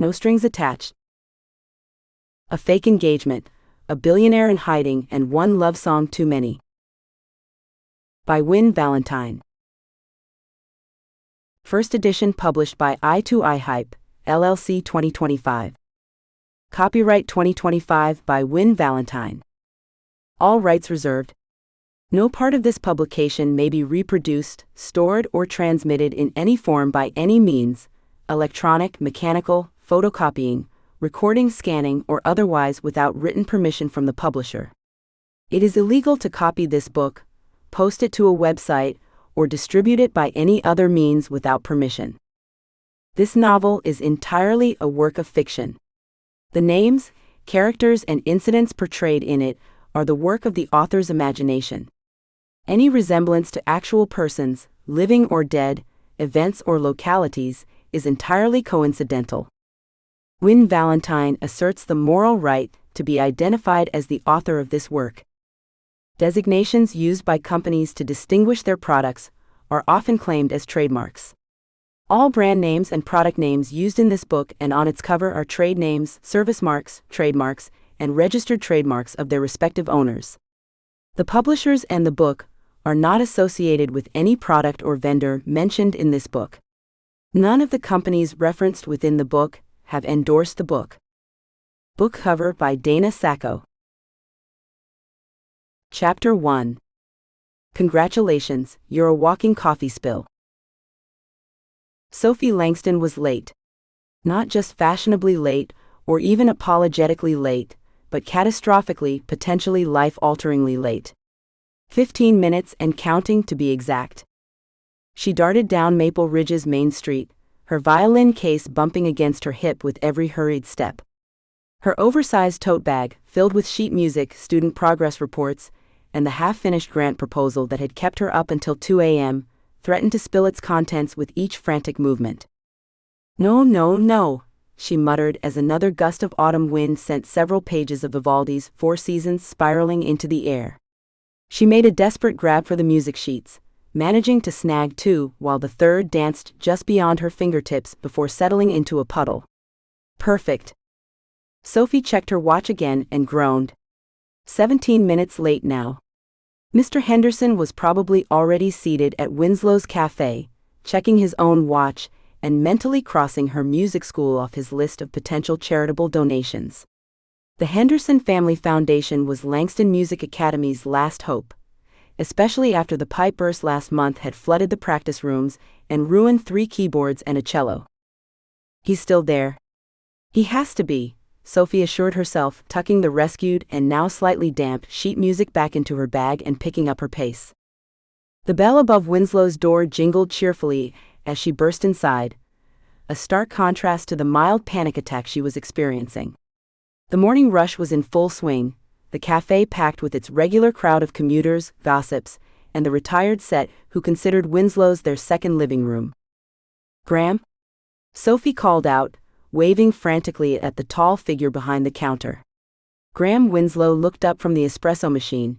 No strings attached. A fake engagement, a billionaire in hiding, and one love song too many. By Win Valentine. First edition published by I2I Hype, LLC 2025. Copyright 2025 by Win Valentine. All rights reserved. No part of this publication may be reproduced, stored, or transmitted in any form by any means, electronic, mechanical, photocopying, recording, scanning, or otherwise without written permission from the publisher. It is illegal to copy this book, post it to a website, or distribute it by any other means without permission. This novel is entirely a work of fiction. The names, characters, and incidents portrayed in it are the work of the author's imagination. Any resemblance to actual persons, living or dead, events or localities, is entirely coincidental. Win Valentine asserts the moral right to be identified as the author of this work. Designations used by companies to distinguish their products are often claimed as trademarks. All brand names and product names used in this book and on its cover are trade names, service marks, trademarks, and registered trademarks of their respective owners. The publishers and the book are not associated with any product or vendor mentioned in this book. None of the companies referenced within the book have endorsed the book. Book cover by Dana Sacco. Chapter 1. Congratulations, you're a walking coffee spill. Sophie Langston was late. Not just fashionably late, or even apologetically late, but catastrophically, potentially life-alteringly late. 15 minutes and counting to be exact. She darted down Maple Ridge's Main Street, her violin case bumping against her hip with every hurried step. Her oversized tote bag, filled with sheet music, student progress reports, and the half-finished grant proposal that had kept her up until 2 a.m., threatened to spill its contents with each frantic movement. "No, no, no," she muttered as another gust of autumn wind sent several pages of Vivaldi's Four Seasons spiraling into the air. She made a desperate grab for the music sheets, managing to snag two while the third danced just beyond her fingertips before settling into a puddle. Perfect. Sophie checked her watch again and groaned. 17 minutes late now. Mr. Henderson was probably already seated at Winslow's cafe, checking his own watch and mentally crossing her music school off his list of potential charitable donations. The Henderson Family Foundation was Langston Music Academy's last hope, especially after the pipe burst last month had flooded the practice rooms and ruined 3 keyboards and a cello. He's still there. He has to be, Sophie assured herself, tucking the rescued and now slightly damp sheet music back into her bag and picking up her pace. The bell above Winslow's door jingled cheerfully as she burst inside, a stark contrast to the mild panic attack she was experiencing. The morning rush was in full swing, the cafe packed with its regular crowd of commuters, gossips, and the retired set who considered Winslow's their second living room. "Graham?" Sophie called out, waving frantically at the tall figure behind the counter. Graham Winslow looked up from the espresso machine,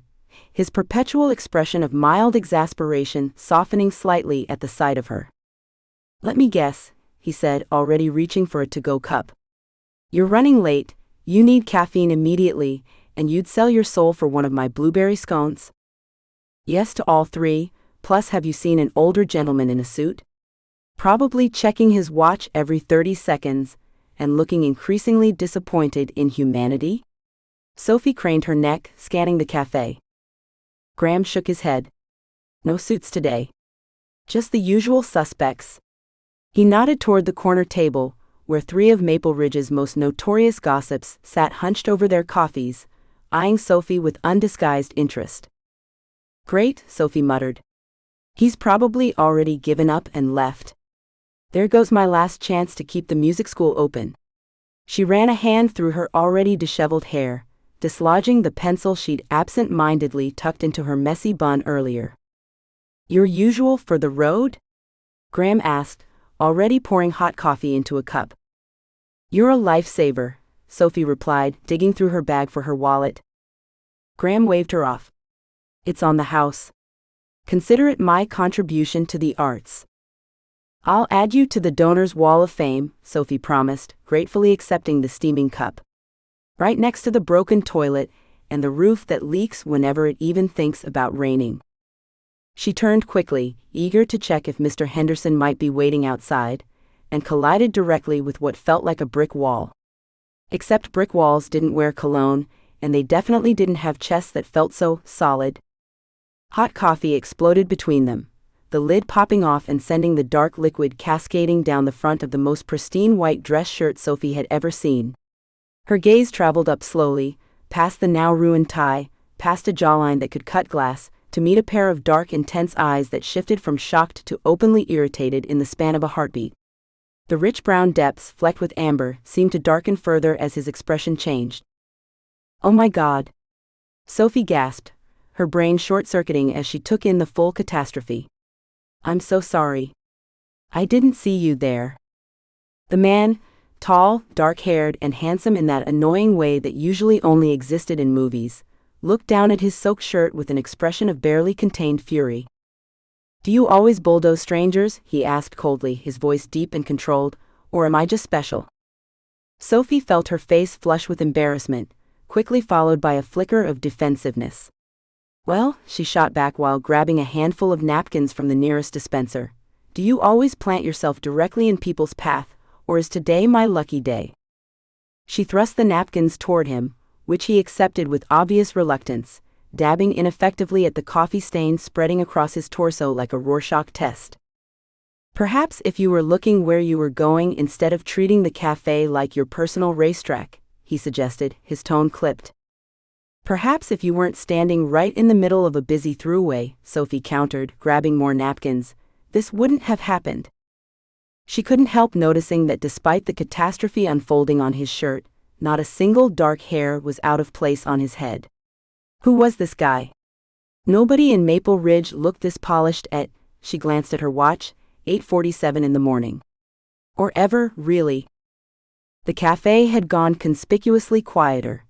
his perpetual expression of mild exasperation softening slightly at the sight of her. "Let me guess," he said, already reaching for a to-go cup. "You're running late, you need caffeine immediately, and you'd sell your soul for one of my blueberry scones?" "Yes to all 3, plus have you seen an older gentleman in a suit? Probably checking his watch every 30 seconds, and looking increasingly disappointed in humanity?" Sophie craned her neck, scanning the cafe. Graham shook his head. "No suits today. Just the usual suspects." He nodded toward the corner table, where 3 of Maple Ridge's most notorious gossips sat hunched over their coffees, eyeing Sophie with undisguised interest. "Great," Sophie muttered. "He's probably already given up and left. There goes my last chance to keep the music school open." She ran a hand through her already disheveled hair, dislodging the pencil she'd absent-mindedly tucked into her messy bun earlier. "Your usual for the road?" Graham asked, already pouring hot coffee into a cup. "You're a lifesaver," Sophie replied, digging through her bag for her wallet. Graham waved her off. "It's on the house. Consider it my contribution to the arts." I'll add you to the Donors Wall of Fame, Sophie promised, gratefully accepting the steaming cup. Right next to the broken toilet and the roof that leaks whenever it even thinks about raining. She turned quickly, eager to check if Mr. Henderson might be waiting outside, and collided directly with what felt like a brick wall. Except brick walls didn't wear cologne, and they definitely didn't have chests that felt so solid. Hot coffee exploded between them, the lid popping off and sending the dark liquid cascading down the front of the most pristine white dress shirt Sophie had ever seen. Her gaze traveled up slowly, past the now ruined tie, past a jawline that could cut glass, to meet a pair of dark, intense eyes that shifted from shocked to openly irritated in the span of a heartbeat. The rich brown depths, flecked with amber, seemed to darken further as his expression changed. "Oh my God!" Sophie gasped, her brain short-circuiting as she took in the full catastrophe. "I'm so sorry. I didn't see you there." The man, tall, dark-haired, and handsome in that annoying way that usually only existed in movies, looked down at his soaked shirt with an expression of barely contained fury. "Do you always bulldoze strangers?" he asked coldly, his voice deep and controlled, "or am I just special?" Sophie felt her face flush with embarrassment, quickly followed by a flicker of defensiveness. "Well," she shot back while grabbing a handful of napkins from the nearest dispenser, "do you always plant yourself directly in people's path, or is today my lucky day?" She thrust the napkins toward him, which he accepted with obvious reluctance, dabbing ineffectively at the coffee stain spreading across his torso like a Rorschach test. "Perhaps if you were looking where you were going instead of treating the cafe like your personal racetrack," he suggested, his tone clipped. "Perhaps if you weren't standing right in the middle of a busy throughway," Sophie countered, grabbing more napkins, "this wouldn't have happened." She couldn't help noticing that despite the catastrophe unfolding on his shirt, not a single dark hair was out of place on his head. Who was this guy? Nobody in Maple Ridge looked this polished at, she glanced at her watch, 8:47 in the morning. Or ever, really. The cafe had gone conspicuously quieter,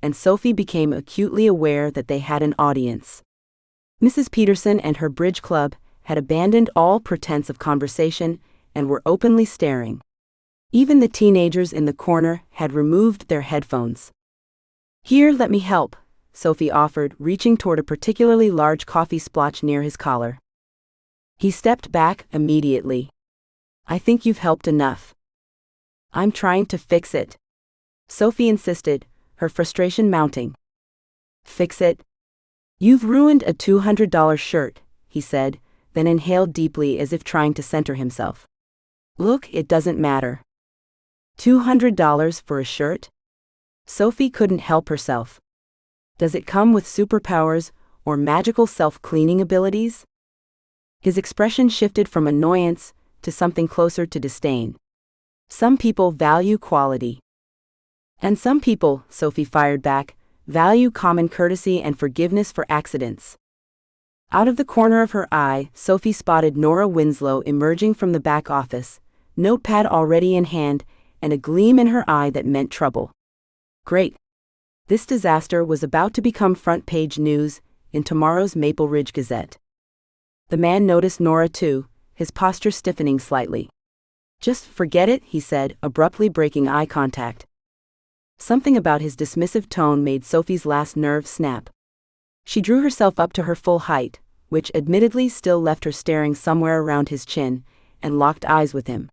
and Sophie became acutely aware that they had an audience. Mrs. Peterson and her bridge club had abandoned all pretense of conversation and were openly staring. Even the teenagers in the corner had removed their headphones. "Here, let me help," Sophie offered, reaching toward a particularly large coffee splotch near his collar. He stepped back immediately. "I think you've helped enough." "I'm trying to fix it," Sophie insisted, her frustration mounting. "Fix it? You've ruined a $200 shirt," he said, then inhaled deeply as if trying to center himself. "Look, it doesn't matter. $200 for a shirt?" Sophie couldn't help herself. "Does it come with superpowers or magical self-cleaning abilities?" His expression shifted from annoyance to something closer to disdain. "Some people value quality. And some people," Sophie fired back, "value common courtesy and forgiveness for accidents." Out of the corner of her eye, Sophie spotted Nora Winslow emerging from the back office, notepad already in hand, and a gleam in her eye that meant trouble. Great. This disaster was about to become front-page news in tomorrow's Maple Ridge Gazette. The man noticed Nora too, his posture stiffening slightly. "Just forget it," he said, abruptly breaking eye contact. Something about his dismissive tone made Sophie's last nerve snap. She drew herself up to her full height, which admittedly still left her staring somewhere around his chin, and locked eyes with him.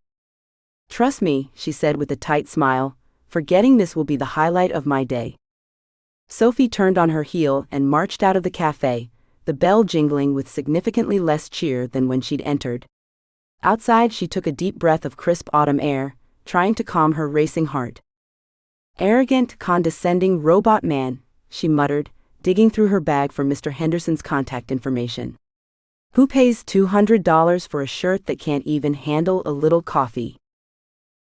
"Trust me," she said with a tight smile, "forgetting this will be the highlight of my day." Sophie turned on her heel and marched out of the cafe, the bell jingling with significantly less cheer than when she'd entered. Outside, she took a deep breath of crisp autumn air, trying to calm her racing heart. "Arrogant, condescending robot man," she muttered, digging through her bag for Mr. Henderson's contact information. "Who pays $200 for a shirt that can't even handle a little coffee?"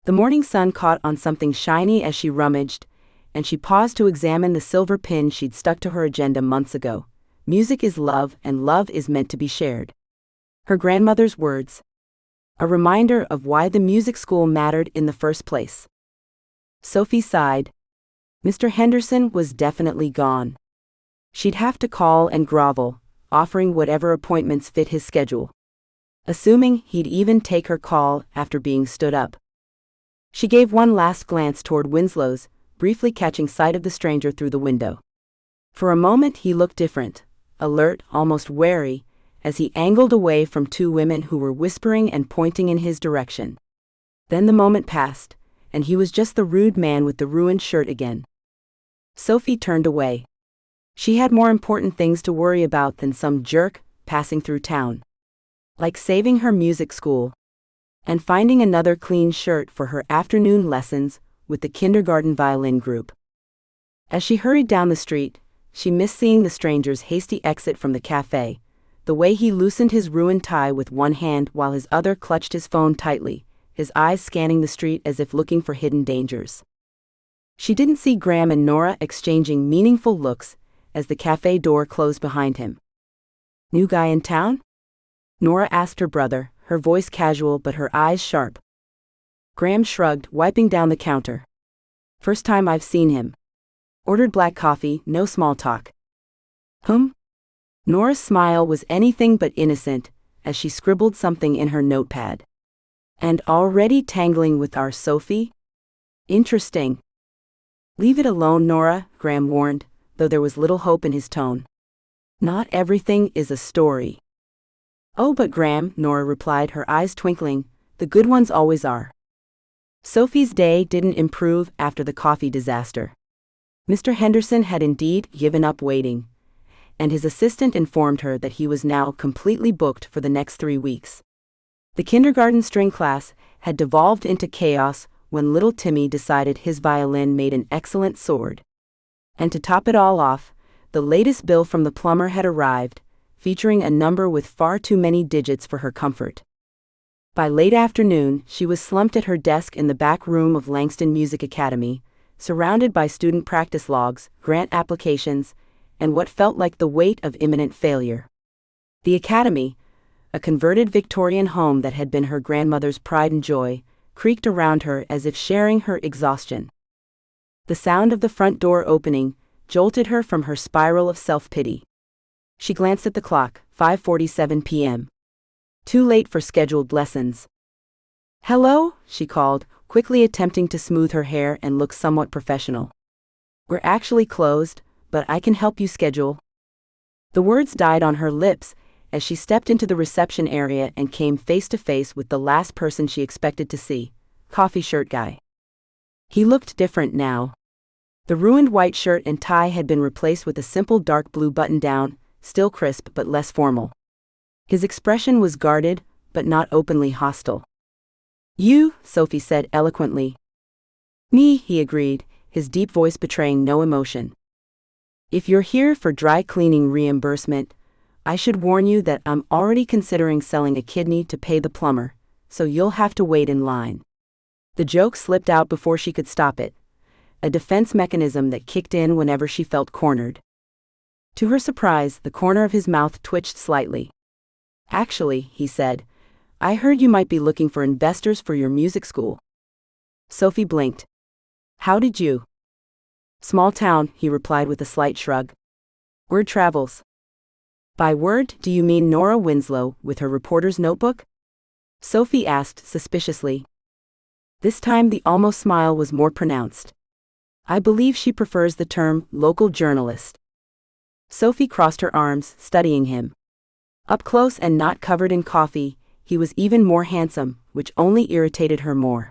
The morning sun caught on something shiny as she rummaged, and she paused to examine the silver pin she'd stuck to her agenda months ago. "Music is love, and love is meant to be shared." Her grandmother's words. A reminder of why the music school mattered in the first place. Sophie sighed. Mr. Henderson was definitely gone. She'd have to call and grovel, offering whatever appointments fit his schedule. assuming he'd even take her call after being stood up. She gave one last glance toward Winslow's, briefly catching sight of the stranger through the window. For a moment he looked different, alert, almost wary, as he angled away from two women who were whispering and pointing in his direction. Then the moment passed, and he was just the rude man with the ruined shirt again. Sophie turned away. She had more important things to worry about than some jerk passing through town. Like saving her music school. And finding another clean shirt for her afternoon lessons with the kindergarten violin group. As she hurried down the street, she missed seeing the stranger's hasty exit from the cafe, the way he loosened his ruined tie with one hand while his other clutched his phone tightly, his eyes scanning the street as if looking for hidden dangers. She didn't see Graham and Nora exchanging meaningful looks as the cafe door closed behind him. "New guy in town?" Nora asked her brother, her voice casual but her eyes sharp. Graham shrugged, wiping down the counter. "First time I've seen him. Ordered black coffee, no small talk." Nora's smile was anything but innocent as she scribbled something in her notepad. "And already tangling with our Sophie? Interesting." "Leave it alone, Nora," Graham warned, though there was little hope in his tone. "Not everything is a story." "Oh, but Graham," Nora replied, her eyes twinkling, "the good ones always are." Sophie's day didn't improve after the coffee disaster. Mr. Henderson had indeed given up waiting, and his assistant informed her that he was now completely booked for the next 3 weeks. The kindergarten string class had devolved into chaos when little Timmy decided his violin made an excellent sword. And to top it all off, the latest bill from the plumber had arrived, featuring a number with far too many digits for her comfort. By late afternoon, she was slumped at her desk in the back room of Langston Music Academy, surrounded by student practice logs, grant applications, and what felt like the weight of imminent failure. The academy, a converted Victorian home that had been her grandmother's pride and joy, creaked around her as if sharing her exhaustion. The sound of the front door opening jolted her from her spiral of self-pity. She glanced at the clock, 5:47 p.m. Too late for scheduled lessons. "Hello," she called, quickly attempting to smooth her hair and look somewhat professional. "We're actually closed, but I can help you schedule." The words died on her lips as she stepped into the reception area and came face to face with the last person she expected to see, coffee shirt guy. He looked different now. The ruined white shirt and tie had been replaced with a simple dark blue button-down, still crisp but less formal. His expression was guarded, but not openly hostile. "You," Sophie said eloquently. "Me," he agreed, his deep voice betraying no emotion. "If you're here for dry cleaning reimbursement, I should warn you that I'm already considering selling a kidney to pay the plumber, so you'll have to wait in line." The joke slipped out before she could stop it, a defense mechanism that kicked in whenever she felt cornered. To her surprise, the corner of his mouth twitched slightly. "Actually," he said, "I heard you might be looking for investors for your music school." Sophie blinked. "How did you?" "Small town," he replied with a slight shrug. "Word travels." "By word, do you mean Nora Winslow with her reporter's notebook?" Sophie asked suspiciously. This time the almost smile was more pronounced. "I believe she prefers the term local journalist." Sophie crossed her arms, studying him. Up close and not covered in coffee, he was even more handsome, which only irritated her more.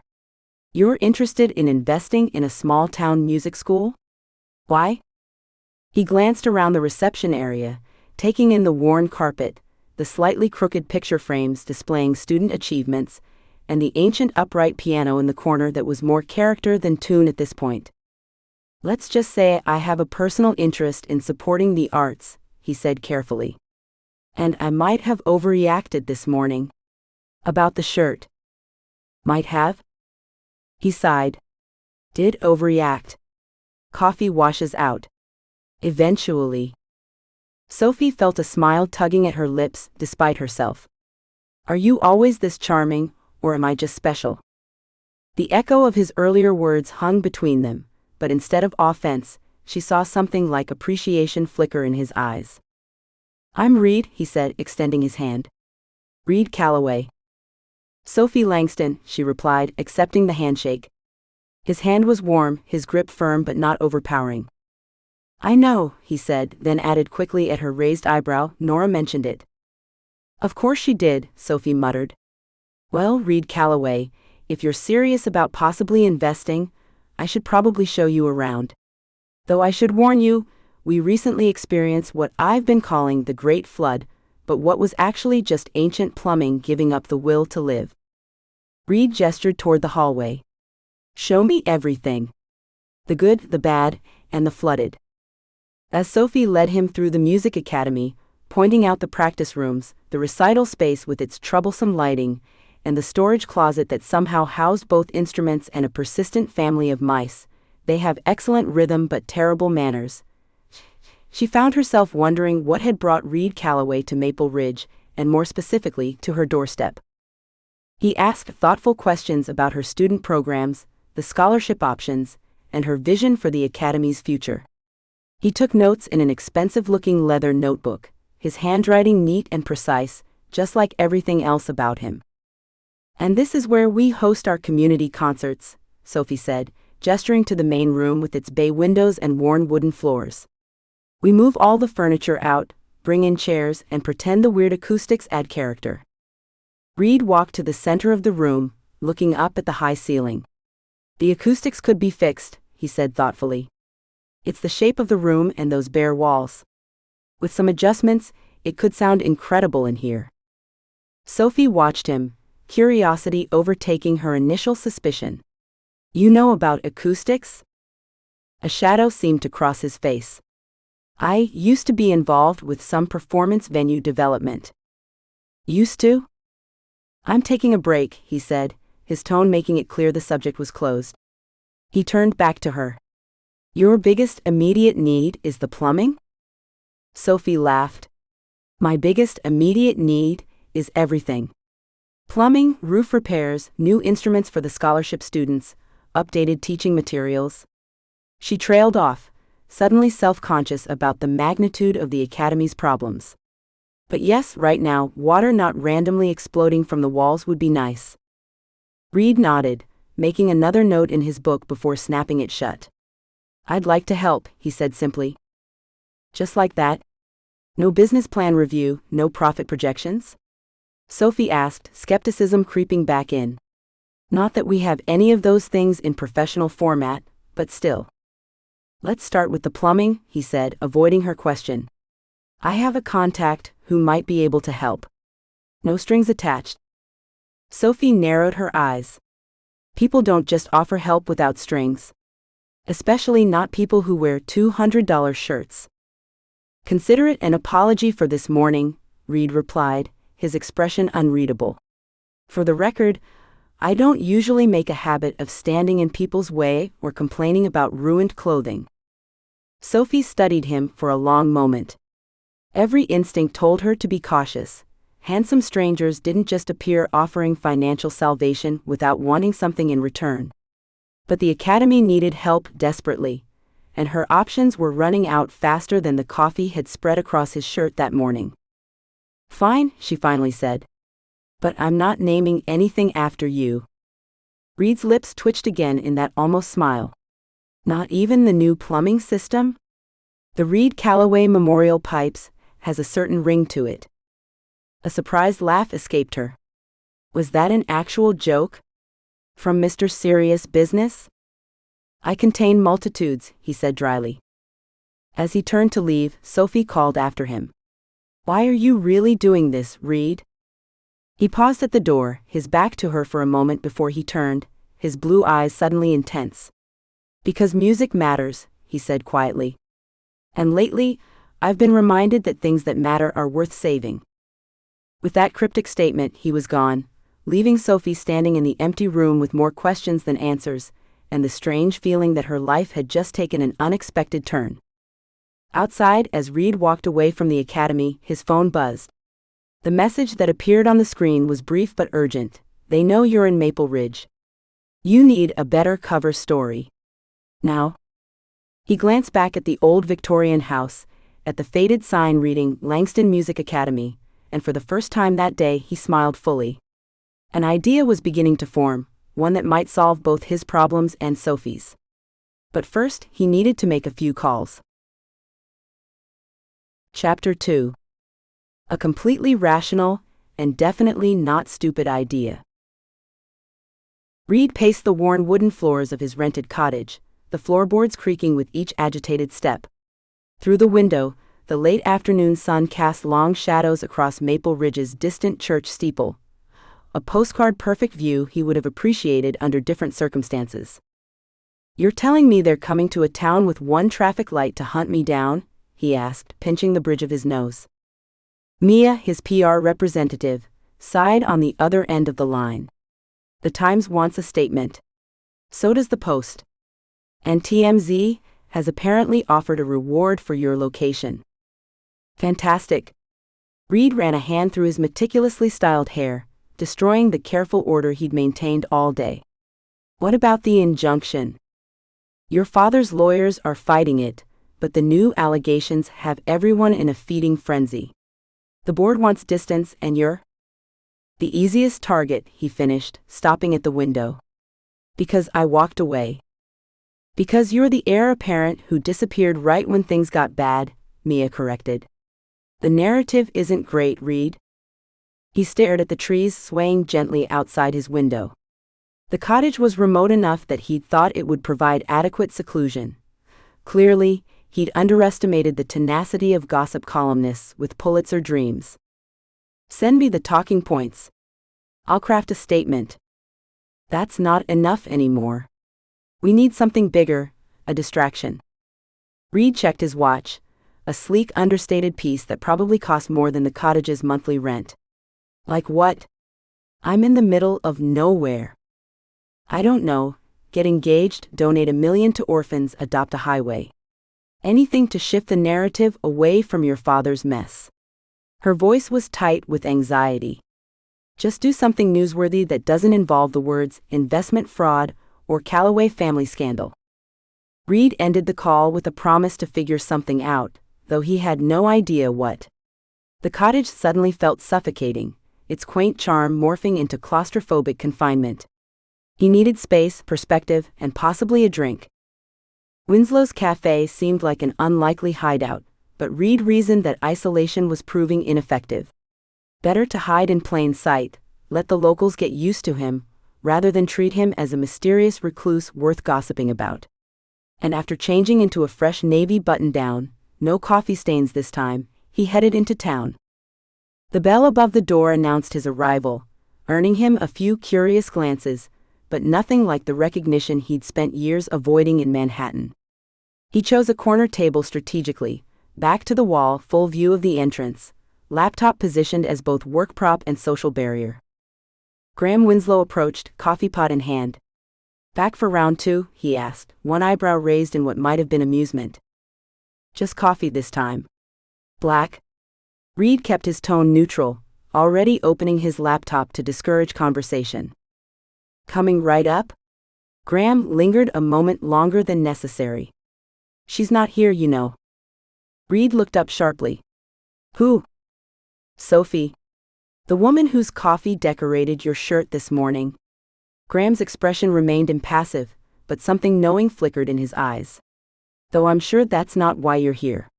"You're interested in investing in a small-town music school? Why?" He glanced around the reception area, taking in the worn carpet, the slightly crooked picture frames displaying student achievements, and the ancient upright piano in the corner that was more character than tune at this point. "Let's just say I have a personal interest in supporting the arts," he said carefully. "And I might have overreacted this morning." "About the shirt?" "Might have?" He sighed. "Did overreact. Coffee washes out. Eventually." Sophie felt a smile tugging at her lips despite herself. "Are you always this charming, or am I just special?" The echo of his earlier words hung between them, but instead of offense, she saw something like appreciation flicker in his eyes. "I'm Reid," he said, extending his hand. Reid Calloway. Sophie Langston, she replied, accepting the handshake. His hand was warm, his grip firm but not overpowering. I know, he said, then added quickly at her raised eyebrow, Nora mentioned it. Of course she did, Sophie muttered. Well, Reid Calloway, if you're serious about possibly investing, I should probably show you around. Though I should warn you, we recently experienced what I've been calling the Great Flood, but what was actually just ancient plumbing giving up the will to live. Reid gestured toward the hallway. Show me everything. The good, the bad, and the flooded. As Sophie led him through the music academy, pointing out the practice rooms, the recital space with its troublesome lighting, and the storage closet that somehow housed both instruments and a persistent family of mice, they have excellent rhythm but terrible manners. She found herself wondering what had brought Reid Calloway to Maple Ridge, and more specifically, to her doorstep. He asked thoughtful questions about her student programs, the scholarship options, and her vision for the academy's future. He took notes in an expensive-looking leather notebook, his handwriting neat and precise, just like everything else about him. And this is where we host our community concerts, Sophie said, gesturing to the main room with its bay windows and worn wooden floors. We move all the furniture out, bring in chairs, and pretend the weird acoustics add character. Reid walked to the center of the room, looking up at the high ceiling. The acoustics could be fixed, he said thoughtfully. It's the shape of the room and those bare walls. With some adjustments, it could sound incredible in here. Sophie watched him, curiosity overtaking her initial suspicion. You know about acoustics? A shadow seemed to cross his face. I used to be involved with some performance venue development. Used to? I'm taking a break, he said, his tone making it clear the subject was closed. He turned back to her. Your biggest immediate need is the plumbing? Sophie laughed. My biggest immediate need is everything. Plumbing, roof repairs, new instruments for the scholarship students, updated teaching materials. She trailed off, suddenly self-conscious about the magnitude of the academy's problems. But yes, right now, water not randomly exploding from the walls would be nice. Reid nodded, making another note in his book before snapping it shut. I'd like to help, he said simply. Just like that? No business plan review, no profit projections? Sophie asked, skepticism creeping back in. Not that we have any of those things in professional format, but still. Let's start with the plumbing, he said, avoiding her question. I have a contact who might be able to help. No strings attached. Sophie narrowed her eyes. People don't just offer help without strings. Especially not people who wear $200 shirts. Consider it an apology for this morning, Reid replied, his expression unreadable. For the record, I don't usually make a habit of standing in people's way or complaining about ruined clothing. Sophie studied him for a long moment. Every instinct told her to be cautious. Handsome strangers didn't just appear offering financial salvation without wanting something in return. But the academy needed help desperately, and her options were running out faster than the coffee had spread across his shirt that morning. Fine, she finally said. But I'm not naming anything after you. Reid's lips twitched again in that almost smile. Not even the new plumbing system? The Reid Calloway Memorial Pipes has a certain ring to it. A surprised laugh escaped her. Was that an actual joke? From Mr. Serious Business? I contain multitudes, he said dryly. As he turned to leave, Sophie called after him. Why are you really doing this, Reid? He paused at the door, his back to her for a moment before he turned, his blue eyes suddenly intense. Because music matters, he said quietly. And lately, I've been reminded that things that matter are worth saving. With that cryptic statement, he was gone, leaving Sophie standing in the empty room with more questions than answers, and the strange feeling that her life had just taken an unexpected turn. Outside, as Reid walked away from the academy, his phone buzzed. The message that appeared on the screen was brief but urgent. They know you're in Maple Ridge. You need a better cover story. Now? He glanced back at the old Victorian house, at the faded sign reading Langston Music Academy, and for the first time that day he smiled fully. An idea was beginning to form, one that might solve both his problems and Sophie's. But first, he needed to make a few calls. Chapter 2. A completely rational, and definitely not stupid idea. Reid paced the worn wooden floors of his rented cottage, the floorboards creaking with each agitated step. Through the window, the late afternoon sun cast long shadows across Maple Ridge's distant church steeple, a postcard-perfect view he would have appreciated under different circumstances. "You're telling me they're coming to a town with one traffic light to hunt me down?" he asked, pinching the bridge of his nose. Mia, his PR representative, sighed on the other end of the line. "The Times wants a statement. So does the Post. And TMZ has apparently offered a reward for your location." "Fantastic." Reid ran a hand through his meticulously styled hair, destroying the careful order he'd maintained all day. "What about the injunction?" "Your father's lawyers are fighting it, but the new allegations have everyone in a feeding frenzy. The board wants distance and you're the easiest target," he finished, stopping at the window. "Because I walked away." "Because you're the heir apparent who disappeared right when things got bad," Mia corrected. "The narrative isn't great, Reid." He stared at the trees swaying gently outside his window. The cottage was remote enough that he'd thought it would provide adequate seclusion. Clearly, he'd underestimated the tenacity of gossip columnists with Pulitzer dreams. "Send me the talking points. I'll craft a statement." "That's not enough anymore. We need something bigger, a distraction." Reid checked his watch, a sleek understated piece that probably cost more than the cottage's monthly rent. "Like what?" "I'm in the middle of nowhere." "I don't know. Get engaged, donate $1 million to orphans, adopt a highway. Anything to shift the narrative away from your father's mess." Her voice was tight with anxiety. "Just do something newsworthy that doesn't involve the words investment fraud or Calloway family scandal." Reid ended the call with a promise to figure something out, though he had no idea what. The cottage suddenly felt suffocating, its quaint charm morphing into claustrophobic confinement. He needed space, perspective, and possibly a drink. Winslow's Cafe seemed like an unlikely hideout, but Reid reasoned that isolation was proving ineffective. Better to hide in plain sight, let the locals get used to him, rather than treat him as a mysterious recluse worth gossiping about. And after changing into a fresh navy button-down, no coffee stains this time, he headed into town. The bell above the door announced his arrival, earning him a few curious glances, but nothing like the recognition he'd spent years avoiding in Manhattan. He chose a corner table strategically, back to the wall, full view of the entrance, laptop positioned as both work prop and social barrier. Graham Winslow approached, coffee pot in hand. "Back for round 2, he asked, one eyebrow raised in what might have been amusement. "Just coffee this time." "Black?" Reid kept his tone neutral, already opening his laptop to discourage conversation. "Coming right up?" Graham lingered a moment longer than necessary. "She's not here, you know." Reid looked up sharply. "Who?" "Sophie. The woman whose coffee decorated your shirt this morning." Graham's expression remained impassive, but something knowing flickered in his eyes. "Though I'm sure that's not why you're here."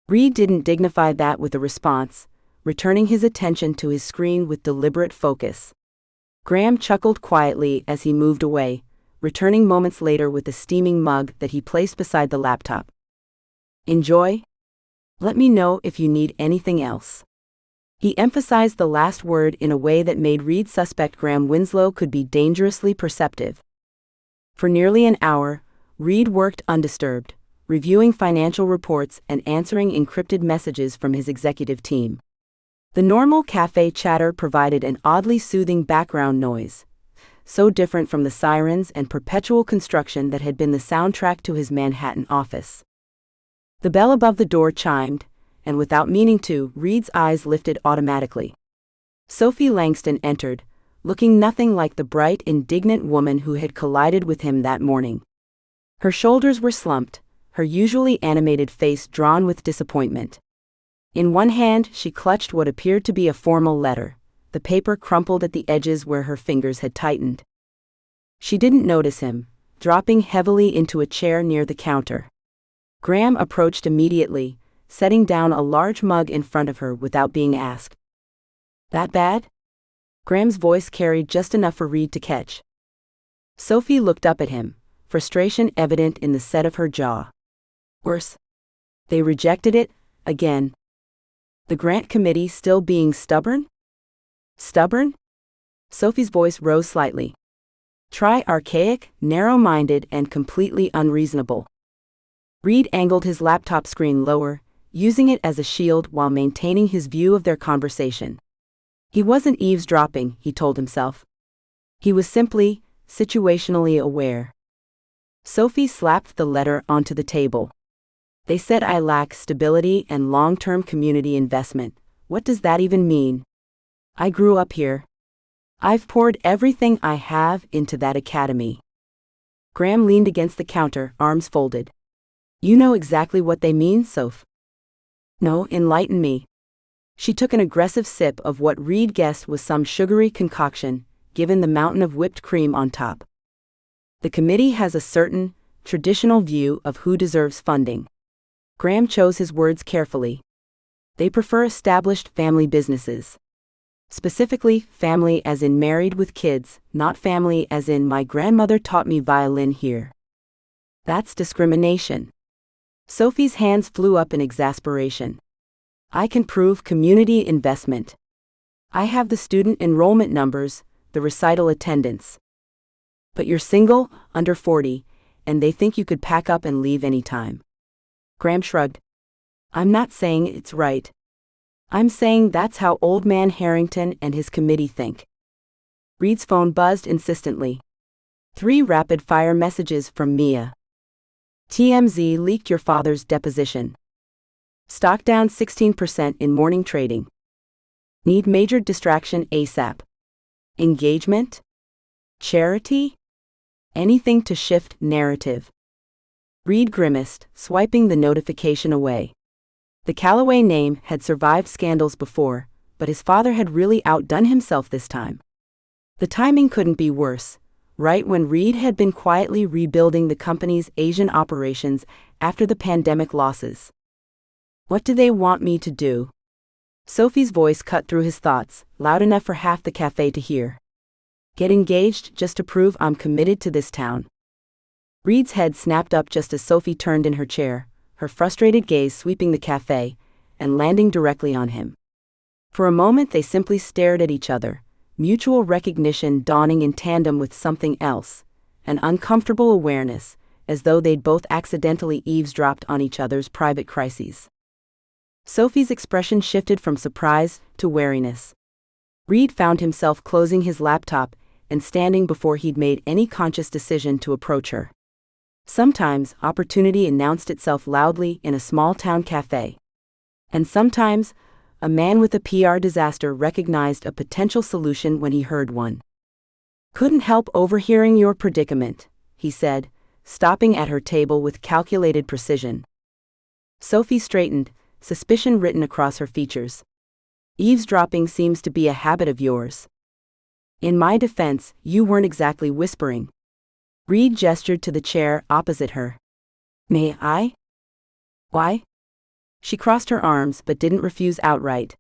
Reid didn't dignify that with a response, returning his attention to his screen with deliberate focus. Graham chuckled quietly as he moved away, returning moments later with a steaming mug that he placed beside the laptop. "Enjoy? Let me know if you need anything else." He emphasized the last word in a way that made Reid suspect Graham Winslow could be dangerously perceptive. For nearly an hour, Reid worked undisturbed, reviewing financial reports and answering encrypted messages from his executive team. The normal cafe chatter provided an oddly soothing background noise, so different from the sirens and perpetual construction that had been the soundtrack to his Manhattan office. The bell above the door chimed, and without meaning to, Reid's eyes lifted automatically. Sophie Langston entered, looking nothing like the bright, indignant woman who had collided with him that morning. Her shoulders were slumped, her usually animated face drawn with disappointment. In one hand, she clutched what appeared to be a formal letter, the paper crumpled at the edges where her fingers had tightened. She didn't notice him, dropping heavily into a chair near the counter. Graham approached immediately, setting down a large mug in front of her without being asked. "That bad?" Graham's voice carried just enough for Reid to catch. Sophie looked up at him, frustration evident in the set of her jaw. "Worse. They rejected it, again." The grant committee still being stubborn? Stubborn? Sophie's voice rose slightly. Try archaic, narrow-minded, and completely unreasonable. Reid angled his laptop screen lower, using it as a shield while maintaining his view of their conversation. He wasn't eavesdropping, he told himself. He was simply, situationally aware. Sophie slapped the letter onto the table. "They said I lack stability and long-term community investment. What does that even mean? I grew up here. I've poured everything I have into that academy." Graham leaned against the counter, arms folded. "You know exactly what they mean, Soph?" "No, enlighten me." She took an aggressive sip of what Reid guessed was some sugary concoction, given the mountain of whipped cream on top. "The committee has a certain, traditional view of who deserves funding." Graham chose his words carefully. "They prefer established family businesses. Specifically, family as in married with kids, not family as in my grandmother taught me violin here." "That's discrimination." Sophie's hands flew up in exasperation. "I can prove community investment. I have the student enrollment numbers, the recital attendance. But you're single, under 40, and they think you could pack up and leave anytime." Graham shrugged. "I'm not saying it's right. I'm saying that's how Old Man Harrington and his committee think." Reid's phone buzzed insistently. 3 rapid-fire messages from Mia. TMZ leaked your father's deposition. Stock down 16% in morning trading. Need major distraction ASAP. Engagement? Charity? Anything to shift narrative. Reid grimaced, swiping the notification away. The Calloway name had survived scandals before, but his father had really outdone himself this time. The timing couldn't be worse, right when Reid had been quietly rebuilding the company's Asian operations after the pandemic losses. "What do they want me to do?" Sophie's voice cut through his thoughts, loud enough for half the cafe to hear. "Get engaged just to prove I'm committed to this town." Reid's head snapped up just as Sophie turned in her chair, her frustrated gaze sweeping the cafe and landing directly on him. For a moment they simply stared at each other, mutual recognition dawning in tandem with something else, an uncomfortable awareness, as though they'd both accidentally eavesdropped on each other's private crises. Sophie's expression shifted from surprise to wariness. Reid found himself closing his laptop and standing before he'd made any conscious decision to approach her. Sometimes, opportunity announced itself loudly in a small-town cafe. And sometimes, a man with a PR disaster recognized a potential solution when he heard one. "Couldn't help overhearing your predicament," he said, stopping at her table with calculated precision. Sophie straightened, suspicion written across her features. "Eavesdropping seems to be a habit of yours." "In my defense, you weren't exactly whispering." Reid gestured to the chair opposite her. "May I?" "Why?" She crossed her arms but didn't refuse outright.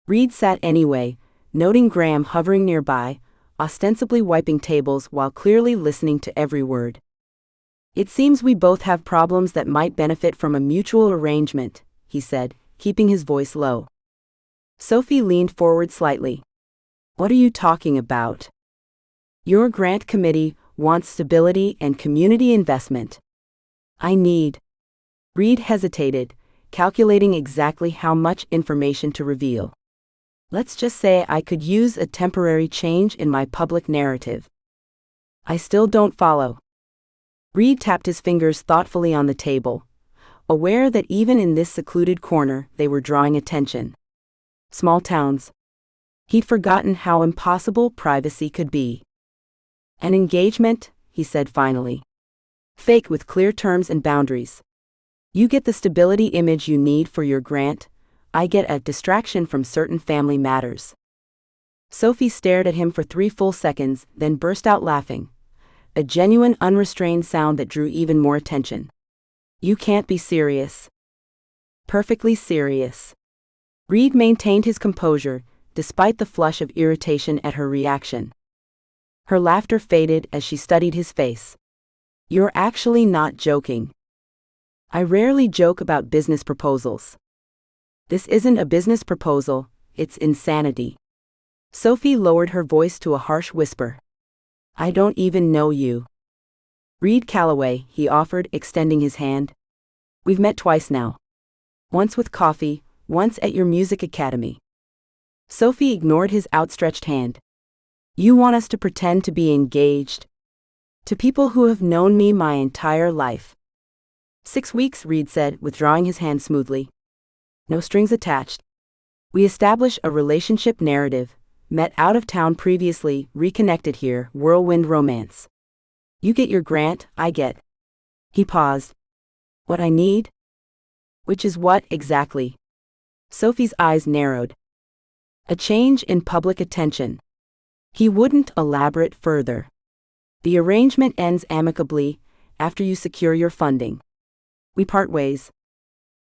Reid sat anyway, noting Graham hovering nearby, ostensibly wiping tables while clearly listening to every word. "It seems we both have problems that might benefit from a mutual arrangement," he said, keeping his voice low. Sophie leaned forward slightly. "What are you talking about?" "Your grant committee wants stability and community investment. I need." Reid hesitated, calculating exactly how much information to reveal. "Let's just say I could use a temporary change in my public narrative." "I still don't follow." Reid tapped his fingers thoughtfully on the table, aware that even in this secluded corner they were drawing attention. Small towns. He'd forgotten how impossible privacy could be. "An engagement," he said finally. "Fake with clear terms and boundaries. You get the stability image you need for your grant, I get a distraction from certain family matters. Sophie stared at him for 3 full seconds, then burst out laughing. A genuine, unrestrained sound that drew even more attention. You can't be serious. Perfectly serious. Reid maintained his composure, despite the flush of irritation at her reaction. Her laughter faded as she studied his face. You're actually not joking. I rarely joke about business proposals. This isn't a business proposal, it's insanity. Sophie lowered her voice to a harsh whisper. I don't even know you. Reid Calloway, he offered, extending his hand. We've met twice now. Once with coffee, once at your music academy. Sophie ignored his outstretched hand. You want us to pretend to be engaged? To people who have known me my entire life. 6 weeks, Reid said, withdrawing his hand smoothly. No strings attached. We establish a relationship narrative, met out of town previously, reconnected here, whirlwind romance. You get your grant, I get. He paused. What I need? Which is what, exactly? Sophie's eyes narrowed. A change in public attention. He wouldn't elaborate further. The arrangement ends amicably, after you secure your funding. We part ways.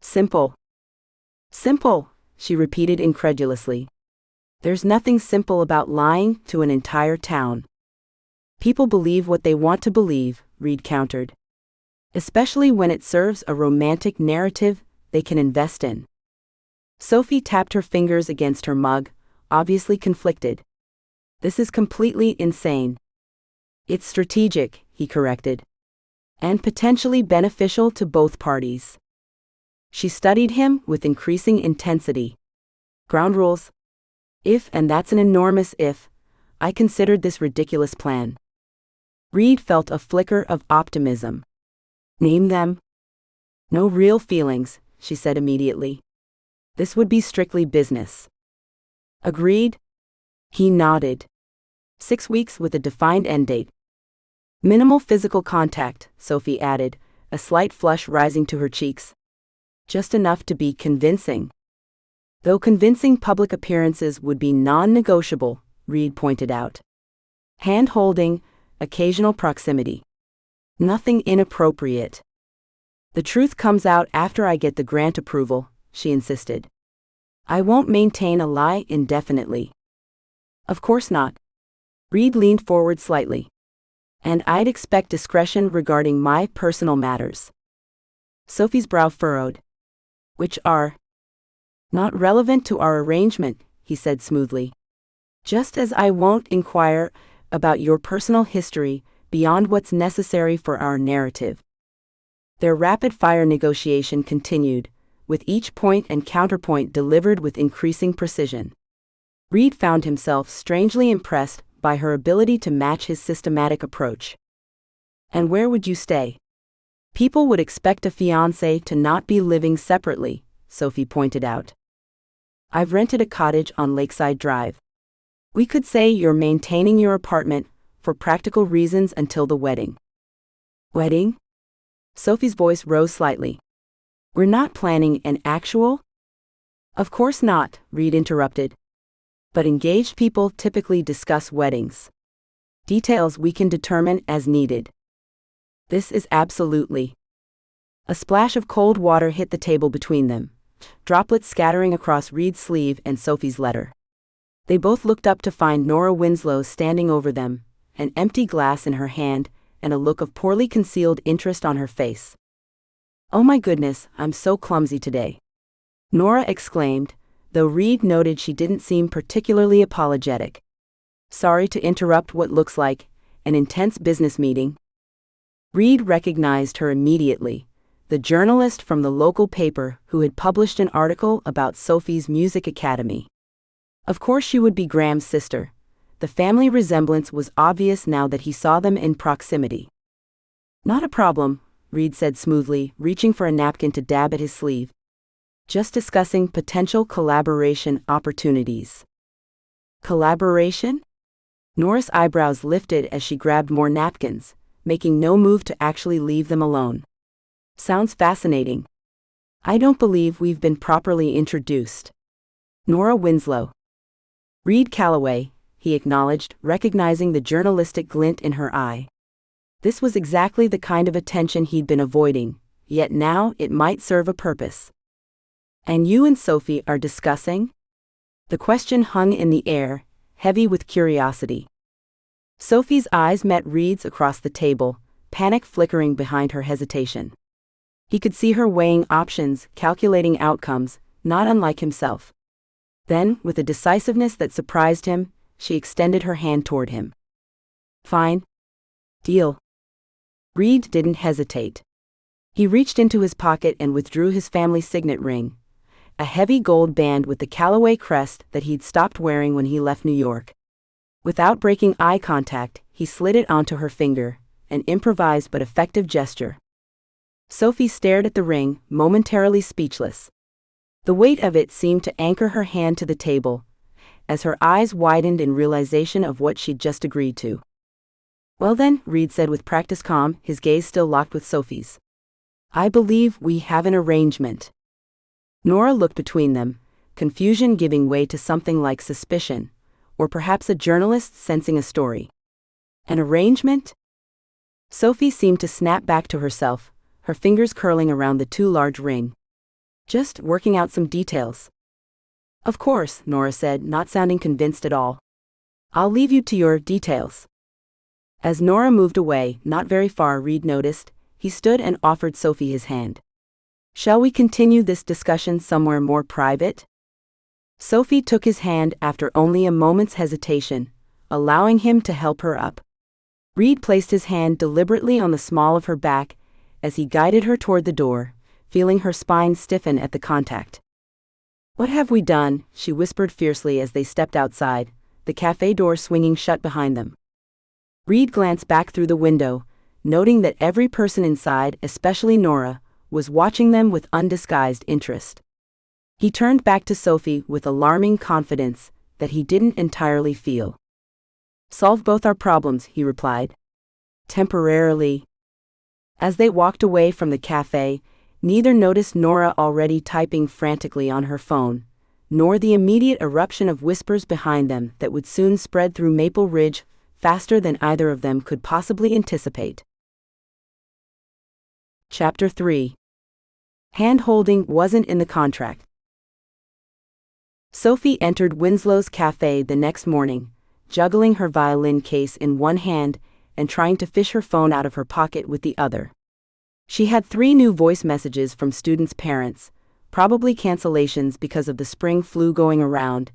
Simple. Simple, she repeated incredulously. There's nothing simple about lying to an entire town. People believe what they want to believe, Reid countered. Especially when it serves a romantic narrative they can invest in. Sophie tapped her fingers against her mug, obviously conflicted. This is completely insane. It's strategic, he corrected. And potentially beneficial to both parties. She studied him with increasing intensity. Ground rules. If, and that's an enormous if, I considered this ridiculous plan. Reid felt a flicker of optimism. Name them. No real feelings, she said immediately. This would be strictly business. Agreed? He nodded. 6 weeks with a defined end date. Minimal physical contact, Sophie added, a slight flush rising to her cheeks. Just enough to be convincing. Though convincing public appearances would be non-negotiable, Reid pointed out. Hand-holding, occasional proximity. Nothing inappropriate. The truth comes out after I get the grant approval, she insisted. I won't maintain a lie indefinitely. Of course not. Reid leaned forward slightly. And I'd expect discretion regarding my personal matters. Sophie's brow furrowed. Which are not relevant to our arrangement, he said smoothly. Just as I won't inquire about your personal history beyond what's necessary for our narrative. Their rapid-fire negotiation continued, with each point and counterpoint delivered with increasing precision. Reid found himself strangely impressed by her ability to match his systematic approach. And where would you stay? People would expect a fiancé to not be living separately, Sophie pointed out. I've rented a cottage on Lakeside Drive. We could say you're maintaining your apartment for practical reasons until the wedding. Wedding? Sophie's voice rose slightly. We're not planning an actual? Of course not, Reid interrupted. But engaged people typically discuss weddings. Details we can determine as needed. This is absolutely. A splash of cold water hit the table between them, droplets scattering across Reid's sleeve and Sophie's letter. They both looked up to find Nora Winslow standing over them, an empty glass in her hand, and a look of poorly concealed interest on her face. Oh my goodness, I'm so clumsy today. Nora exclaimed, though Reid noted she didn't seem particularly apologetic. Sorry to interrupt what looks like an intense business meeting. Reid recognized her immediately, the journalist from the local paper who had published an article about Sophie's music academy. Of course she would be Graham's sister. The family resemblance was obvious now that he saw them in proximity. Not a problem, Reid said smoothly, reaching for a napkin to dab at his sleeve. Just discussing potential collaboration opportunities. Collaboration? Nora's eyebrows lifted as she grabbed more napkins, making no move to actually leave them alone. Sounds fascinating. I don't believe we've been properly introduced. Nora Winslow. Reid Calloway, he acknowledged, recognizing the journalistic glint in her eye. This was exactly the kind of attention he'd been avoiding, yet now it might serve a purpose. And you and Sophie are discussing? The question hung in the air, heavy with curiosity. Sophie's eyes met Reid's across the table, panic flickering behind her hesitation. He could see her weighing options, calculating outcomes, not unlike himself. Then, with a decisiveness that surprised him, she extended her hand toward him. Fine. Deal. Reid didn't hesitate. He reached into his pocket and withdrew his family signet ring, a heavy gold band with the Calloway crest that he'd stopped wearing when he left New York. Without breaking eye contact, he slid it onto her finger, an improvised but effective gesture. Sophie stared at the ring, momentarily speechless. The weight of it seemed to anchor her hand to the table, as her eyes widened in realization of what she'd just agreed to. Well then, Reid said with practiced calm, his gaze still locked with Sophie's. I believe we have an arrangement. Nora looked between them, confusion giving way to something like suspicion, or perhaps a journalist sensing a story. An arrangement? Sophie seemed to snap back to herself, her fingers curling around the too large ring. Just working out some details. Of course, Nora said, not sounding convinced at all. I'll leave you to your details. As Nora moved away, not very far, Reid noticed, he stood and offered Sophie his hand. Shall we continue this discussion somewhere more private? Sophie took his hand after only a moment's hesitation, allowing him to help her up. Reid placed his hand deliberately on the small of her back as he guided her toward the door, feeling her spine stiffen at the contact. What have we done? She whispered fiercely as they stepped outside, the cafe door swinging shut behind them. Reid glanced back through the window, noting that every person inside, especially Nora, was watching them with undisguised interest. He turned back to Sophie with alarming confidence that he didn't entirely feel. Solve both our problems, he replied. Temporarily. As they walked away from the cafe, neither noticed Nora already typing frantically on her phone, nor the immediate eruption of whispers behind them that would soon spread through Maple Ridge faster than either of them could possibly anticipate. Chapter 3. Hand-holding wasn't in the contract. Sophie entered Winslow's cafe the next morning, juggling her violin case in one hand and trying to fish her phone out of her pocket with the other. She had 3 new voice messages from students' parents, probably cancellations because of the spring flu going around,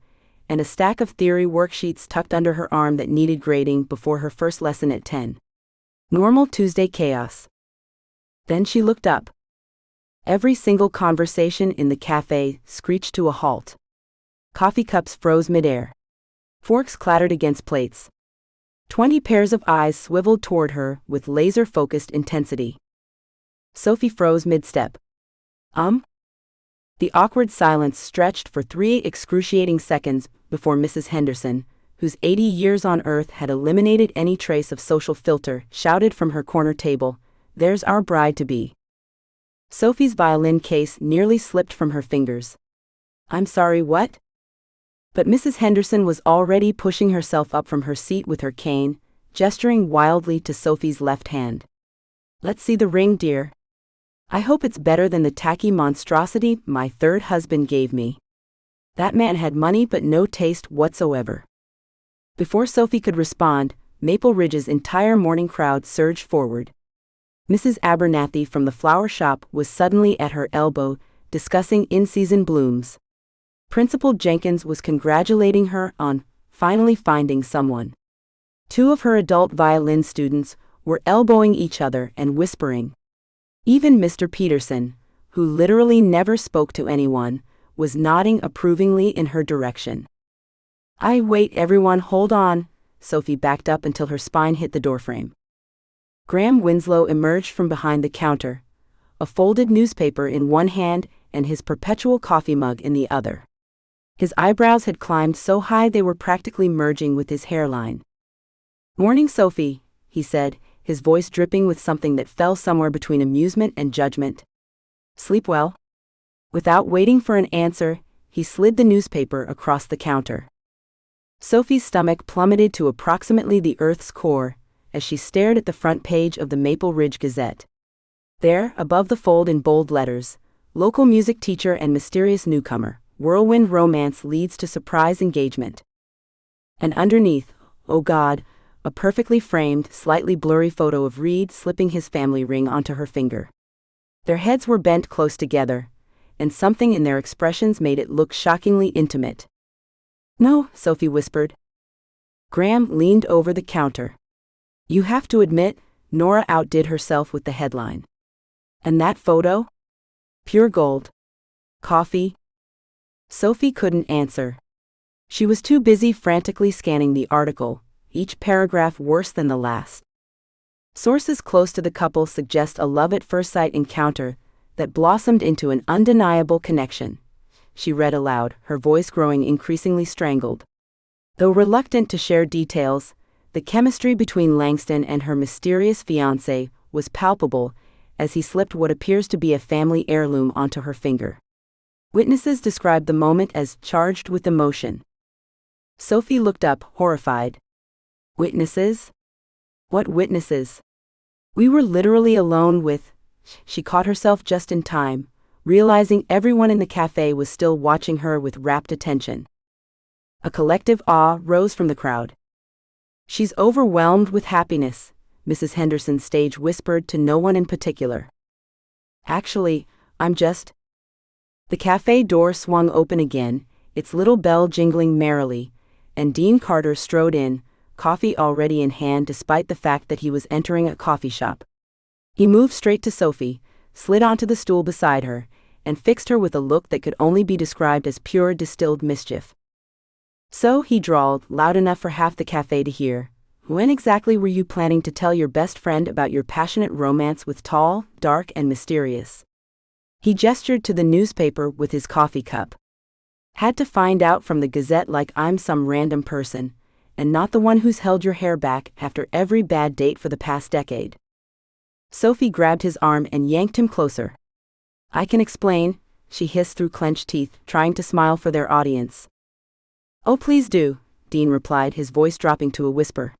and a stack of theory worksheets tucked under her arm that needed grading before her first lesson at 10. Normal Tuesday chaos. Then she looked up. Every single conversation in the cafe screeched to a halt. Coffee cups froze midair. Forks clattered against plates. 20 pairs of eyes swiveled toward her with laser-focused intensity. Sophie froze mid-step. The awkward silence stretched for 3 excruciating seconds before Mrs. Henderson, whose 80 years on Earth had eliminated any trace of social filter, shouted from her corner table, "There's our bride-to-be." Sophie's violin case nearly slipped from her fingers. I'm sorry, what? But Mrs. Henderson was already pushing herself up from her seat with her cane, gesturing wildly to Sophie's left hand. Let's see the ring, dear. I hope it's better than the tacky monstrosity my third husband gave me. That man had money but no taste whatsoever. Before Sophie could respond, Maple Ridge's entire morning crowd surged forward. Mrs. Abernathy from the flower shop was suddenly at her elbow, discussing in-season blooms. Principal Jenkins was congratulating her on finally finding someone. 2 of her adult violin students were elbowing each other and whispering. Even Mr. Peterson, who literally never spoke to anyone, was nodding approvingly in her direction. Wait, everyone, hold on. Sophie backed up until her spine hit the doorframe. Graham Winslow emerged from behind the counter, a folded newspaper in one hand and his perpetual coffee mug in the other. His eyebrows had climbed so high they were practically merging with his hairline. Morning, Sophie, he said, his voice dripping with something that fell somewhere between amusement and judgment. Sleep well? Without waiting for an answer, he slid the newspaper across the counter. Sophie's stomach plummeted to approximately the Earth's core as she stared at the front page of the Maple Ridge Gazette. There, above the fold in bold letters, local music teacher and mysterious newcomer, whirlwind romance leads to surprise engagement. And underneath, oh God, a perfectly framed, slightly blurry photo of Reid slipping his family ring onto her finger. Their heads were bent close together, and something in their expressions made it look shockingly intimate. "No," Sophie whispered. Graham leaned over the counter. "You have to admit, Nora outdid herself with the headline. And that photo? Pure gold. Coffee?" Sophie couldn't answer. She was too busy frantically scanning the article, each paragraph worse than the last. Sources close to the couple suggest a love-at-first-sight encounter that blossomed into an undeniable connection. She read aloud, her voice growing increasingly strangled. Though reluctant to share details, the chemistry between Langston and her mysterious fiancé was palpable as he slipped what appears to be a family heirloom onto her finger. Witnesses described the moment as charged with emotion. Sophie looked up, horrified. "Witnesses? What witnesses?" "We were literally alone with..." She caught herself just in time, realizing everyone in the cafe was still watching her with rapt attention. A collective awe rose from the crowd. "She's overwhelmed with happiness," Mrs. Henderson's stage whispered to no one in particular. "Actually, I'm just..." The cafe door swung open again, its little bell jingling merrily, and Dean Carter strode in, coffee already in hand despite the fact that he was entering a coffee shop. He moved straight to Sophie, slid onto the stool beside her, and fixed her with a look that could only be described as pure distilled mischief. "So," he drawled, loud enough for half the cafe to hear, "when exactly were you planning to tell your best friend about your passionate romance with tall, dark, and mysterious?" He gestured to the newspaper with his coffee cup. "Had to find out from the Gazette like I'm some random person, and not the one who's held your hair back after every bad date for the past decade." Sophie grabbed his arm and yanked him closer. "I can explain," she hissed through clenched teeth, trying to smile for their audience. "Oh, please do," Dean replied, his voice dropping to a whisper.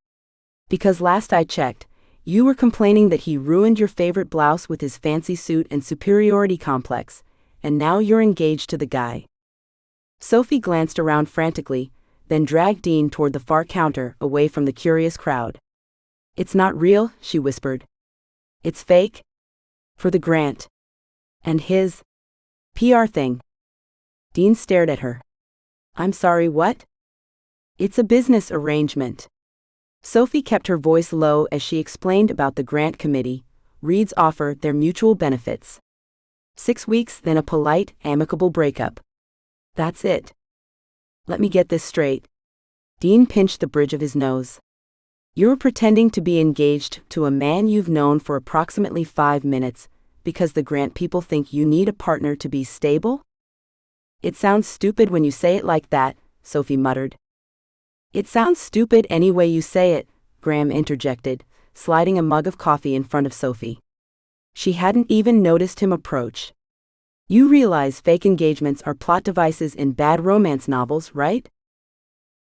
"Because last I checked, you were complaining that he ruined your favorite blouse with his fancy suit and superiority complex, and now you're engaged to the guy." Sophie glanced around frantically, then dragged Dean toward the far counter, away from the curious crowd. "It's not real," she whispered. "It's fake. For the grant. And his PR thing." Dean stared at her. "I'm sorry, what?" "It's a business arrangement." Sophie kept her voice low as she explained about the grant committee, Reid's offer, their mutual benefits. 6 weeks, then a polite, amicable breakup. That's it. "Let me get this straight." Dean pinched the bridge of his nose. "You're pretending to be engaged to a man you've known for approximately 5 minutes because the grant people think you need a partner to be stable?" "It sounds stupid when you say it like that," Sophie muttered. "It sounds stupid any way you say it," Graham interjected, sliding a mug of coffee in front of Sophie. She hadn't even noticed him approach. "You realize fake engagements are plot devices in bad romance novels, right?"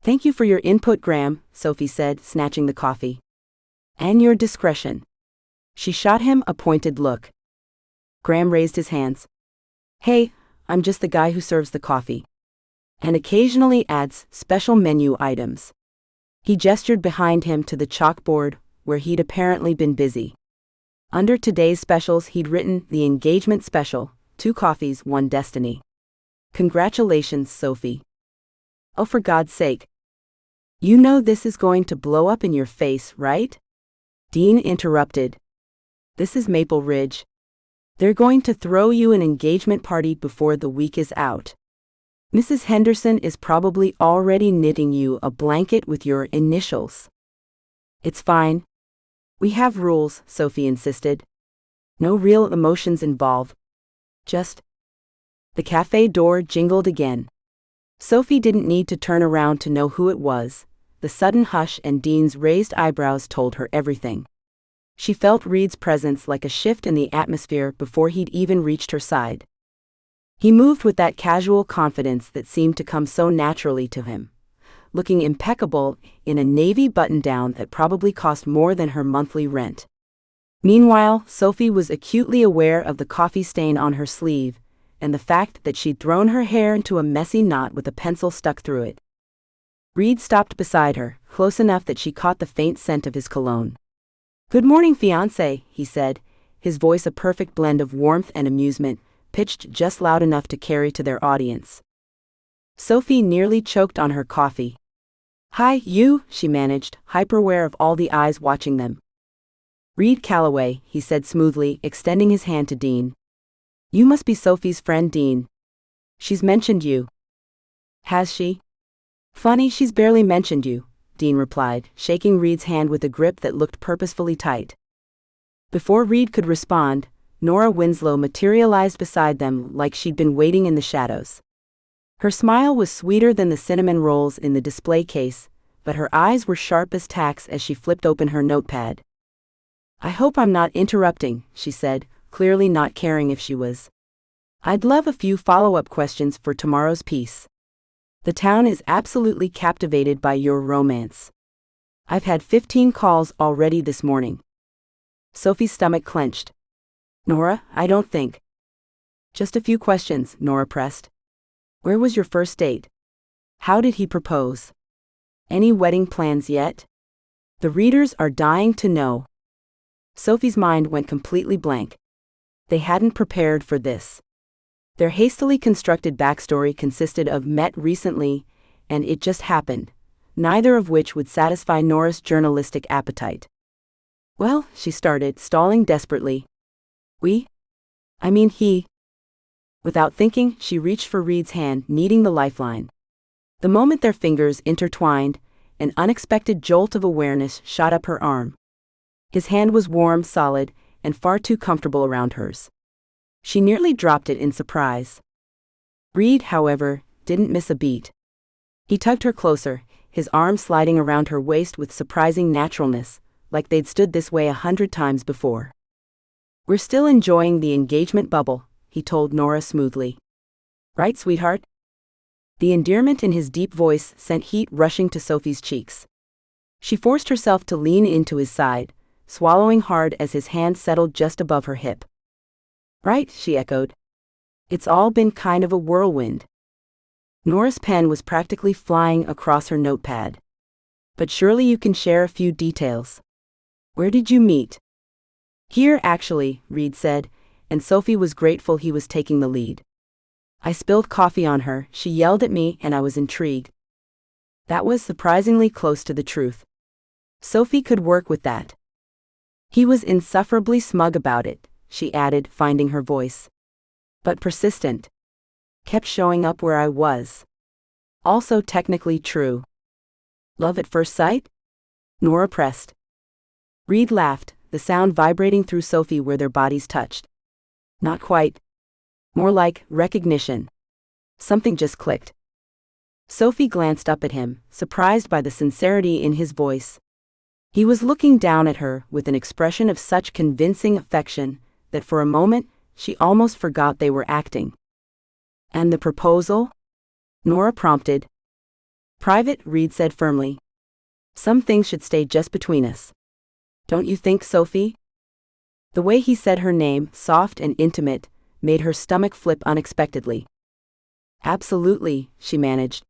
"Thank you for your input, Graham," Sophie said, snatching the coffee. "And your discretion." She shot him a pointed look. Graham raised his hands. "Hey, I'm just the guy who serves the coffee. And occasionally adds special menu items." He gestured behind him to the chalkboard, where he'd apparently been busy. Under today's specials he'd written the engagement special, 2 coffees, 1 destiny. "Congratulations, Sophie." "Oh, for God's sake. You know this is going to blow up in your face, right?" Dean interrupted. "This is Maple Ridge. They're going to throw you an engagement party before the week is out. Mrs. Henderson is probably already knitting you a blanket with your initials." "It's fine. We have rules," Sophie insisted. "No real emotions involved. Just..." The cafe door jingled again. Sophie didn't need to turn around to know who it was. The sudden hush and Dean's raised eyebrows told her everything. She felt Reid's presence like a shift in the atmosphere before he'd even reached her side. He moved with that casual confidence that seemed to come so naturally to him, looking impeccable in a navy button-down that probably cost more than her monthly rent. Meanwhile, Sophie was acutely aware of the coffee stain on her sleeve, and the fact that she'd thrown her hair into a messy knot with a pencil stuck through it. Reid stopped beside her, close enough that she caught the faint scent of his cologne. "Good morning, fiancé," he said, his voice a perfect blend of warmth and amusement, pitched just loud enough to carry to their audience. Sophie nearly choked on her coffee. "Hi, you," she managed, hyper-aware of all the eyes watching them. "Reid Calloway," he said smoothly, extending his hand to Dean. "You must be Sophie's friend Dean. She's mentioned you." "Has she?" "Funny she's barely mentioned you," Dean replied, shaking Reid's hand with a grip that looked purposefully tight. Before Reid could respond, Nora Winslow materialized beside them like she'd been waiting in the shadows. Her smile was sweeter than the cinnamon rolls in the display case, but her eyes were sharp as tacks as she flipped open her notepad. "I hope I'm not interrupting," she said, clearly not caring if she was. "I'd love a few follow-up questions for tomorrow's piece. The town is absolutely captivated by your romance. I've had 15 calls already this morning." Sophie's stomach clenched. "Nora, I don't think." "Just a few questions," Nora pressed. "Where was your first date? How did he propose? Any wedding plans yet? The readers are dying to know." Sophie's mind went completely blank. They hadn't prepared for this. Their hastily constructed backstory consisted of "met recently" and "it just happened," neither of which would satisfy Nora's journalistic appetite. "Well," she started, stalling desperately. He." Without thinking, she reached for Reid's hand, needing the lifeline. The moment their fingers intertwined, an unexpected jolt of awareness shot up her arm. His hand was warm, solid, and far too comfortable around hers. She nearly dropped it in surprise. Reid, however, didn't miss a beat. He tugged her closer, his arm sliding around her waist with surprising naturalness, like they'd stood this way 100 times before. "We're still enjoying the engagement bubble," he told Nora smoothly. "Right, sweetheart?" The endearment in his deep voice sent heat rushing to Sophie's cheeks. She forced herself to lean into his side, swallowing hard as his hand settled just above her hip. "Right," she echoed. "It's all been kind of a whirlwind." Nora's pen was practically flying across her notepad. "But surely you can share a few details. Where did you meet?" "Here, actually," Reid said, and Sophie was grateful he was taking the lead. "I spilled coffee on her, she yelled at me, and I was intrigued." That was surprisingly close to the truth. Sophie could work with that. "He was insufferably smug about it," she added, finding her voice. "But persistent. Kept showing up where I was. Also technically true." "Love at first sight?" Nora pressed. Reid laughed, the sound vibrating through Sophie where their bodies touched. "Not quite. More like recognition. Something just clicked." Sophie glanced up at him, surprised by the sincerity in his voice. He was looking down at her with an expression of such convincing affection that for a moment she almost forgot they were acting. "And the proposal?" Nora prompted. "Private," Reid said firmly. "Some things should stay just between us. Don't you think, Sophie?" The way he said her name, soft and intimate, made her stomach flip unexpectedly. "Absolutely," she managed.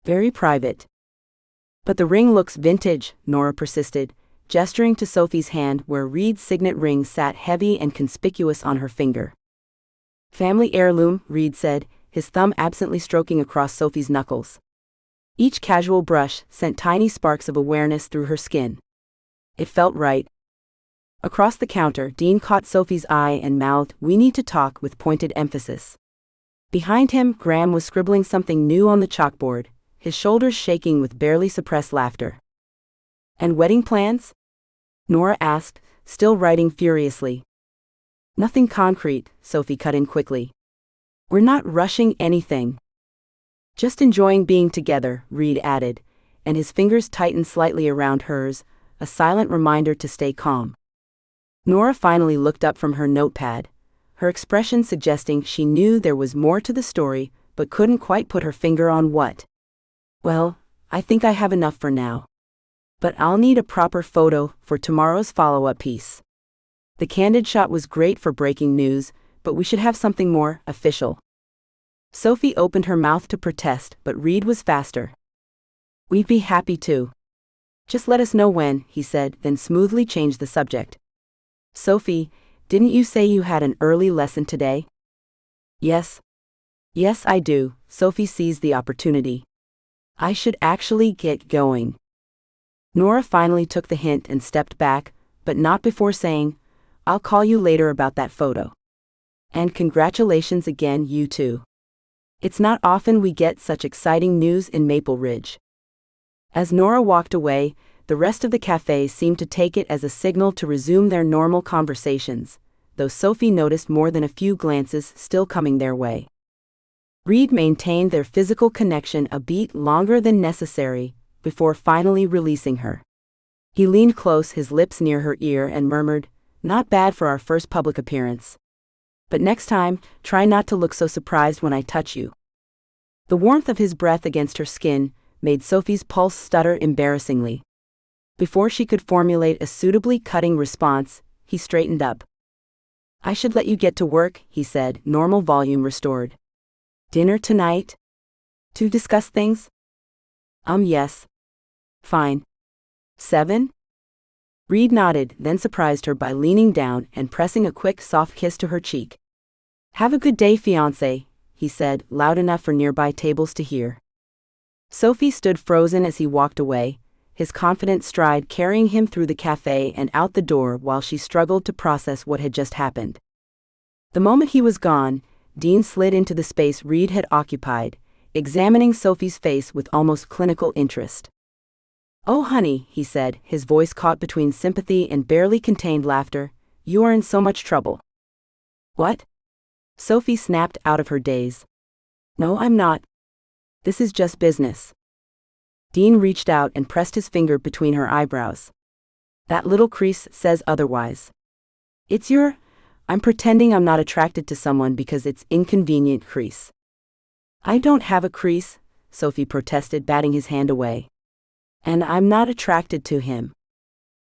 "Very private." "But the ring looks vintage," Nora persisted, gesturing to Sophie's hand where Reid's signet ring sat heavy and conspicuous on her finger. "Family heirloom," Reid said, his thumb absently stroking across Sophie's knuckles. Each casual brush sent tiny sparks of awareness through her skin. It felt right. Across the counter, Dean caught Sophie's eye and mouthed, "We need to talk," with pointed emphasis. Behind him, Graham was scribbling something new on the chalkboard, his shoulders shaking with barely suppressed laughter. "And wedding plans?" Nora asked, still writing furiously. "Nothing concrete," Sophie cut in quickly. "We're not rushing anything. Just enjoying being together," Reid added, and his fingers tightened slightly around hers, a silent reminder to stay calm. Nora finally looked up from her notepad, her expression suggesting she knew there was more to the story, but couldn't quite put her finger on what. Well, I think I have enough for now. But I'll need a proper photo for tomorrow's follow-up piece. The candid shot was great for breaking news, but we should have something more official. Sophie opened her mouth to protest, but Reid was faster. We'd be happy to. Just let us know when, he said, then smoothly changed the subject. Sophie, didn't you say you had an early lesson today? Yes. Yes, I do, Sophie seized the opportunity. I should actually get going. Nora finally took the hint and stepped back, but not before saying, I'll call you later about that photo. And congratulations again, you two. It's not often we get such exciting news in Maple Ridge. As Nora walked away, the rest of the cafe seemed to take it as a signal to resume their normal conversations, though Sophie noticed more than a few glances still coming their way. Reid maintained their physical connection a beat longer than necessary, before finally releasing her. He leaned close, his lips near her ear, and murmured, Not bad for our first public appearance. But next time, try not to look so surprised when I touch you. The warmth of his breath against her skin made Sophie's pulse stutter embarrassingly. Before she could formulate a suitably cutting response, he straightened up. I should let you get to work, he said, normal volume restored. Dinner tonight? To discuss things? Yes. Fine. 7? Reid nodded, then surprised her by leaning down and pressing a quick, soft kiss to her cheek. Have a good day, fiancé, he said, loud enough for nearby tables to hear. Sophie stood frozen as he walked away, his confident stride carrying him through the cafe and out the door while she struggled to process what had just happened. The moment he was gone, Dean slid into the space Reid had occupied, examining Sophie's face with almost clinical interest. Oh honey, he said, his voice caught between sympathy and barely contained laughter, you are in so much trouble. What? Sophie snapped out of her daze. No, I'm not. This is just business. Dean reached out and pressed his finger between her eyebrows. That little crease says otherwise. I'm pretending I'm not attracted to someone because it's inconvenient crease. I don't have a crease, Sophie protested, batting his hand away. And I'm not attracted to him.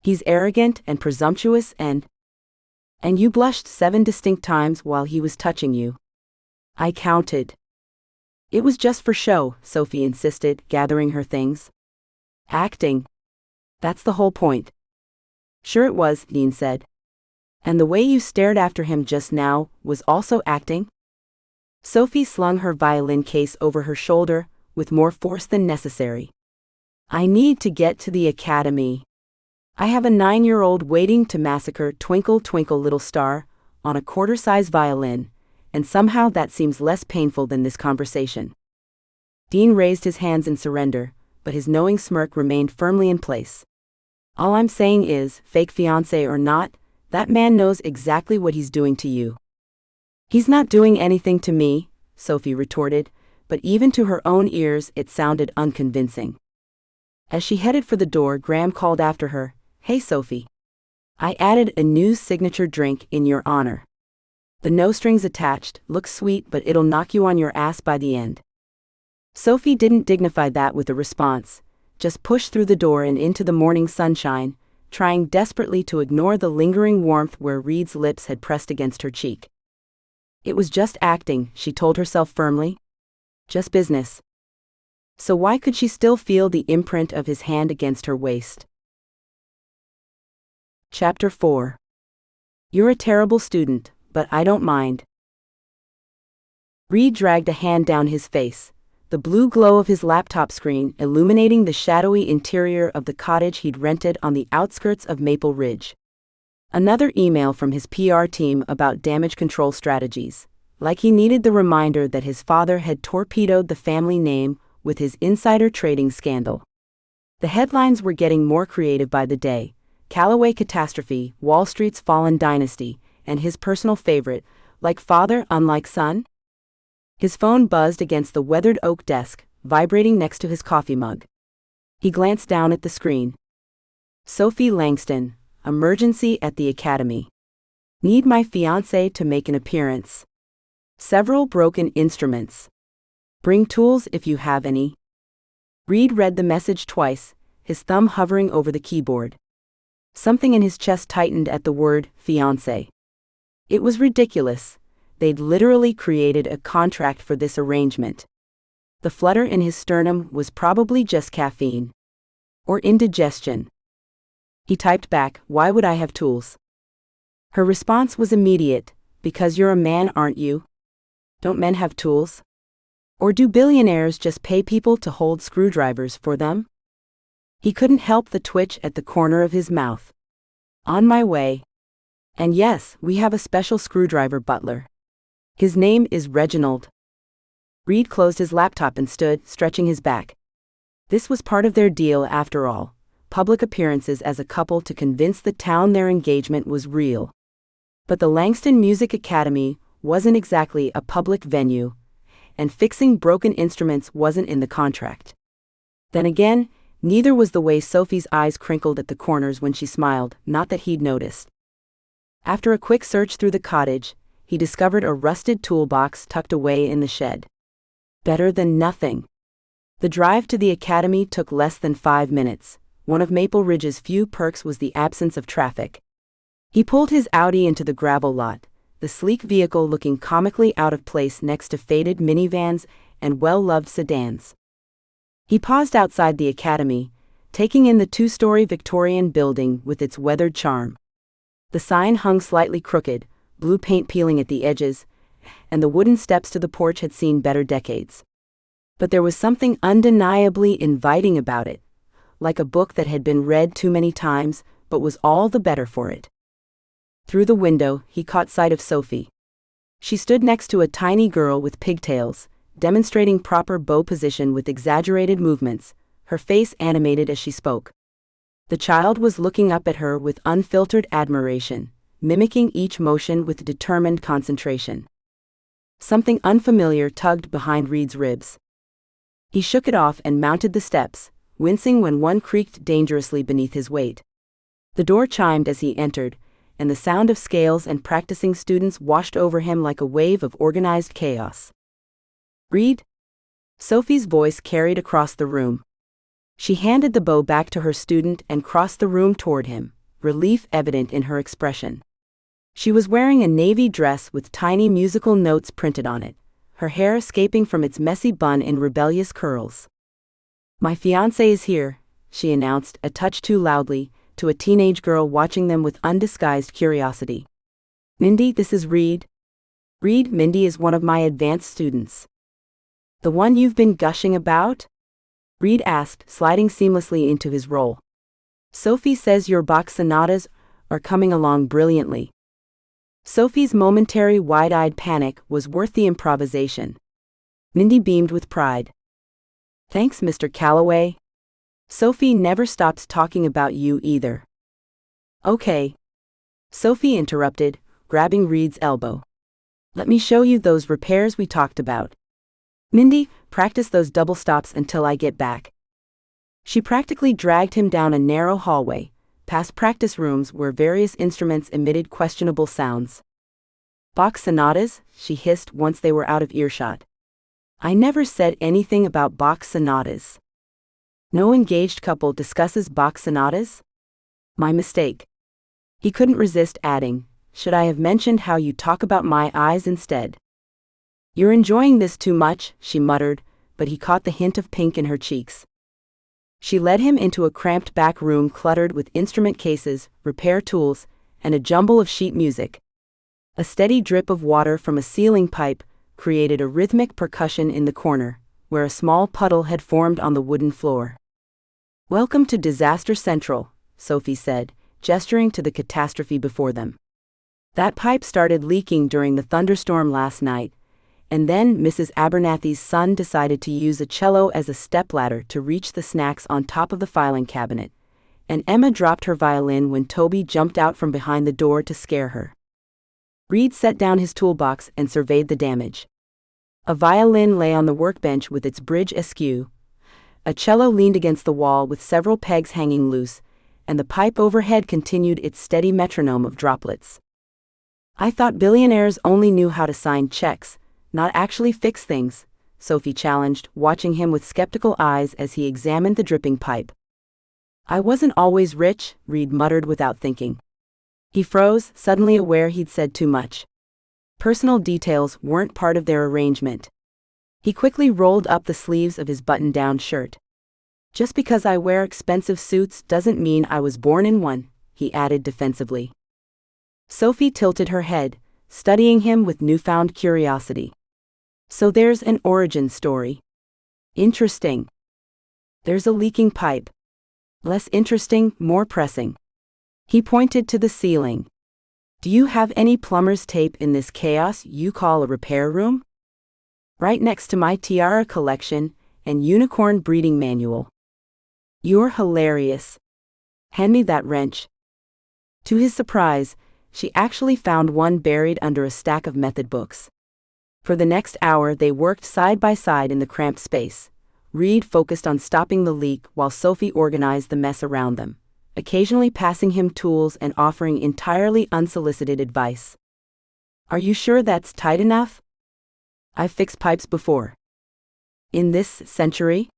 He's arrogant and presumptuous and you blushed 7 distinct times while he was touching you. I counted. It was just for show, Sophie insisted, gathering her things. Acting. That's the whole point. Sure it was, Dean said. And the way you stared after him just now was also acting? Sophie slung her violin case over her shoulder, with more force than necessary. I need to get to the academy. I have a 9-year-old waiting to massacre Twinkle Twinkle Little Star on a quarter-size violin, and somehow that seems less painful than this conversation. Dean raised his hands in surrender, but his knowing smirk remained firmly in place. All I'm saying is, fake fiancé or not, that man knows exactly what he's doing to you. He's not doing anything to me, Sophie retorted, but even to her own ears it sounded unconvincing. As she headed for the door, Graham called after her, Hey Sophie. I added a new signature drink in your honor. The no strings attached, looks sweet but it'll knock you on your ass by the end. Sophie didn't dignify that with a response, just pushed through the door and into the morning sunshine, trying desperately to ignore the lingering warmth where Reid's lips had pressed against her cheek. It was just acting, she told herself firmly. Just business. So why could she still feel the imprint of his hand against her waist? Chapter 4. You're a terrible student, but I don't mind. Reid dragged a hand down his face, the blue glow of his laptop screen illuminating the shadowy interior of the cottage he'd rented on the outskirts of Maple Ridge. Another email from his PR team about damage control strategies, like he needed the reminder that his father had torpedoed the family name with his insider trading scandal. The headlines were getting more creative by the day: Callaway catastrophe, Wall Street's fallen dynasty, and his personal favorite, like father, unlike son. His phone buzzed against the weathered oak desk, vibrating next to his coffee mug. He glanced down at the screen. Sophie Langston, emergency at the academy. Need my fiancé to make an appearance. Several broken instruments. Bring tools if you have any. Reid read the message twice, his thumb hovering over the keyboard. Something in his chest tightened at the word fiancé. It was ridiculous. They'd literally created a contract for this arrangement. The flutter in his sternum was probably just caffeine. Or indigestion. He typed back, "Why would I have tools?" Her response was immediate, "Because you're a man, aren't you? Don't men have tools? Or do billionaires just pay people to hold screwdrivers for them?" He couldn't help the twitch at the corner of his mouth. "On my way. And yes, we have a special screwdriver butler. His name is Reginald." Reid closed his laptop and stood, stretching his back. This was part of their deal after all, public appearances as a couple to convince the town their engagement was real. But the Langston Music Academy wasn't exactly a public venue, and fixing broken instruments wasn't in the contract. Then again, neither was the way Sophie's eyes crinkled at the corners when she smiled, not that he'd noticed. After a quick search through the cottage, he discovered a rusted toolbox tucked away in the shed. Better than nothing. The drive to the academy took less than 5 minutes. One of Maple Ridge's few perks was the absence of traffic. He pulled his Audi into the gravel lot, the sleek vehicle looking comically out of place next to faded minivans and well-loved sedans. He paused outside the academy, taking in the 2-story Victorian building with its weathered charm. The sign hung slightly crooked, blue paint peeling at the edges, and the wooden steps to the porch had seen better decades. But there was something undeniably inviting about it, like a book that had been read too many times, but was all the better for it. Through the window, he caught sight of Sophie. She stood next to a tiny girl with pigtails, demonstrating proper bow position with exaggerated movements, her face animated as she spoke. The child was looking up at her with unfiltered admiration, mimicking each motion with determined concentration. Something unfamiliar tugged behind Reid's ribs. He shook it off and mounted the steps, wincing when one creaked dangerously beneath his weight. The door chimed as he entered, and the sound of scales and practicing students washed over him like a wave of organized chaos. "Reid?" Sophie's voice carried across the room. She handed the bow back to her student and crossed the room toward him, relief evident in her expression. She was wearing a navy dress with tiny musical notes printed on it, her hair escaping from its messy bun in rebellious curls. "My fiancé is here," she announced, a touch too loudly, to a teenage girl watching them with undisguised curiosity. "Mindy, this is Reid." "Reid, Mindy is one of my advanced students." "The one you've been gushing about?" Reid asked, sliding seamlessly into his role. "Sophie says your Bach sonatas are coming along brilliantly." Sophie's momentary wide-eyed panic was worth the improvisation. Mindy beamed with pride. "Thanks, Mr. Calloway. Sophie never stops talking about you either." "Okay," Sophie interrupted, grabbing Reid's elbow. "Let me show you those repairs we talked about. Mindy, practice those double stops until I get back." She practically dragged him down a narrow hallway, past practice rooms where various instruments emitted questionable sounds. "Bach sonatas," she hissed once they were out of earshot. "I never said anything about Bach sonatas. No engaged couple discusses Bach sonatas?" "My mistake." He couldn't resist adding, "Should I have mentioned how you talk about my eyes instead?" "You're enjoying this too much," she muttered, but he caught the hint of pink in her cheeks. She led him into a cramped back room cluttered with instrument cases, repair tools, and a jumble of sheet music. A steady drip of water from a ceiling pipe created a rhythmic percussion in the corner, where a small puddle had formed on the wooden floor. "Welcome to Disaster Central," Sophie said, gesturing to the catastrophe before them. "That pipe started leaking during the thunderstorm last night, and then Mrs. Abernathy's son decided to use a cello as a stepladder to reach the snacks on top of the filing cabinet, and Emma dropped her violin when Toby jumped out from behind the door to scare her." Reid set down his toolbox and surveyed the damage. A violin lay on the workbench with its bridge askew. A cello leaned against the wall with several pegs hanging loose, and the pipe overhead continued its steady metronome of droplets. I thought billionaires only knew how to sign checks, not actually fix things, Sophie challenged, watching him with skeptical eyes as he examined the dripping pipe. I wasn't always rich, Reid muttered without thinking. He froze, suddenly aware he'd said too much. Personal details weren't part of their arrangement. He quickly rolled up the sleeves of his button-down shirt. Just because I wear expensive suits doesn't mean I was born in one, he added defensively. Sophie tilted her head, studying him with newfound curiosity. So there's an origin story. Interesting. There's a leaking pipe. Less interesting, more pressing. He pointed to the ceiling. Do you have any plumber's tape in this chaos you call a repair room? Right next to my tiara collection and unicorn breeding manual. You're hilarious. Hand me that wrench. To his surprise, she actually found one buried under a stack of method books. For the next hour they worked side by side in the cramped space. Reid focused on stopping the leak while Sophie organized the mess around them, occasionally passing him tools and offering entirely unsolicited advice. Are you sure that's tight enough? I've fixed pipes before. In this century?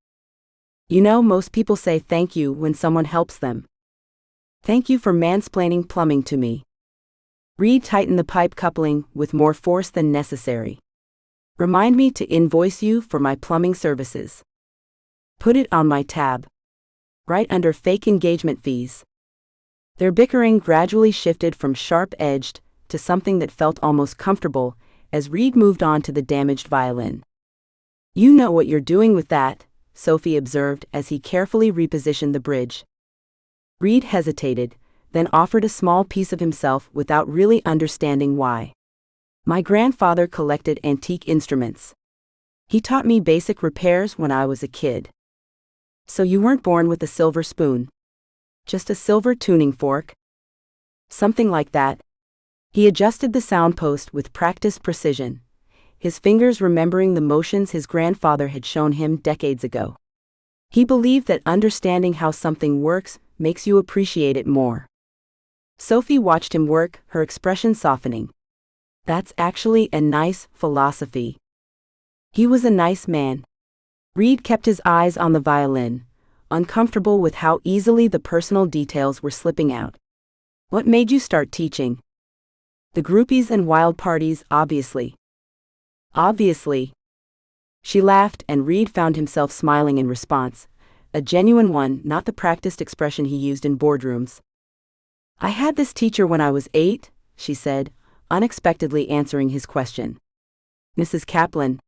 You know, most people say thank you when someone helps them. Thank you for mansplaining plumbing to me. Reid tightened the pipe coupling with more force than necessary. Remind me to invoice you for my plumbing services. Put it on my tab. Right under fake engagement fees. Their bickering gradually shifted from sharp-edged to something that felt almost comfortable as Reid moved on to the damaged violin. You know what you're doing with that, Sophie observed as he carefully repositioned the bridge. Reid hesitated, then offered a small piece of himself without really understanding why. My grandfather collected antique instruments. He taught me basic repairs when I was a kid. So you weren't born with a silver spoon? Just a silver tuning fork? Something like that. He adjusted the soundpost with practiced precision, his fingers remembering the motions his grandfather had shown him decades ago. He believed that understanding how something works makes you appreciate it more. Sophie watched him work, her expression softening. That's actually a nice philosophy. He was a nice man. Reid kept his eyes on the violin, uncomfortable with how easily the personal details were slipping out. What made you start teaching? The groupies and wild parties, obviously. Obviously. She laughed, and Reid found himself smiling in response, a genuine one, not the practiced expression he used in boardrooms. I had this teacher when I was 8, she said, unexpectedly answering his question. Mrs. Kaplan.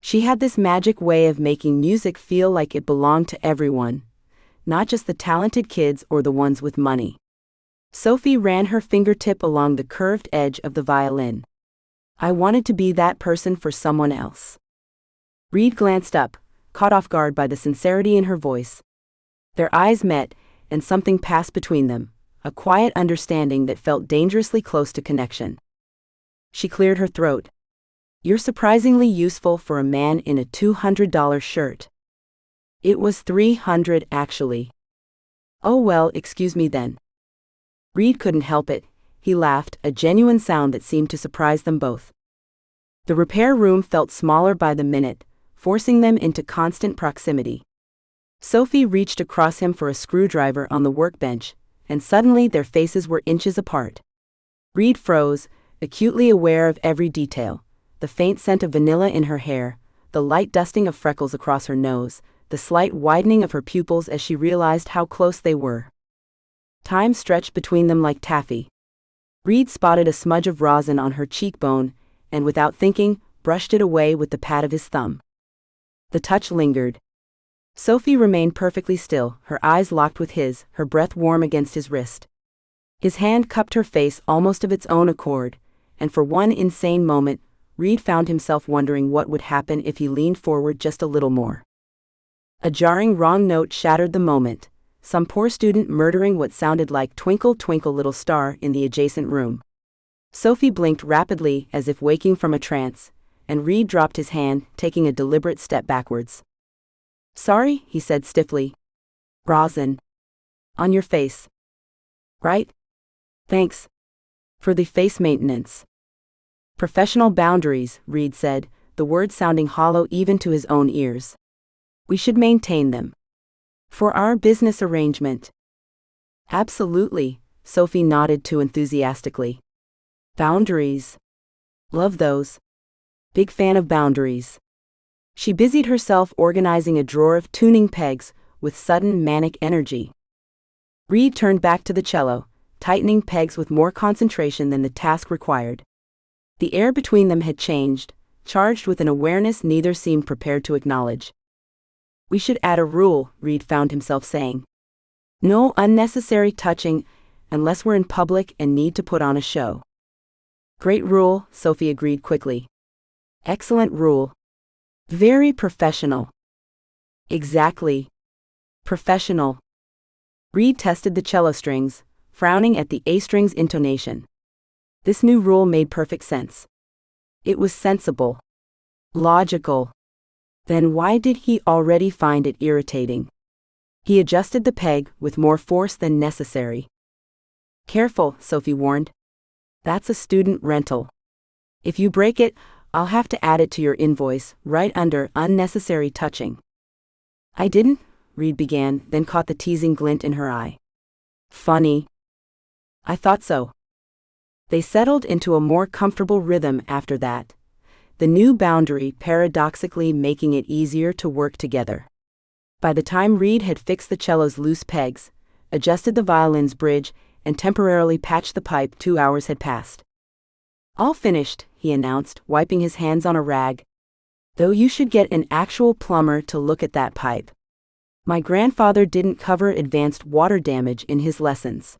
She had this magic way of making music feel like it belonged to everyone, not just the talented kids or the ones with money. Sophie ran her fingertip along the curved edge of the violin. I wanted to be that person for someone else. Reid glanced up, caught off guard by the sincerity in her voice. Their eyes met, and something passed between them, a quiet understanding that felt dangerously close to connection. She cleared her throat. You're surprisingly useful for a man in a $200 shirt. It was $300 actually. Oh well, excuse me then. Reid couldn't help it. He laughed, a genuine sound that seemed to surprise them both. The repair room felt smaller by the minute, forcing them into constant proximity. Sophie reached across him for a screwdriver on the workbench, and suddenly their faces were inches apart. Reid froze, acutely aware of every detail. The faint scent of vanilla in her hair, the light dusting of freckles across her nose, the slight widening of her pupils as she realized how close they were. Time stretched between them like taffy. Reid spotted a smudge of rosin on her cheekbone, and without thinking, brushed it away with the pad of his thumb. The touch lingered. Sophie remained perfectly still, her eyes locked with his, her breath warm against his wrist. His hand cupped her face almost of its own accord, and for one insane moment, Reid found himself wondering what would happen if he leaned forward just a little more. A jarring wrong note shattered the moment, some poor student murdering what sounded like "Twinkle, Twinkle, Little Star" in the adjacent room. Sophie blinked rapidly as if waking from a trance, and Reid dropped his hand, taking a deliberate step backwards. Sorry, he said stiffly. Rosin. On your face. Right? Thanks. For the face maintenance. Professional boundaries, Reid said, the words sounding hollow even to his own ears. We should maintain them. For our business arrangement. Absolutely, Sophie nodded too enthusiastically. Boundaries. Love those. Big fan of boundaries. She busied herself organizing a drawer of tuning pegs with sudden manic energy. Reid turned back to the cello, tightening pegs with more concentration than the task required. The air between them had changed, charged with an awareness neither seemed prepared to acknowledge. We should add a rule, Reid found himself saying. No unnecessary touching, unless we're in public and need to put on a show. Great rule, Sophie agreed quickly. Excellent rule. Very professional. Exactly. Professional. Reid tested the cello strings, frowning at the A string's intonation. This new rule made perfect sense. It was sensible. Logical. Then why did he already find it irritating? He adjusted the peg with more force than necessary. Careful, Sophie warned. That's a student rental. If you break it, I'll have to add it to your invoice, right under unnecessary touching. I didn't, Reid began, then caught the teasing glint in her eye. Funny. I thought so. They settled into a more comfortable rhythm after that, the new boundary paradoxically making it easier to work together. By the time Reid had fixed the cello's loose pegs, adjusted the violin's bridge, and temporarily patched the pipe, 2 hours had passed. All finished, he announced, wiping his hands on a rag. Though you should get an actual plumber to look at that pipe. My grandfather didn't cover advanced water damage in his lessons.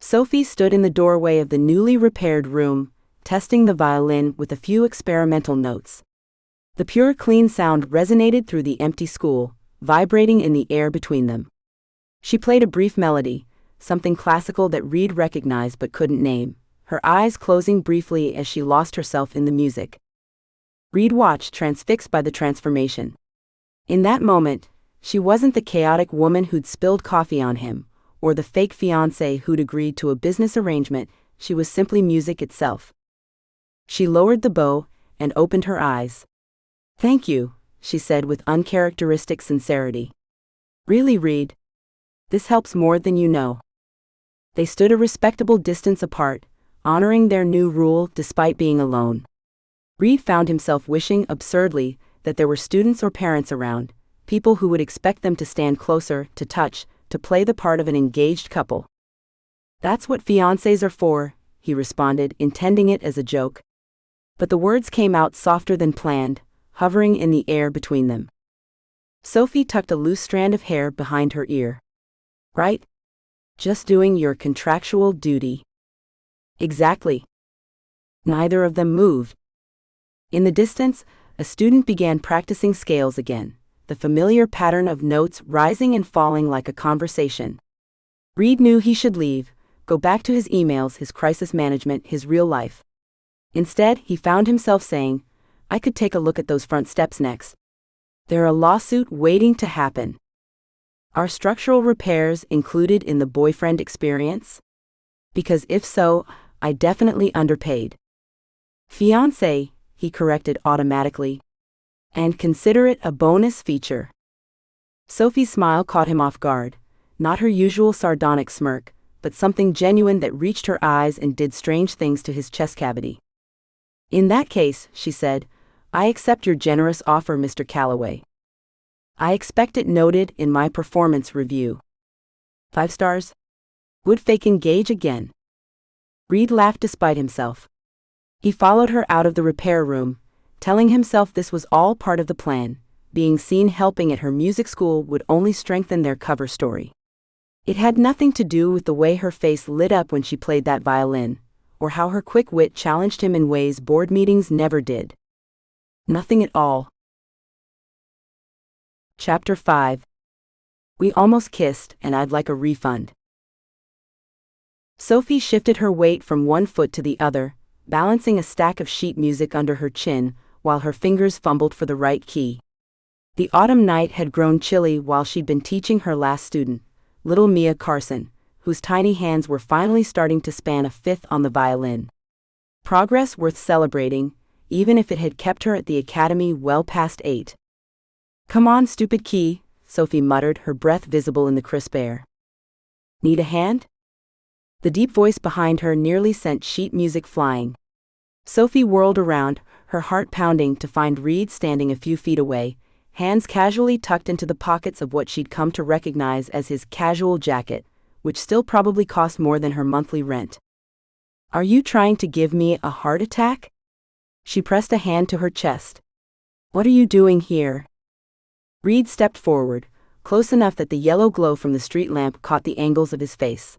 Sophie stood in the doorway of the newly repaired room, testing the violin with a few experimental notes. The pure, clean sound resonated through the empty school, vibrating in the air between them. She played a brief melody, something classical that Reid recognized but couldn't name, her eyes closing briefly as she lost herself in the music. Reid watched, transfixed by the transformation. In that moment, she wasn't the chaotic woman who'd spilled coffee on him, or the fake fiancé who'd agreed to a business arrangement. She was simply music itself. She lowered the bow and opened her eyes. Thank you, she said with uncharacteristic sincerity. Really, Reid? This helps more than you know. They stood a respectable distance apart, honoring their new rule despite being alone. Reid found himself wishing absurdly that there were students or parents around, people who would expect them to stand closer, to touch, to play the part of an engaged couple. That's what fiancés are for, he responded, intending it as a joke. But the words came out softer than planned, hovering in the air between them. Sophie tucked a loose strand of hair behind her ear. Right? Just doing your contractual duty. Exactly. Neither of them moved. In the distance, a student began practicing scales again, the familiar pattern of notes rising and falling like a conversation. Reid knew he should leave, go back to his emails, his crisis management, his real life. Instead, he found himself saying, I could take a look at those front steps next. They're a lawsuit waiting to happen. Are structural repairs included in the boyfriend experience? Because if so, I definitely underpaid. Fiancé, he corrected automatically. And consider it a bonus feature. Sophie's smile caught him off guard, not her usual sardonic smirk, but something genuine that reached her eyes and did strange things to his chest cavity. In that case, she said, I accept your generous offer, Mr. Calloway. I expect it noted in my performance review. 5 stars? Would fake engage again? Reid laughed despite himself. He followed her out of the repair room, telling himself this was all part of the plan. Being seen helping at her music school would only strengthen their cover story. It had nothing to do with the way her face lit up when she played that violin, or how her quick wit challenged him in ways board meetings never did. Nothing at all. Chapter 5. We almost kissed, and I'd like a refund. Sophie shifted her weight from one foot to the other, balancing a stack of sheet music under her chin, while her fingers fumbled for the right key. The autumn night had grown chilly while she'd been teaching her last student, little Mia Carson, whose tiny hands were finally starting to span a fifth on the violin. Progress worth celebrating, even if it had kept her at the academy well past 8. "Come on, stupid key," Sophie muttered, her breath visible in the crisp air. "Need a hand?" The deep voice behind her nearly sent sheet music flying. Sophie whirled around, her heart pounding, to find Reid standing a few feet away, hands casually tucked into the pockets of what she'd come to recognize as his casual jacket, which still probably cost more than her monthly rent. "Are you trying to give me a heart attack?" She pressed a hand to her chest. "What are you doing here?" Reid stepped forward, close enough that the yellow glow from the street lamp caught the angles of his face.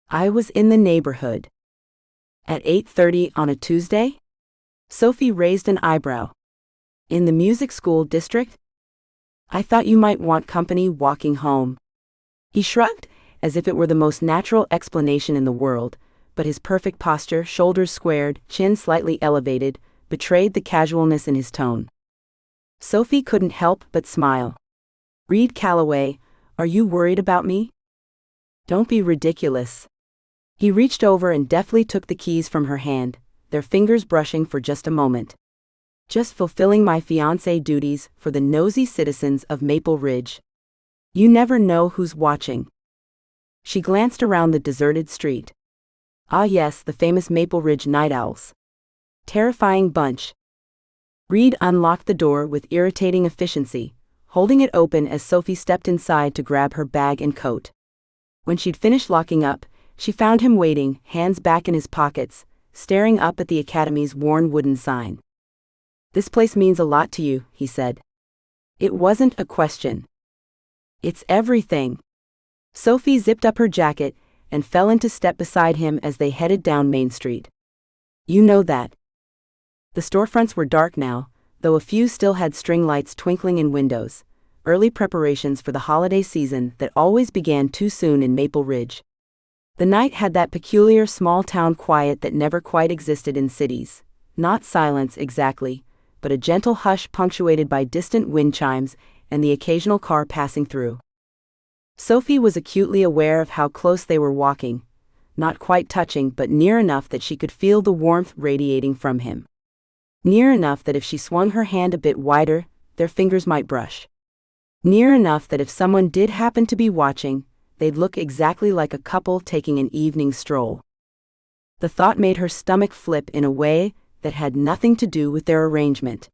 "I was in the neighborhood." "At 8:30 on a Tuesday?" Sophie raised an eyebrow. "In the music school district? I thought you might want company walking home." He shrugged, as if it were the most natural explanation in the world, but his perfect posture, shoulders squared, chin slightly elevated, betrayed the casualness in his tone. Sophie couldn't help but smile. "Reid Calloway, are you worried about me?" "Don't be ridiculous." He reached over and deftly took the keys from her hand, their fingers brushing for just a moment. "Just fulfilling my fiancé duties for the nosy citizens of Maple Ridge. You never know who's watching." She glanced around the deserted street. Ah yes, the famous Maple Ridge night owls. Terrifying bunch. Reid unlocked the door with irritating efficiency, holding it open as Sophie stepped inside to grab her bag and coat. When she'd finished locking up, she found him waiting, hands back in his pockets, staring up at the academy's worn wooden sign. "This place means a lot to you," he said. It wasn't a question. "It's everything." Sophie zipped up her jacket and fell into step beside him as they headed down Main Street. "You know that." The storefronts were dark now, though a few still had string lights twinkling in windows, early preparations for the holiday season that always began too soon in Maple Ridge. The night had that peculiar small-town quiet that never quite existed in cities. Not silence exactly, but a gentle hush punctuated by distant wind chimes and the occasional car passing through. Sophie was acutely aware of how close they were walking, not quite touching but near enough that she could feel the warmth radiating from him. Near enough that if she swung her hand a bit wider, their fingers might brush. Near enough that if someone did happen to be watching, they'd look exactly like a couple taking an evening stroll. The thought made her stomach flip in a way that had nothing to do with their arrangement.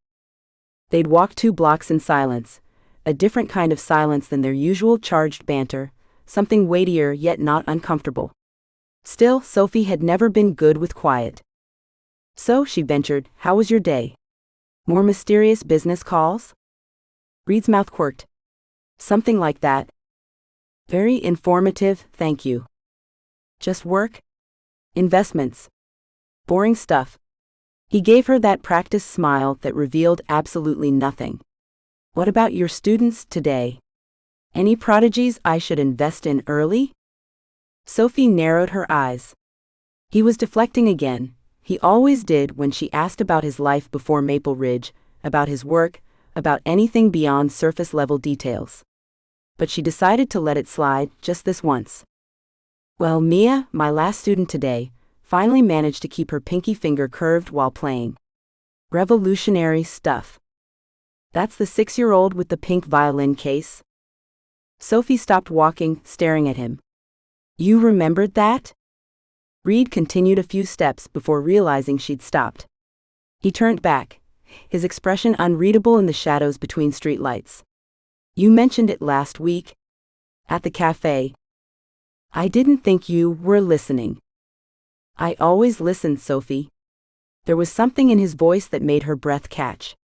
They'd walked 2 blocks in silence, a different kind of silence than their usual charged banter, something weightier yet not uncomfortable. Still, Sophie had never been good with quiet. "So," she ventured, "how was your day? More mysterious business calls?" Reid's mouth quirked. "Something like that." "Very informative, thank you." "Just work? Investments? Boring stuff." He gave her that practiced smile that revealed absolutely nothing. "What about your students today? Any prodigies I should invest in early?" Sophie narrowed her eyes. He was deflecting again. He always did when she asked about his life before Maple Ridge, about his work, about anything beyond surface-level details. But she decided to let it slide just this once. "Well, Mia, my last student today, finally managed to keep her pinky finger curved while playing. Revolutionary stuff." "That's the 6-year-old with the pink violin case?" Sophie stopped walking, staring at him. "You remembered that?" Reid continued a few steps before realizing she'd stopped. He turned back, his expression unreadable in the shadows between streetlights. "You mentioned it last week. At the cafe. I didn't think you were listening." "I always listen, Sophie." There was something in his voice that made her breath catch.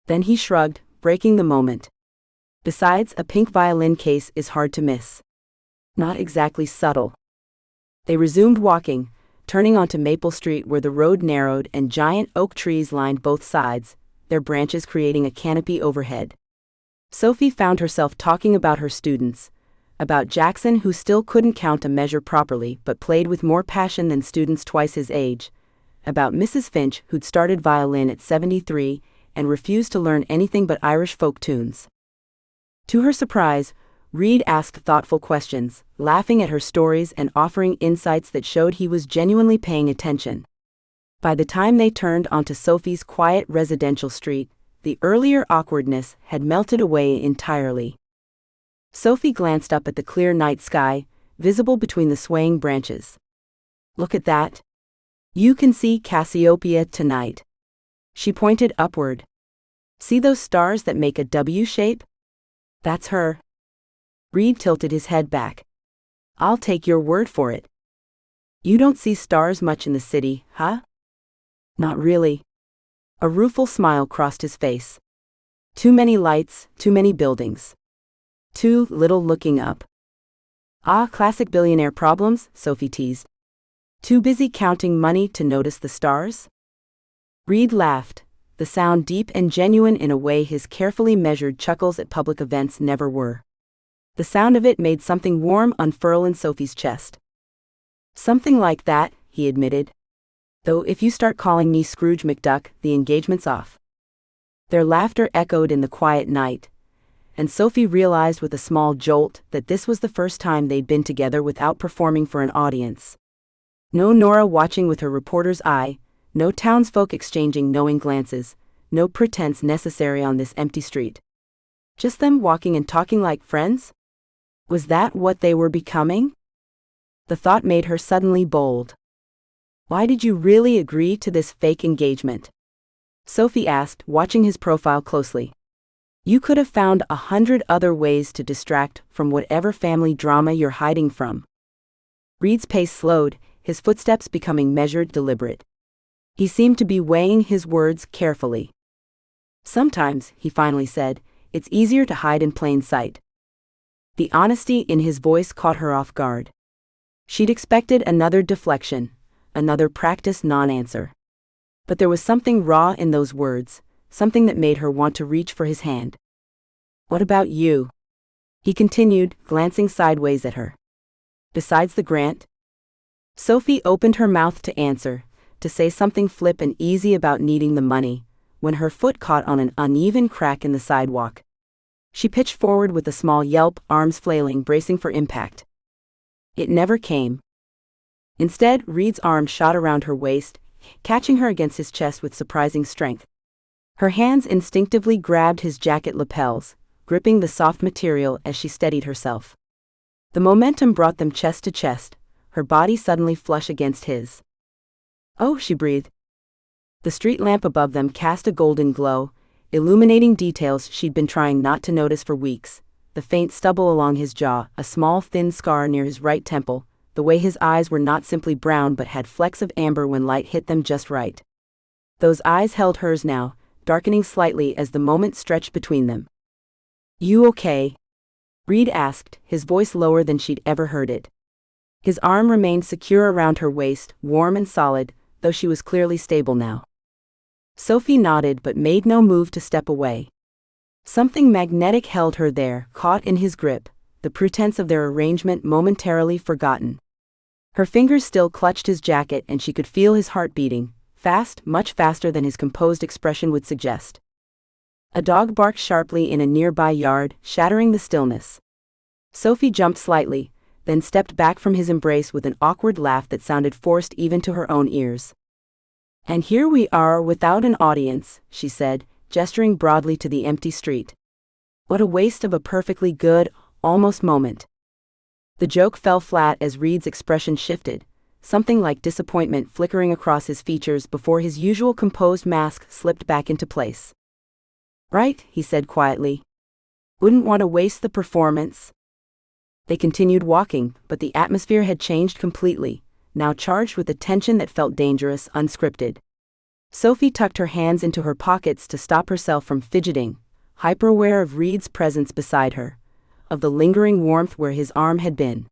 Then he shrugged, breaking the moment. "Besides, a pink violin case is hard to miss. Not exactly subtle." They resumed walking, turning onto Maple Street where the road narrowed and giant oak trees lined both sides, their branches creating a canopy overhead. Sophie found herself talking about her students, about Jackson, who still couldn't count a measure properly but played with more passion than students twice his age, about Mrs. Finch, who'd started violin at 73 and refused to learn anything but Irish folk tunes. To her surprise, Reid asked thoughtful questions, laughing at her stories and offering insights that showed he was genuinely paying attention. By the time they turned onto Sophie's quiet residential street, the earlier awkwardness had melted away entirely. Sophie glanced up at the clear night sky, visible between the swaying branches. "Look at that. You can see Cassiopeia tonight." She pointed upward. "See those stars that make a W shape? That's her." Reid tilted his head back. "I'll take your word for it. You don't see stars much in the city, huh?" "Not really." A rueful smile crossed his face. "Too many lights, too many buildings. Too little looking up." "Ah, classic billionaire problems," Sophie teased. "Too busy counting money to notice the stars?" Reid laughed, the sound deep and genuine in a way his carefully measured chuckles at public events never were. The sound of it made something warm unfurl in Sophie's chest. "Something like that," he admitted. "Though if you start calling me Scrooge McDuck, the engagement's off." Their laughter echoed in the quiet night, and Sophie realized with a small jolt that this was the first time they'd been together without performing for an audience. No Nora watching with her reporter's eye, no townsfolk exchanging knowing glances, no pretense necessary on this empty street. Just them walking and talking like friends? Was that what they were becoming? The thought made her suddenly bold. "Why did you really agree to this fake engagement?" Sophie asked, watching his profile closely. "You could have found 100 other ways to distract from whatever family drama you're hiding from." Reid's pace slowed, his footsteps becoming measured, deliberate. He seemed to be weighing his words carefully. "Sometimes," he finally said, "it's easier to hide in plain sight." The honesty in his voice caught her off guard. She'd expected another deflection, another practiced non-answer. But there was something raw in those words, something that made her want to reach for his hand. "What about you?" he continued, glancing sideways at her. "Besides the grant?" Sophie opened her mouth to answer, to say something flip and easy about needing the money, when her foot caught on an uneven crack in the sidewalk. She pitched forward with a small yelp, arms flailing, bracing for impact. It never came. Instead, Reid's arm shot around her waist, catching her against his chest with surprising strength. Her hands instinctively grabbed his jacket lapels, gripping the soft material as she steadied herself. The momentum brought them chest to chest, her body suddenly flush against his. "Oh," she breathed. The street lamp above them cast a golden glow, illuminating details she'd been trying not to notice for weeks: the faint stubble along his jaw, a small thin scar near his right temple, the way his eyes were not simply brown but had flecks of amber when light hit them just right. Those eyes held hers now, darkening slightly as the moment stretched between them. "You okay?" Reid asked, his voice lower than she'd ever heard it. His arm remained secure around her waist, warm and solid, though she was clearly stable now. Sophie nodded but made no move to step away. Something magnetic held her there, caught in his grip, the pretense of their arrangement momentarily forgotten. Her fingers still clutched his jacket and she could feel his heart beating, fast, much faster than his composed expression would suggest. A dog barked sharply in a nearby yard, shattering the stillness. Sophie jumped slightly, then stepped back from his embrace with an awkward laugh that sounded forced even to her own ears. "And here we are without an audience," she said, gesturing broadly to the empty street. "What a waste of a perfectly good, almost moment." The joke fell flat as Reid's expression shifted, something like disappointment flickering across his features before his usual composed mask slipped back into place. "Right," he said quietly. "Wouldn't want to waste the performance." They continued walking, but the atmosphere had changed completely, now charged with a tension that felt dangerous, unscripted. Sophie tucked her hands into her pockets to stop herself from fidgeting, hyper-aware of Reid's presence beside her, of the lingering warmth where his arm had been.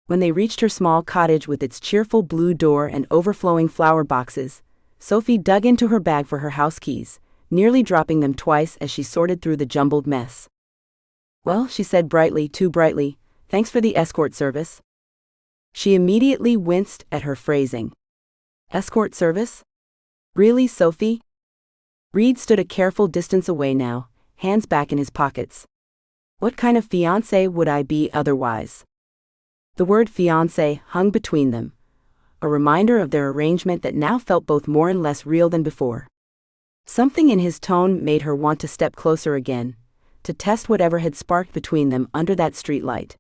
When they reached her small cottage with its cheerful blue door and overflowing flower boxes, Sophie dug into her bag for her house keys, nearly dropping them twice as she sorted through the jumbled mess. "Well," she said brightly, too brightly, "thanks for the escort service." She immediately winced at her phrasing. "Escort service? Really, Sophie?" Reid stood a careful distance away now, hands back in his pockets. What kind of fiancé would I be otherwise? The word fiancé hung between them, a reminder of their arrangement that now felt both more and less real than before. Something in his tone made her want to step closer again, to test whatever had sparked between them under that streetlight.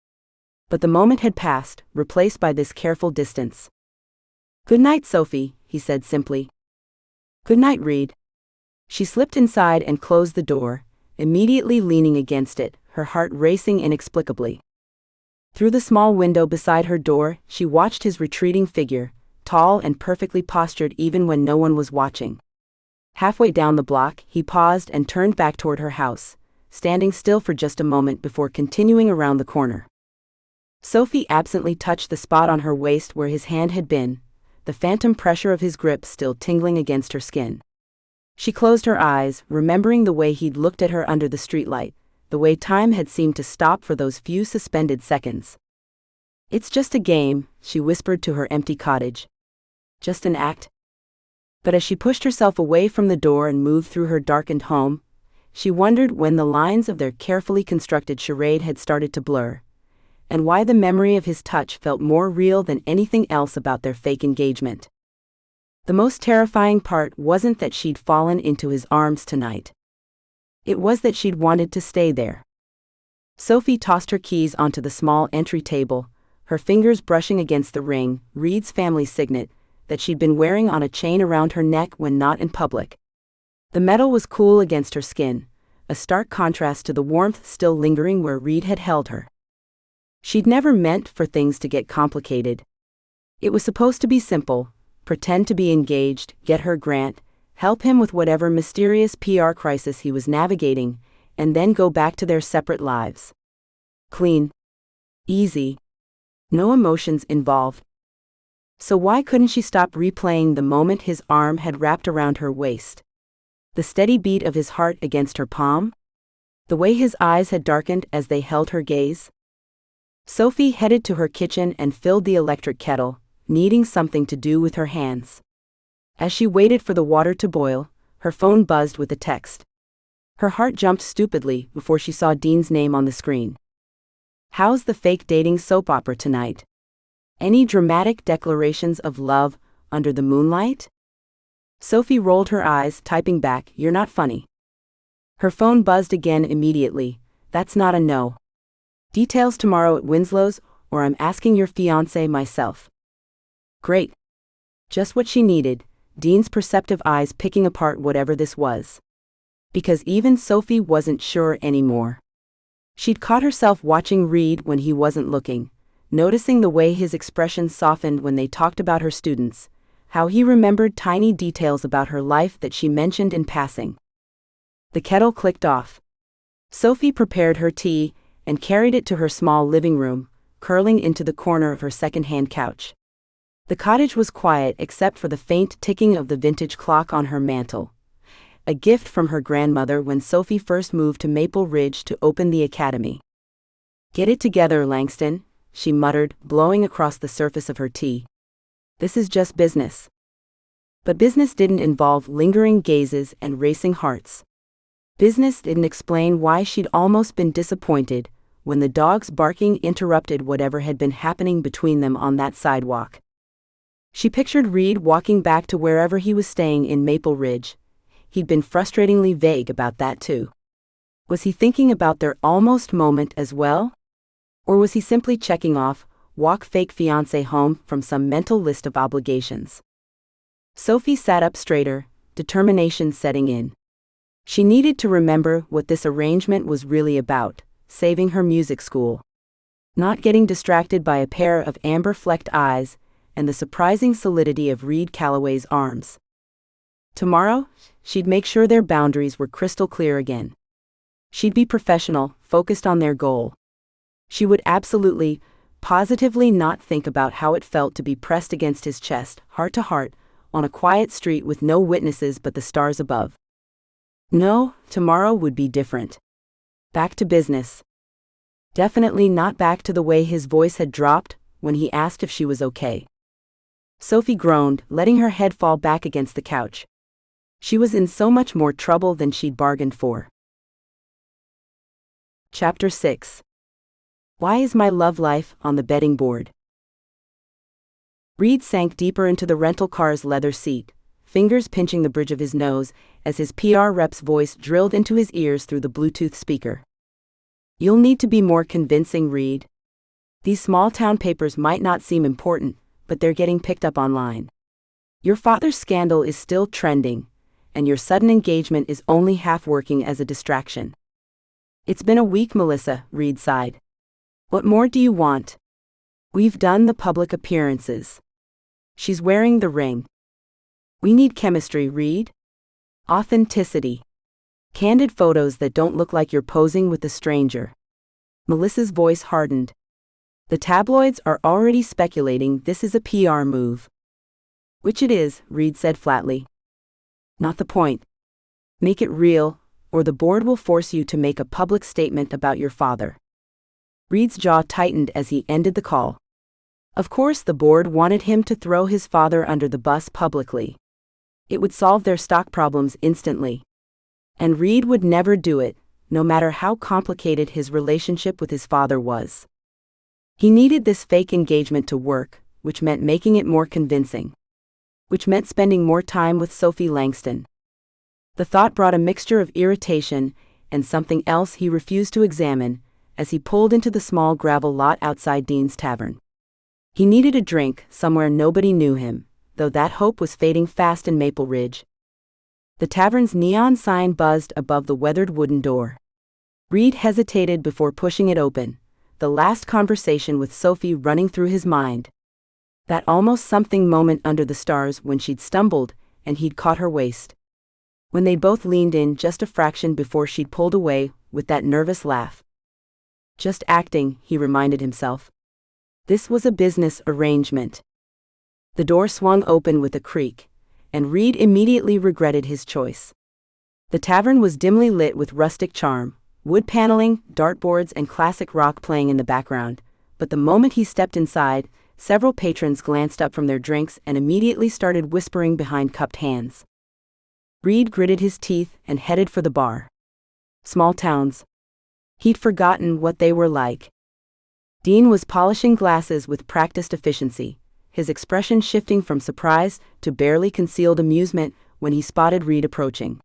But the moment had passed, replaced by this careful distance. "Good night, Sophie," he said simply. "Good night, Reid." She slipped inside and closed the door, immediately leaning against it, her heart racing inexplicably. Through the small window beside her door, she watched his retreating figure, tall and perfectly postured even when no one was watching. Halfway down the block, he paused and turned back toward her house, standing still for just a moment before continuing around the corner. Sophie absently touched the spot on her waist where his hand had been, the phantom pressure of his grip still tingling against her skin. She closed her eyes, remembering the way he'd looked at her under the streetlight, the way time had seemed to stop for those few suspended seconds. "It's just a game," she whispered to her empty cottage. "Just an act." But as she pushed herself away from the door and moved through her darkened home, she wondered when the lines of their carefully constructed charade had started to blur, and why the memory of his touch felt more real than anything else about their fake engagement. The most terrifying part wasn't that she'd fallen into his arms tonight. It was that she'd wanted to stay there. Sophie tossed her keys onto the small entry table, her fingers brushing against the ring, Reid's family signet, that she'd been wearing on a chain around her neck when not in public. The metal was cool against her skin, a stark contrast to the warmth still lingering where Reid had held her. She'd never meant for things to get complicated. It was supposed to be simple: pretend to be engaged, get her grant, help him with whatever mysterious PR crisis he was navigating, and then go back to their separate lives. Clean. Easy. No emotions involved. So why couldn't she stop replaying the moment his arm had wrapped around her waist? The steady beat of his heart against her palm? The way his eyes had darkened as they held her gaze? Sophie headed to her kitchen and filled the electric kettle, needing something to do with her hands. As she waited for the water to boil, her phone buzzed with a text. Her heart jumped stupidly before she saw Dean's name on the screen. "How's the fake dating soap opera tonight? Any dramatic declarations of love under the moonlight?" Sophie rolled her eyes, typing back, "You're not funny." Her phone buzzed again immediately. "That's not a no. Details tomorrow at Winslow's, or I'm asking your fiancé myself." Great. Just what she needed, Dean's perceptive eyes picking apart whatever this was. Because even Sophie wasn't sure anymore. She'd caught herself watching Reid when he wasn't looking, noticing the way his expression softened when they talked about her students, how he remembered tiny details about her life that she mentioned in passing. The kettle clicked off. Sophie prepared her tea and carried it to her small living room, curling into the corner of her second-hand couch. The cottage was quiet except for the faint ticking of the vintage clock on her mantel, a gift from her grandmother when Sophie first moved to Maple Ridge to open the academy. "Get it together, Langston," she muttered, blowing across the surface of her tea. "This is just business." But business didn't involve lingering gazes and racing hearts. Business didn't explain why she'd almost been disappointed when the dog's barking interrupted whatever had been happening between them on that sidewalk. She pictured Reid walking back to wherever he was staying in Maple Ridge. He'd been frustratingly vague about that too. Was he thinking about their almost moment as well? Or was he simply checking off, walk fake fiancé home from some mental list of obligations? Sophie sat up straighter, determination setting in. She needed to remember what this arrangement was really about: saving her music school. Not getting distracted by a pair of amber-flecked eyes and the surprising solidity of Reid Calloway's arms. Tomorrow, she'd make sure their boundaries were crystal clear again. She'd be professional, focused on their goal. She would absolutely, positively not think about how it felt to be pressed against his chest, heart to heart, on a quiet street with no witnesses but the stars above. No, tomorrow would be different. Back to business. Definitely not back to the way his voice had dropped when he asked if she was okay. Sophie groaned, letting her head fall back against the couch. She was in so much more trouble than she'd bargained for. Chapter 6. Why is my love life on the betting board? Reid sank deeper into the rental car's leather seat, fingers pinching the bridge of his nose as his PR rep's voice drilled into his ears through the Bluetooth speaker. You'll need to be more convincing, Reid. These small-town papers might not seem important, but they're getting picked up online. Your father's scandal is still trending, and your sudden engagement is only half working as a distraction. It's been a week, Melissa, Reid sighed. What more do you want? We've done the public appearances. She's wearing the ring. We need chemistry, Reid. Authenticity. Candid photos that don't look like you're posing with a stranger. Melissa's voice hardened. The tabloids are already speculating this is a PR move. Which it is, Reid said flatly. Not the point. Make it real, or the board will force you to make a public statement about your father. Reid's jaw tightened as he ended the call. Of course the board wanted him to throw his father under the bus publicly. It would solve their stock problems instantly. And Reid would never do it, no matter how complicated his relationship with his father was. He needed this fake engagement to work, which meant making it more convincing. Which meant spending more time with Sophie Langston. The thought brought a mixture of irritation and something else he refused to examine as he pulled into the small gravel lot outside Dean's Tavern. He needed a drink somewhere nobody knew him, though that hope was fading fast in Maple Ridge. The tavern's neon sign buzzed above the weathered wooden door. Reid hesitated before pushing it open, the last conversation with Sophie running through his mind. That almost something moment under the stars when she'd stumbled and he'd caught her waist. When they both leaned in just a fraction before she'd pulled away with that nervous laugh. Just acting, he reminded himself. This was a business arrangement. The door swung open with a creak, and Reid immediately regretted his choice. The tavern was dimly lit with rustic charm, wood paneling, dartboards, and classic rock playing in the background, but the moment he stepped inside, several patrons glanced up from their drinks and immediately started whispering behind cupped hands. Reid gritted his teeth and headed for the bar. Small towns. He'd forgotten what they were like. Dean was polishing glasses with practiced efficiency, his expression shifting from surprise to barely concealed amusement when he spotted Reid approaching.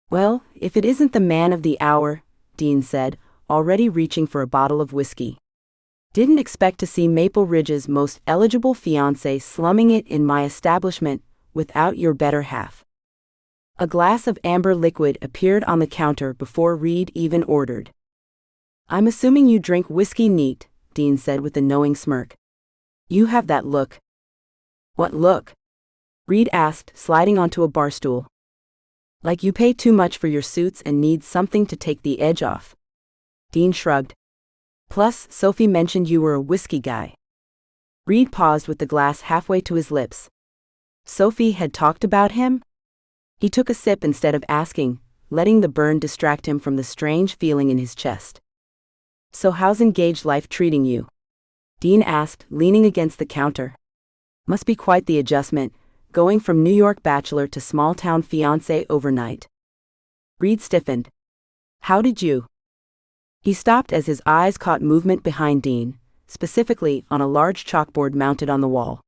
Well, if it isn't the man of the hour, Dean said, already reaching for a bottle of whiskey. Didn't expect to see Maple Ridge's most eligible fiancé slumming it in my establishment without your better half. A glass of amber liquid appeared on the counter before Reid even ordered. I'm assuming you drink whiskey neat, Dean said with a knowing smirk. You have that look. What look? Reid asked, sliding onto a bar stool. Like you pay too much for your suits and need something to take the edge off. Dean shrugged. Plus, Sophie mentioned you were a whiskey guy. Reid paused with the glass halfway to his lips. Sophie had talked about him? He took a sip instead of asking, letting the burn distract him from the strange feeling in his chest. So how's engaged life treating you? Dean asked, leaning against the counter. Must be quite the adjustment, going from New York bachelor to small-town fiancé overnight. Reid stiffened. How did you? He stopped as his eyes caught movement behind Dean, specifically on a large chalkboard mounted on the wall.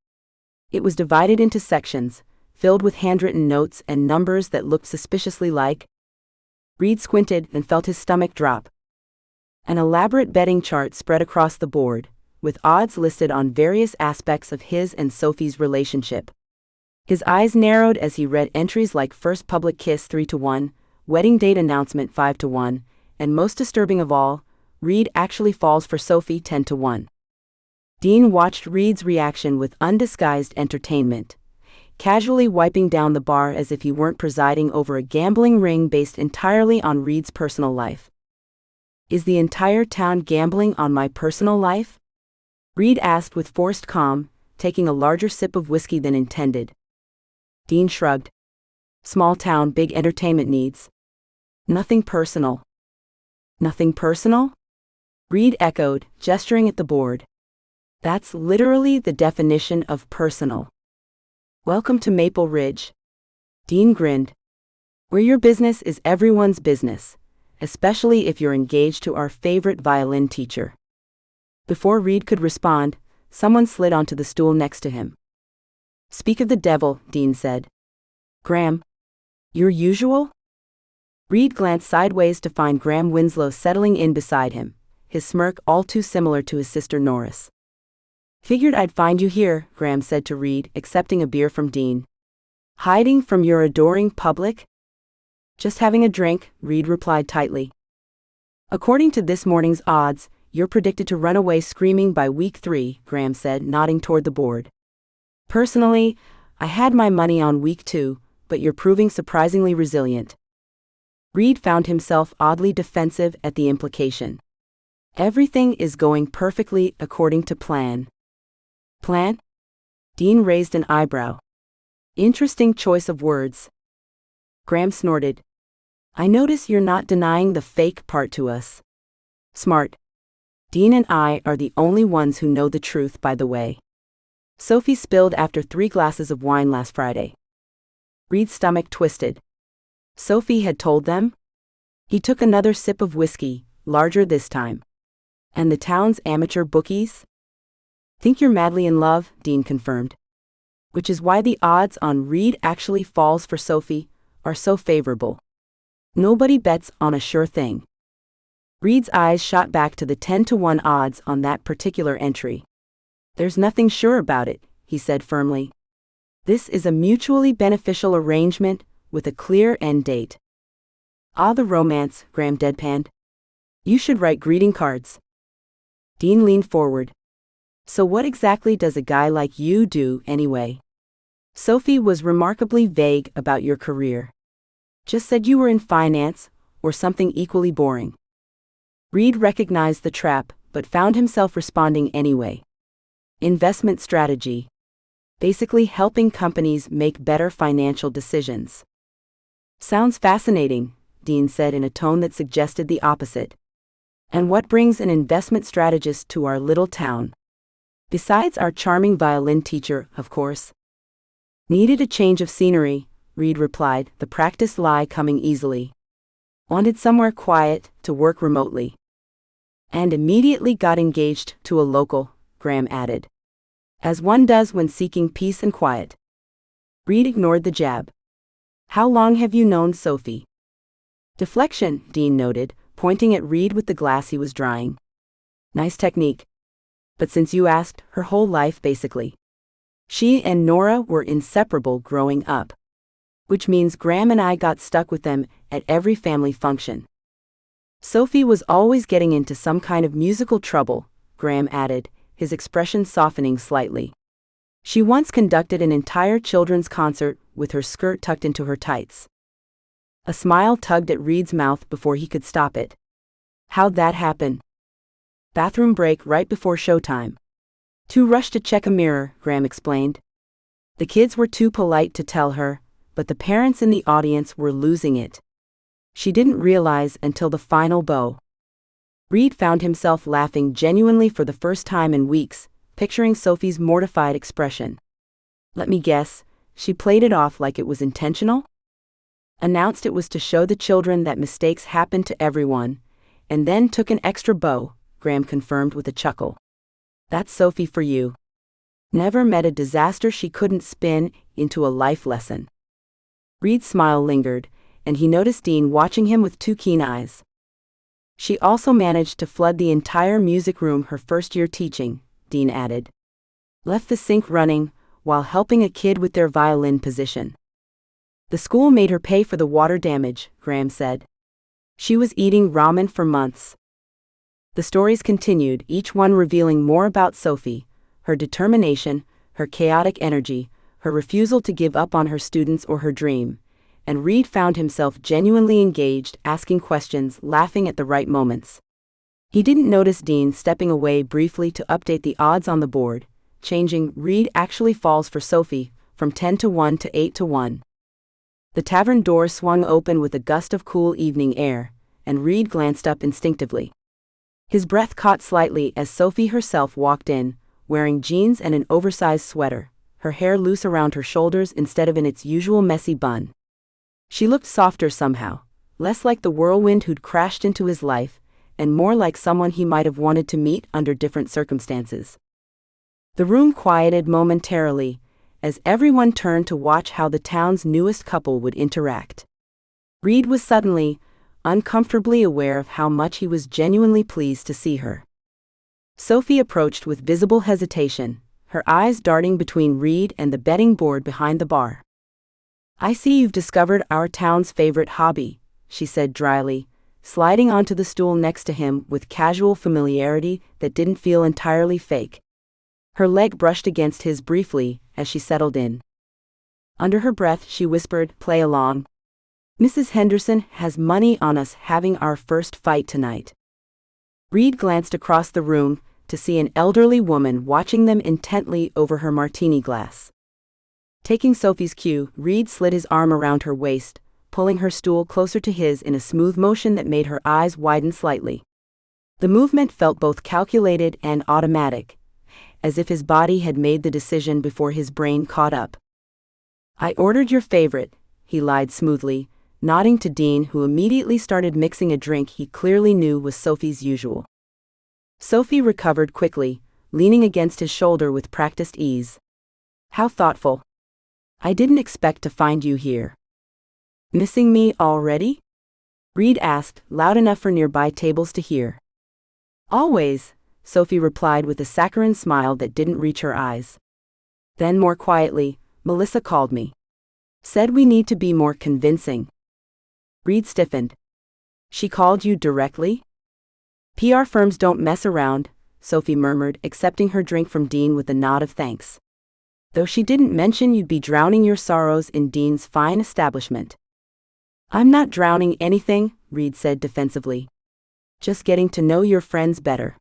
It was divided into sections, filled with handwritten notes and numbers that looked suspiciously like. Reid squinted and felt his stomach drop. An elaborate betting chart spread across the board, with odds listed on various aspects of his and Sophie's relationship. His eyes narrowed as he read entries like first public kiss 3-1, wedding date announcement 5-1, and most disturbing of all, Reid actually falls for Sophie 10-1. Dean watched Reid's reaction with undisguised entertainment, casually wiping down the bar as if he weren't presiding over a gambling ring based entirely on Reid's personal life. Is the entire town gambling on my personal life? Reid asked with forced calm, taking a larger sip of whiskey than intended. Dean shrugged. Small town, big entertainment needs. Nothing personal. Nothing personal? Reid echoed, gesturing at the board. That's literally the definition of personal. Welcome to Maple Ridge. Dean grinned. Where your business is everyone's business, especially if you're engaged to our favorite violin teacher." Before Reid could respond, someone slid onto the stool next to him. "Speak of the devil," Dean said. "Graham. Your usual?" Reid glanced sideways to find Graham Winslow settling in beside him, his smirk all too similar to his sister Norris. "Figured I'd find you here," Graham said to Reid, accepting a beer from Dean. "Hiding from your adoring public?" "Just having a drink," Reid replied tightly. "According to this morning's odds, you're predicted to run away screaming by week 3, Graham said, nodding toward the board. "Personally, I had my money on week 2, but you're proving surprisingly resilient." Reid found himself oddly defensive at the implication. "Everything is going perfectly according to plan." "Plan?" Dean raised an eyebrow. "Interesting choice of words." Graham snorted. "I notice you're not denying the fake part to us." "Smart. Dean and I are the only ones who know the truth, by the way. Sophie spilled after 3 glasses of wine last Friday." Reid's stomach twisted. Sophie had told them? He took another sip of whiskey, larger this time. "And the town's amateur bookies?" "Think you're madly in love," Dean confirmed. "Which is why the odds on Reid actually falls for Sophie are so favorable. Nobody bets on a sure thing." Reid's eyes shot back to the 10-to-1 odds on that particular entry. "There's nothing sure about it," he said firmly. "This is a mutually beneficial arrangement with a clear end date." "Ah, the romance," Graham deadpanned. "You should write greeting cards." Dean leaned forward. "So what exactly does a guy like you do, anyway?" "Sophie was remarkably vague about your career. Just said you were in finance, or something equally boring." Reid recognized the trap, but found himself responding anyway. "Investment strategy. Basically helping companies make better financial decisions." "Sounds fascinating," Dean said in a tone that suggested the opposite. "And what brings an investment strategist to our little town? Besides our charming violin teacher, of course." "Needed a change of scenery," Reid replied, the practice lie coming easily. "Wanted somewhere quiet to work remotely." "And immediately got engaged to a local," Graham added. "As one does when seeking peace and quiet." Reid ignored the jab. "How long have you known Sophie?" "Deflection," Dean noted, pointing at Reid with the glass he was drying. "Nice technique. But since you asked, her whole life basically. She and Nora were inseparable growing up. Which means Graham and I got stuck with them at every family function." "Sophie was always getting into some kind of musical trouble," Graham added, his expression softening slightly. "She once conducted an entire children's concert with her skirt tucked into her tights." A smile tugged at Reid's mouth before he could stop it. "How'd that happen?" "Bathroom break right before showtime. 2 rushed to check a mirror," Graham explained. "The kids were too polite to tell her, but the parents in the audience were losing it. She didn't realize until the final bow." Reid found himself laughing genuinely for the first time in weeks, picturing Sophie's mortified expression. "Let me guess, she played it off like it was intentional?" "Announced it was to show the children that mistakes happen to everyone, and then took an extra bow," Graham confirmed with a chuckle. "That's Sophie for you. Never met a disaster she couldn't spin into a life lesson." Reid's smile lingered, and he noticed Dean watching him with 2 keen eyes. "She also managed to flood the entire music room her first year teaching," Dean added. "Left the sink running, while helping a kid with their violin position." "The school made her pay for the water damage," Graham said. "She was eating ramen for months." The stories continued, each one revealing more about Sophie, her determination, her chaotic energy, her refusal to give up on her students or her dream, and Reid found himself genuinely engaged, asking questions, laughing at the right moments. He didn't notice Dean stepping away briefly to update the odds on the board, changing "Reid actually falls for Sophie" from 10-to-1 to 8-to-1. The tavern door swung open with a gust of cool evening air, and Reid glanced up instinctively. His breath caught slightly as Sophie herself walked in, wearing jeans and an oversized sweater, her hair loose around her shoulders instead of in its usual messy bun. She looked softer somehow, less like the whirlwind who'd crashed into his life, and more like someone he might have wanted to meet under different circumstances. The room quieted momentarily, as everyone turned to watch how the town's newest couple would interact. Reid was suddenly, uncomfortably aware of how much he was genuinely pleased to see her. Sophie approached with visible hesitation, her eyes darting between Reid and the betting board behind the bar. "I see you've discovered our town's favorite hobby," she said dryly, sliding onto the stool next to him with casual familiarity that didn't feel entirely fake. Her leg brushed against his briefly as she settled in. Under her breath, she whispered, "Play along. Mrs. Henderson has money on us having our first fight tonight." Reid glanced across the room to see an elderly woman watching them intently over her martini glass. Taking Sophie's cue, Reid slid his arm around her waist, pulling her stool closer to his in a smooth motion that made her eyes widen slightly. The movement felt both calculated and automatic, as if his body had made the decision before his brain caught up. "I ordered your favorite," he lied smoothly, nodding to Dean, who immediately started mixing a drink he clearly knew was Sophie's usual. Sophie recovered quickly, leaning against his shoulder with practiced ease. "How thoughtful. I didn't expect to find you here." "Missing me already?" Reid asked, loud enough for nearby tables to hear. "Always," Sophie replied with a saccharine smile that didn't reach her eyes. Then more quietly, "Melissa called me. Said we need to be more convincing." Reid stiffened. "She called you directly?" "PR firms don't mess around," Sophie murmured, accepting her drink from Dean with a nod of thanks. "Though she didn't mention you'd be drowning your sorrows in Dean's fine establishment." "I'm not drowning anything," Reid said defensively. "Just getting to know your friends better.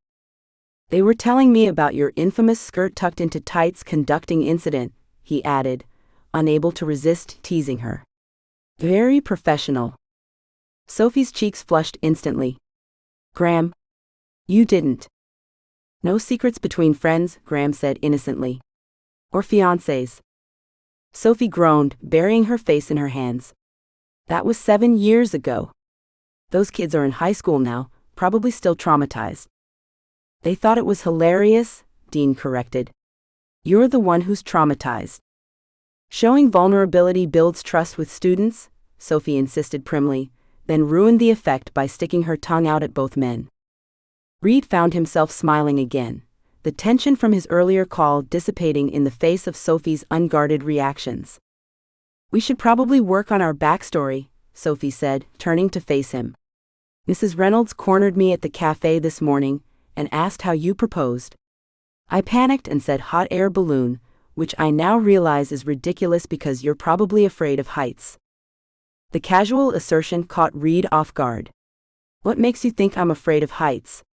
They were telling me about your infamous skirt tucked into tights conducting incident," he added, unable to resist teasing her. "Very professional." Sophie's cheeks flushed instantly. "Graham, you didn't." "No secrets between friends," Graham said innocently. "Or fiancés." Sophie groaned, burying her face in her hands. "That was 7 years ago. Those kids are in high school now, probably still traumatized." "They thought it was hilarious," Dean corrected. "You're the one who's traumatized." "Showing vulnerability builds trust with students," Sophie insisted primly, then ruined the effect by sticking her tongue out at both men. Reid found himself smiling again, the tension from his earlier call dissipating in the face of Sophie's unguarded reactions. "We should probably work on our backstory," Sophie said, turning to face him. "Mrs. Reynolds cornered me at the cafe this morning and asked how you proposed. I panicked and said hot air balloon, which I now realize is ridiculous because you're probably afraid of heights." The casual assertion caught Reid off guard. "What makes you think I'm afraid of heights?"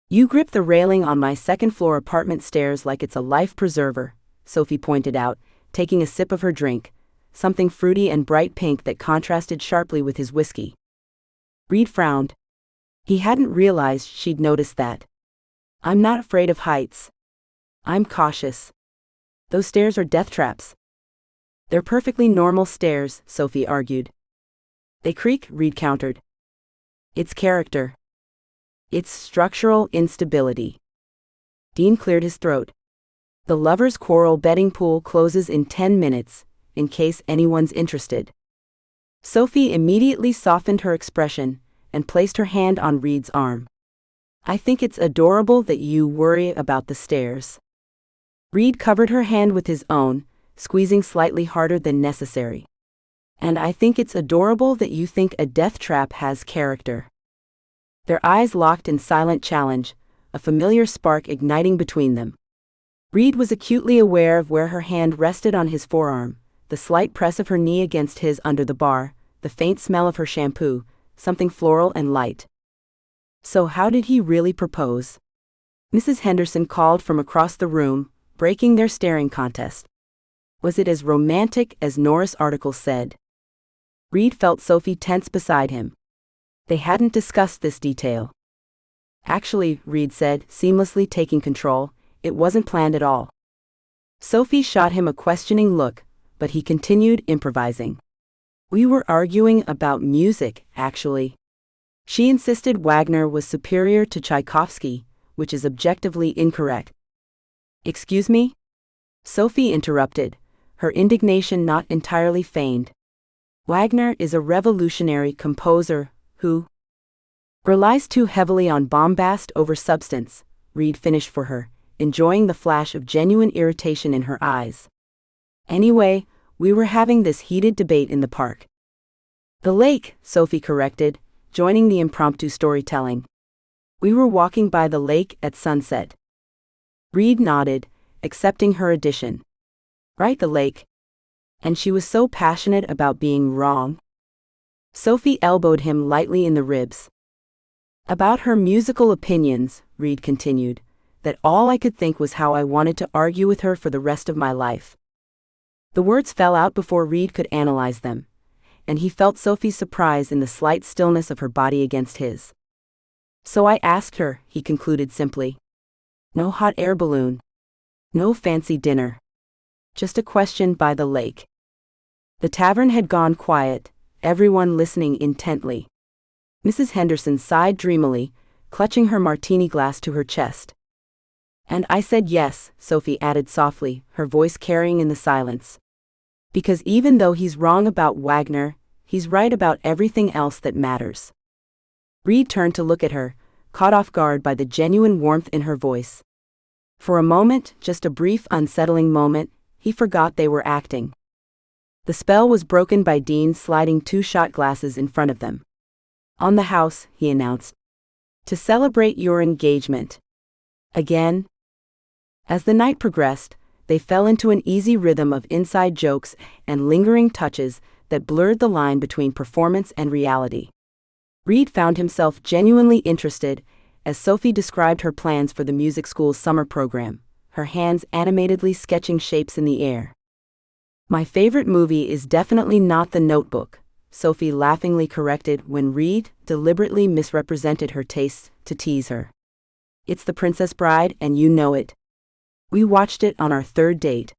"You grip the railing on my second-floor apartment stairs like it's a life preserver," Sophie pointed out, taking a sip of her drink, something fruity and bright pink that contrasted sharply with his whiskey. Reid frowned. He hadn't realized she'd noticed that. "I'm not afraid of heights. I'm cautious. Those stairs are death traps." "They're perfectly normal stairs," Sophie argued. "They creak," Reid countered. "It's character. It's structural instability." Dean cleared his throat. "The lovers' quarrel betting pool closes in 10 minutes, in case anyone's interested." Sophie immediately softened her expression and placed her hand on Reid's arm. "I think it's adorable that you worry about the stairs." Reid covered her hand with his own, squeezing slightly harder than necessary. "And I think it's adorable that you think a death trap has character." Their eyes locked in silent challenge, a familiar spark igniting between them. Reid was acutely aware of where her hand rested on his forearm, the slight press of her knee against his under the bar, the faint smell of her shampoo, something floral and light. So how did he really propose? Mrs. Henderson called from across the room, breaking their staring contest. Was it as romantic as Norris' article said? Reid felt Sophie tense beside him. They hadn't discussed this detail. "Actually," Reid said, seamlessly taking control, "it wasn't planned at all." Sophie shot him a questioning look, but he continued improvising. We were arguing about music, actually. She insisted Wagner was superior to Tchaikovsky, which is objectively incorrect. Excuse me? Sophie interrupted, her indignation not entirely feigned. Wagner is a revolutionary composer who relies too heavily on bombast over substance, Reid finished for her, enjoying the flash of genuine irritation in her eyes. Anyway, we were having this heated debate in the park. The lake, Sophie corrected, joining the impromptu storytelling. We were walking by the lake at sunset. Reid nodded, accepting her addition. Right, the lake. And she was so passionate about being wrong. Sophie elbowed him lightly in the ribs. About her musical opinions, Reid continued, that all I could think was how I wanted to argue with her for the rest of my life. The words fell out before Reid could analyze them, and he felt Sophie's surprise in the slight stillness of her body against his. So I asked her, he concluded simply. No hot air balloon. No fancy dinner. Just a question by the lake. The tavern had gone quiet, everyone listening intently. Mrs. Henderson sighed dreamily, clutching her martini glass to her chest. And I said yes, Sophie added softly, her voice carrying in the silence. Because even though he's wrong about Wagner, he's right about everything else that matters. Reid turned to look at her, caught off guard by the genuine warmth in her voice. For a moment, just a brief unsettling moment, he forgot they were acting. The spell was broken by Dean sliding 2 shot glasses in front of them. On the house, he announced. To celebrate your engagement. Again? As the night progressed, they fell into an easy rhythm of inside jokes and lingering touches that blurred the line between performance and reality. Reid found himself genuinely interested as Sophie described her plans for the music school's summer program, her hands animatedly sketching shapes in the air. My favorite movie is definitely not The Notebook, Sophie laughingly corrected when Reid deliberately misrepresented her tastes to tease her. It's The Princess Bride and you know it. We watched it on our 3rd date.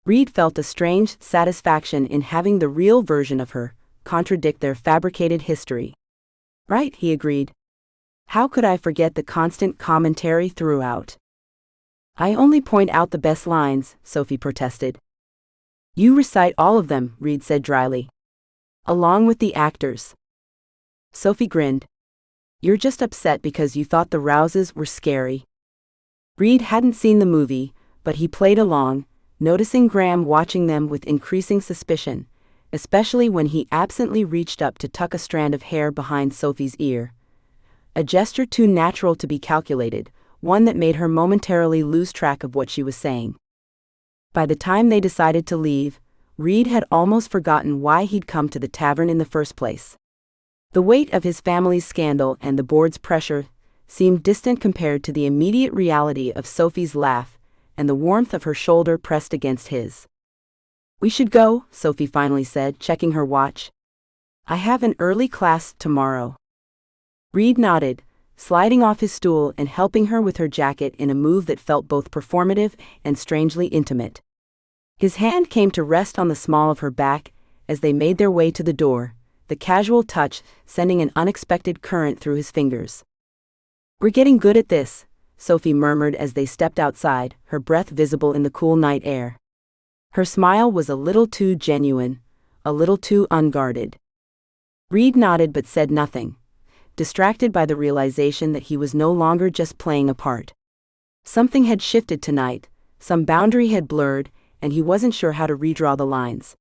Reid felt a strange satisfaction in having the real version of her contradict their fabricated history. Right, he agreed. How could I forget the constant commentary throughout? I only point out the best lines, Sophie protested. You recite all of them, Reid said dryly. Along with the actors. Sophie grinned. You're just upset because you thought the Rouses were scary. Reid hadn't seen the movie, but he played along, noticing Graham watching them with increasing suspicion, especially when he absently reached up to tuck a strand of hair behind Sophie's ear. A gesture too natural to be calculated, one that made her momentarily lose track of what she was saying. By the time they decided to leave, Reid had almost forgotten why he'd come to the tavern in the first place. The weight of his family's scandal and the board's pressure seemed distant compared to the immediate reality of Sophie's laugh and the warmth of her shoulder pressed against his. We should go, Sophie finally said, checking her watch. I have an early class tomorrow. Reid nodded, sliding off his stool and helping her with her jacket in a move that felt both performative and strangely intimate. His hand came to rest on the small of her back as they made their way to the door, the casual touch sending an unexpected current through his fingers. We're getting good at this, Sophie murmured as they stepped outside, her breath visible in the cool night air. Her smile was a little too genuine, a little too unguarded. Reid nodded but said nothing, distracted by the realization that he was no longer just playing a part. Something had shifted tonight, some boundary had blurred, and he wasn't sure how to redraw the lines.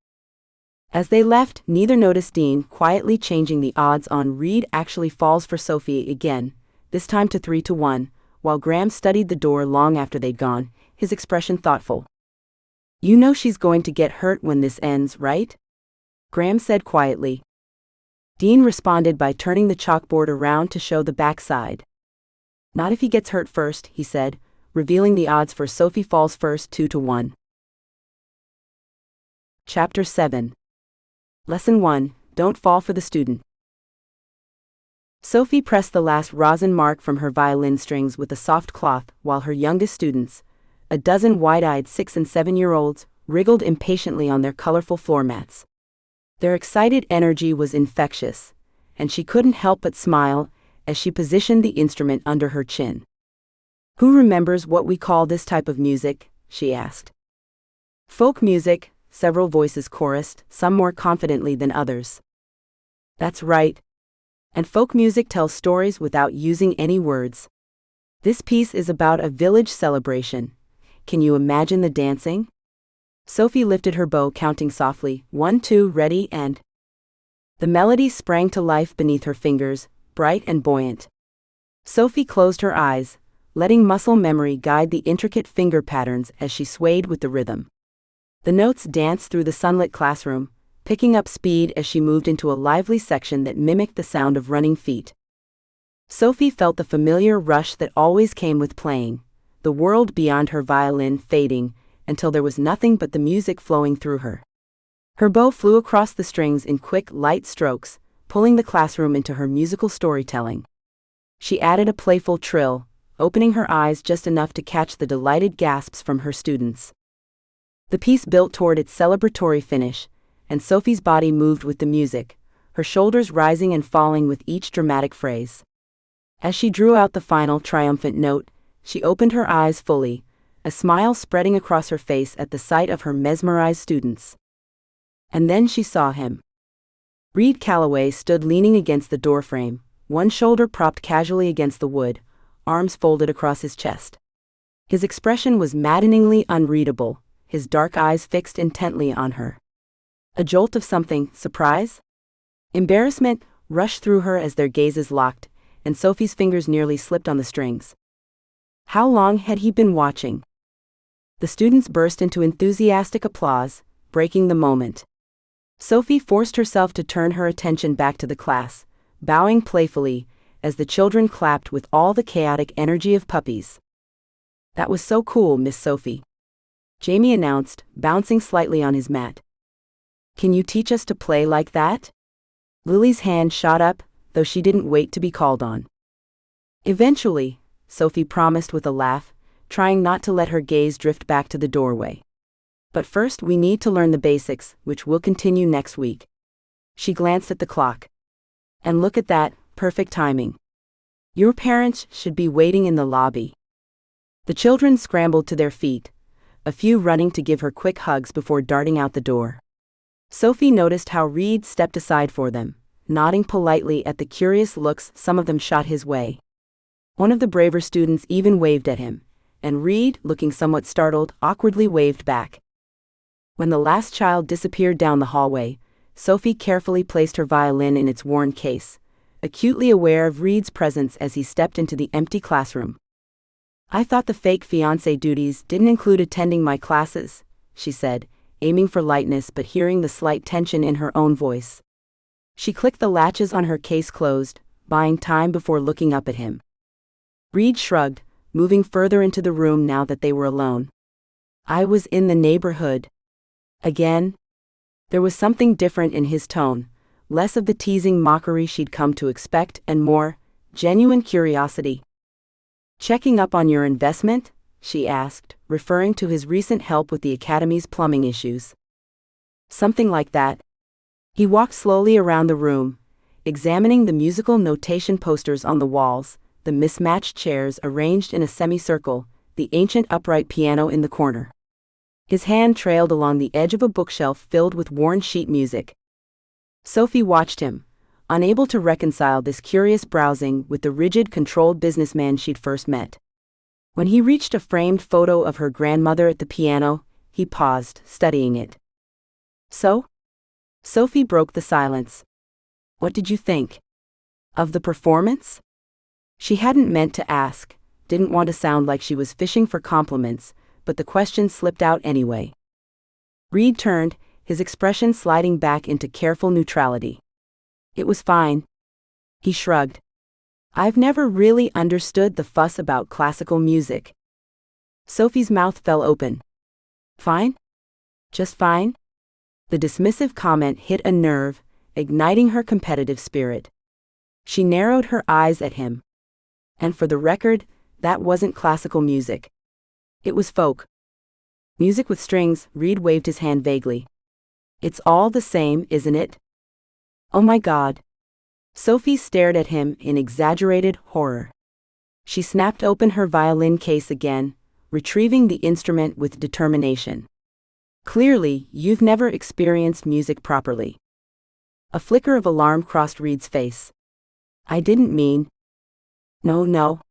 As they left, neither noticed Dean quietly changing the odds on Reid actually falls for Sophie again, this time to 3-1, while Graham studied the door long after they'd gone, his expression thoughtful. You know she's going to get hurt when this ends, right? Graham said quietly. Dean responded by turning the chalkboard around to show the backside. Not if he gets hurt first, he said, revealing the odds for Sophie falls first 2-1. Chapter 7. Lesson 1, Don't Fall for the Student. Sophie pressed the last rosin mark from her violin strings with a soft cloth while her youngest students, a dozen wide-eyed 6- and 7-year-olds, wriggled impatiently on their colorful floor mats. Their excited energy was infectious, and she couldn't help but smile as she positioned the instrument under her chin. "Who remembers what we call this type of music?" she asked. "Folk music," several voices chorused, some more confidently than others. "That's right. And folk music tells stories without using any words. This piece is about a village celebration. Can you imagine the dancing?" Sophie lifted her bow, counting softly, 1, 2, ready, and the melody sprang to life beneath her fingers, bright and buoyant. Sophie closed her eyes, letting muscle memory guide the intricate finger patterns as she swayed with the rhythm. The notes danced through the sunlit classroom, picking up speed as she moved into a lively section that mimicked the sound of running feet. Sophie felt the familiar rush that always came with playing, the world beyond her violin fading, until there was nothing but the music flowing through her. Her bow flew across the strings in quick, light strokes, pulling the classroom into her musical storytelling. She added a playful trill, opening her eyes just enough to catch the delighted gasps from her students. The piece built toward its celebratory finish, and Sophie's body moved with the music, her shoulders rising and falling with each dramatic phrase. As she drew out the final triumphant note, she opened her eyes fully, a smile spreading across her face at the sight of her mesmerized students. And then she saw him. Reid Calloway stood leaning against the doorframe, one shoulder propped casually against the wood, arms folded across his chest. His expression was maddeningly unreadable, his dark eyes fixed intently on her. A jolt of something, surprise? Embarrassment, rushed through her as their gazes locked, and Sophie's fingers nearly slipped on the strings. How long had he been watching? The students burst into enthusiastic applause, breaking the moment. Sophie forced herself to turn her attention back to the class, bowing playfully, as the children clapped with all the chaotic energy of puppies. "That was so cool, Miss Sophie," Jamie announced, bouncing slightly on his mat. "Can you teach us to play like that?" Lily's hand shot up, though she didn't wait to be called on. "Eventually," Sophie promised with a laugh, trying not to let her gaze drift back to the doorway. "But first we need to learn the basics, which will continue next week." She glanced at the clock. "And look at that, perfect timing. Your parents should be waiting in the lobby." The children scrambled to their feet, a few running to give her quick hugs before darting out the door. Sophie noticed how Reid stepped aside for them, nodding politely at the curious looks some of them shot his way. One of the braver students even waved at him, and Reid, looking somewhat startled, awkwardly waved back. When the last child disappeared down the hallway, Sophie carefully placed her violin in its worn case, acutely aware of Reid's presence as he stepped into the empty classroom. "I thought the fake fiancé duties didn't include attending my classes," she said, aiming for lightness but hearing the slight tension in her own voice. She clicked the latches on her case closed, buying time before looking up at him. Reid shrugged, moving further into the room now that they were alone. "I was in the neighborhood." Again? There was something different in his tone, less of the teasing mockery she'd come to expect and more, genuine curiosity. "Checking up on your investment?" she asked, referring to his recent help with the academy's plumbing issues. "Something like that." He walked slowly around the room, examining the musical notation posters on the walls, the mismatched chairs arranged in a semicircle, the ancient upright piano in the corner. His hand trailed along the edge of a bookshelf filled with worn sheet music. Sophie watched him, unable to reconcile this curious browsing with the rigid, controlled businessman she'd first met. When he reached a framed photo of her grandmother at the piano, he paused, studying it. "So?" Sophie broke the silence. "What did you think? Of the performance?" She hadn't meant to ask, didn't want to sound like she was fishing for compliments, but the question slipped out anyway. Reid turned, his expression sliding back into careful neutrality. "It was fine." He shrugged. "I've never really understood the fuss about classical music." Sophie's mouth fell open. "Fine? Just fine?" The dismissive comment hit a nerve, igniting her competitive spirit. She narrowed her eyes at him. "And for the record, that wasn't classical music. It was folk." "Music with strings," Reid waved his hand vaguely. It's all the same, isn't it? Oh my God. Sophie stared at him in exaggerated horror. She snapped open her violin case again, retrieving the instrument with determination. Clearly, you've never experienced music properly. A flicker of alarm crossed Reid's face. I didn't mean. No.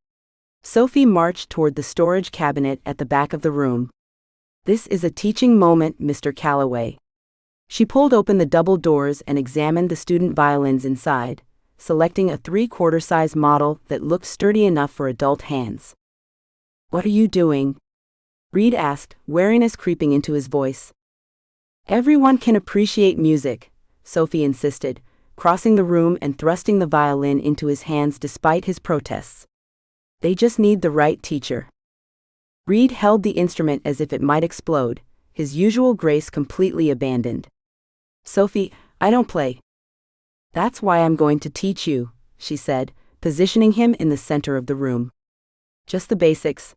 Sophie marched toward the storage cabinet at the back of the room. This is a teaching moment, Mr. Calloway. She pulled open the double doors and examined the student violins inside, selecting a 3/4 size model that looked sturdy enough for adult hands. What are you doing? Reid asked, wariness creeping into his voice. Everyone can appreciate music, Sophie insisted, crossing the room and thrusting the violin into his hands despite his protests. They just need the right teacher. Reid held the instrument as if it might explode, his usual grace completely abandoned. Sophie, I don't play. That's why I'm going to teach you, she said, positioning him in the center of the room. Just the basics.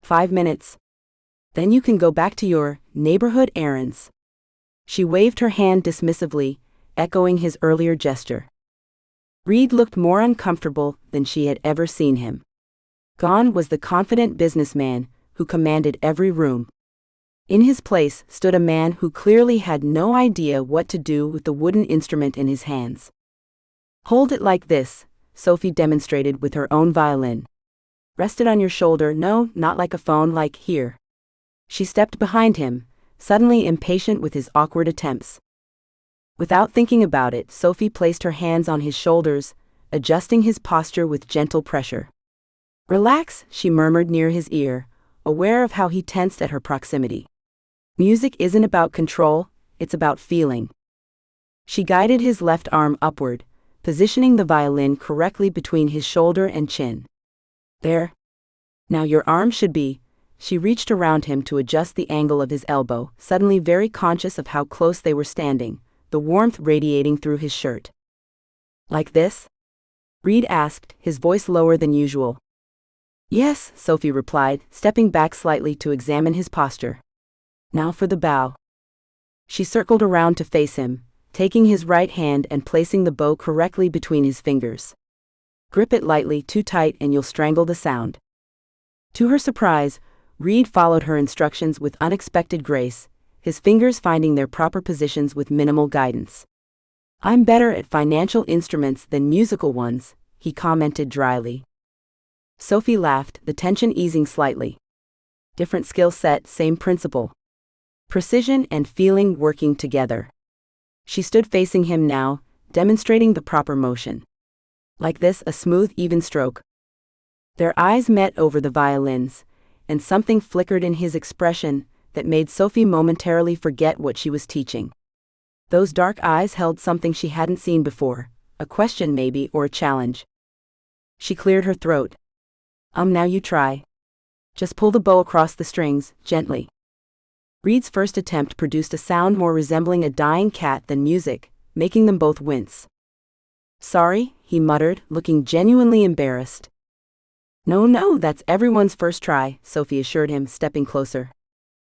5 minutes. Then you can go back to your neighborhood errands. She waved her hand dismissively, echoing his earlier gesture. Reid looked more uncomfortable than she had ever seen him. Gone was the confident businessman who commanded every room. In his place stood a man who clearly had no idea what to do with the wooden instrument in his hands. Hold it like this, Sophie demonstrated with her own violin. Rest it on your shoulder, no, not like a phone, like here. She stepped behind him, suddenly impatient with his awkward attempts. Without thinking about it, Sophie placed her hands on his shoulders, adjusting his posture with gentle pressure. Relax, she murmured near his ear, aware of how he tensed at her proximity. Music isn't about control, it's about feeling. She guided his left arm upward, positioning the violin correctly between his shoulder and chin. There. Now your arm should be. She reached around him to adjust the angle of his elbow, suddenly very conscious of how close they were standing, the warmth radiating through his shirt. Like this? Reid asked, his voice lower than usual. Yes, Sophie replied, stepping back slightly to examine his posture. Now for the bow. She circled around to face him, taking his right hand and placing the bow correctly between his fingers. Grip it lightly, too tight and you'll strangle the sound. To her surprise, Reid followed her instructions with unexpected grace, his fingers finding their proper positions with minimal guidance. I'm better at financial instruments than musical ones, he commented dryly. Sophie laughed, the tension easing slightly. Different skill set, same principle. Precision and feeling working together. She stood facing him now, demonstrating the proper motion. Like this, a smooth, even stroke. Their eyes met over the violins, and something flickered in his expression that made Sophie momentarily forget what she was teaching. Those dark eyes held something she hadn't seen before, a question maybe, or a challenge. She cleared her throat. Now you try. Just pull the bow across the strings, gently. Reid's first attempt produced a sound more resembling a dying cat than music, making them both wince. Sorry, he muttered, looking genuinely embarrassed. No, that's everyone's first try, Sophie assured him, stepping closer.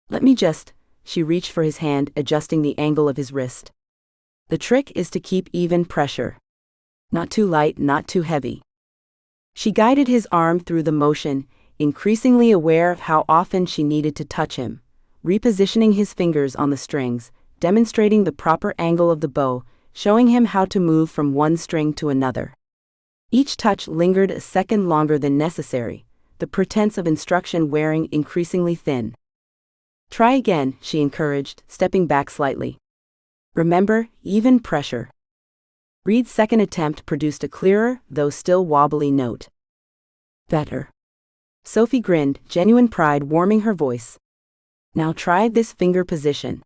Let me just. She reached for his hand, adjusting the angle of his wrist. The trick is to keep even pressure. Not too light, not too heavy. She guided his arm through the motion, increasingly aware of how often she needed to touch him, repositioning his fingers on the strings, demonstrating the proper angle of the bow, showing him how to move from one string to another. Each touch lingered a second longer than necessary, the pretense of instruction wearing increasingly thin. Try again, she encouraged, stepping back slightly. Remember, even pressure. Reid's second attempt produced a clearer, though still wobbly note. Better. Sophie grinned, genuine pride warming her voice. Now try this finger position.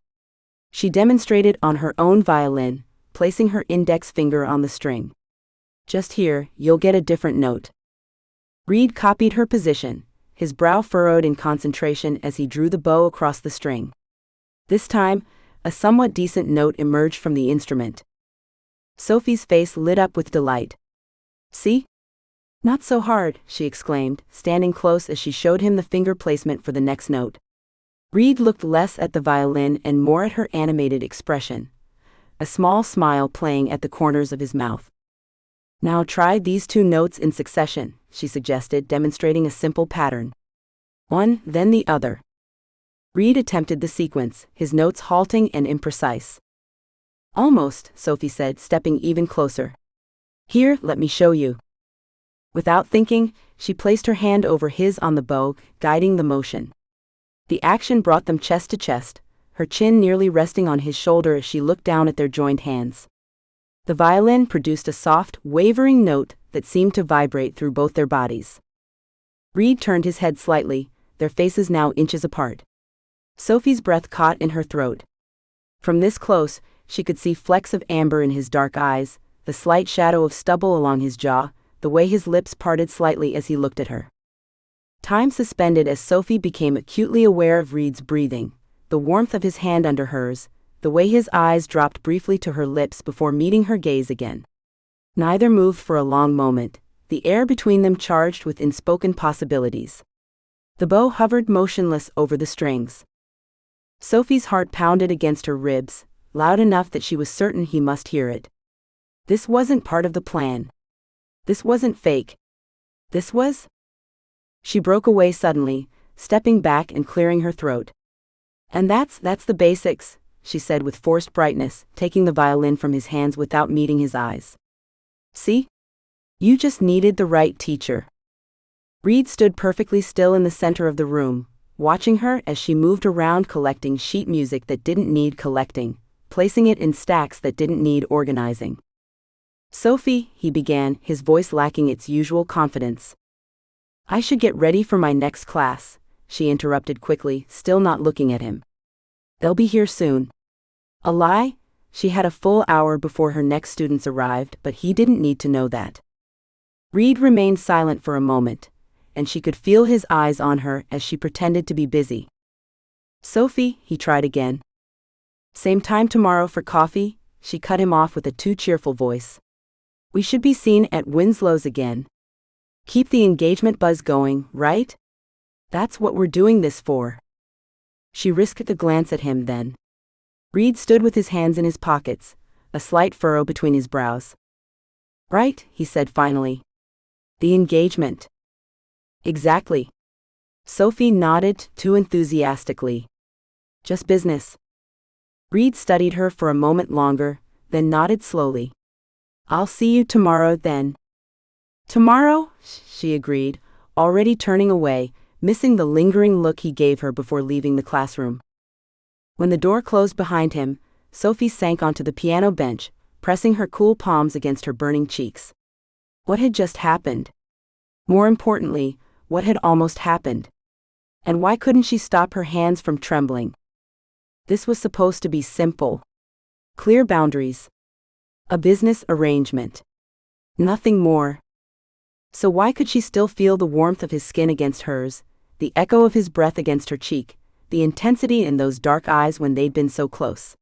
She demonstrated on her own violin, placing her index finger on the string. Just here, you'll get a different note. Reid copied her position, his brow furrowed in concentration as he drew the bow across the string. This time, a somewhat decent note emerged from the instrument. Sophie's face lit up with delight. See? Not so hard, she exclaimed, standing close as she showed him the finger placement for the next note. Reid looked less at the violin and more at her animated expression, a small smile playing at the corners of his mouth. "Now try these two notes in succession," she suggested, demonstrating a simple pattern. One, then the other. Reid attempted the sequence, his notes halting and imprecise. "Almost," Sophie said, stepping even closer. "Here, let me show you." Without thinking, she placed her hand over his on the bow, guiding the motion. The action brought them chest to chest, her chin nearly resting on his shoulder as she looked down at their joined hands. The violin produced a soft, wavering note that seemed to vibrate through both their bodies. Reid turned his head slightly, their faces now inches apart. Sophie's breath caught in her throat. From this close, she could see flecks of amber in his dark eyes, the slight shadow of stubble along his jaw, the way his lips parted slightly as he looked at her. Time suspended as Sophie became acutely aware of Reid's breathing, the warmth of his hand under hers, the way his eyes dropped briefly to her lips before meeting her gaze again. Neither moved for a long moment, the air between them charged with unspoken possibilities. The bow hovered motionless over the strings. Sophie's heart pounded against her ribs, loud enough that she was certain he must hear it. This wasn't part of the plan. This wasn't fake. This was... She broke away suddenly, stepping back and clearing her throat. "And that's the basics," she said with forced brightness, taking the violin from his hands without meeting his eyes. "See? You just needed the right teacher." Reid stood perfectly still in the center of the room, watching her as she moved around collecting sheet music that didn't need collecting, placing it in stacks that didn't need organizing. "Sophie," he began, his voice lacking its usual confidence. "I should get ready for my next class," she interrupted quickly, still not looking at him. "They'll be here soon." A lie? She had a full hour before her next students arrived, but he didn't need to know that. Reid remained silent for a moment, and she could feel his eyes on her as she pretended to be busy. "Sophie," he tried again. "Same time tomorrow for coffee?" She cut him off with a too cheerful voice. "We should be seen at Winslow's again. Keep the engagement buzz going, right? That's what we're doing this for." She risked a glance at him then. Reid stood with his hands in his pockets, a slight furrow between his brows. "Right," he said finally. "The engagement." "Exactly." Sophie nodded, too enthusiastically. "Just business." Reid studied her for a moment longer, then nodded slowly. "I'll see you tomorrow then." "Tomorrow?" she agreed, already turning away, missing the lingering look he gave her before leaving the classroom. When the door closed behind him, Sophie sank onto the piano bench, pressing her cool palms against her burning cheeks. What had just happened? More importantly, what had almost happened? And why couldn't she stop her hands from trembling? This was supposed to be simple. Clear boundaries. A business arrangement. Nothing more. So why could she still feel the warmth of his skin against hers, the echo of his breath against her cheek, the intensity in those dark eyes when they'd been so close?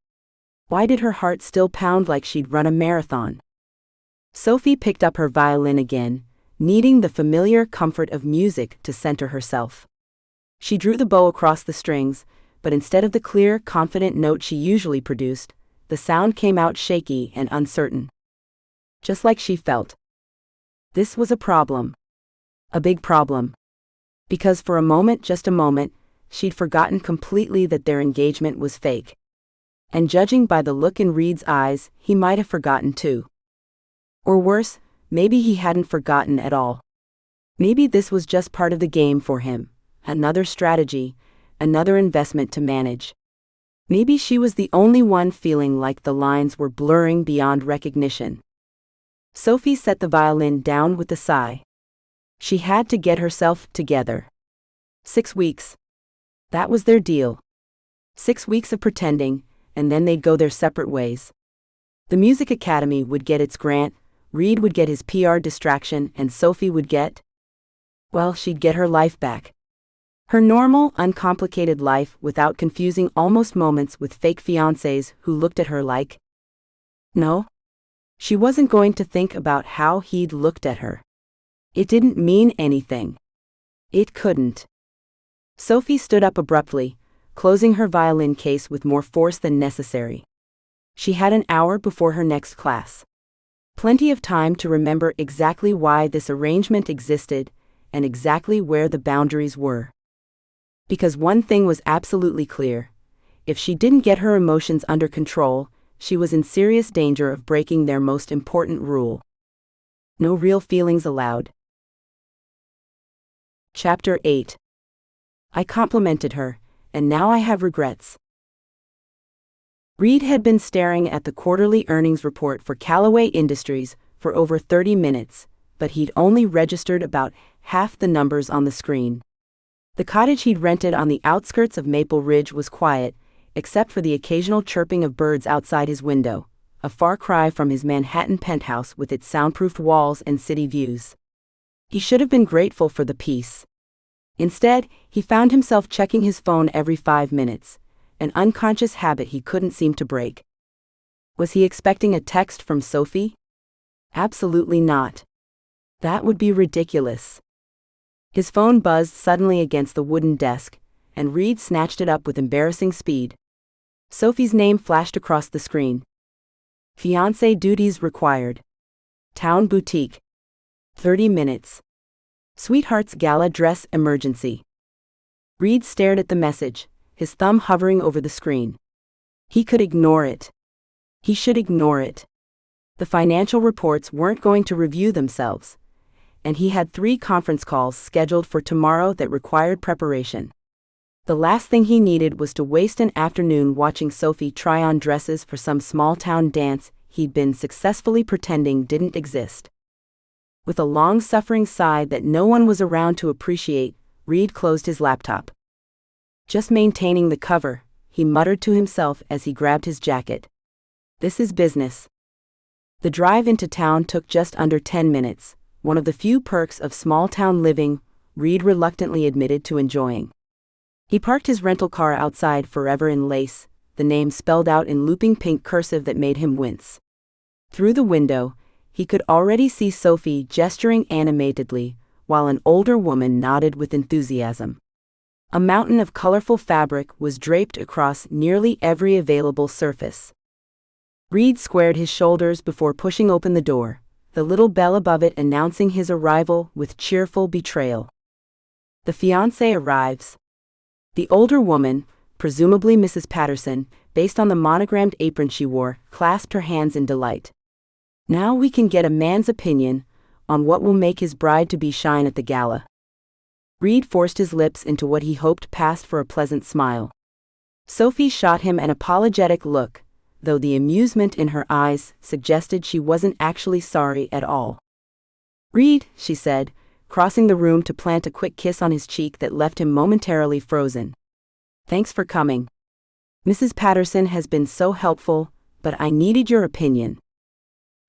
Why did her heart still pound like she'd run a marathon? Sophie picked up her violin again, needing the familiar comfort of music to center herself. She drew the bow across the strings, but instead of the clear, confident note she usually produced, the sound came out shaky and uncertain. Just like she felt. This was a problem. A big problem. Because for a moment, just a moment, she'd forgotten completely that their engagement was fake. And judging by the look in Reid's eyes, he might have forgotten too. Or worse, maybe he hadn't forgotten at all. Maybe this was just part of the game for him, another strategy, another investment to manage. Maybe she was the only one feeling like the lines were blurring beyond recognition. Sophie set the violin down with a sigh. She had to get herself together. 6 weeks. That was their deal. 6 weeks of pretending, and then they'd go their separate ways. The Music Academy would get its grant, Reid would get his PR distraction, and Sophie would get... well, she'd get her life back. Her normal, uncomplicated life without confusing almost moments with fake fiancés who looked at her like... no. She wasn't going to think about how he'd looked at her. It didn't mean anything. It couldn't. Sophie stood up abruptly, closing her violin case with more force than necessary. She had an hour before her next class. Plenty of time to remember exactly why this arrangement existed and exactly where the boundaries were. Because one thing was absolutely clear: if she didn't get her emotions under control, she was in serious danger of breaking their most important rule. No real feelings allowed. Chapter 8. I complimented her, and now I have regrets. Reid had been staring at the quarterly earnings report for Callaway Industries for over 30 minutes, but he'd only registered about half the numbers on the screen. The cottage he'd rented on the outskirts of Maple Ridge was quiet, except for the occasional chirping of birds outside his window, a far cry from his Manhattan penthouse with its soundproofed walls and city views. He should have been grateful for the peace. Instead, he found himself checking his phone every 5 minutes, an unconscious habit he couldn't seem to break. Was he expecting a text from Sophie? Absolutely not. That would be ridiculous. His phone buzzed suddenly against the wooden desk, and Reid snatched it up with embarrassing speed. Sophie's name flashed across the screen. Fiancé duties required. Town boutique. 30 minutes. Sweetheart's gala dress emergency. Reid stared at the message, his thumb hovering over the screen. He could ignore it. He should ignore it. The financial reports weren't going to review themselves, and he had 3 conference calls scheduled for tomorrow that required preparation. The last thing he needed was to waste an afternoon watching Sophie try on dresses for some small-town dance he'd been successfully pretending didn't exist. With a long-suffering sigh that no one was around to appreciate, Reid closed his laptop. Just maintaining the cover, he muttered to himself as he grabbed his jacket. This is business. The drive into town took just under 10 minutes, one of the few perks of small-town living Reid reluctantly admitted to enjoying. He parked his rental car outside Forever in Lace, the name spelled out in looping pink cursive that made him wince. Through the window, he could already see Sophie gesturing animatedly, while an older woman nodded with enthusiasm. A mountain of colorful fabric was draped across nearly every available surface. Reid squared his shoulders before pushing open the door, the little bell above it announcing his arrival with cheerful betrayal. The fiancé arrives. The older woman, presumably Mrs. Patterson, based on the monogrammed apron she wore, clasped her hands in delight. Now we can get a man's opinion on what will make his bride-to-be shine at the gala. Reid forced his lips into what he hoped passed for a pleasant smile. Sophie shot him an apologetic look, though the amusement in her eyes suggested she wasn't actually sorry at all. "Reid," she said, crossing the room to plant a quick kiss on his cheek that left him momentarily frozen. "Thanks for coming. Mrs. Patterson has been so helpful, but I needed your opinion."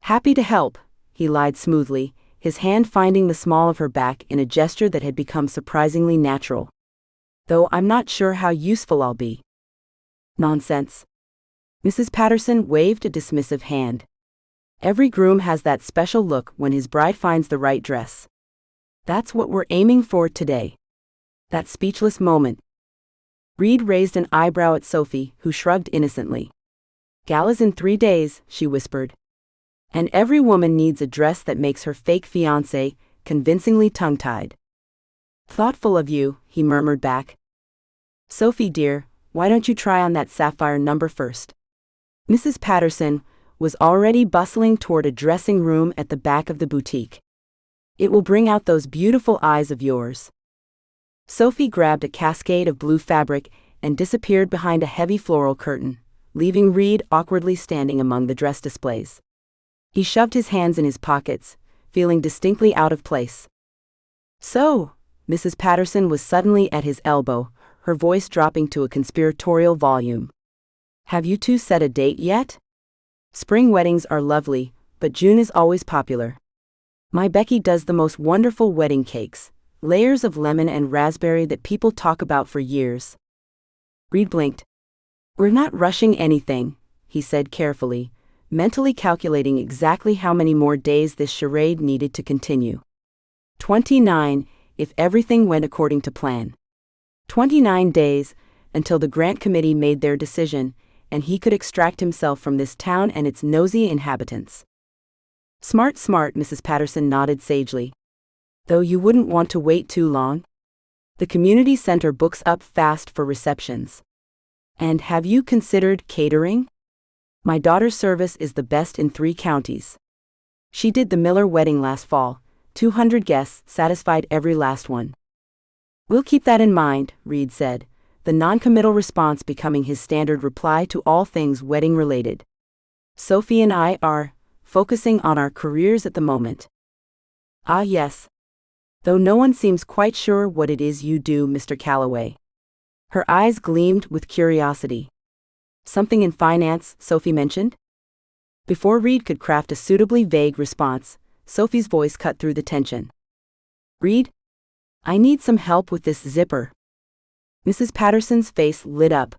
"Happy to help," he lied smoothly, his hand finding the small of her back in a gesture that had become surprisingly natural. "Though I'm not sure how useful I'll be." "Nonsense." Mrs. Patterson waved a dismissive hand. "Every groom has that special look when his bride finds the right dress. That's what we're aiming for today." That speechless moment. Reid raised an eyebrow at Sophie, who shrugged innocently. "Gala's in 3 days," she whispered. "And every woman needs a dress that makes her fake fiancé convincingly tongue-tied." "Thoughtful of you," he murmured back. "Sophie dear, why don't you try on that sapphire number first?" Mrs. Patterson was already bustling toward a dressing room at the back of the boutique. "It will bring out those beautiful eyes of yours." Sophie grabbed a cascade of blue fabric and disappeared behind a heavy floral curtain, leaving Reid awkwardly standing among the dress displays. He shoved his hands in his pockets, feeling distinctly out of place. "So," Mrs. Patterson was suddenly at his elbow, her voice dropping to a conspiratorial volume. "Have you two set a date yet? Spring weddings are lovely, but June is always popular. My Becky does the most wonderful wedding cakes, layers of lemon and raspberry that people talk about for years." Reid blinked. "We're not rushing anything," he said carefully, mentally calculating exactly how many more days this charade needed to continue. 29, if everything went according to plan. 29 days, until the grant committee made their decision, and he could extract himself from this town and its nosy inhabitants. Smart, smart, Mrs. Patterson nodded sagely. Though you wouldn't want to wait too long. The community center books up fast for receptions. And have you considered catering? My daughter's service is the best in 3 counties. She did the Miller wedding last fall. 200 guests, satisfied every last one. We'll keep that in mind, Reid said, the non-committal response becoming his standard reply to all things wedding-related. Sophie and I are focusing on our careers at the moment. Ah yes. Though no one seems quite sure what it is you do, Mr. Calloway. Her eyes gleamed with curiosity. Something in finance, Sophie mentioned? Before Reid could craft a suitably vague response, Sophie's voice cut through the tension. Reid? I need some help with this zipper. Mrs. Patterson's face lit up.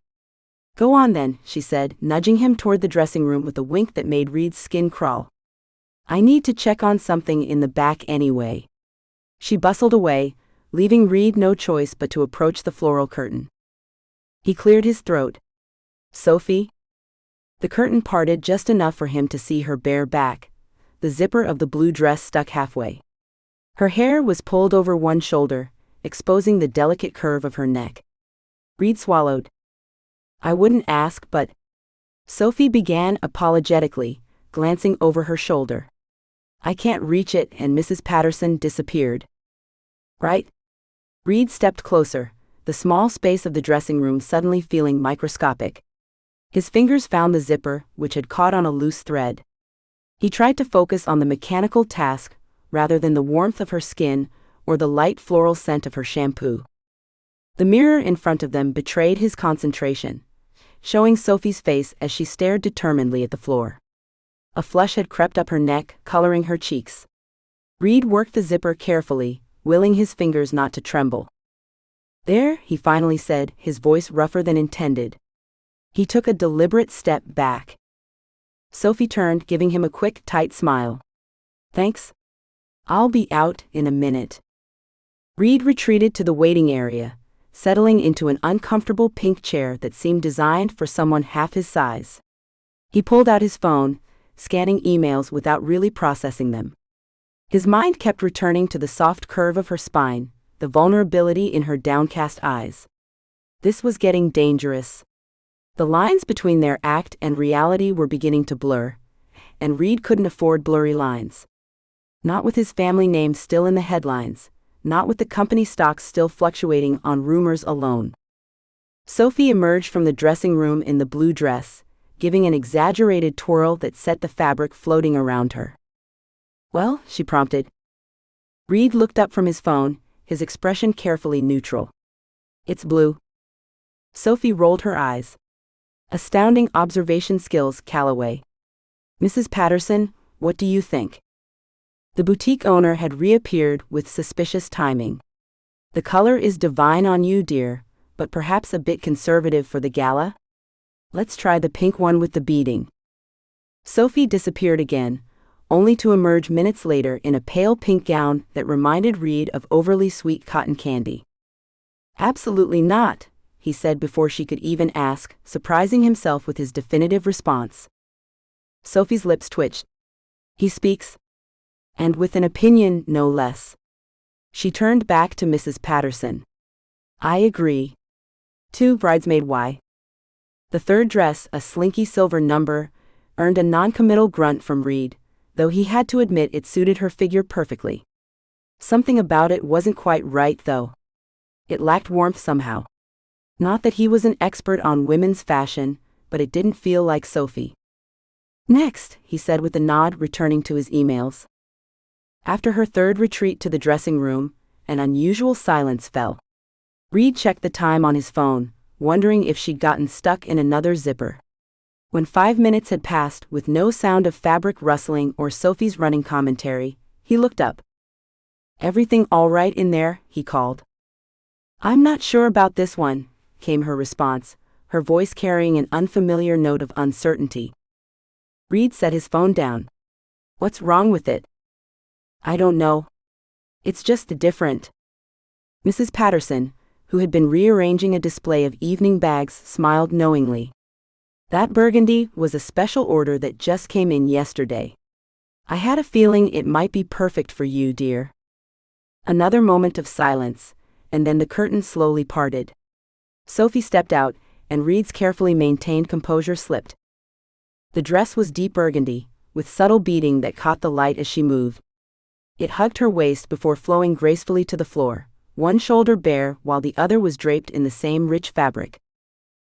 Go on then, she said, nudging him toward the dressing room with a wink that made Reid's skin crawl. I need to check on something in the back anyway. She bustled away, leaving Reid no choice but to approach the floral curtain. He cleared his throat. Sophie? The curtain parted just enough for him to see her bare back, the zipper of the blue dress stuck halfway. Her hair was pulled over one shoulder, exposing the delicate curve of her neck. Reid swallowed. I wouldn't ask, but... Sophie began apologetically, glancing over her shoulder. I can't reach it, and Mrs. Patterson disappeared. Right? Reid stepped closer, the small space of the dressing room suddenly feeling microscopic. His fingers found the zipper, which had caught on a loose thread. He tried to focus on the mechanical task, rather than the warmth of her skin, or the light floral scent of her shampoo. The mirror in front of them betrayed his concentration, showing Sophie's face as she stared determinedly at the floor. A flush had crept up her neck, coloring her cheeks. Reid worked the zipper carefully, willing his fingers not to tremble. There, he finally said, his voice rougher than intended. He took a deliberate step back. Sophie turned, giving him a quick, tight smile. Thanks. I'll be out in a minute. Reid retreated to the waiting area, settling into an uncomfortable pink chair that seemed designed for someone half his size. He pulled out his phone, scanning emails without really processing them. His mind kept returning to the soft curve of her spine, the vulnerability in her downcast eyes. This was getting dangerous. The lines between their act and reality were beginning to blur, and Reid couldn't afford blurry lines. Not with his family name still in the headlines, not with the company stocks still fluctuating on rumors alone. Sophie emerged from the dressing room in the blue dress, giving an exaggerated twirl that set the fabric floating around her. Well, she prompted. Reid looked up from his phone, his expression carefully neutral. It's blue. Sophie rolled her eyes. Astounding observation skills, Calloway. Mrs. Patterson, what do you think? The boutique owner had reappeared with suspicious timing. The color is divine on you, dear, but perhaps a bit conservative for the gala? Let's try the pink one with the beading. Sophie disappeared again, only to emerge minutes later in a pale pink gown that reminded Reid of overly sweet cotton candy. Absolutely not, he said before she could even ask, surprising himself with his definitive response. Sophie's lips twitched. He speaks. And with an opinion, no less. She turned back to Mrs. Patterson. I agree. 2 bridesmaid Y. The third dress, a slinky silver number, earned a non-committal grunt from Reid, though he had to admit it suited her figure perfectly. Something about it wasn't quite right, though. It lacked warmth somehow. Not that he was an expert on women's fashion, but it didn't feel like Sophie. Next, he said with a nod, returning to his emails. After her third retreat to the dressing room, an unusual silence fell. Reid checked the time on his phone, wondering if she'd gotten stuck in another zipper. When 5 minutes had passed with no sound of fabric rustling or Sophie's running commentary, he looked up. Everything all right in there? He called. I'm not sure about this one, came her response, her voice carrying an unfamiliar note of uncertainty. Reid set his phone down. What's wrong with it? I don't know. It's just different. Mrs. Patterson, who had been rearranging a display of evening bags, smiled knowingly. That burgundy was a special order that just came in yesterday. I had a feeling it might be perfect for you, dear. Another moment of silence, and then the curtain slowly parted. Sophie stepped out, and Reid's carefully maintained composure slipped. The dress was deep burgundy, with subtle beading that caught the light as she moved. It hugged her waist before flowing gracefully to the floor, one shoulder bare while the other was draped in the same rich fabric.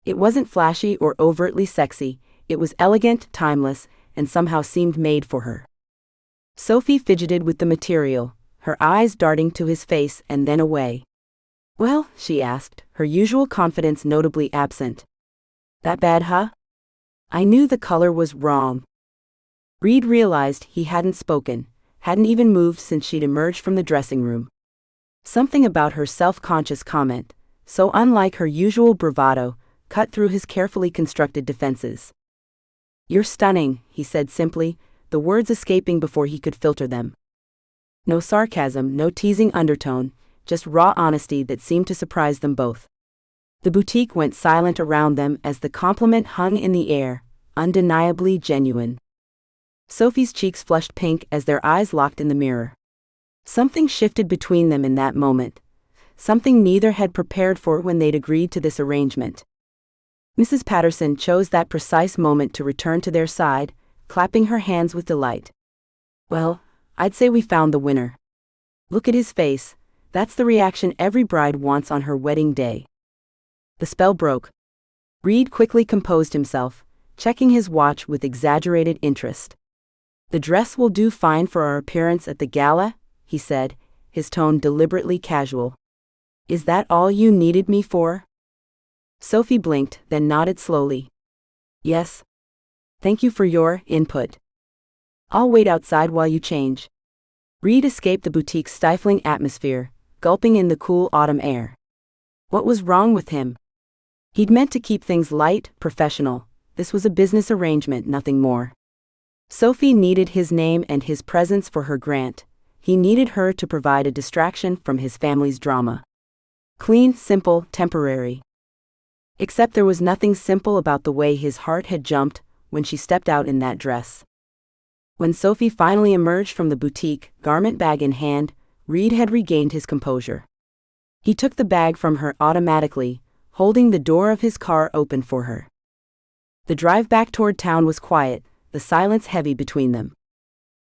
It wasn't flashy or overtly sexy, it was elegant, timeless, and somehow seemed made for her. Sophie fidgeted with the material, her eyes darting to his face and then away. "Well?" she asked, her usual confidence notably absent. "That bad, huh?" "I knew the color was wrong." Reid realized he hadn't spoken, hadn't even moved since she'd emerged from the dressing room. Something about her self-conscious comment, so unlike her usual bravado, cut through his carefully constructed defenses. "You're stunning," he said simply, the words escaping before he could filter them. No sarcasm, no teasing undertone, just raw honesty that seemed to surprise them both. The boutique went silent around them as the compliment hung in the air, undeniably genuine. Sophie's cheeks flushed pink as their eyes locked in the mirror. Something shifted between them in that moment, something neither had prepared for when they'd agreed to this arrangement. Mrs. Patterson chose that precise moment to return to their side, clapping her hands with delight. "Well, I'd say we found the winner. Look at his face, that's the reaction every bride wants on her wedding day." The spell broke. Reid quickly composed himself, checking his watch with exaggerated interest. "The dress will do fine for our appearance at the gala," he said, his tone deliberately casual. "Is that all you needed me for?" Sophie blinked, then nodded slowly. "Yes. Thank you for your input. I'll wait outside while you change." Reid escaped the boutique's stifling atmosphere, gulping in the cool autumn air. What was wrong with him? He'd meant to keep things light, professional. This was a business arrangement, nothing more. Sophie needed his name and his presence for her grant. He needed her to provide a distraction from his family's drama. Clean, simple, temporary. Except there was nothing simple about the way his heart had jumped when she stepped out in that dress. When Sophie finally emerged from the boutique, garment bag in hand, Reid had regained his composure. He took the bag from her automatically, holding the door of his car open for her. The drive back toward town was quiet, the silence heavy between them.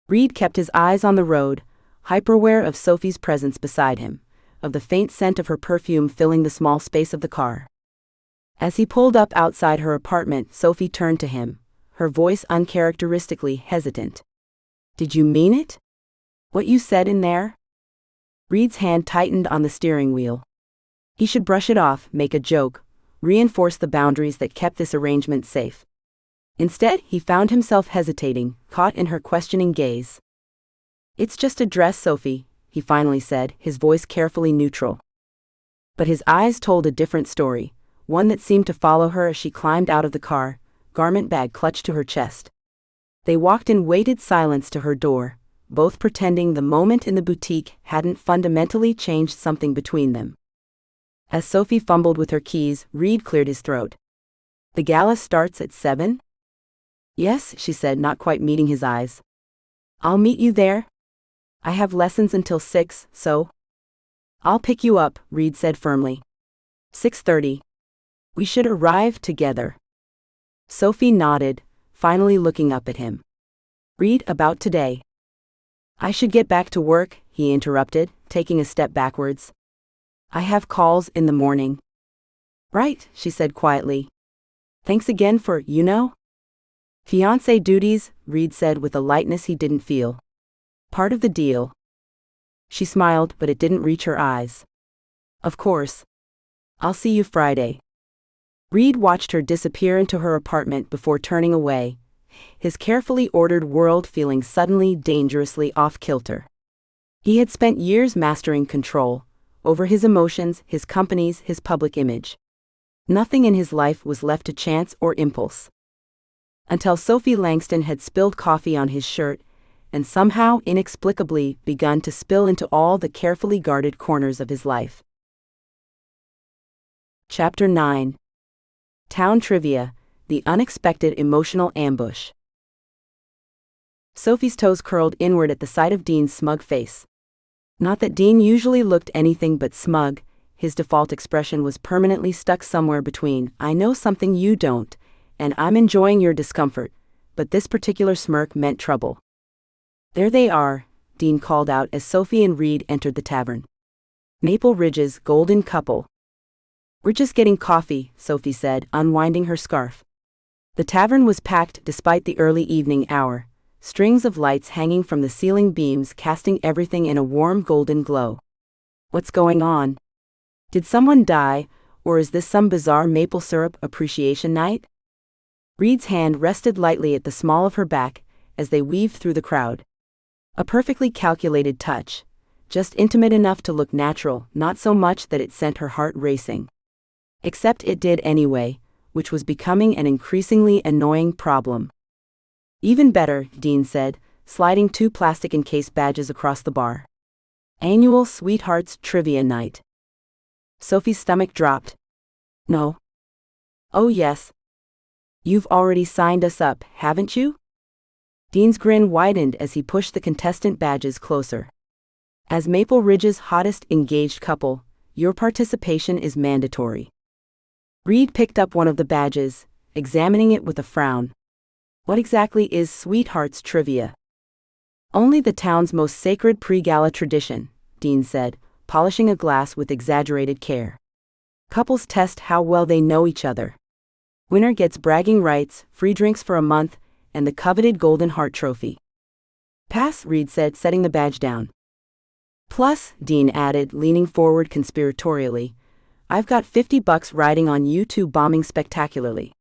Reid kept his eyes on the road, hyper-aware of Sophie's presence beside him, of the faint scent of her perfume filling the small space of the car. As he pulled up outside her apartment, Sophie turned to him, her voice uncharacteristically hesitant. "Did you mean it? What you said in there?" Reid's hand tightened on the steering wheel. He should brush it off, make a joke, reinforce the boundaries that kept this arrangement safe. Instead, he found himself hesitating, caught in her questioning gaze. "It's just a dress, Sophie," he finally said, his voice carefully neutral. But his eyes told a different story, one that seemed to follow her as she climbed out of the car, garment bag clutched to her chest. They walked in weighted silence to her door, both pretending the moment in the boutique hadn't fundamentally changed something between them. As Sophie fumbled with her keys, Reid cleared his throat. "The gala starts at 7? "Yes," she said, not quite meeting his eyes. "I'll meet you there. I have lessons until 6, so—" "I'll pick you up," Reid said firmly. 6:30. "We should arrive together." Sophie nodded, finally looking up at him. "Read about today." "I should get back to work," he interrupted, taking a step backwards. "I have calls in the morning." "Right," she said quietly. "Thanks again for, fiancé duties," Reid said with a lightness he didn't feel. "Part of the deal." She smiled, but it didn't reach her eyes. "Of course. I'll see you Friday." Reid watched her disappear into her apartment before turning away, his carefully ordered world feeling suddenly dangerously off-kilter. He had spent years mastering control over his emotions, his companies, his public image. Nothing in his life was left to chance or impulse. Until Sophie Langston had spilled coffee on his shirt and somehow inexplicably begun to spill into all the carefully guarded corners of his life. Chapter 9. Town Trivia, The Unexpected Emotional Ambush. Sophie's toes curled inward at the sight of Dean's smug face. Not that Dean usually looked anything but smug, his default expression was permanently stuck somewhere between, "I know something you don't," and "I'm enjoying your discomfort," but this particular smirk meant trouble. "There they are," Dean called out as Sophie and Reid entered the tavern. "Maple Ridge's golden couple." "We're just getting coffee," Sophie said, unwinding her scarf. The tavern was packed despite the early evening hour, strings of lights hanging from the ceiling beams casting everything in a warm golden glow. "What's going on? Did someone die, or is this some bizarre maple syrup appreciation night?" Reid's hand rested lightly at the small of her back as they weaved through the crowd. A perfectly calculated touch, just intimate enough to look natural, not so much that it sent her heart racing. Except it did anyway, which was becoming an increasingly annoying problem. "Even better," Dean said, sliding 2 plastic-encased badges across the bar. "Annual Sweethearts Trivia Night." Sophie's stomach dropped. "No." "Oh yes. You've already signed us up, haven't you?" Dean's grin widened as he pushed the contestant badges closer. "As Maple Ridge's hottest engaged couple, your participation is mandatory." Reid picked up one of the badges, examining it with a frown. "What exactly is Sweethearts Trivia?" "Only the town's most sacred pre-gala tradition," Dean said, polishing a glass with exaggerated care. "Couples test how well they know each other. Winner gets bragging rights, free drinks for a month, and the coveted Golden Heart Trophy." "Pass," Reid said, setting the badge down. "Plus," Dean added, leaning forward conspiratorially, "I've got $50 riding on you two bombing spectacularly."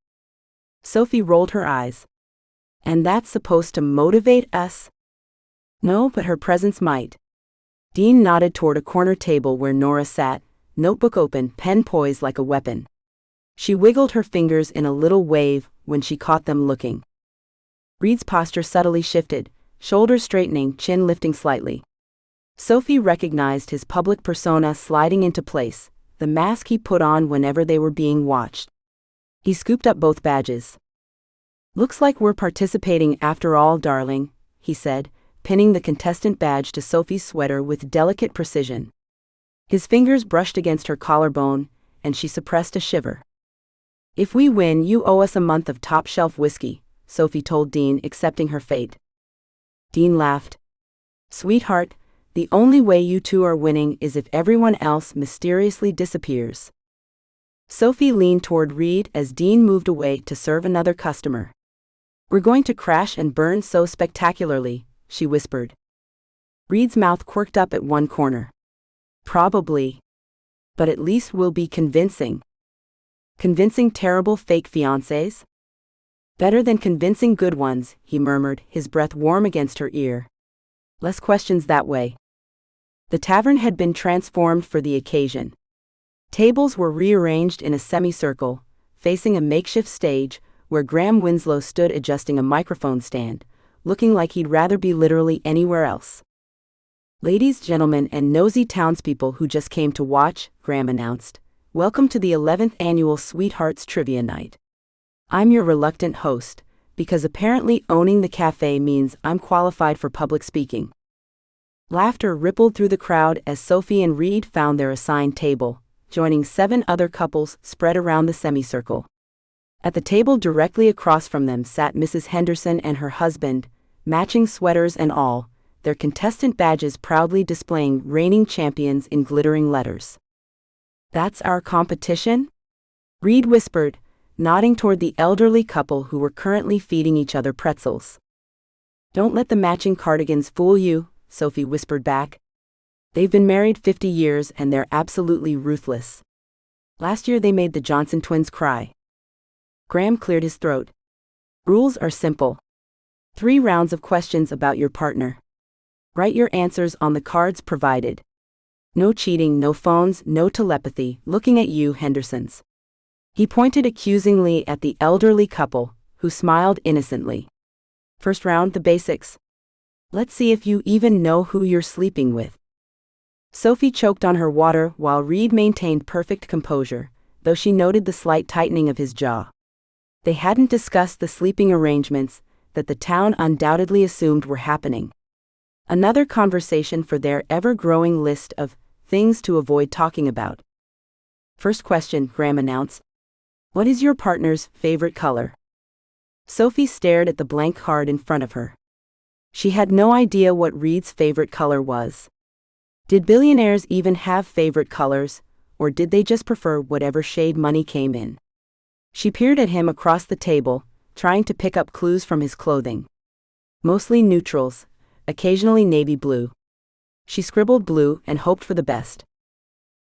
Sophie rolled her eyes. "And that's supposed to motivate us?" "No, but her presence might." Dean nodded toward a corner table where Nora sat, notebook open, pen poised like a weapon. She wiggled her fingers in a little wave when she caught them looking. Reid's posture subtly shifted, shoulders straightening, chin lifting slightly. Sophie recognized his public persona sliding into place, the mask he put on whenever they were being watched. He scooped up both badges. "Looks like we're participating after all, darling," he said, pinning the contestant badge to Sophie's sweater with delicate precision. His fingers brushed against her collarbone, and she suppressed a shiver. "If we win, you owe us a month of top-shelf whiskey," Sophie told Dean, accepting her fate. Dean laughed. "Sweetheart, the only way you two are winning is if everyone else mysteriously disappears." Sophie leaned toward Reid as Dean moved away to serve another customer. "We're going to crash and burn so spectacularly," she whispered. Reid's mouth quirked up at one corner. "Probably. But at least we'll be convincing." "Convincing terrible fake fiancés?" "Better than convincing good ones," he murmured, his breath warm against her ear. "Less questions that way." The tavern had been transformed for the occasion. Tables were rearranged in a semicircle, facing a makeshift stage, where Graham Winslow stood adjusting a microphone stand, looking like he'd rather be literally anywhere else. "Ladies, gentlemen, and nosy townspeople who just came to watch," Graham announced, "welcome to the 11th Annual Sweethearts Trivia Night. I'm your reluctant host, because apparently owning the cafe means I'm qualified for public speaking." Laughter rippled through the crowd as Sophie and Reid found their assigned table, joining 7 other couples spread around the semicircle. At the table directly across from them sat Mrs. Henderson and her husband, matching sweaters and all, their contestant badges proudly displaying reigning champions in glittering letters. "That's our competition?" Reid whispered, nodding toward the elderly couple who were currently feeding each other pretzels. "Don't let the matching cardigans fool you," Sophie whispered back. "They've been married 50 years and they're absolutely ruthless. Last year they made the Johnson twins cry." Graham cleared his throat. "Rules are simple. 3 rounds of questions about your partner. Write your answers on the cards provided. No cheating, no phones, no telepathy, looking at you, Hendersons." He pointed accusingly at the elderly couple, who smiled innocently. "First round, the basics. Let's see if you even know who you're sleeping with." Sophie choked on her water while Reid maintained perfect composure, though she noted the slight tightening of his jaw. They hadn't discussed the sleeping arrangements that the town undoubtedly assumed were happening. Another conversation for their ever-growing list of things to avoid talking about. First question, Graham announced. What is your partner's favorite color? Sophie stared at the blank card in front of her. She had no idea what Reid's favorite color was. Did billionaires even have favorite colors, or did they just prefer whatever shade money came in? She peered at him across the table, trying to pick up clues from his clothing. Mostly neutrals, occasionally navy blue. She scribbled blue and hoped for the best.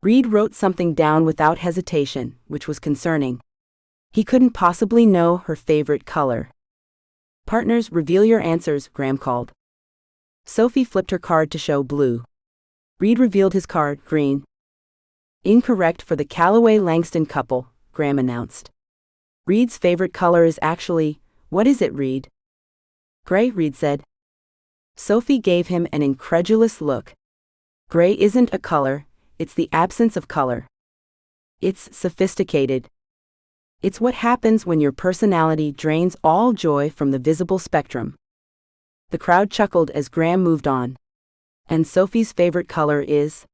Reid wrote something down without hesitation, which was concerning. He couldn't possibly know her favorite color. Partners, reveal your answers, Graham called. Sophie flipped her card to show blue. Reid revealed his card, green. Incorrect for the Calloway-Langston couple, Graham announced. Reid's favorite color is actually, what is it, Reid? Gray, Reid said. Sophie gave him an incredulous look. Gray isn't a color, it's the absence of color. It's sophisticated. It's what happens when your personality drains all joy from the visible spectrum. The crowd chuckled as Graham moved on. And Sophie's favorite color is?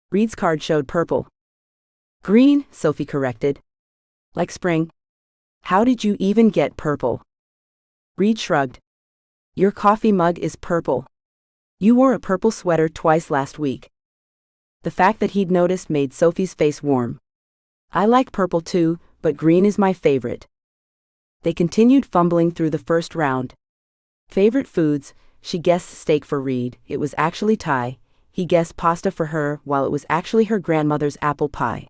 Reid's card showed purple. Green, Sophie corrected. Like spring. How did you even get purple? Reid shrugged. Your coffee mug is purple. You wore a purple sweater twice last week. The fact that he'd noticed made Sophie's face warm. I like purple too, but green is my favorite. They continued fumbling through the first round. Favorite foods, she guessed steak for Reid, it was actually Thai. He guessed pasta for her while it was actually her grandmother's apple pie.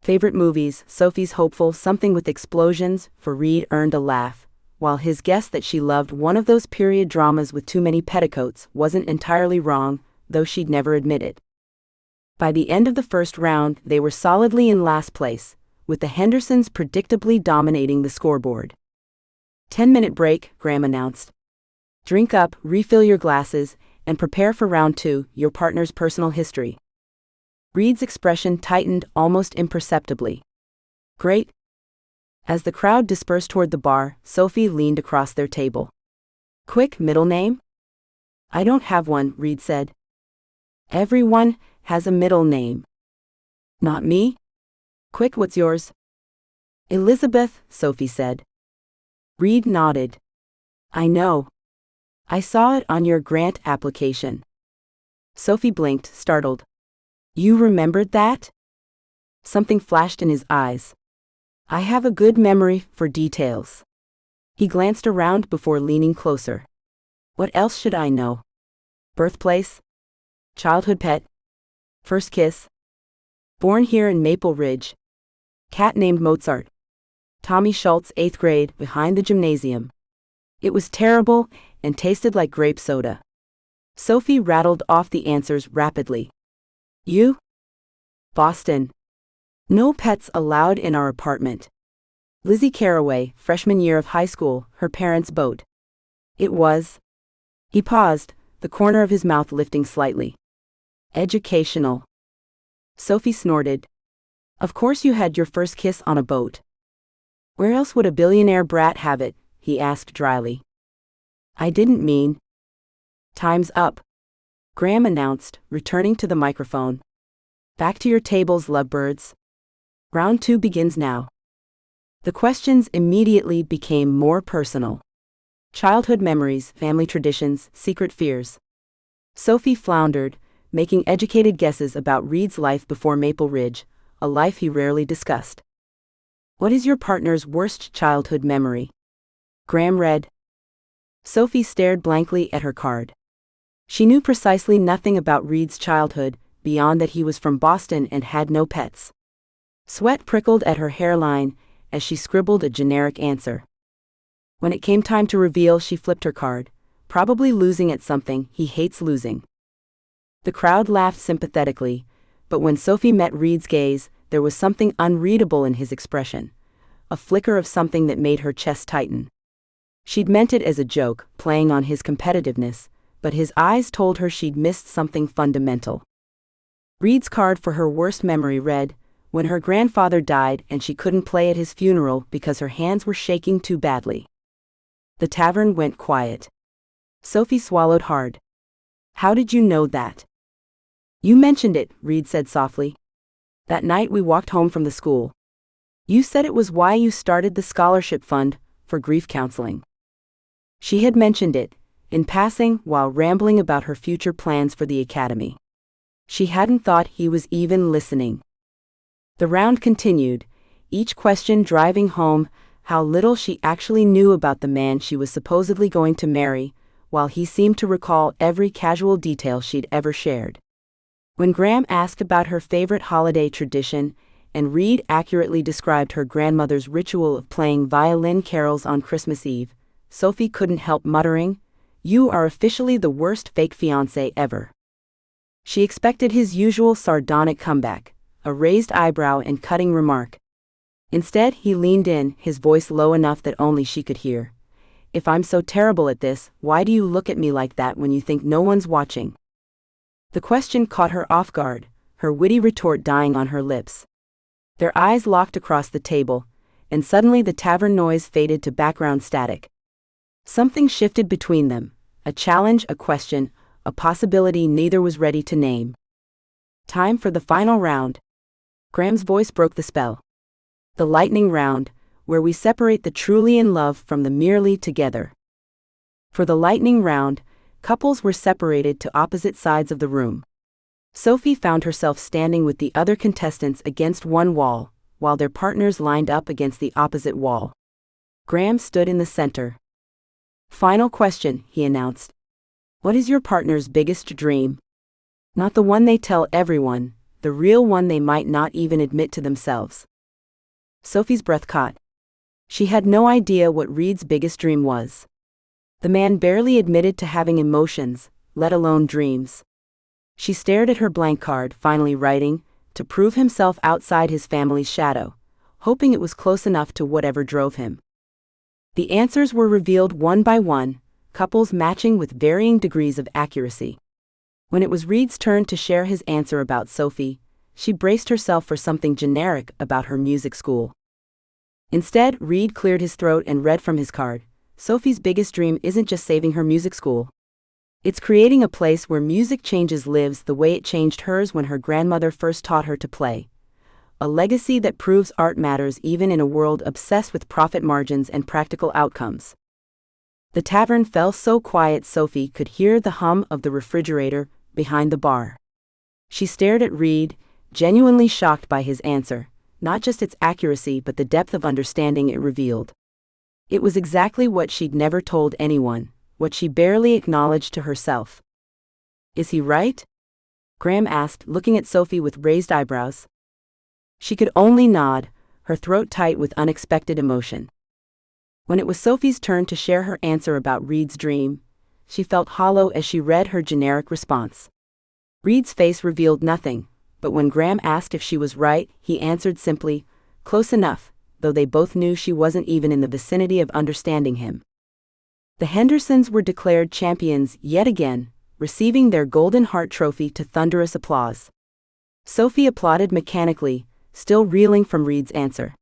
Favorite movies, Sophie's hopeful something with explosions for Reid earned a laugh, while his guess that she loved one of those period dramas with too many petticoats wasn't entirely wrong, though she'd never admit it. By the end of the first round, they were solidly in last place, with the Hendersons predictably dominating the scoreboard. 10-minute break, Graham announced. Drink up, refill your glasses, and prepare for round 2, your partner's personal history. Reid's expression tightened almost imperceptibly. Great. As the crowd dispersed toward the bar, Sophie leaned across their table. Quick, middle name? I don't have one, Reid said. Everyone has a middle name. Not me? Quick, what's yours? Elizabeth, Sophie said. Reid nodded. I know. I saw it on your grant application. Sophie blinked, startled. You remembered that? Something flashed in his eyes. I have a good memory for details. He glanced around before leaning closer. What else should I know? Birthplace? Childhood pet? First kiss? Born here in Maple Ridge. Cat named Mozart. Tommy Schultz, 8th grade, behind the gymnasium. It was terrible and tasted like grape soda. Sophie rattled off the answers rapidly. You? Boston. No pets allowed in our apartment. Lizzie Caraway, freshman year of high school, her parents' boat. It was. He paused, the corner of his mouth lifting slightly. Educational. Sophie snorted. Of course you had your first kiss on a boat. Where else would a billionaire brat have it? He asked dryly. I didn't mean. Time's up. Graham announced, returning to the microphone. Back to your tables, lovebirds. Round 2 begins now. The questions immediately became more personal. Childhood memories, family traditions, secret fears. Sophie floundered, making educated guesses about Reid's life before Maple Ridge, a life he rarely discussed. What is your partner's worst childhood memory? Graham read. Sophie stared blankly at her card. She knew precisely nothing about Reid's childhood, beyond that he was from Boston and had no pets. Sweat prickled at her hairline as she scribbled a generic answer. When it came time to reveal, she flipped her card, probably losing at something. He hates losing. The crowd laughed sympathetically, but when Sophie met Reid's gaze, there was something unreadable in his expression, a flicker of something that made her chest tighten. She'd meant it as a joke, playing on his competitiveness, but his eyes told her she'd missed something fundamental. Reid's card for her worst memory read, when her grandfather died and she couldn't play at his funeral because her hands were shaking too badly. The tavern went quiet. Sophie swallowed hard. How did you know that? You mentioned it, Reid said softly. That night we walked home from the school. You said it was why you started the scholarship fund for grief counseling. She had mentioned it, in passing, while rambling about her future plans for the academy. She hadn't thought he was even listening. The round continued, each question driving home how little she actually knew about the man she was supposedly going to marry, while he seemed to recall every casual detail she'd ever shared. When Graham asked about her favorite holiday tradition, and Reid accurately described her grandmother's ritual of playing violin carols on Christmas Eve, Sophie couldn't help muttering, "You are officially the worst fake fiancé ever." She expected his usual sardonic comeback, a raised eyebrow and cutting remark. Instead, he leaned in, his voice low enough that only she could hear. "If I'm so terrible at this, why do you look at me like that when you think no one's watching?" The question caught her off guard, her witty retort dying on her lips. Their eyes locked across the table, and suddenly the tavern noise faded to background static. Something shifted between them, a challenge, a question, a possibility neither was ready to name. Time for the final round. Graham's voice broke the spell. The lightning round, where we separate the truly in love from the merely together. For the lightning round, couples were separated to opposite sides of the room. Sophie found herself standing with the other contestants against one wall, while their partners lined up against the opposite wall. Graham stood in the center. "Final question," he announced. "What is your partner's biggest dream? Not the one they tell everyone, the real one they might not even admit to themselves." Sophie's breath caught. She had no idea what Reid's biggest dream was. The man barely admitted to having emotions, let alone dreams. She stared at her blank card, finally writing, "To prove himself outside his family's shadow," hoping it was close enough to whatever drove him. The answers were revealed one by one, couples matching with varying degrees of accuracy. When it was Reid's turn to share his answer about Sophie, she braced herself for something generic about her music school. Instead, Reid cleared his throat and read from his card, "Sophie's biggest dream isn't just saving her music school. It's creating a place where music changes lives the way it changed hers when her grandmother first taught her to play. A legacy that proves art matters even in a world obsessed with profit margins and practical outcomes." The tavern fell so quiet Sophie could hear the hum of the refrigerator behind the bar. She stared at Reid, genuinely shocked by his answer, not just its accuracy but the depth of understanding it revealed. It was exactly what she'd never told anyone, what she barely acknowledged to herself. "Is he right?" Graham asked, looking at Sophie with raised eyebrows. She could only nod, her throat tight with unexpected emotion. When it was Sophie's turn to share her answer about Reid's dream, she felt hollow as she read her generic response. Reid's face revealed nothing, but when Graham asked if she was right, he answered simply, "Close enough," though they both knew she wasn't even in the vicinity of understanding him. The Hendersons were declared champions yet again, receiving their Golden Heart trophy to thunderous applause. Sophie applauded mechanically, still reeling from Reid's answer.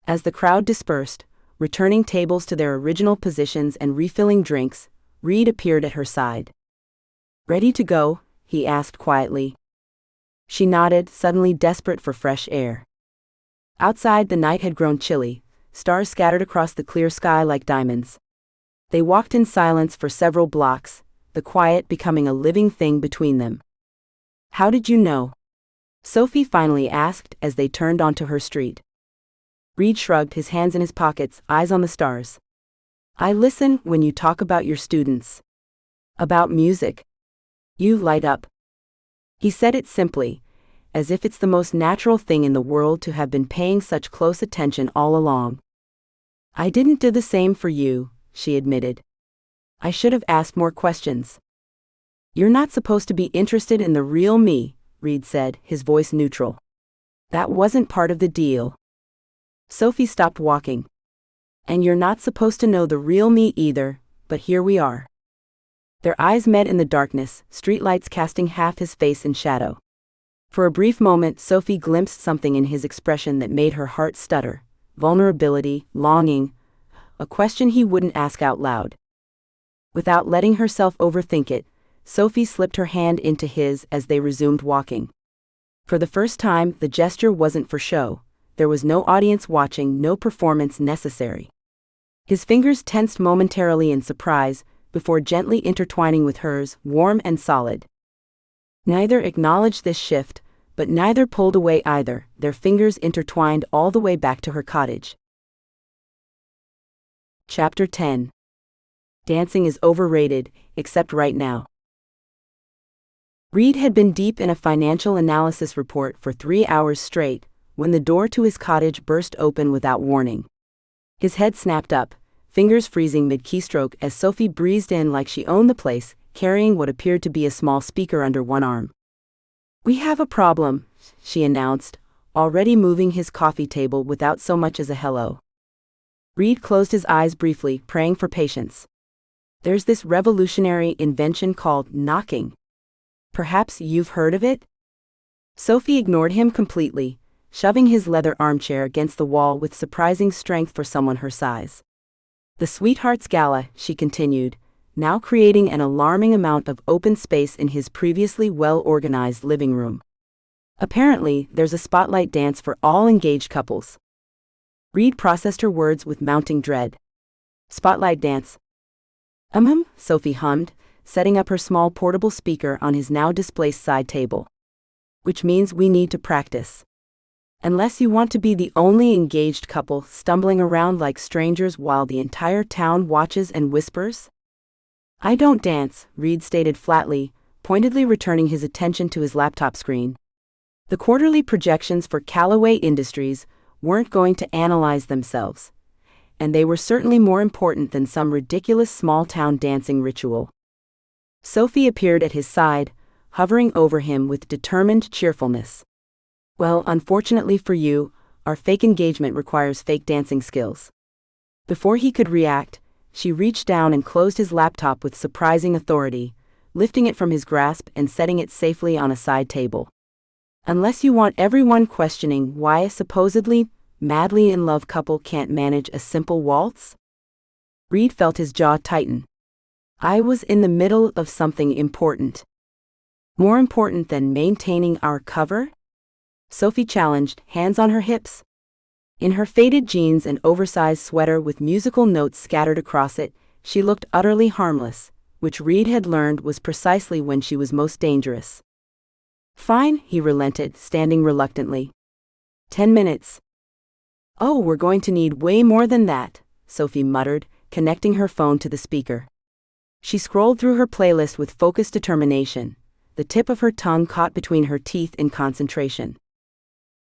As the crowd dispersed, returning tables to their original positions and refilling drinks, Reid appeared at her side. "Ready to go?" he asked quietly. She nodded, suddenly desperate for fresh air. Outside, the night had grown chilly, stars scattered across the clear sky like diamonds. They walked in silence for several blocks, the quiet becoming a living thing between them. "How did you know?" Sophie finally asked as they turned onto her street. Reid shrugged, his hands in his pockets, eyes on the stars. "I listen when you talk about your students. About music. You light up." He said it simply, as if it's the most natural thing in the world to have been paying such close attention all along. "I didn't do the same for you," she admitted. "I should have asked more questions." "You're not supposed to be interested in the real me," Reid said, his voice neutral. "That wasn't part of the deal." Sophie stopped walking. "And you're not supposed to know the real me either, but here we are." Their eyes met in the darkness, streetlights casting half his face in shadow. For a brief moment, Sophie glimpsed something in his expression that made her heart stutter. Vulnerability, longing, a question he wouldn't ask out loud. Without letting herself overthink it, Sophie slipped her hand into his as they resumed walking. For the first time, the gesture wasn't for show. There was no audience watching, no performance necessary. His fingers tensed momentarily in surprise, before gently intertwining with hers, warm and solid. Neither acknowledged this shift, but neither pulled away either. Their fingers intertwined all the way back to her cottage. Chapter 10. Dancing is overrated, except right now. Reid had been deep in a financial analysis report for 3 hours straight, when the door to his cottage burst open without warning. His head snapped up, fingers freezing mid-keystroke as Sophie breezed in like she owned the place, carrying what appeared to be a small speaker under one arm. "We have a problem," she announced, already moving his coffee table without so much as a hello. Reid closed his eyes briefly, praying for patience. "There's this revolutionary invention called knocking. Perhaps you've heard of it?" Sophie ignored him completely, shoving his leather armchair against the wall with surprising strength for someone her size. "The Sweethearts Gala," she continued, now creating an alarming amount of open space in his previously well-organized living room. "Apparently, there's a spotlight dance for all engaged couples." Reid processed her words with mounting dread. "Spotlight dance?" Sophie hummed, setting up her small portable speaker on his now displaced side table. "Which means we need to practice. Unless you want to be the only engaged couple stumbling around like strangers while the entire town watches and whispers." "I don't dance," Reid stated flatly, pointedly returning his attention to his laptop screen. The quarterly projections for Callaway Industries weren't going to analyze themselves, and they were certainly more important than some ridiculous small-town dancing ritual. Sophie appeared at his side, hovering over him with determined cheerfulness. "Well, unfortunately for you, our fake engagement requires fake dancing skills." Before he could react, she reached down and closed his laptop with surprising authority, lifting it from his grasp and setting it safely on a side table. "Unless you want everyone questioning why a supposedly madly in love couple can't manage a simple waltz?" Reid felt his jaw tighten. "I was in the middle of something important." "More important than maintaining our cover?" Sophie challenged, hands on her hips. In her faded jeans and oversized sweater with musical notes scattered across it, she looked utterly harmless, which Reid had learned was precisely when she was most dangerous. "Fine," he relented, standing reluctantly. 10 minutes. "Oh, we're going to need way more than that," Sophie muttered, connecting her phone to the speaker. She scrolled through her playlist with focused determination, the tip of her tongue caught between her teeth in concentration.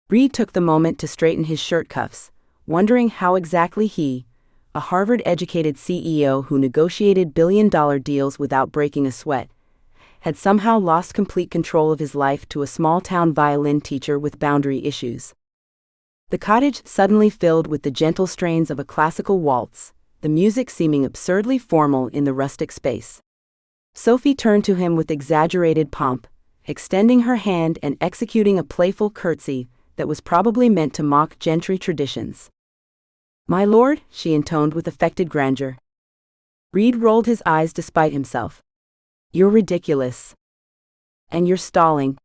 Reid took the moment to straighten his shirt cuffs, wondering how exactly he, a Harvard-educated CEO who negotiated billion-dollar deals without breaking a sweat, had somehow lost complete control of his life to a small-town violin teacher with boundary issues. The cottage suddenly filled with the gentle strains of a classical waltz, the music seeming absurdly formal in the rustic space. Sophie turned to him with exaggerated pomp, extending her hand and executing a playful curtsy that was probably meant to mock gentry traditions. "My lord," she intoned with affected grandeur. Reid rolled his eyes despite himself. "You're ridiculous. And you're stalling."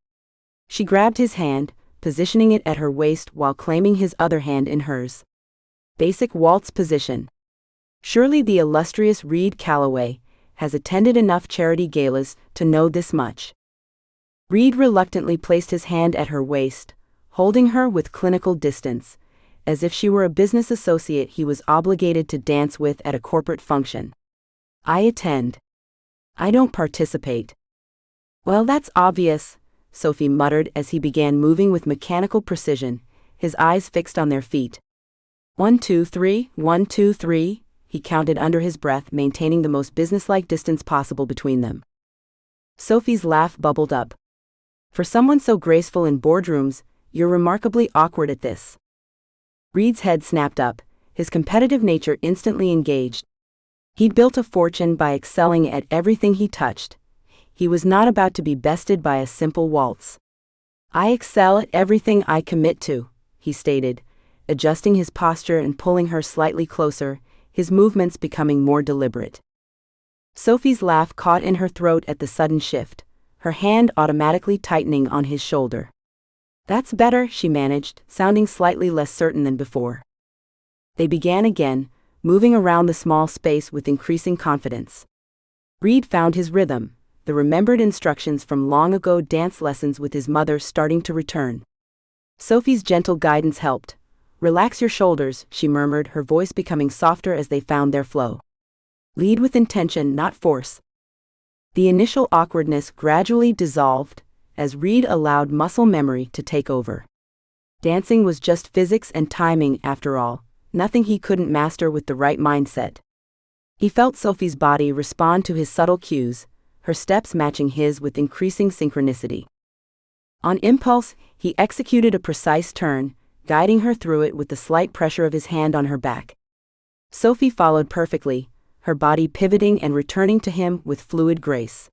She grabbed his hand, positioning it at her waist while claiming his other hand in hers. Basic waltz position. Surely the illustrious Reid Calloway has attended enough charity galas to know this much. Reid reluctantly placed his hand at her waist, holding her with clinical distance, as if she were a business associate he was obligated to dance with at a corporate function. "I attend. I don't participate." "Well, that's obvious," Sophie muttered as he began moving with mechanical precision, his eyes fixed on their feet. 1, 2, 3, 1, 2, 3, he counted under his breath, maintaining the most businesslike distance possible between them. Sophie's laugh bubbled up. "For someone so graceful in boardrooms, you're remarkably awkward at this." Reid's head snapped up, his competitive nature instantly engaged. He'd built a fortune by excelling at everything he touched. He was not about to be bested by a simple waltz. I excel at everything I commit to, he stated, adjusting his posture and pulling her slightly closer, his movements becoming more deliberate. Sophie's laugh caught in her throat at the sudden shift, her hand automatically tightening on his shoulder. That's better, she managed, sounding slightly less certain than before. They began again, moving around the small space with increasing confidence. Reid found his rhythm, the remembered instructions from long ago dance lessons with his mother starting to return. Sophie's gentle guidance helped. Relax your shoulders, she murmured, her voice becoming softer as they found their flow. Lead with intention, not force. The initial awkwardness gradually dissolved, as Reid allowed muscle memory to take over. Dancing was just physics and timing after all, nothing he couldn't master with the right mindset. He felt Sophie's body respond to his subtle cues, her steps matching his with increasing synchronicity. On impulse, he executed a precise turn, guiding her through it with the slight pressure of his hand on her back. Sophie followed perfectly, her body pivoting and returning to him with fluid grace.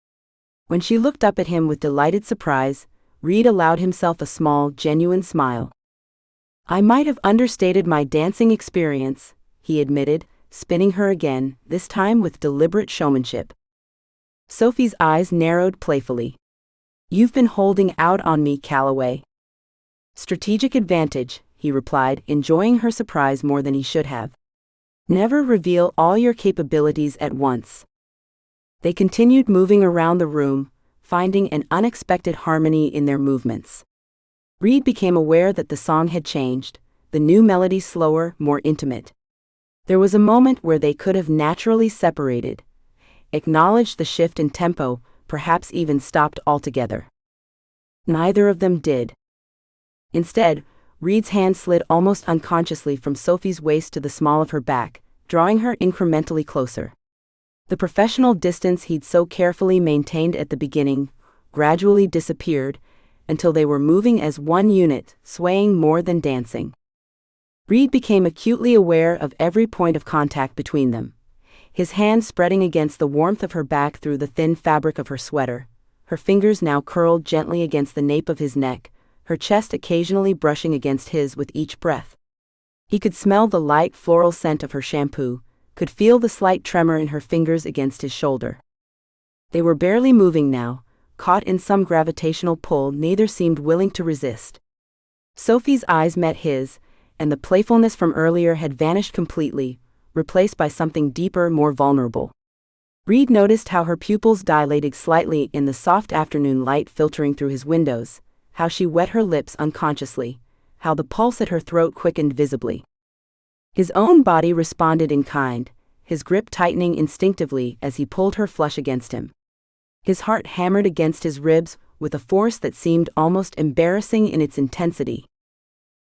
When she looked up at him with delighted surprise, Reid allowed himself a small, genuine smile. I might have understated my dancing experience, he admitted, spinning her again, this time with deliberate showmanship. Sophie's eyes narrowed playfully. You've been holding out on me, Calloway. Strategic advantage, he replied, enjoying her surprise more than he should have. Never reveal all your capabilities at once. They continued moving around the room, finding an unexpected harmony in their movements. Reid became aware that the song had changed, the new melody slower, more intimate. There was a moment where they could have naturally separated, acknowledged the shift in tempo, perhaps even stopped altogether. Neither of them did. Instead, Reid's hand slid almost unconsciously from Sophie's waist to the small of her back, drawing her incrementally closer. The professional distance he'd so carefully maintained at the beginning gradually disappeared, until they were moving as one unit, swaying more than dancing. Reid became acutely aware of every point of contact between them, his hand spreading against the warmth of her back through the thin fabric of her sweater, her fingers now curled gently against the nape of his neck, her chest occasionally brushing against his with each breath. He could smell the light floral scent of her shampoo, could feel the slight tremor in her fingers against his shoulder. They were barely moving now, caught in some gravitational pull neither seemed willing to resist. Sophie's eyes met his, and the playfulness from earlier had vanished completely, replaced by something deeper, more vulnerable. Reid noticed how her pupils dilated slightly in the soft afternoon light filtering through his windows, how she wet her lips unconsciously, how the pulse at her throat quickened visibly. His own body responded in kind, his grip tightening instinctively as he pulled her flush against him. His heart hammered against his ribs with a force that seemed almost embarrassing in its intensity.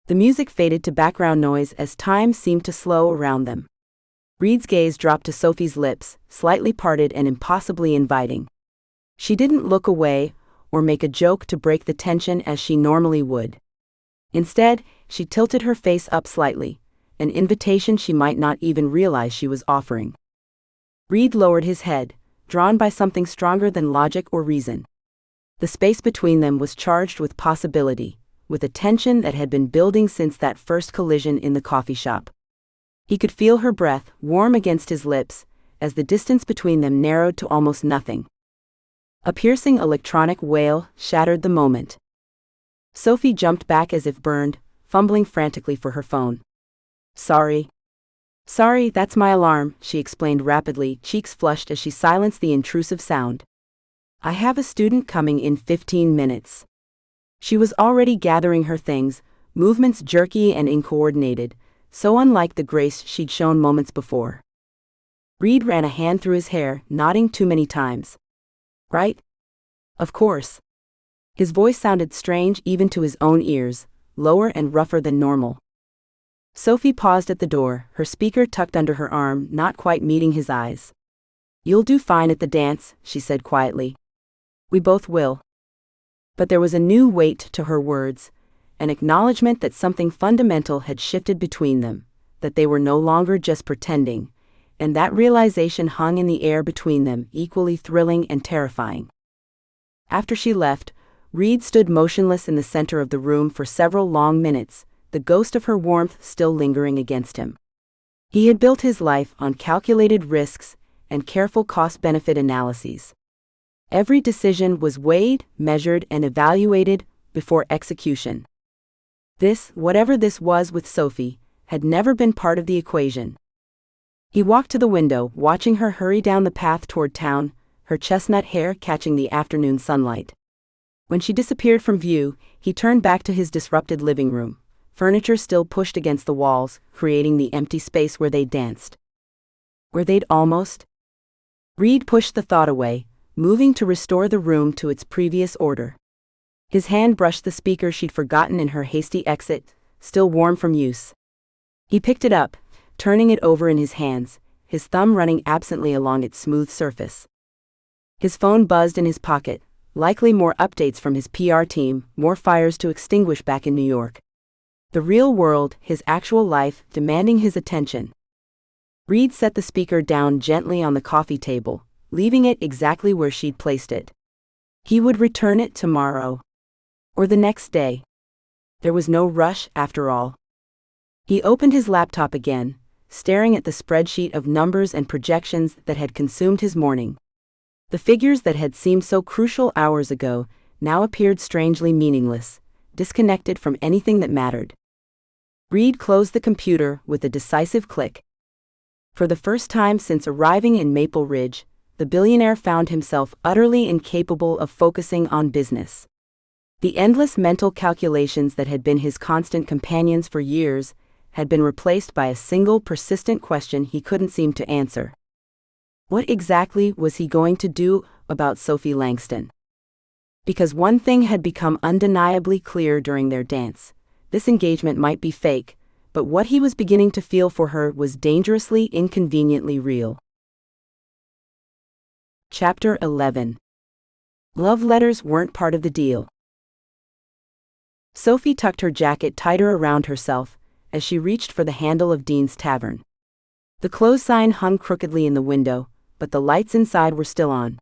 The music faded to background noise as time seemed to slow around them. Reid's gaze dropped to Sophie's lips, slightly parted and impossibly inviting. She didn't look away, or make a joke to break the tension as she normally would. Instead, she tilted her face up slightly, an invitation she might not even realize she was offering. Reid lowered his head, drawn by something stronger than logic or reason. The space between them was charged with possibility, with a tension that had been building since that first collision in the coffee shop. He could feel her breath, warm against his lips, as the distance between them narrowed to almost nothing. A piercing electronic wail shattered the moment. Sophie jumped back as if burned, fumbling frantically for her phone. Sorry, that's my alarm, she explained rapidly, cheeks flushed as she silenced the intrusive sound. I have a student coming in 15 minutes. She was already gathering her things, movements jerky and uncoordinated, so unlike the grace she'd shown moments before. Reid ran a hand through his hair, nodding too many times. Right? Of course. His voice sounded strange even to his own ears, lower and rougher than normal. Sophie paused at the door, her speaker tucked under her arm, not quite meeting his eyes. You'll do fine at the dance, she said quietly. We both will. But there was a new weight to her words, an acknowledgement that something fundamental had shifted between them, that they were no longer just pretending, and that realization hung in the air between them, equally thrilling and terrifying. After she left, Reid stood motionless in the center of the room for several long minutes, the ghost of her warmth still lingering against him. He had built his life on calculated risks and careful cost-benefit analyses. Every decision was weighed, measured, and evaluated before execution. This, whatever this was with Sophie, had never been part of the equation. He walked to the window, watching her hurry down the path toward town, her chestnut hair catching the afternoon sunlight. When she disappeared from view, he turned back to his disrupted living room, furniture still pushed against the walls, creating the empty space where they danced. Where they'd almost. Reid pushed the thought away, moving to restore the room to its previous order. His hand brushed the speaker she'd forgotten in her hasty exit, still warm from use. He picked it up, turning it over in his hands, his thumb running absently along its smooth surface. His phone buzzed in his pocket, likely more updates from his PR team, more fires to extinguish back in New York. The real world, his actual life, demanding his attention. Reid set the speaker down gently on the coffee table, leaving it exactly where she'd placed it. He would return it tomorrow. Or the next day. There was no rush, after all. He opened his laptop again, staring at the spreadsheet of numbers and projections that had consumed his morning. The figures that had seemed so crucial hours ago now appeared strangely meaningless, disconnected from anything that mattered. Reid closed the computer with a decisive click. For the first time since arriving in Maple Ridge, the billionaire found himself utterly incapable of focusing on business. The endless mental calculations that had been his constant companions for years had been replaced by a single persistent question he couldn't seem to answer. What exactly was he going to do about Sophie Langston? Because one thing had become undeniably clear during their dance: this engagement might be fake, but what he was beginning to feel for her was dangerously, inconveniently real. Chapter 11. Love letters weren't part of the deal. Sophie tucked her jacket tighter around herself as she reached for the handle of Dean's Tavern. The close sign hung crookedly in the window, but the lights inside were still on.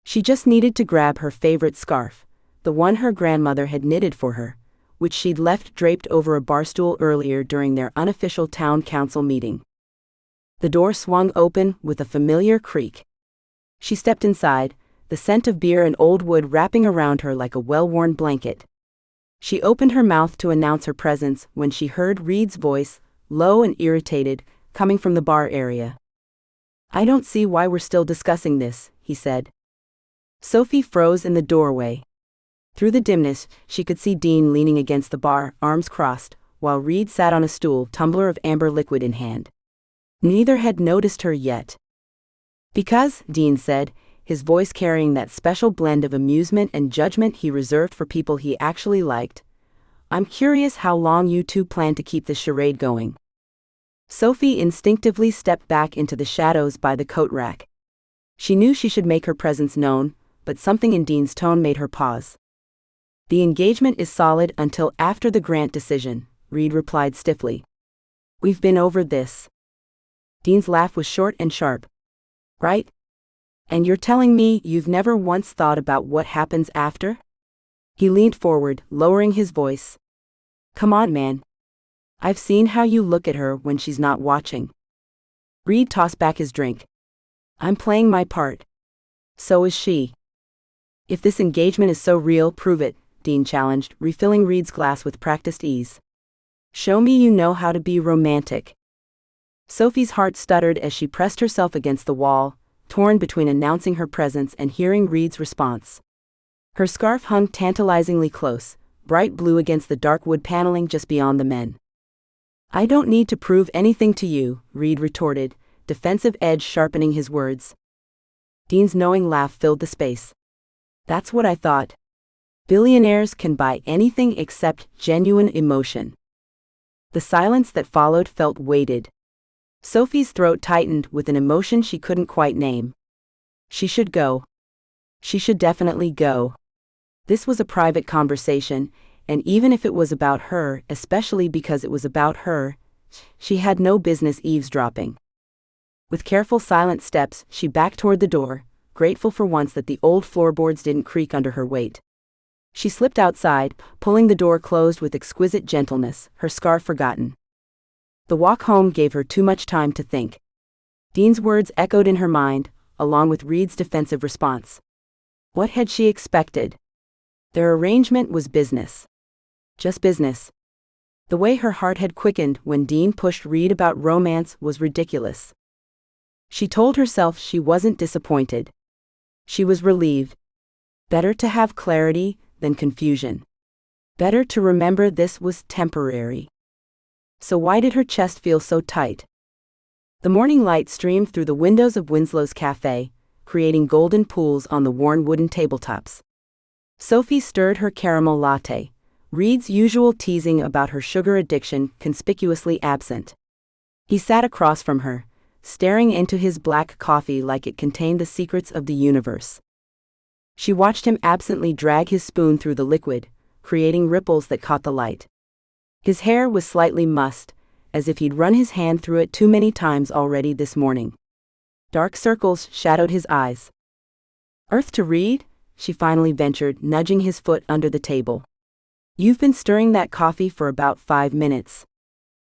She just needed to grab her favorite scarf, the one her grandmother had knitted for her, which she'd left draped over a barstool earlier during their unofficial town council meeting. The door swung open with a familiar creak. She stepped inside, the scent of beer and old wood wrapping around her like a well-worn blanket. She opened her mouth to announce her presence when she heard Reid's voice, low and irritated, coming from the bar area. "I don't see why we're still discussing this," he said. Sophie froze in the doorway. Through the dimness, she could see Dean leaning against the bar, arms crossed, while Reid sat on a stool, tumbler of amber liquid in hand. Neither had noticed her yet. "Because," Dean said, his voice carrying that special blend of amusement and judgment he reserved for people he actually liked, "I'm curious how long you two plan to keep this charade going." Sophie instinctively stepped back into the shadows by the coat rack. She knew she should make her presence known, but something in Dean's tone made her pause. "The engagement is solid until after the grant decision," Reid replied stiffly. "We've been over this." Dean's laugh was short and sharp. "Right? And you're telling me you've never once thought about what happens after?" He leaned forward, lowering his voice. "Come on, man. I've seen how you look at her when she's not watching." Reid tossed back his drink. "I'm playing my part. So is she." "If this engagement is so real, prove it," Dean challenged, refilling Reid's glass with practiced ease. "Show me you know how to be romantic." Sophie's heart stuttered as she pressed herself against the wall, torn between announcing her presence and hearing Reid's response. Her scarf hung tantalizingly close, bright blue against the dark wood paneling just beyond the men. "I don't need to prove anything to you," Reid retorted, defensive edge sharpening his words. Dean's knowing laugh filled the space. "That's what I thought. Billionaires can buy anything except genuine emotion." The silence that followed felt weighted. Sophie's throat tightened with an emotion she couldn't quite name. She should go. She should definitely go. This was a private conversation, and even if it was about her, especially because it was about her, she had no business eavesdropping. With careful silent steps, she backed toward the door, grateful for once that the old floorboards didn't creak under her weight. She slipped outside, pulling the door closed with exquisite gentleness, her scarf forgotten. The walk home gave her too much time to think. Dean's words echoed in her mind, along with Reid's defensive response. What had she expected? Their arrangement was business. Just business. The way her heart had quickened when Dean pushed Reid about romance was ridiculous. She told herself she wasn't disappointed. She was relieved. Better to have clarity than confusion. Better to remember this was temporary. So why did her chest feel so tight? The morning light streamed through the windows of Winslow's cafe, creating golden pools on the worn wooden tabletops. Sophie stirred her caramel latte, Reid's usual teasing about her sugar addiction conspicuously absent. He sat across from her, staring into his black coffee like it contained the secrets of the universe. She watched him absently drag his spoon through the liquid, creating ripples that caught the light. His hair was slightly mussed, as if he'd run his hand through it too many times already this morning. Dark circles shadowed his eyes. Earth to Reid, she finally ventured, nudging his foot under the table. You've been stirring that coffee for about 5 minutes.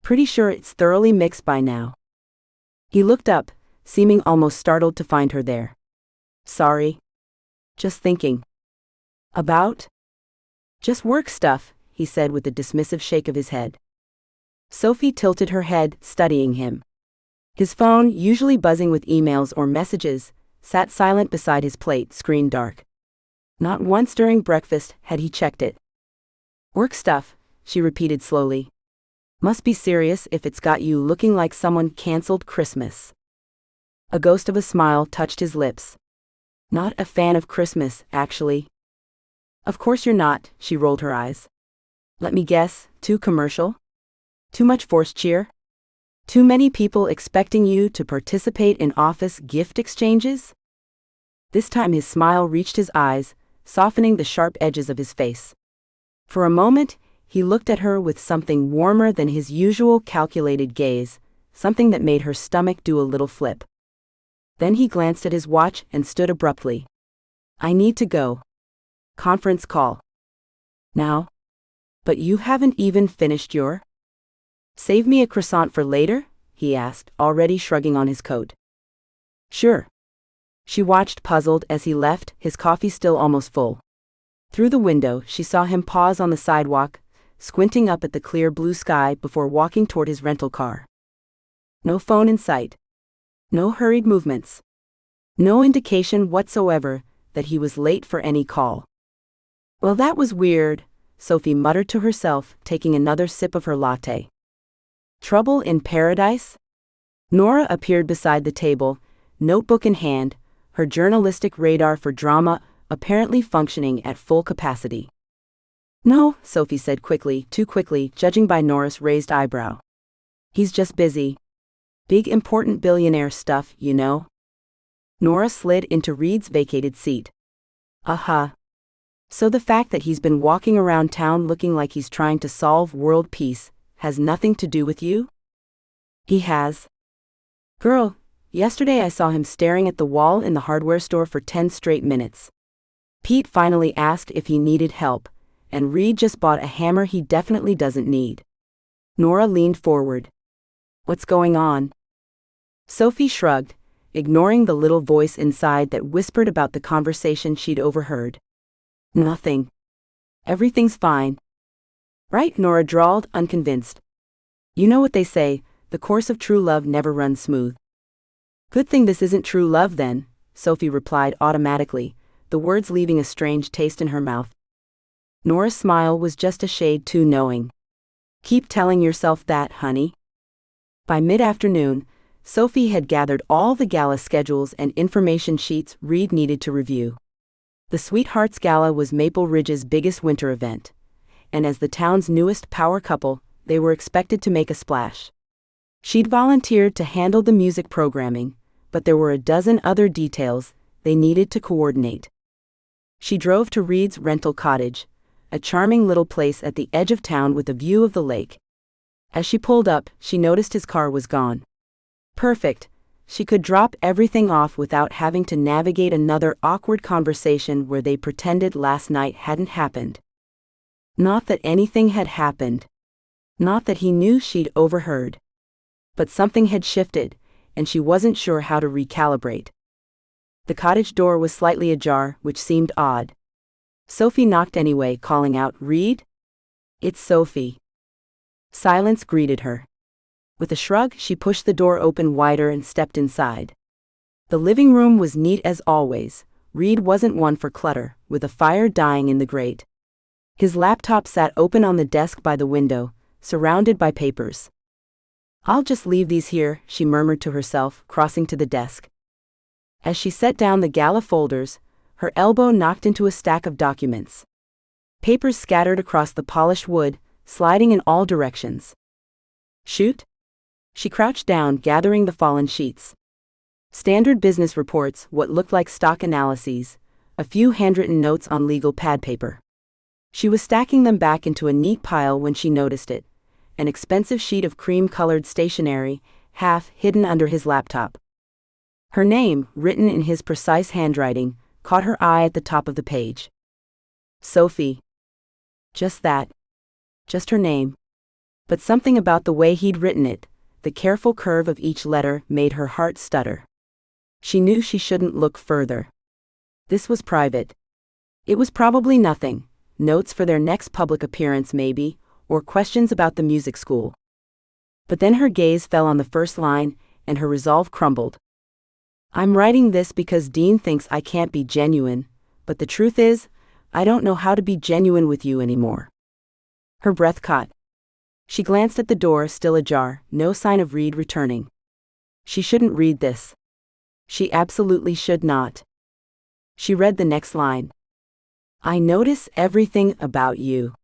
Pretty sure it's thoroughly mixed by now. He looked up, seeming almost startled to find her there. Sorry. Just thinking. About? Just work stuff, he said with a dismissive shake of his head. Sophie tilted her head, studying him. His phone, usually buzzing with emails or messages, sat silent beside his plate, screen dark. Not once during breakfast had he checked it. Work stuff, she repeated slowly. Must be serious if it's got you looking like someone canceled Christmas. A ghost of a smile touched his lips. Not a fan of Christmas, actually. Of course you're not, she rolled her eyes. Let me guess, too commercial? Too much forced cheer? Too many people expecting you to participate in office gift exchanges? This time his smile reached his eyes, softening the sharp edges of his face. For a moment, he looked at her with something warmer than his usual calculated gaze, something that made her stomach do a little flip. Then he glanced at his watch and stood abruptly. I need to go. Conference call. Now? But you haven't even finished your... Save me a croissant for later? He asked, already shrugging on his coat. Sure. She watched puzzled as he left, his coffee still almost full. Through the window, she saw him pause on the sidewalk, squinting up at the clear blue sky before walking toward his rental car. No phone in sight. No hurried movements. No indication whatsoever that he was late for any call. Well, that was weird, Sophie muttered to herself, taking another sip of her latte. Trouble in paradise? Nora appeared beside the table, notebook in hand, her journalistic radar for drama apparently functioning at full capacity. No, Sophie said quickly, too quickly, judging by Nora's raised eyebrow. He's just busy. Big important billionaire stuff, you know. Nora slid into Reid's vacated seat. So the fact that he's been walking around town looking like he's trying to solve world peace has nothing to do with you? He has. Girl, yesterday I saw him staring at the wall in the hardware store for 10 straight minutes. Pete finally asked if he needed help, and Reid just bought a hammer he definitely doesn't need. Nora leaned forward. What's going on? Sophie shrugged, ignoring the little voice inside that whispered about the conversation she'd overheard. Nothing. Everything's fine. Right? Nora drawled, unconvinced. You know what they say, the course of true love never runs smooth. Good thing this isn't true love then, Sophie replied automatically, the words leaving a strange taste in her mouth. Nora's smile was just a shade too knowing. Keep telling yourself that, honey. By mid-afternoon, Sophie had gathered all the gala schedules and information sheets Reid needed to review. The Sweethearts Gala was Maple Ridge's biggest winter event, and as the town's newest power couple, they were expected to make a splash. She'd volunteered to handle the music programming, but there were a dozen other details they needed to coordinate. She drove to Reid's rental cottage, a charming little place at the edge of town with a view of the lake. As she pulled up, she noticed his car was gone. Perfect, She could drop everything off without having to navigate another awkward conversation where they pretended last night hadn't happened. Not that anything had happened. Not that he knew she'd overheard. But something had shifted, and she wasn't sure how to recalibrate. The cottage door was slightly ajar, which seemed odd. Sophie knocked anyway, calling out, "Reid?" "It's Sophie." Silence greeted her. With a shrug, she pushed the door open wider and stepped inside. The living room was neat as always. Reid wasn't one for clutter, with a fire dying in the grate. His laptop sat open on the desk by the window, surrounded by papers. "I'll just leave these here," she murmured to herself, crossing to the desk. As she set down the Gala folders, her elbow knocked into a stack of documents. Papers scattered across the polished wood, sliding in all directions. "Shoot?" She crouched down, gathering the fallen sheets. Standard business reports, what looked like stock analyses, a few handwritten notes on legal pad paper. She was stacking them back into a neat pile when she noticed it, an expensive sheet of cream-colored stationery, half hidden under his laptop. Her name, written in his precise handwriting, caught her eye at the top of the page. Sophie. Just that. Just her name. But something about the way he'd written it, the careful curve of each letter, made her heart stutter. She knew she shouldn't look further. This was private. It was probably nothing, notes for their next public appearance maybe, or questions about the music school. But then her gaze fell on the first line, and her resolve crumbled. "I'm writing this because Dean thinks I can't be genuine, but the truth is, I don't know how to be genuine with you anymore." Her breath caught. She glanced at the door, still ajar, no sign of Reid returning. She shouldn't read this. She absolutely should not. She read the next line. "I notice everything about you.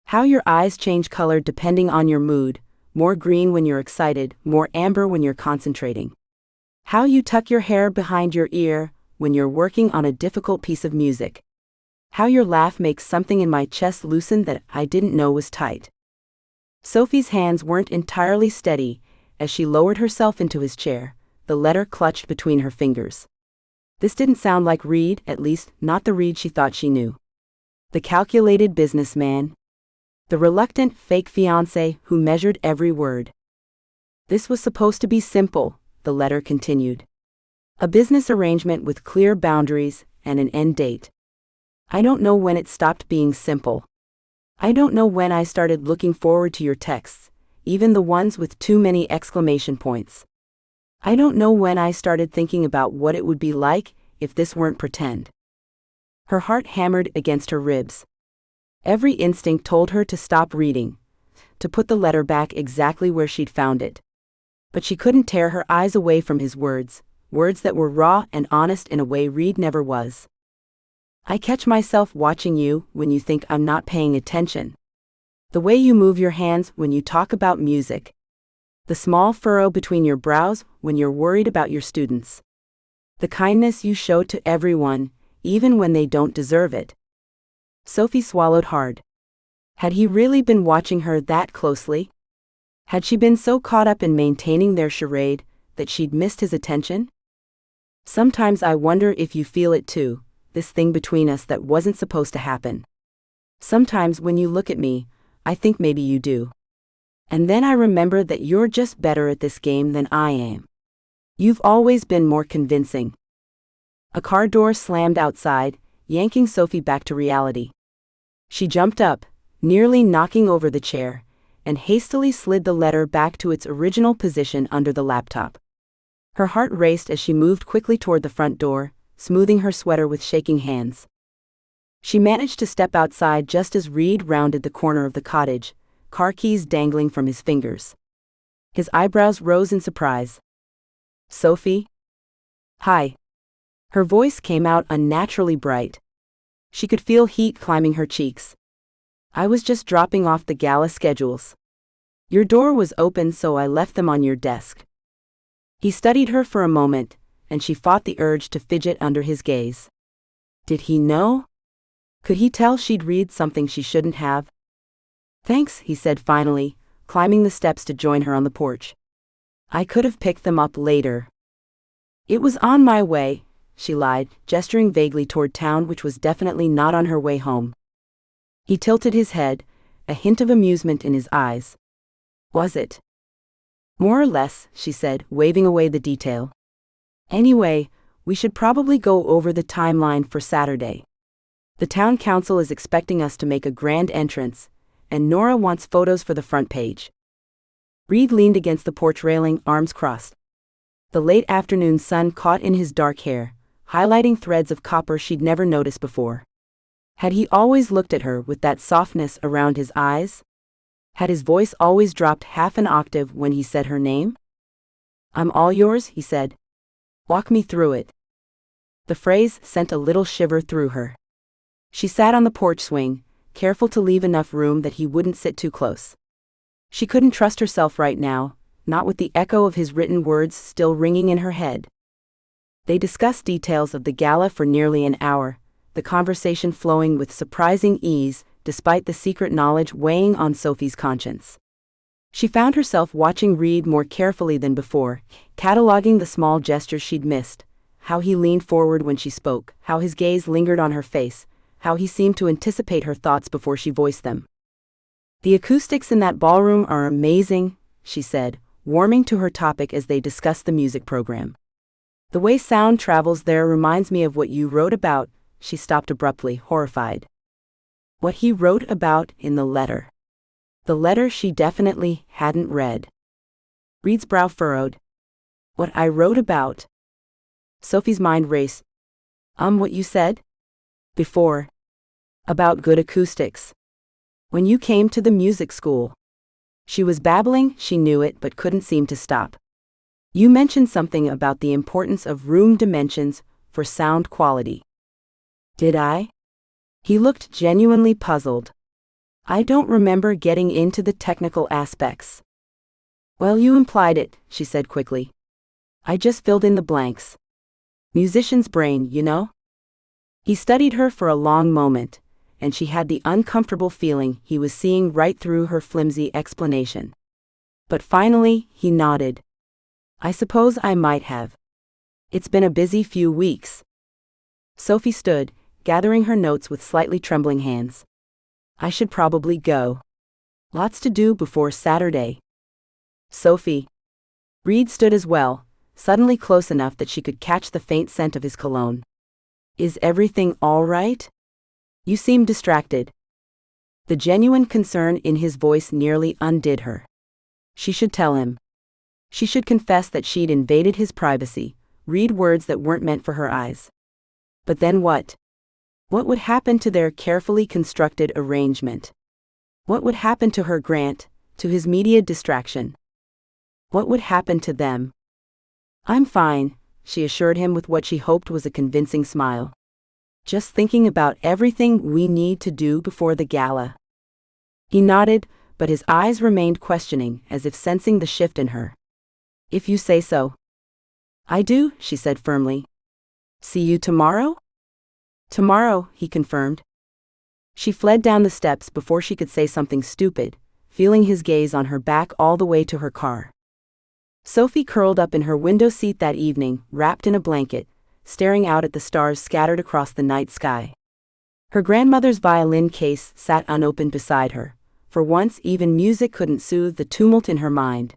How your eyes change color depending on your mood, more green when you're excited, more amber when you're concentrating. How you tuck your hair behind your ear when you're working on a difficult piece of music. How your laugh makes something in my chest loosen that I didn't know was tight." Sophie's hands weren't entirely steady as she lowered herself into his chair, the letter clutched between her fingers. This didn't sound like Reid, at least not the Reid she thought she knew. The calculated businessman. The reluctant, fake fiancé who measured every word. This was supposed to be simple, the letter continued. A business arrangement with clear boundaries and an end date. I don't know when it stopped being simple. I don't know when I started looking forward to your texts, even the ones with too many exclamation points. I don't know when I started thinking about what it would be like if this weren't pretend. Her heart hammered against her ribs. Every instinct told her to stop reading, to put the letter back exactly where she'd found it. But she couldn't tear her eyes away from his words, words that were raw and honest in a way Reid never was. I catch myself watching you when you think I'm not paying attention. The way you move your hands when you talk about music. The small furrow between your brows when you're worried about your students. The kindness you show to everyone, even when they don't deserve it. Sophie swallowed hard. Had he really been watching her that closely? Had she been so caught up in maintaining their charade that she'd missed his attention? Sometimes I wonder if you feel it too, this thing between us that wasn't supposed to happen. Sometimes when you look at me, I think maybe you do. And then I remember that you're just better at this game than I am. You've always been more convincing. A car door slammed outside, yanking Sophie back to reality. She jumped up, nearly knocking over the chair, and hastily slid the letter back to its original position under the laptop. Her heart raced as she moved quickly toward the front door, smoothing her sweater with shaking hands. She managed to step outside just as Reid rounded the corner of the cottage, car keys dangling from his fingers. His eyebrows rose in surprise. "Sophie?" "Hi." Her voice came out unnaturally bright. She could feel heat climbing her cheeks. "I was just dropping off the Gala schedules. Your door was open, so I left them on your desk." He studied her for a moment, and she fought the urge to fidget under his gaze. Did he know? Could he tell she'd read something she shouldn't have? "Thanks," he said finally, climbing the steps to join her on the porch. "I could have picked them up later." It was on my way, she lied, gesturing vaguely toward town, which was definitely not on her way home. He tilted his head, a hint of amusement in his eyes. Was it? More or less, she said, waving away the detail. Anyway, we should probably go over the timeline for Saturday. The town council is expecting us to make a grand entrance, and Nora wants photos for the front page. Reid leaned against the porch railing, arms crossed. The late afternoon sun caught in his dark hair, highlighting threads of copper she'd never noticed before. Had he always looked at her with that softness around his eyes? Had his voice always dropped half an octave when he said her name? I'm all yours, he said. Walk me through it. The phrase sent a little shiver through her. She sat on the porch swing, careful to leave enough room that he wouldn't sit too close. She couldn't trust herself right now, not with the echo of his written words still ringing in her head. They discussed details of the gala for nearly an hour, the conversation flowing with surprising ease, despite the secret knowledge weighing on Sophie's conscience. She found herself watching Reid more carefully than before, cataloging the small gestures she'd missed, how he leaned forward when she spoke, how his gaze lingered on her face, how he seemed to anticipate her thoughts before she voiced them. The acoustics in that ballroom are amazing, she said, warming to her topic as they discussed the music program. The way sound travels there reminds me of what you wrote about. She stopped abruptly, horrified. What he wrote about in the letter. The letter she definitely hadn't read. Reid's brow furrowed. What I wrote about? Sophie's mind raced. What you said? Before. About good acoustics. When you came to the music school. She was babbling, she knew it, but couldn't seem to stop. You mentioned something about the importance of room dimensions for sound quality. Did I? He looked genuinely puzzled. I don't remember getting into the technical aspects. Well, you implied it, she said quickly. I just filled in the blanks. Musician's brain, you know? He studied her for a long moment, and she had the uncomfortable feeling he was seeing right through her flimsy explanation. But finally, he nodded. I suppose I might have. It's been a busy few weeks. Sophie stood, gathering her notes with slightly trembling hands. I should probably go. Lots to do before Saturday. Sophie. Reid stood as well, suddenly close enough that she could catch the faint scent of his cologne. Is everything all right? You seem distracted. The genuine concern in his voice nearly undid her. She should tell him. She should confess that she'd invaded his privacy, read words that weren't meant for her eyes. But then what? What would happen to their carefully constructed arrangement? What would happen to her grant, to his media distraction? What would happen to them? I'm fine, she assured him with what she hoped was a convincing smile. Just thinking about everything we need to do before the gala. He nodded, but his eyes remained questioning, as if sensing the shift in her. If you say so. I do, she said firmly. See you tomorrow? Tomorrow, he confirmed. She fled down the steps before she could say something stupid, feeling his gaze on her back all the way to her car. Sophie curled up in her window seat that evening, wrapped in a blanket, staring out at the stars scattered across the night sky. Her grandmother's violin case sat unopened beside her. For once, even music couldn't soothe the tumult in her mind.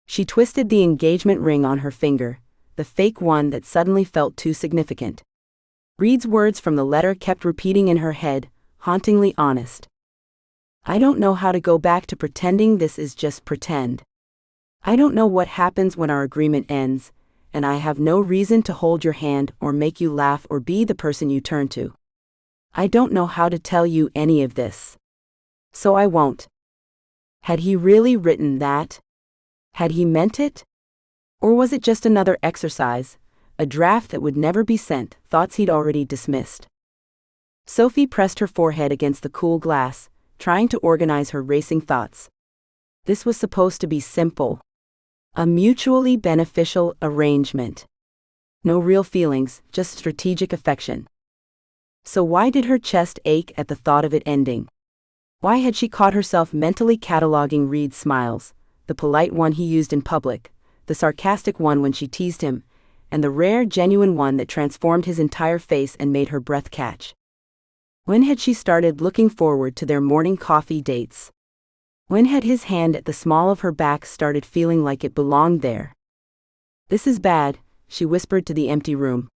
She twisted the engagement ring on her finger, the fake one that suddenly felt too significant. Reid's words from the letter kept repeating in her head, hauntingly honest. I don't know how to go back to pretending this is just pretend. I don't know what happens when our agreement ends, and I have no reason to hold your hand or make you laugh or be the person you turn to. I don't know how to tell you any of this. So I won't. Had he really written that? Had he meant it? Or was it just another exercise, a draft that would never be sent, thoughts he'd already dismissed? Sophie pressed her forehead against the cool glass, trying to organize her racing thoughts. This was supposed to be simple. A mutually beneficial arrangement. No real feelings, just strategic affection. So why did her chest ache at the thought of it ending? Why had she caught herself mentally cataloging Reid's smiles, the polite one he used in public, the sarcastic one when she teased him, and the rare, genuine one that transformed his entire face and made her breath catch. When had she started looking forward to their morning coffee dates? When had his hand at the small of her back started feeling like it belonged there? "This is bad," she whispered to the empty room.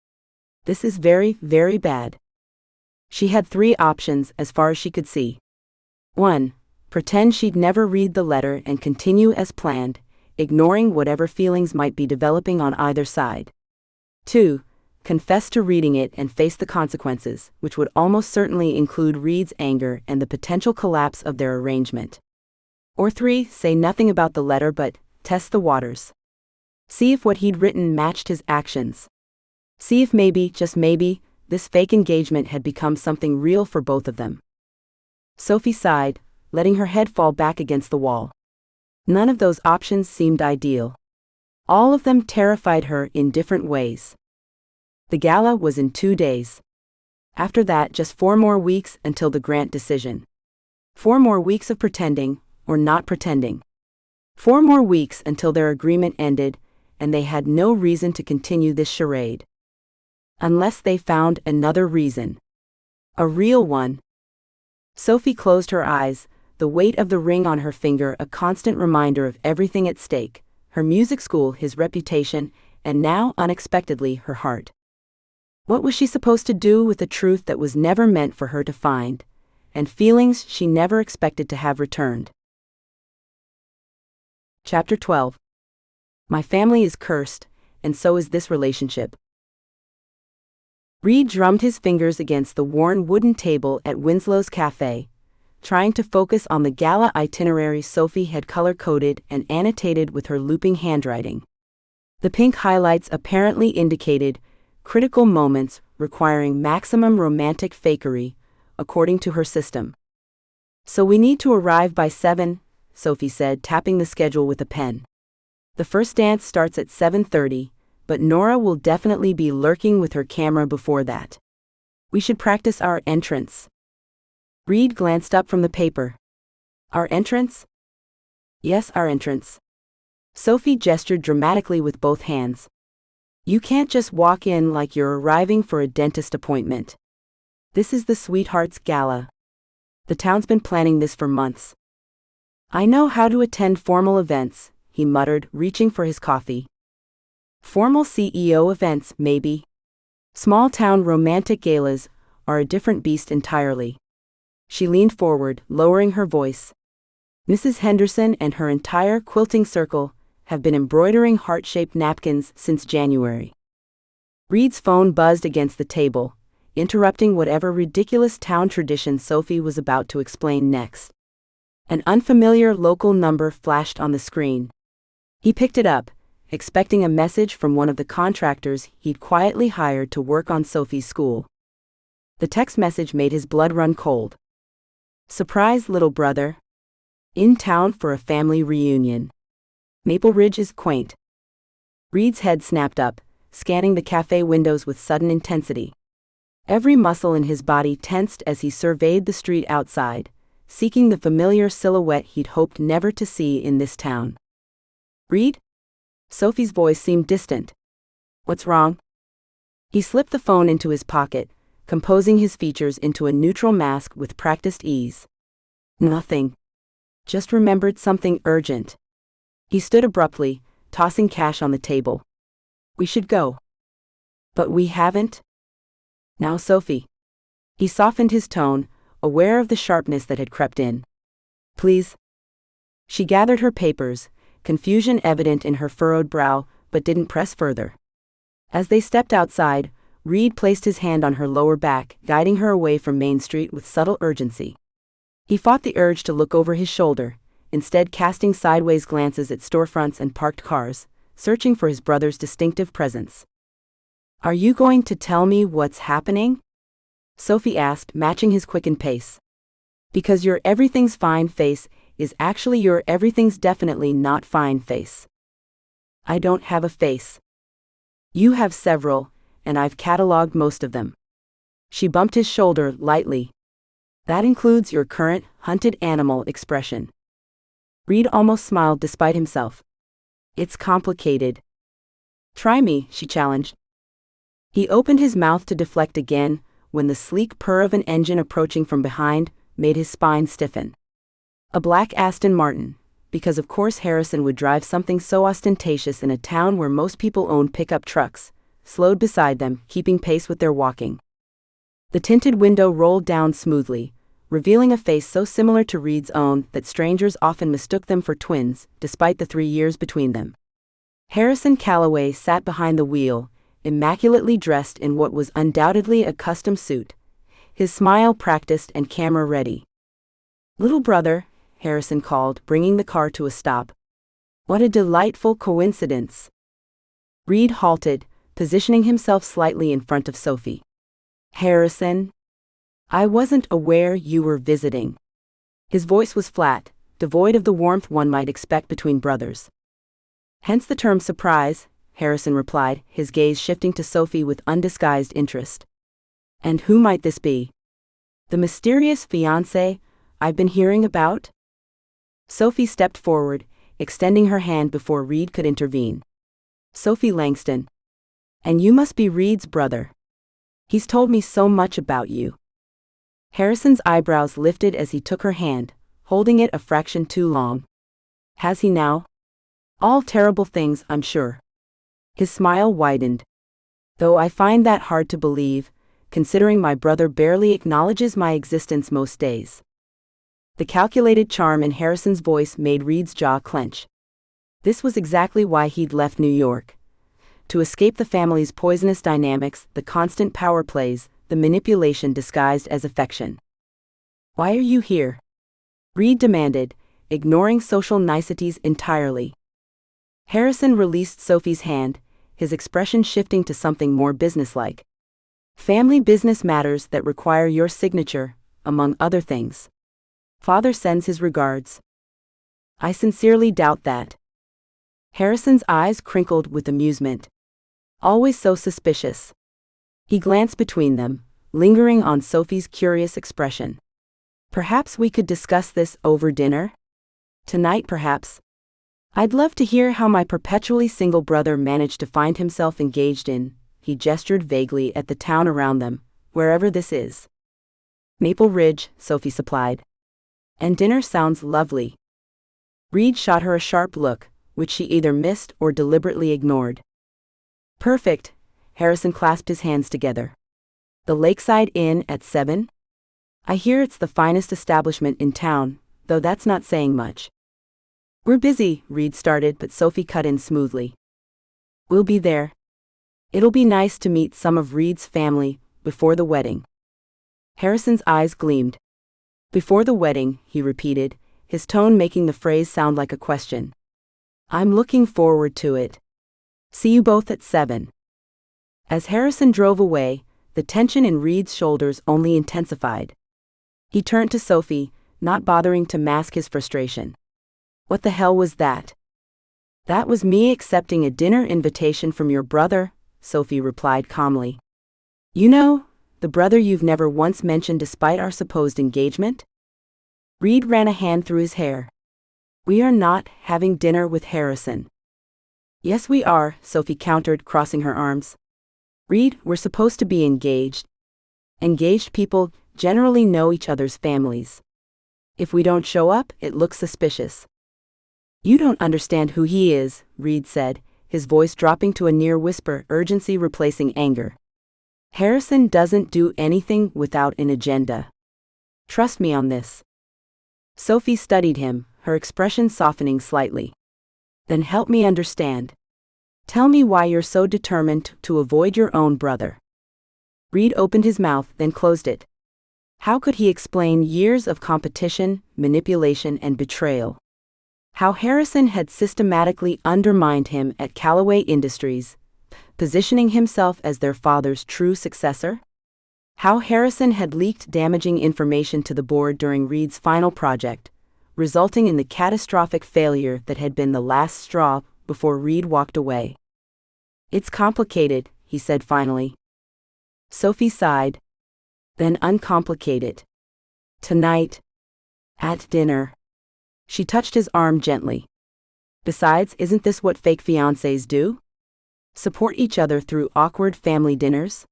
"This is very, very bad." She had 3 options as far as she could see. 1. Pretend she'd never read the letter and continue as planned, ignoring whatever feelings might be developing on either side. 2. Confess to reading it and face the consequences, which would almost certainly include Reid's anger and the potential collapse of their arrangement. Or 3. Say nothing about the letter but test the waters. See if what he'd written matched his actions. See if maybe, just maybe, this fake engagement had become something real for both of them. Sophie sighed, letting her head fall back against the wall. None of those options seemed ideal. All of them terrified her in different ways. The gala was in 2 days. After that, just 4 more weeks until the grant decision. 4 more weeks of pretending, or not pretending. 4 more weeks until their agreement ended, and they had no reason to continue this charade. Unless they found another reason. A real one. Sophie closed her eyes, the weight of the ring on her finger a constant reminder of everything at stake, her music school, his reputation, and now, unexpectedly, her heart. What was she supposed to do with a truth that was never meant for her to find, and feelings she never expected to have returned? Chapter 12. My family is cursed, and so is this relationship. Reid drummed his fingers against the worn wooden table at Winslow's cafe, trying to focus on the gala itinerary Sophie had color-coded and annotated with her looping handwriting. The pink highlights apparently indicated critical moments requiring maximum romantic fakery, according to her system. "So we need to arrive by 7, Sophie said, tapping the schedule with a pen. "The first dance starts at 7:30, but Nora will definitely be lurking with her camera before that. We should practice our entrance." Reid glanced up from the paper. "Our entrance?" "Yes, our entrance." Sophie gestured dramatically with both hands. "You can't just walk in like you're arriving for a dentist appointment. This is the Sweethearts Gala. The town's been planning this for months." "I know how to attend formal events," he muttered, reaching for his coffee. "Formal CEO events, maybe. Small-town romantic galas are a different beast entirely." She leaned forward, lowering her voice. "Mrs. Henderson and her entire quilting circle have been embroidering heart-shaped napkins since January." Reid's phone buzzed against the table, interrupting whatever ridiculous town tradition Sophie was about to explain next. An unfamiliar local number flashed on the screen. He picked it up, expecting a message from one of the contractors he'd quietly hired to work on Sophie's school. The text message made his blood run cold. "Surprise, little brother. In town for a family reunion. Maple Ridge is quaint." Reid's head snapped up, scanning the cafe windows with sudden intensity. Every muscle in his body tensed as he surveyed the street outside, seeking the familiar silhouette he'd hoped never to see in this town. "Reid?" Sophie's voice seemed distant. "What's wrong?" He slipped the phone into his pocket, composing his features into a neutral mask with practiced ease. "Nothing. Just remembered something urgent." He stood abruptly, tossing cash on the table. "We should go." "But we haven't." "Now, Sophie." He softened his tone, aware of the sharpness that had crept in. "Please." She gathered her papers, confusion evident in her furrowed brow, but didn't press further. As they stepped outside, Reid placed his hand on her lower back, guiding her away from Main Street with subtle urgency. He fought the urge to look over his shoulder, instead casting sideways glances at storefronts and parked cars, searching for his brother's distinctive presence. "Are you going to tell me what's happening?" Sophie asked, matching his quickened pace. "Because your everything's fine face is actually your everything's definitely not fine face." "I don't have a face." "You have several, and I've cataloged most of them." She bumped his shoulder lightly. "That includes your current, hunted animal expression." Reid almost smiled despite himself. "It's complicated." Try me, she challenged. He opened his mouth to deflect again, when the sleek purr of an engine approaching from behind made his spine stiffen. A black Aston Martin, because of course Harrison would drive something so ostentatious in a town where most people owned pickup trucks, slowed beside them, keeping pace with their walking. The tinted window rolled down smoothly, revealing a face so similar to Reid's own that strangers often mistook them for twins, despite the 3 years between them. Harrison Calloway sat behind the wheel, immaculately dressed in what was undoubtedly a custom suit, his smile practiced and camera ready. "Little brother," Harrison called, bringing the car to a stop. "What a delightful coincidence." Reid halted, positioning himself slightly in front of Sophie. "Harrison, I wasn't aware you were visiting." His voice was flat, devoid of the warmth one might expect between brothers. "Hence the term surprise," Harrison replied, his gaze shifting to Sophie with undisguised interest. "And who might this be? The mysterious fiancé I've been hearing about?" Sophie stepped forward, extending her hand before Reid could intervene. "Sophie Langston. And you must be Reid's brother. He's told me so much about you." Harrison's eyebrows lifted as he took her hand, holding it a fraction too long. "Has he now?" "All terrible things, I'm sure." His smile widened. "Though I find that hard to believe, considering my brother barely acknowledges my existence most days." The calculated charm in Harrison's voice made Reid's jaw clench. This was exactly why he'd left New York. To escape the family's poisonous dynamics, the constant power plays, the manipulation disguised as affection. "Why are you here?" Reid demanded, ignoring social niceties entirely. Harrison released Sophie's hand, his expression shifting to something more businesslike. "Family business matters that require your signature, among other things. Father sends his regards." "I sincerely doubt that." Harrison's eyes crinkled with amusement. "Always so suspicious." He glanced between them, lingering on Sophie's curious expression. "Perhaps we could discuss this over dinner? Tonight, perhaps. I'd love to hear how my perpetually single brother managed to find himself engaged in," he gestured vaguely at the town around them, "wherever this is." "Maple Ridge," Sophie supplied. "And dinner sounds lovely." Reid shot her a sharp look, which she either missed or deliberately ignored. "Perfect," Harrison clasped his hands together. "The Lakeside Inn at 7? I hear it's the finest establishment in town, though that's not saying much." "We're busy," Reid started, but Sophie cut in smoothly. "We'll be there. It'll be nice to meet some of Reid's family before the wedding." Harrison's eyes gleamed. "Before the wedding," he repeated, his tone making the phrase sound like a question. "I'm looking forward to it. See you both at 7. As Harrison drove away, the tension in Reid's shoulders only intensified. He turned to Sophie, not bothering to mask his frustration. "What the hell was that?" "That was me accepting a dinner invitation from your brother," Sophie replied calmly. "You know, the brother you've never once mentioned despite our supposed engagement?" Reid ran a hand through his hair. "We are not having dinner with Harrison." "Yes we are," Sophie countered, crossing her arms. "Reid, we're supposed to be engaged. Engaged people generally know each other's families. If we don't show up, it looks suspicious." "You don't understand who he is," Reid said, his voice dropping to a near whisper, urgency replacing anger. "Harrison doesn't do anything without an agenda. Trust me on this." Sophie studied him, her expression softening slightly. "Then help me understand. Tell me why you're so determined to avoid your own brother." Reid opened his mouth, then closed it. How could he explain years of competition, manipulation, and betrayal? How Harrison had systematically undermined him at Callaway Industries, positioning himself as their father's true successor? How Harrison had leaked damaging information to the board during Reid's final project, resulting in the catastrophic failure that had been the last straw before Reid walked away. "It's complicated," he said finally. Sophie sighed. "Then uncomplicate it. Tonight. At dinner." She touched his arm gently. "Besides, isn't this what fake fiancés do?" Support each other through awkward family dinners?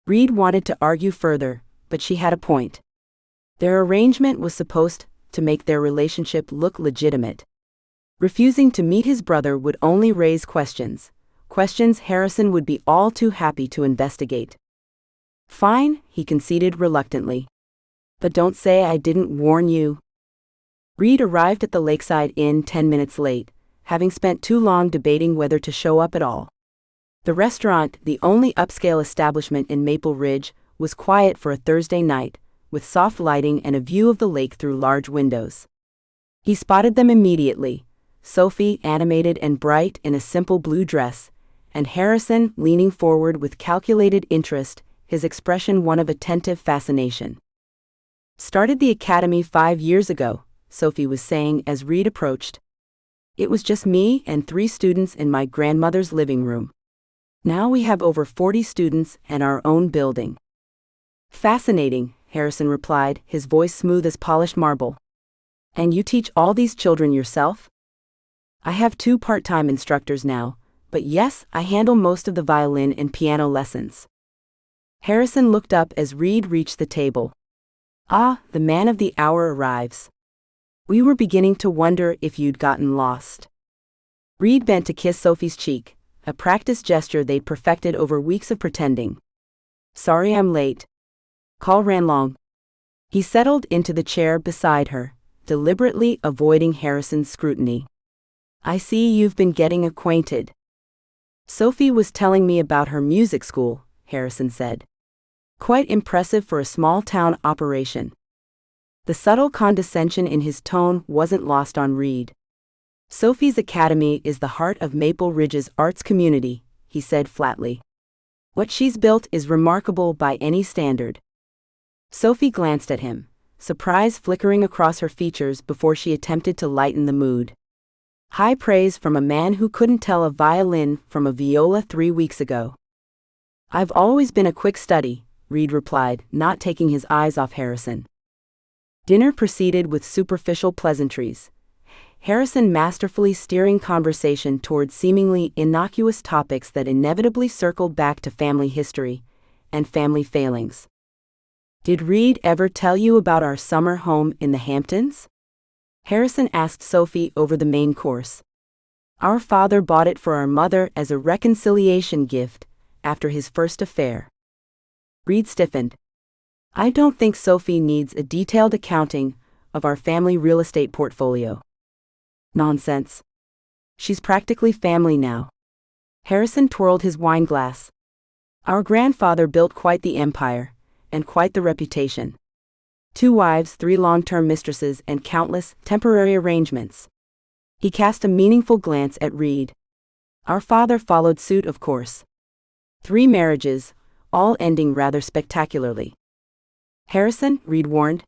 Reid wanted to argue further, but she had a point. Their arrangement was supposed to make their relationship look legitimate. Refusing to meet his brother would only raise questions Harrison would be all too happy to investigate. Fine, he conceded reluctantly. But don't say I didn't warn you. Reid arrived at the Lakeside Inn 10 minutes late, having spent too long debating whether to show up at all. The restaurant, the only upscale establishment in Maple Ridge, was quiet for a Thursday night, with soft lighting and a view of the lake through large windows. He spotted them immediately, Sophie, animated and bright in a simple blue dress, and Harrison, leaning forward with calculated interest, his expression one of attentive fascination. Started the academy 5 years ago, Sophie was saying as Reid approached. It was just me and 3 students in my grandmother's living room. Now we have over 40 students and our own building. Fascinating, Harrison replied, his voice smooth as polished marble. And you teach all these children yourself? I have 2 part-time instructors now, but yes, I handle most of the violin and piano lessons. Harrison looked up as Reid reached the table. Ah, the man of the hour arrives. We were beginning to wonder if you'd gotten lost. Reid bent to kiss Sophie's cheek, a practice gesture they'd perfected over weeks of pretending. Sorry I'm late. Call ran long. He settled into the chair beside her, deliberately avoiding Harrison's scrutiny. I see you've been getting acquainted. Sophie was telling me about her music school, Harrison said. Quite impressive for a small-town operation. The subtle condescension in his tone wasn't lost on Reid. Sophie's academy is the heart of Maple Ridge's arts community, he said flatly. What she's built is remarkable by any standard. Sophie glanced at him, surprise flickering across her features before she attempted to lighten the mood. High praise from a man who couldn't tell a violin from a viola 3 weeks ago. I've always been a quick study, Reid replied, not taking his eyes off Harrison. Dinner proceeded with superficial pleasantries, Harrison masterfully steering conversation toward seemingly innocuous topics that inevitably circled back to family history and family failings. Did Reid ever tell you about our summer home in the Hamptons? Harrison asked Sophie over the main course. Our father bought it for our mother as a reconciliation gift after his first affair. Reid stiffened. I don't think Sophie needs a detailed accounting of our family real estate portfolio. Nonsense. She's practically family now. Harrison twirled his wine glass. Our grandfather built quite the empire, and quite the reputation. 2 wives, 3 long-term mistresses, and countless temporary arrangements. He cast a meaningful glance at Reid. Our father followed suit, of course. 3 marriages, all ending rather spectacularly. Harrison, Reid warned.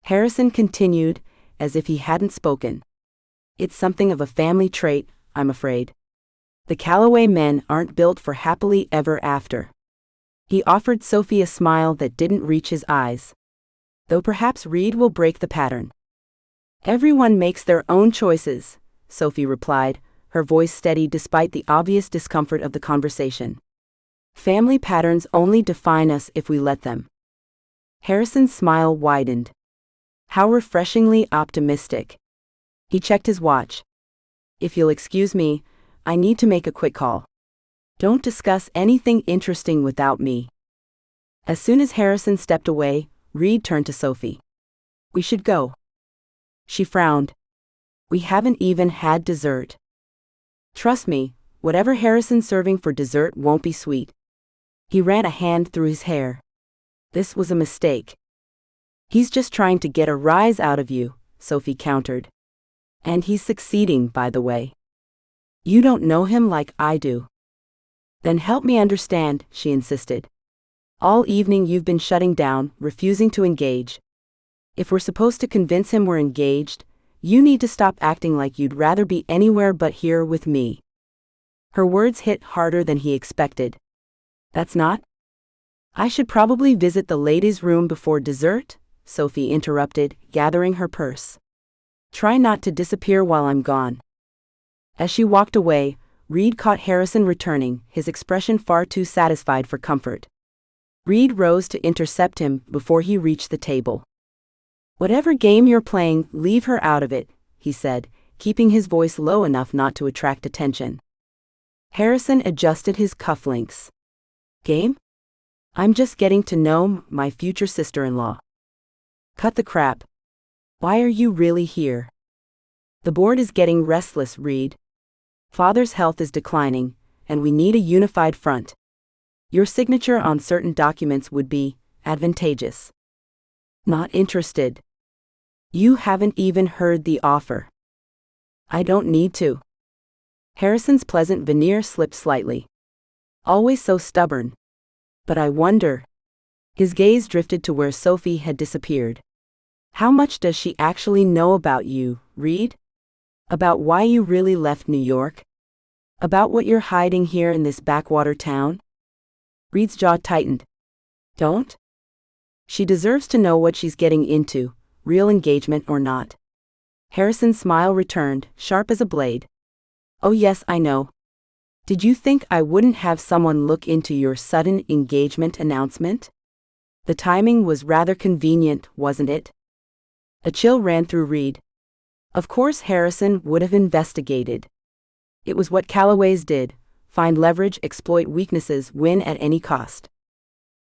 Harrison continued, as if he hadn't spoken. It's something of a family trait, I'm afraid. The Calloway men aren't built for happily ever after. He offered Sophie a smile that didn't reach his eyes. Though perhaps Reid will break the pattern. Everyone makes their own choices, Sophie replied, her voice steady despite the obvious discomfort of the conversation. Family patterns only define us if we let them. Harrison's smile widened. How refreshingly optimistic. He checked his watch. If you'll excuse me, I need to make a quick call. Don't discuss anything interesting without me. As soon as Harrison stepped away, Reid turned to Sophie. We should go. She frowned. We haven't even had dessert. Trust me, whatever Harrison's serving for dessert won't be sweet. He ran a hand through his hair. This was a mistake. He's just trying to get a rise out of you, Sophie countered. And he's succeeding, by the way. You don't know him like I do. Then help me understand, she insisted. All evening you've been shutting down, refusing to engage. If we're supposed to convince him we're engaged, you need to stop acting like you'd rather be anywhere but here with me. Her words hit harder than he expected. That's not? I should probably visit the ladies' room before dessert, Sophie interrupted, gathering her purse. Try not to disappear while I'm gone. As she walked away, Reid caught Harrison returning, his expression far too satisfied for comfort. Reid rose to intercept him before he reached the table. "Whatever game you're playing, leave her out of it," he said, keeping his voice low enough not to attract attention. Harrison adjusted his cufflinks. "Game? I'm just getting to know my future sister-in-law." "Cut the crap. Why are you really here?" "The board is getting restless, Reid. Father's health is declining, and we need a unified front. Your signature on certain documents would be advantageous." "Not interested." "You haven't even heard the offer." "I don't need to." Harrison's pleasant veneer slipped slightly. "Always so stubborn. But I wonder." His gaze drifted to where Sophie had disappeared. "How much does she actually know about you, Reid? About why you really left New York? About what you're hiding here in this backwater town?" Reid's jaw tightened. "Don't? She deserves to know what she's getting into, real engagement or not." Harrison's smile returned, sharp as a blade. "Oh yes, I know. Did you think I wouldn't have someone look into your sudden engagement announcement? The timing was rather convenient, wasn't it?" A chill ran through Reid. Of course Harrison would have investigated. It was what Callaways did: find leverage, exploit weaknesses, win at any cost.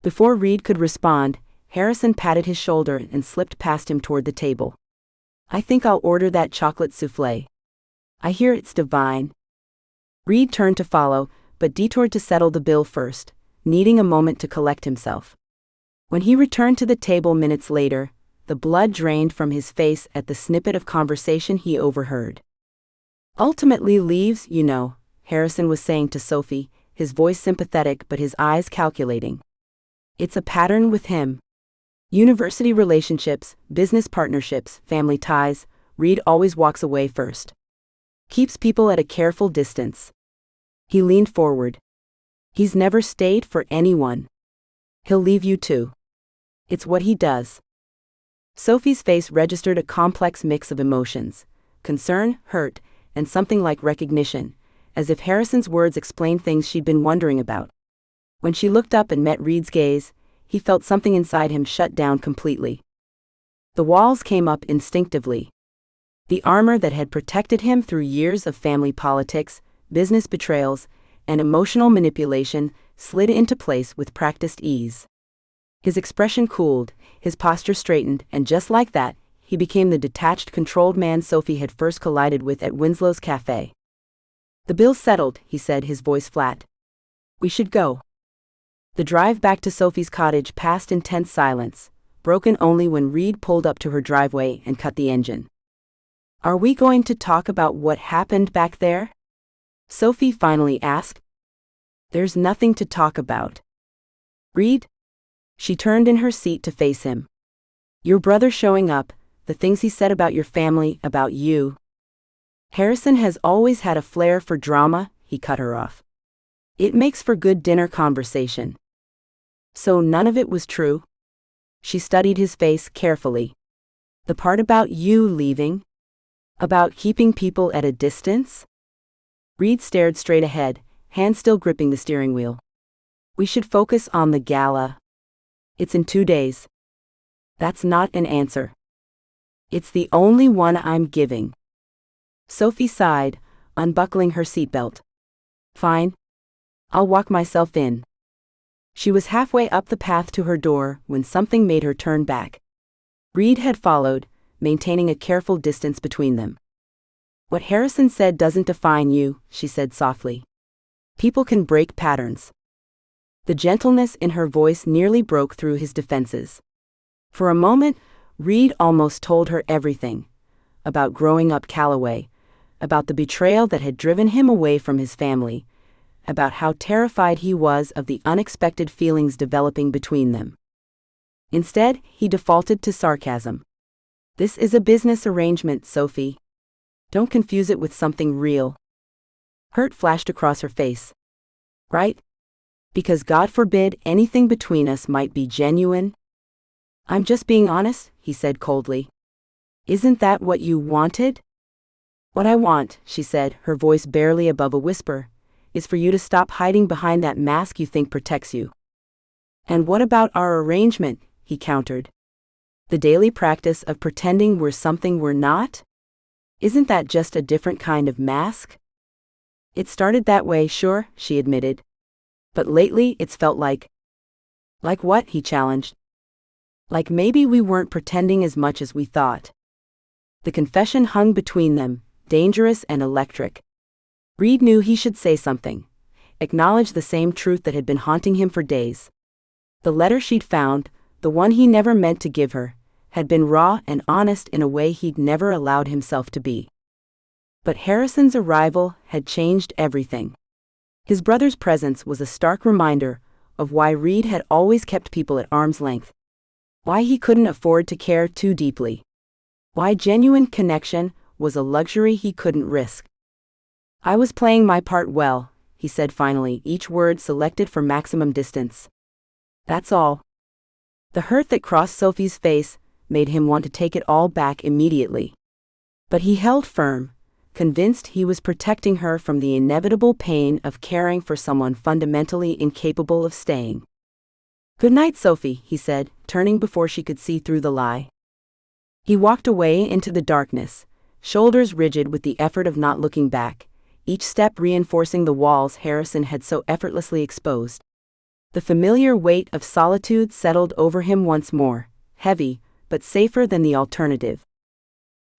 Before Reid could respond, Harrison patted his shoulder and slipped past him toward the table. "I think I'll order that chocolate soufflé. I hear it's divine." Reid turned to follow, but detoured to settle the bill first, needing a moment to collect himself. When he returned to the table minutes later, the blood drained from his face at the snippet of conversation he overheard. "Ultimately leaves, you know," Harrison was saying to Sophie, his voice sympathetic but his eyes calculating. "It's a pattern with him. University relationships, business partnerships, family ties, Reid always walks away first. Keeps people at a careful distance." He leaned forward. "He's never stayed for anyone. He'll leave you too. It's what he does." Sophie's face registered a complex mix of emotions: concern, hurt, and something like recognition, as if Harrison's words explained things she'd been wondering about. When she looked up and met Reid's gaze, he felt something inside him shut down completely. The walls came up instinctively. The armor that had protected him through years of family politics, business betrayals, and emotional manipulation slid into place with practiced ease. His expression cooled, his posture straightened, and just like that, he became the detached, controlled man Sophie had first collided with at Winslow's cafe. "The bill's settled," he said, his voice flat. "We should go." The drive back to Sophie's cottage passed in tense silence, broken only when Reid pulled up to her driveway and cut the engine. "Are we going to talk about what happened back there?" Sophie finally asked. "There's nothing to talk about." "Reid?" She turned in her seat to face him. "Your brother showing up, the things he said about your family, about you." "Harrison has always had a flair for drama," he cut her off. "It makes for good dinner conversation." "So none of it was true?" She studied his face carefully. "The part about you leaving? About keeping people at a distance?" Reid stared straight ahead, hand still gripping the steering wheel. "We should focus on the gala. It's in 2 days." "That's not an answer." "It's the only one I'm giving." Sophie sighed, unbuckling her seatbelt. "Fine. I'll walk myself in." She was halfway up the path to her door when something made her turn back. Reid had followed, maintaining a careful distance between them. "What Harrison said doesn't define you," she said softly. "People can break patterns." The gentleness in her voice nearly broke through his defenses. For a moment, Reid almost told her everything. About growing up Callaway, about the betrayal that had driven him away from his family, about how terrified he was of the unexpected feelings developing between them. Instead, he defaulted to sarcasm. "This is a business arrangement, Sophie. Don't confuse it with something real." Hurt flashed across her face. "Right? Because God forbid anything between us might be genuine?" "I'm just being honest," he said coldly. "Isn't that what you wanted?" What I want, she said, her voice barely above a whisper, is for you to stop hiding behind that mask you think protects you. And what about our arrangement? He countered. The daily practice of pretending we're something we're not? Isn't that just a different kind of mask? It started that way, sure, she admitted. But lately it's felt like. Like what? He challenged. Like maybe we weren't pretending as much as we thought. The confession hung between them, dangerous and electric. Reid knew he should say something, acknowledge the same truth that had been haunting him for days. The letter she'd found, the one he never meant to give her, had been raw and honest in a way he'd never allowed himself to be. But Harrison's arrival had changed everything. His brother's presence was a stark reminder of why Reid had always kept people at arm's length. Why he couldn't afford to care too deeply. Why genuine connection was a luxury he couldn't risk. I was playing my part well, he said finally, each word selected for maximum distance. That's all. The hurt that crossed Sophie's face made him want to take it all back immediately. But he held firm, convinced he was protecting her from the inevitable pain of caring for someone fundamentally incapable of staying. Good night, Sophie, he said, turning before she could see through the lie. He walked away into the darkness, shoulders rigid with the effort of not looking back, each step reinforcing the walls Harrison had so effortlessly exposed. The familiar weight of solitude settled over him once more, heavy, but safer than the alternative.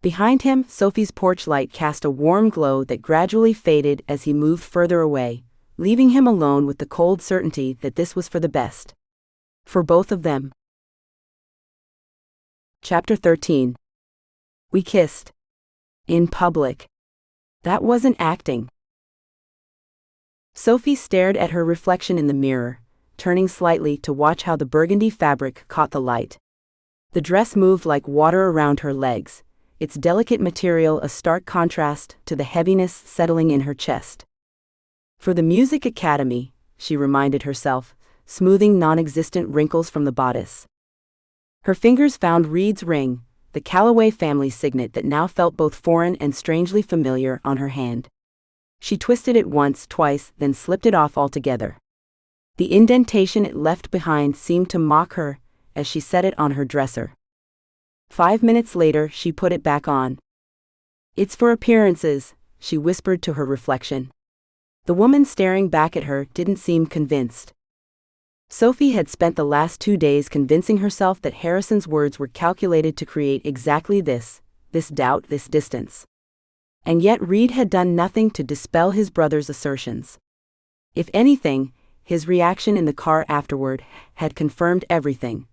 Behind him, Sophie's porch light cast a warm glow that gradually faded as he moved further away, leaving him alone with the cold certainty that this was for the best. For both of them. Chapter 13. We kissed. In public. That wasn't acting. Sophie stared at her reflection in the mirror, turning slightly to watch how the burgundy fabric caught the light. The dress moved like water around her legs, its delicate material a stark contrast to the heaviness settling in her chest. For the Music Academy, she reminded herself, smoothing non-existent wrinkles from the bodice. Her fingers found Reid's ring, the Calloway family signet that now felt both foreign and strangely familiar on her hand. She twisted it once, twice, then slipped it off altogether. The indentation it left behind seemed to mock her as she set it on her dresser. 5 minutes later, she put it back on. It's for appearances, she whispered to her reflection. The woman staring back at her didn't seem convinced. Sophie had spent the last 2 days convincing herself that Harrison's words were calculated to create exactly this doubt, this distance. And yet Reid had done nothing to dispel his brother's assertions. If anything, his reaction in the car afterward had confirmed everything.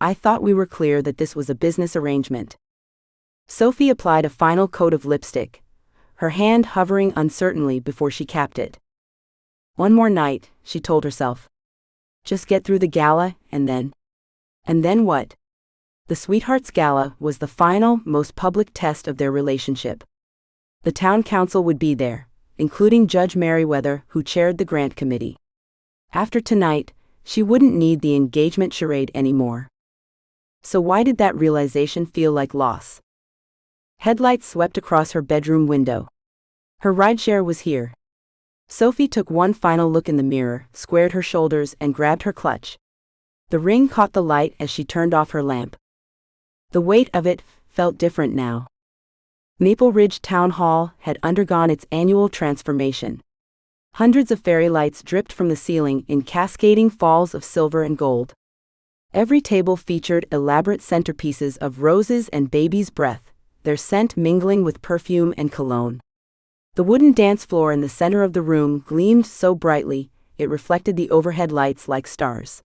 I thought we were clear that this was a business arrangement. Sophie applied a final coat of lipstick, her hand hovering uncertainly before she capped it. One more night, she told herself. Just get through the gala, and then. And then what? The Sweethearts' Gala was the final, most public test of their relationship. The town council would be there, including Judge Merriweather, who chaired the grant committee. After tonight, she wouldn't need the engagement charade anymore. So why did that realization feel like loss? Headlights swept across her bedroom window. Her rideshare was here. Sophie took one final look in the mirror, squared her shoulders, and grabbed her clutch. The ring caught the light as she turned off her lamp. The weight of it felt different now. Maple Ridge Town Hall had undergone its annual transformation. Hundreds of fairy lights dripped from the ceiling in cascading falls of silver and gold. Every table featured elaborate centerpieces of roses and baby's breath, their scent mingling with perfume and cologne. The wooden dance floor in the center of the room gleamed so brightly, it reflected the overhead lights like stars.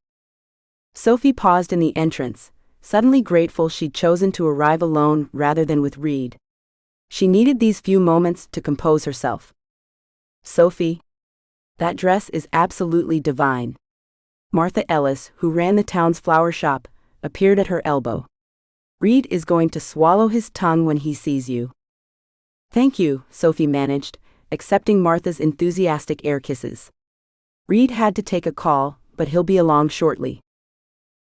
Sophie paused in the entrance, suddenly grateful she'd chosen to arrive alone rather than with Reid. She needed these few moments to compose herself. Sophie. That dress is absolutely divine. Martha Ellis, who ran the town's flower shop, appeared at her elbow. Reid is going to swallow his tongue when he sees you. Thank you, Sophie managed, accepting Martha's enthusiastic air kisses. Reid had to take a call, but he'll be along shortly.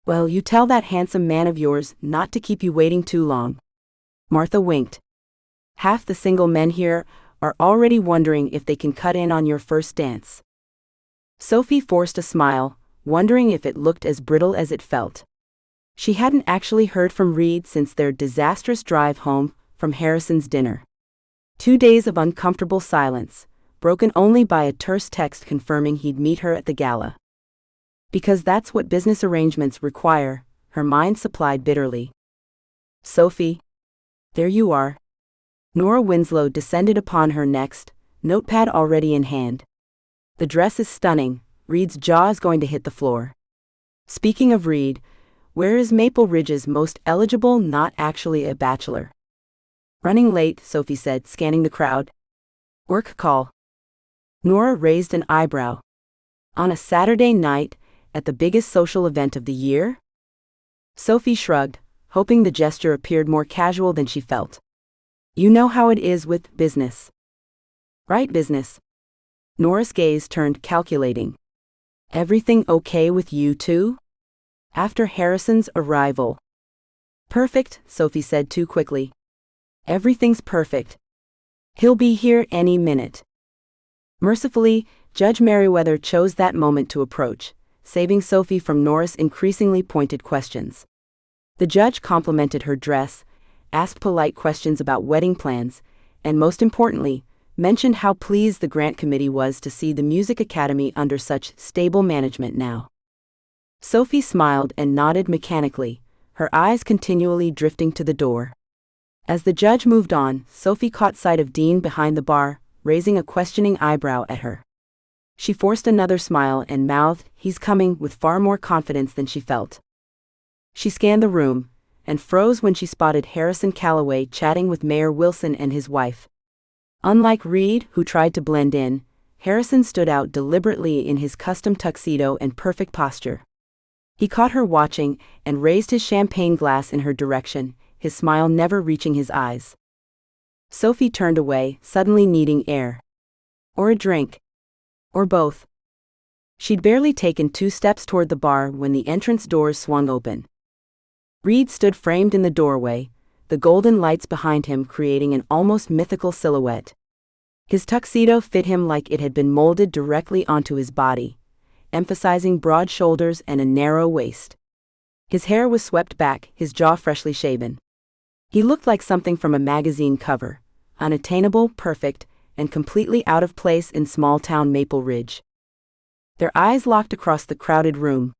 Well, you tell that handsome man of yours not to keep you waiting too long. Martha winked. Half the single men here are already wondering if they can cut in on your first dance. Sophie forced a smile, wondering if it looked as brittle as it felt. She hadn't actually heard from Reid since their disastrous drive home from Harrison's dinner. 2 days of uncomfortable silence, broken only by a terse text confirming he'd meet her at the gala. Because that's what business arrangements require, her mind supplied bitterly. Sophie. There you are. Nora Winslow descended upon her next, notepad already in hand. The dress is stunning, Reid's jaw is going to hit the floor. Speaking of Reid, where is Maple Ridge's most eligible not actually a bachelor? Running late, Sophie said, scanning the crowd. Work call. Nora raised an eyebrow. On a Saturday night, at the biggest social event of the year? Sophie shrugged, hoping the gesture appeared more casual than she felt. You know how it is with business. Right, business. Nora's gaze turned calculating. Everything okay with you too? After Harrison's arrival. Perfect, Sophie said too quickly. Everything's perfect. He'll be here any minute. Mercifully, Judge Merriweather chose that moment to approach, saving Sophie from Nora's increasingly pointed questions. The judge complimented her dress, asked polite questions about wedding plans, and most importantly, mentioned how pleased the grant committee was to see the Music Academy under such stable management now. Sophie smiled and nodded mechanically, her eyes continually drifting to the door. As the judge moved on, Sophie caught sight of Dean behind the bar, raising a questioning eyebrow at her. She forced another smile and mouthed, "He's coming," with far more confidence than she felt. She scanned the room, and froze when she spotted Harrison Calloway chatting with Mayor Wilson and his wife. Unlike Reid, who tried to blend in, Harrison stood out deliberately in his custom tuxedo and perfect posture. He caught her watching and raised his champagne glass in her direction, his smile never reaching his eyes. Sophie turned away, suddenly needing air. Or a drink. Or both. She'd barely taken 2 steps toward the bar when the entrance doors swung open. Reid stood framed in the doorway, the golden lights behind him creating an almost mythical silhouette. His tuxedo fit him like it had been molded directly onto his body, emphasizing broad shoulders and a narrow waist. His hair was swept back, his jaw freshly shaven. He looked like something from a magazine cover, unattainable, perfect, and completely out of place in small-town Maple Ridge. Their eyes locked across the crowded room.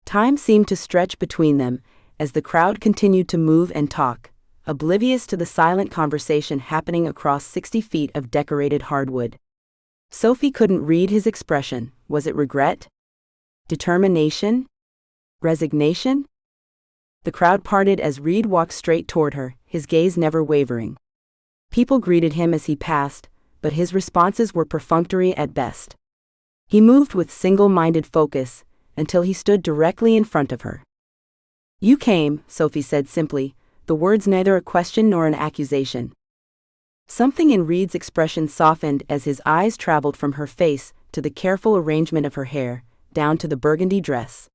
Time seemed to stretch between them, as the crowd continued to move and talk, oblivious to the silent conversation happening across 60 feet of decorated hardwood. Sophie couldn't read his expression. Was it regret? Determination? Resignation? The crowd parted as Reid walked straight toward her, his gaze never wavering. People greeted him as he passed, but his responses were perfunctory at best. He moved with single-minded focus, until he stood directly in front of her. You came, Sophie said simply, the words neither a question nor an accusation. Something in Reid's expression softened as his eyes traveled from her face to the careful arrangement of her hair, down to the burgundy dress.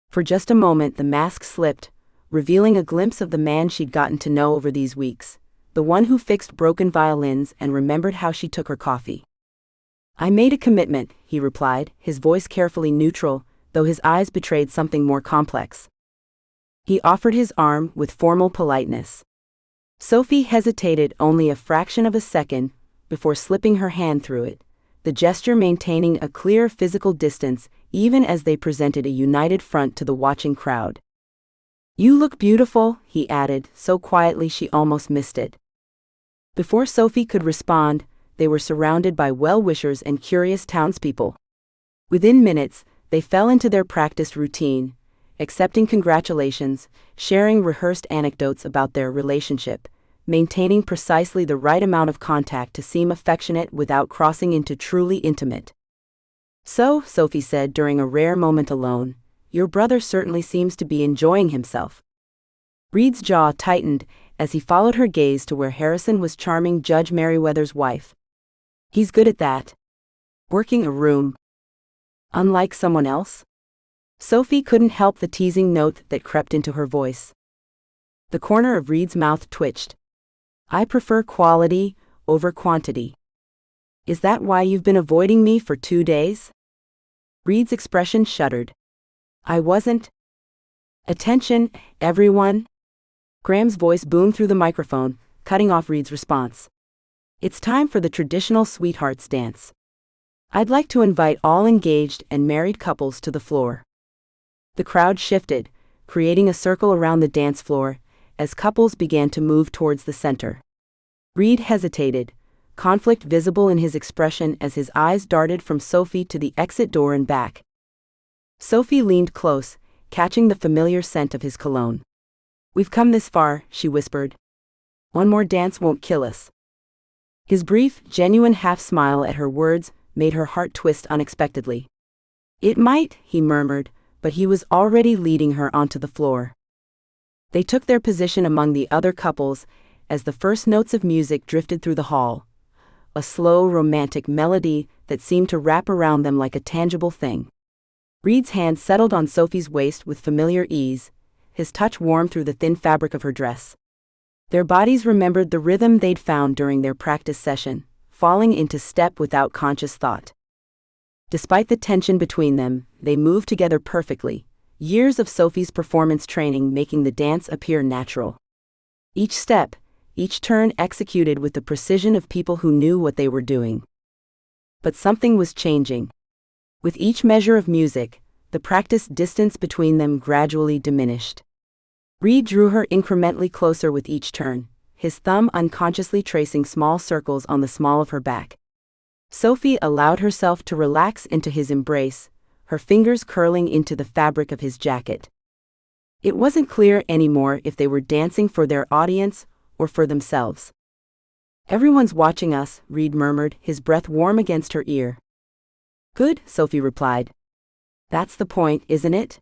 For just a moment the mask slipped, revealing a glimpse of the man she'd gotten to know over these weeks, the one who fixed broken violins and remembered how she took her coffee. I made a commitment, he replied, his voice carefully neutral, though his eyes betrayed something more complex. He offered his arm with formal politeness. Sophie hesitated only a fraction of a second before slipping her hand through it, the gesture maintaining a clear physical distance even as they presented a united front to the watching crowd. You look beautiful, he added, so quietly she almost missed it. Before Sophie could respond, they were surrounded by well-wishers and curious townspeople. Within minutes, they fell into their practiced routine, accepting congratulations, sharing rehearsed anecdotes about their relationship, maintaining precisely the right amount of contact to seem affectionate without crossing into truly intimate. So, Sophie said during a rare moment alone, your brother certainly seems to be enjoying himself. Reid's jaw tightened as he followed her gaze to where Harrison was charming Judge Merriweather's wife. He's good at that. Working a room. Unlike someone else? Sophie couldn't help the teasing note that crept into her voice. The corner of Reid's mouth twitched. I prefer quality over quantity. Is that why you've been avoiding me for 2 days? Reid's expression shuddered. I wasn't. Attention, everyone. Graham's voice boomed through the microphone, cutting off Reid's response. It's time for the traditional sweethearts dance. I'd like to invite all engaged and married couples to the floor. The crowd shifted, creating a circle around the dance floor, as couples began to move towards the center. Reid hesitated, conflict visible in his expression as his eyes darted from Sophie to the exit door and back. Sophie leaned close, catching the familiar scent of his cologne. We've come this far, she whispered. One more dance won't kill us. His brief, genuine half-smile at her words made her heart twist unexpectedly. It might, he murmured, but he was already leading her onto the floor. They took their position among the other couples as the first notes of music drifted through the hall, a slow, romantic melody that seemed to wrap around them like a tangible thing. Reid's hand settled on Sophie's waist with familiar ease, his touch warm through the thin fabric of her dress. Their bodies remembered the rhythm they'd found during their practice session, falling into step without conscious thought. Despite the tension between them, they moved together perfectly, years of Sophie's performance training making the dance appear natural. Each step, each turn executed with the precision of people who knew what they were doing. But something was changing. With each measure of music, the practice distance between them gradually diminished. Reid drew her incrementally closer with each turn, his thumb unconsciously tracing small circles on the small of her back. Sophie allowed herself to relax into his embrace, her fingers curling into the fabric of his jacket. It wasn't clear anymore if they were dancing for their audience or for themselves. Everyone's watching us, Reid murmured, his breath warm against her ear. Good, Sophie replied. That's the point, isn't it?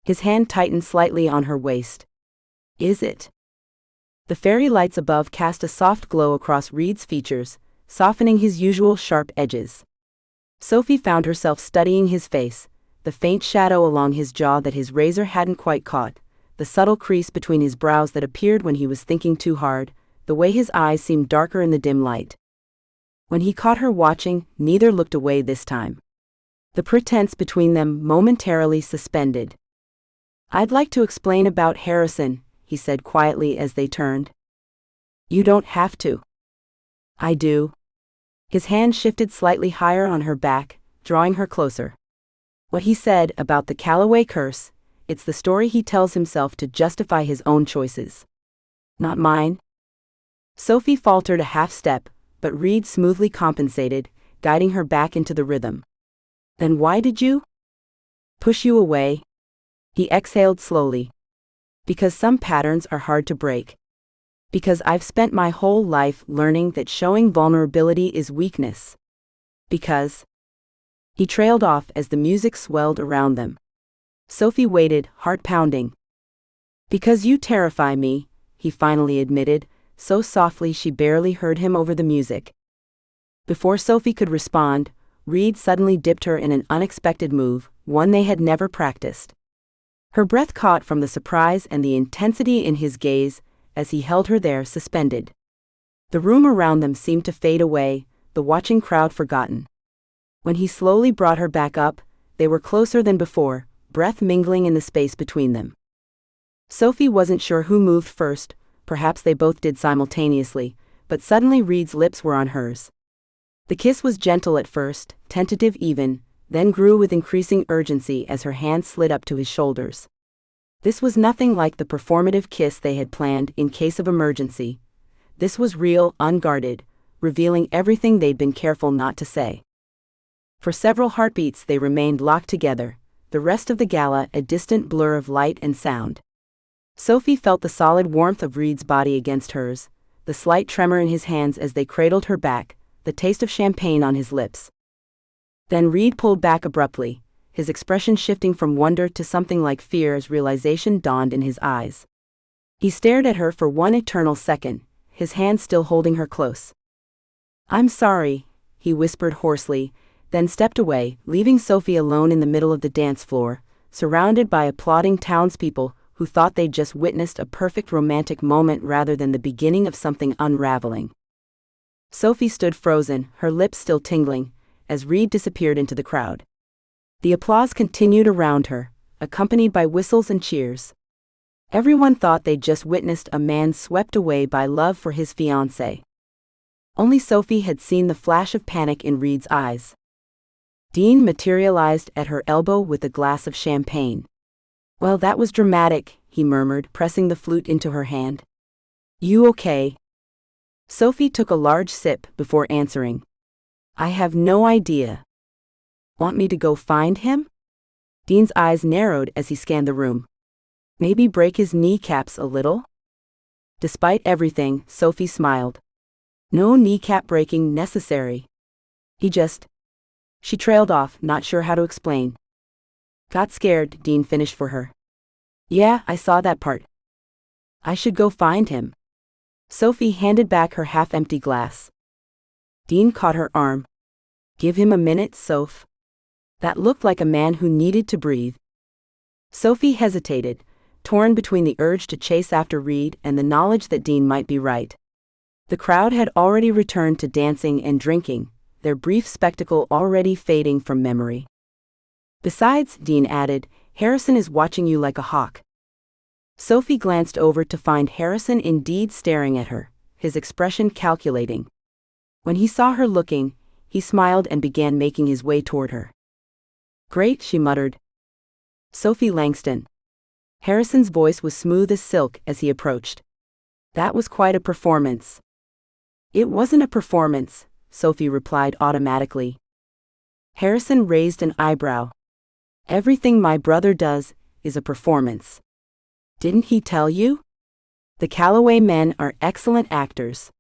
His hand tightened slightly on her waist. Is it? The fairy lights above cast a soft glow across Reid's features, softening his usual sharp edges. Sophie found herself studying his face, the faint shadow along his jaw that his razor hadn't quite caught, the subtle crease between his brows that appeared when he was thinking too hard, the way his eyes seemed darker in the dim light. When he caught her watching, neither looked away this time. The pretense between them momentarily suspended. I'd like to explain about Harrison, he said quietly as they turned. You don't have to. I do. His hand shifted slightly higher on her back, drawing her closer. What he said about the Calloway curse, it's the story he tells himself to justify his own choices. Not mine. Sophie faltered a half step, but Reid smoothly compensated, guiding her back into the rhythm. Then why did you? Push you away? He exhaled slowly. Because some patterns are hard to break. Because I've spent my whole life learning that showing vulnerability is weakness. Because... He trailed off as the music swelled around them. Sophie waited, heart pounding. Because you terrify me, he finally admitted, so softly she barely heard him over the music. Before Sophie could respond, Reid suddenly dipped her in an unexpected move, one they had never practiced. Her breath caught from the surprise and the intensity in his gaze as he held her there suspended. The room around them seemed to fade away, the watching crowd forgotten. When he slowly brought her back up, they were closer than before, breath mingling in the space between them. Sophie wasn't sure who moved first, perhaps they both did simultaneously, but suddenly Reid's lips were on hers. The kiss was gentle at first, tentative even, then grew with increasing urgency as her hand slid up to his shoulders. This was nothing like the performative kiss they had planned in case of emergency. This was real, unguarded, revealing everything they'd been careful not to say. For several heartbeats they remained locked together, the rest of the gala a distant blur of light and sound. Sophie felt the solid warmth of Reid's body against hers, the slight tremor in his hands as they cradled her back, the taste of champagne on his lips. Then Reid pulled back abruptly, his expression shifting from wonder to something like fear as realization dawned in his eyes. He stared at her for one eternal second, his hand still holding her close. I'm sorry, he whispered hoarsely, then stepped away, leaving Sophie alone in the middle of the dance floor, surrounded by applauding townspeople who thought they'd just witnessed a perfect romantic moment rather than the beginning of something unraveling. Sophie stood frozen, her lips still tingling, as Reid disappeared into the crowd. The applause continued around her, accompanied by whistles and cheers. Everyone thought they'd just witnessed a man swept away by love for his fiancée. Only Sophie had seen the flash of panic in Reid's eyes. Dean materialized at her elbow with a glass of champagne. "Well, that was dramatic," he murmured, pressing the flute into her hand. "You okay?" Sophie took a large sip before answering. "I have no idea." "Want me to go find him?" Dean's eyes narrowed as he scanned the room. "Maybe break his kneecaps a little?" Despite everything, Sophie smiled. "No kneecap breaking necessary. He just..." She trailed off, not sure how to explain. "Got scared," Dean finished for her. "Yeah, I saw that part." "I should go find him." Sophie handed back her half-empty glass. Dean caught her arm. "Give him a minute, Soph." That looked like a man who needed to breathe. Sophie hesitated, torn between the urge to chase after Reid and the knowledge that Dean might be right. The crowd had already returned to dancing and drinking, their brief spectacle already fading from memory. "Besides," Dean added, "Harrison is watching you like a hawk." Sophie glanced over to find Harrison indeed staring at her, his expression calculating. When he saw her looking, he smiled and began making his way toward her. "Great," she muttered. "Sophie Langston." Harrison's voice was smooth as silk as he approached. "That was quite a performance." "It wasn't a performance," Sophie replied automatically. Harrison raised an eyebrow. "Everything my brother does is a performance. Didn't he tell you? The Calloway men are excellent actors.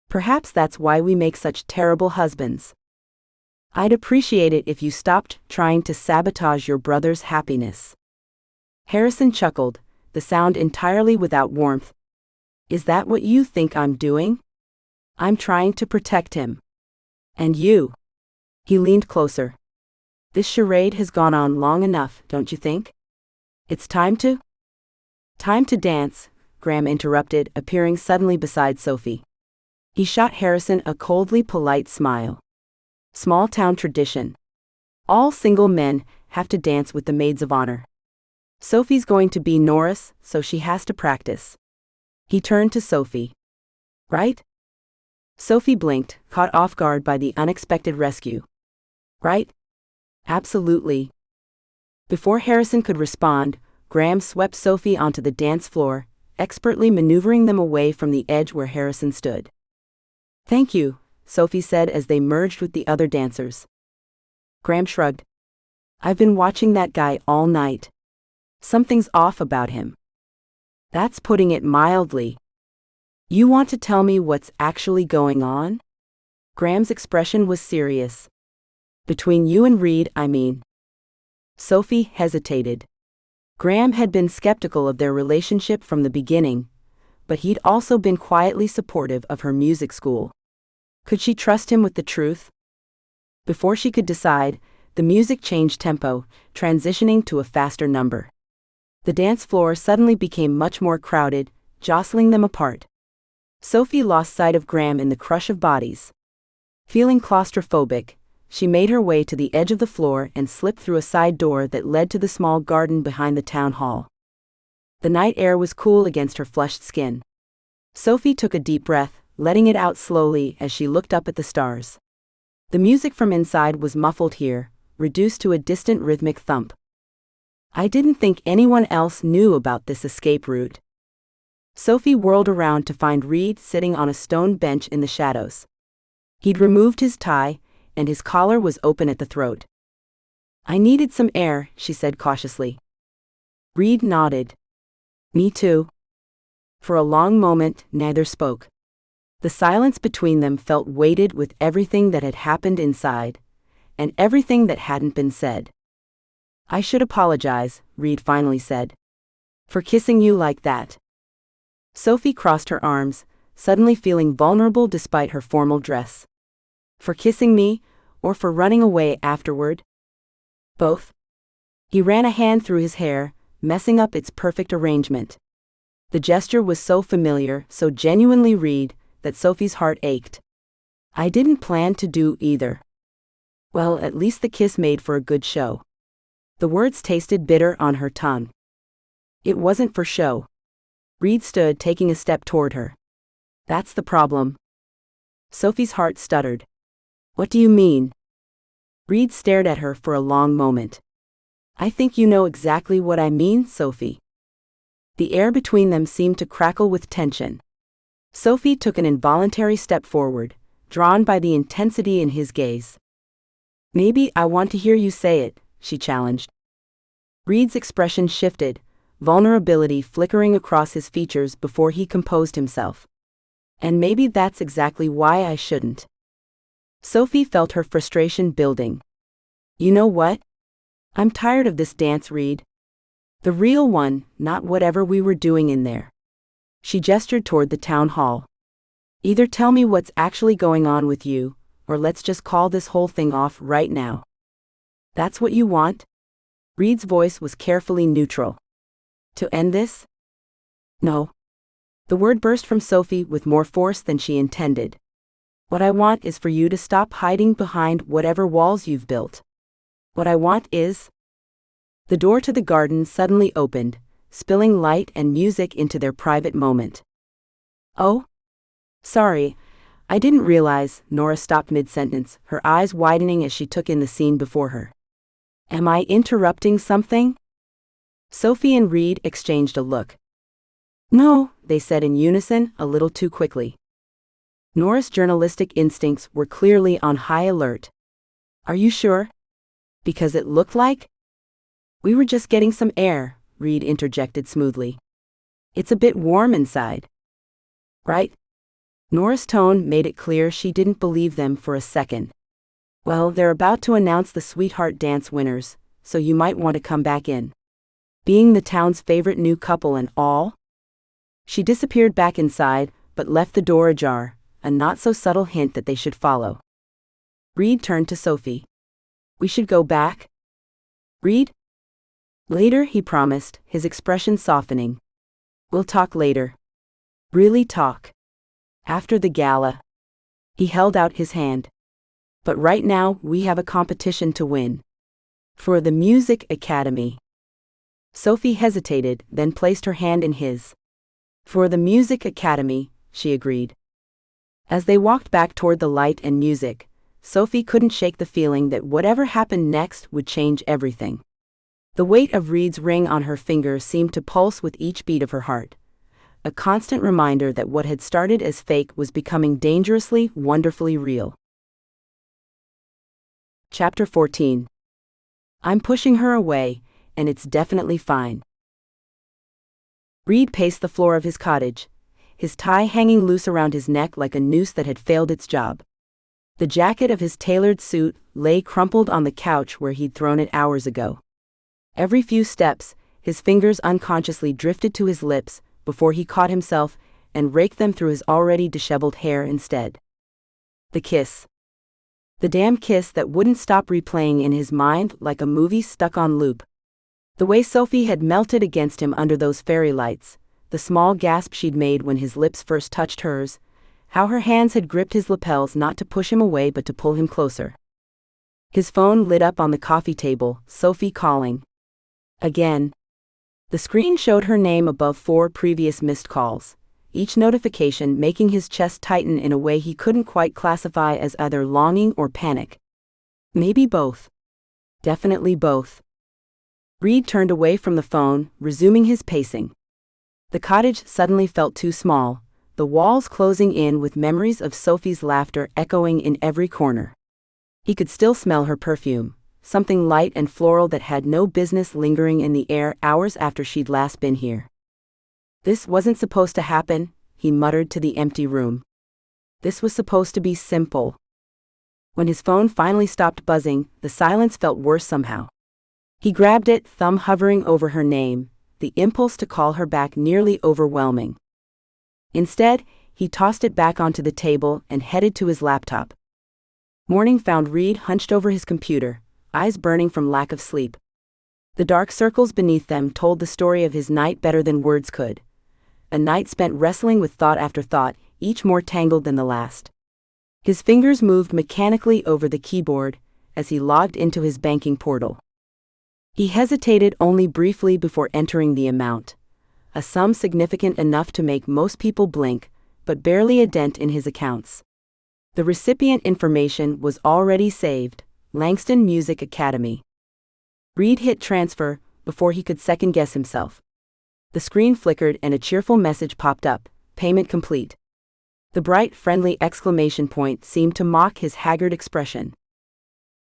Perhaps that's why we make such terrible husbands. I'd appreciate it if you stopped trying to sabotage your brother's happiness." Harrison chuckled, the sound entirely without warmth. "Is that what you think I'm doing? I'm trying to protect him. And you." He leaned closer. "This charade has gone on long enough, don't you think? It's time to..." "Time to dance," Graham interrupted, appearing suddenly beside Sophie. He shot Harrison a coldly polite smile. "Small-town tradition. All single men have to dance with the maids of honor. Sophie's going to be Norris, so she has to practice." He turned to Sophie. "Right?" Sophie blinked, caught off guard by the unexpected rescue. "Right? Absolutely." Before Harrison could respond, Graham swept Sophie onto the dance floor, expertly maneuvering them away from the edge where Harrison stood. "Thank you," Sophie said as they merged with the other dancers. Graham shrugged. "I've been watching that guy all night. Something's off about him." "That's putting it mildly. You want to tell me what's actually going on?" Graham's expression was serious. "Between you and Reid, I mean." Sophie hesitated. Graham had been skeptical of their relationship from the beginning, but he'd also been quietly supportive of her music school. Could she trust him with the truth? Before she could decide, the music changed tempo, transitioning to a faster number. The dance floor suddenly became much more crowded, jostling them apart. Sophie lost sight of Graham in the crush of bodies. Feeling claustrophobic, she made her way to the edge of the floor and slipped through a side door that led to the small garden behind the town hall. The night air was cool against her flushed skin. Sophie took a deep breath, letting it out slowly as she looked up at the stars. The music from inside was muffled here, reduced to a distant rhythmic thump. "I didn't think anyone else knew about this escape route." Sophie whirled around to find Reid sitting on a stone bench in the shadows. He'd removed his tie, and his collar was open at the throat. "I needed some air," she said cautiously. Reid nodded. "Me too." For a long moment, neither spoke. The silence between them felt weighted with everything that had happened inside, and everything that hadn't been said. "I should apologize," Reid finally said. "For kissing you like that." Sophie crossed her arms, suddenly feeling vulnerable despite her formal dress. "For kissing me, or for running away afterward?" "Both." He ran a hand through his hair, messing up its perfect arrangement. The gesture was so familiar, so genuinely Reid, that Sophie's heart ached. I didn't plan to do either. Well, at least the kiss made for a good show. The words tasted bitter on her tongue. It wasn't for show. Reid stood, taking a step toward her. That's the problem. Sophie's heart stuttered. What do you mean? Reid stared at her for a long moment. I think you know exactly what I mean, Sophie. The air between them seemed to crackle with tension. Sophie took an involuntary step forward, drawn by the intensity in his gaze. Maybe I want to hear you say it, she challenged. Reid's expression shifted, vulnerability flickering across his features before he composed himself. And maybe that's exactly why I shouldn't. Sophie felt her frustration building. You know what? I'm tired of this dance, Reid. The real one, not whatever we were doing in there. She gestured toward the town hall. Either tell me what's actually going on with you, or let's just call this whole thing off right now. That's what you want? Reid's voice was carefully neutral. To end this? No. The word burst from Sophie with more force than she intended. What I want is for you to stop hiding behind whatever walls you've built. What I want is... The door to the garden suddenly opened, spilling light and music into their private moment. Oh? Sorry, I didn't realize, Nora stopped mid-sentence, her eyes widening as she took in the scene before her. Am I interrupting something? Sophie and Reid exchanged a look. No, they said in unison, a little too quickly. Nora's journalistic instincts were clearly on high alert. Are you sure? Because it looked like? We were just getting some air, Reid interjected smoothly. It's a bit warm inside. Right? Nora's tone made it clear she didn't believe them for a second. Well, they're about to announce the Sweetheart Dance winners, so you might want to come back in. Being the town's favorite new couple and all? She disappeared back inside, but left the door ajar, a not-so-subtle hint that they should follow. Reid turned to Sophie. We should go back? Reid? Later, he promised, his expression softening. We'll talk later. Really talk. After the gala. He held out his hand. But right now, we have a competition to win. For the Music Academy. Sophie hesitated, then placed her hand in his. For the Music Academy, she agreed. As they walked back toward the light and music, Sophie couldn't shake the feeling that whatever happened next would change everything. The weight of Reid's ring on her finger seemed to pulse with each beat of her heart. A constant reminder that what had started as fake was becoming dangerously, wonderfully real. Chapter 14. I'm pushing her away, and it's definitely fine. Reid paced the floor of his cottage, his tie hanging loose around his neck like a noose that had failed its job. The jacket of his tailored suit lay crumpled on the couch where he'd thrown it hours ago. Every few steps, his fingers unconsciously drifted to his lips before he caught himself and raked them through his already disheveled hair instead. The kiss. The damn kiss that wouldn't stop replaying in his mind like a movie stuck on loop. The way Sophie had melted against him under those fairy lights, the small gasp she'd made when his lips first touched hers, how her hands had gripped his lapels not to push him away but to pull him closer. His phone lit up on the coffee table, Sophie calling. Again. The screen showed her name above 4 previous missed calls, each notification making his chest tighten in a way he couldn't quite classify as either longing or panic. Maybe both. Definitely both. Reid turned away from the phone, resuming his pacing. The cottage suddenly felt too small, the walls closing in with memories of Sophie's laughter echoing in every corner. He could still smell her perfume, something light and floral that had no business lingering in the air hours after she'd last been here. This wasn't supposed to happen, he muttered to the empty room. This was supposed to be simple. When his phone finally stopped buzzing, the silence felt worse somehow. He grabbed it, thumb hovering over her name, the impulse to call her back nearly overwhelming. Instead, he tossed it back onto the table and headed to his laptop. Morning found Reid hunched over his computer, eyes burning from lack of sleep. The dark circles beneath them told the story of his night better than words could. A night spent wrestling with thought after thought, each more tangled than the last. His fingers moved mechanically over the keyboard as he logged into his banking portal. He hesitated only briefly before entering the amount, a sum significant enough to make most people blink, but barely a dent in his accounts. The recipient information was already saved: Langston Music Academy. Reid hit transfer before he could second-guess himself. The screen flickered and a cheerful message popped up: payment complete. The bright, friendly exclamation point seemed to mock his haggard expression.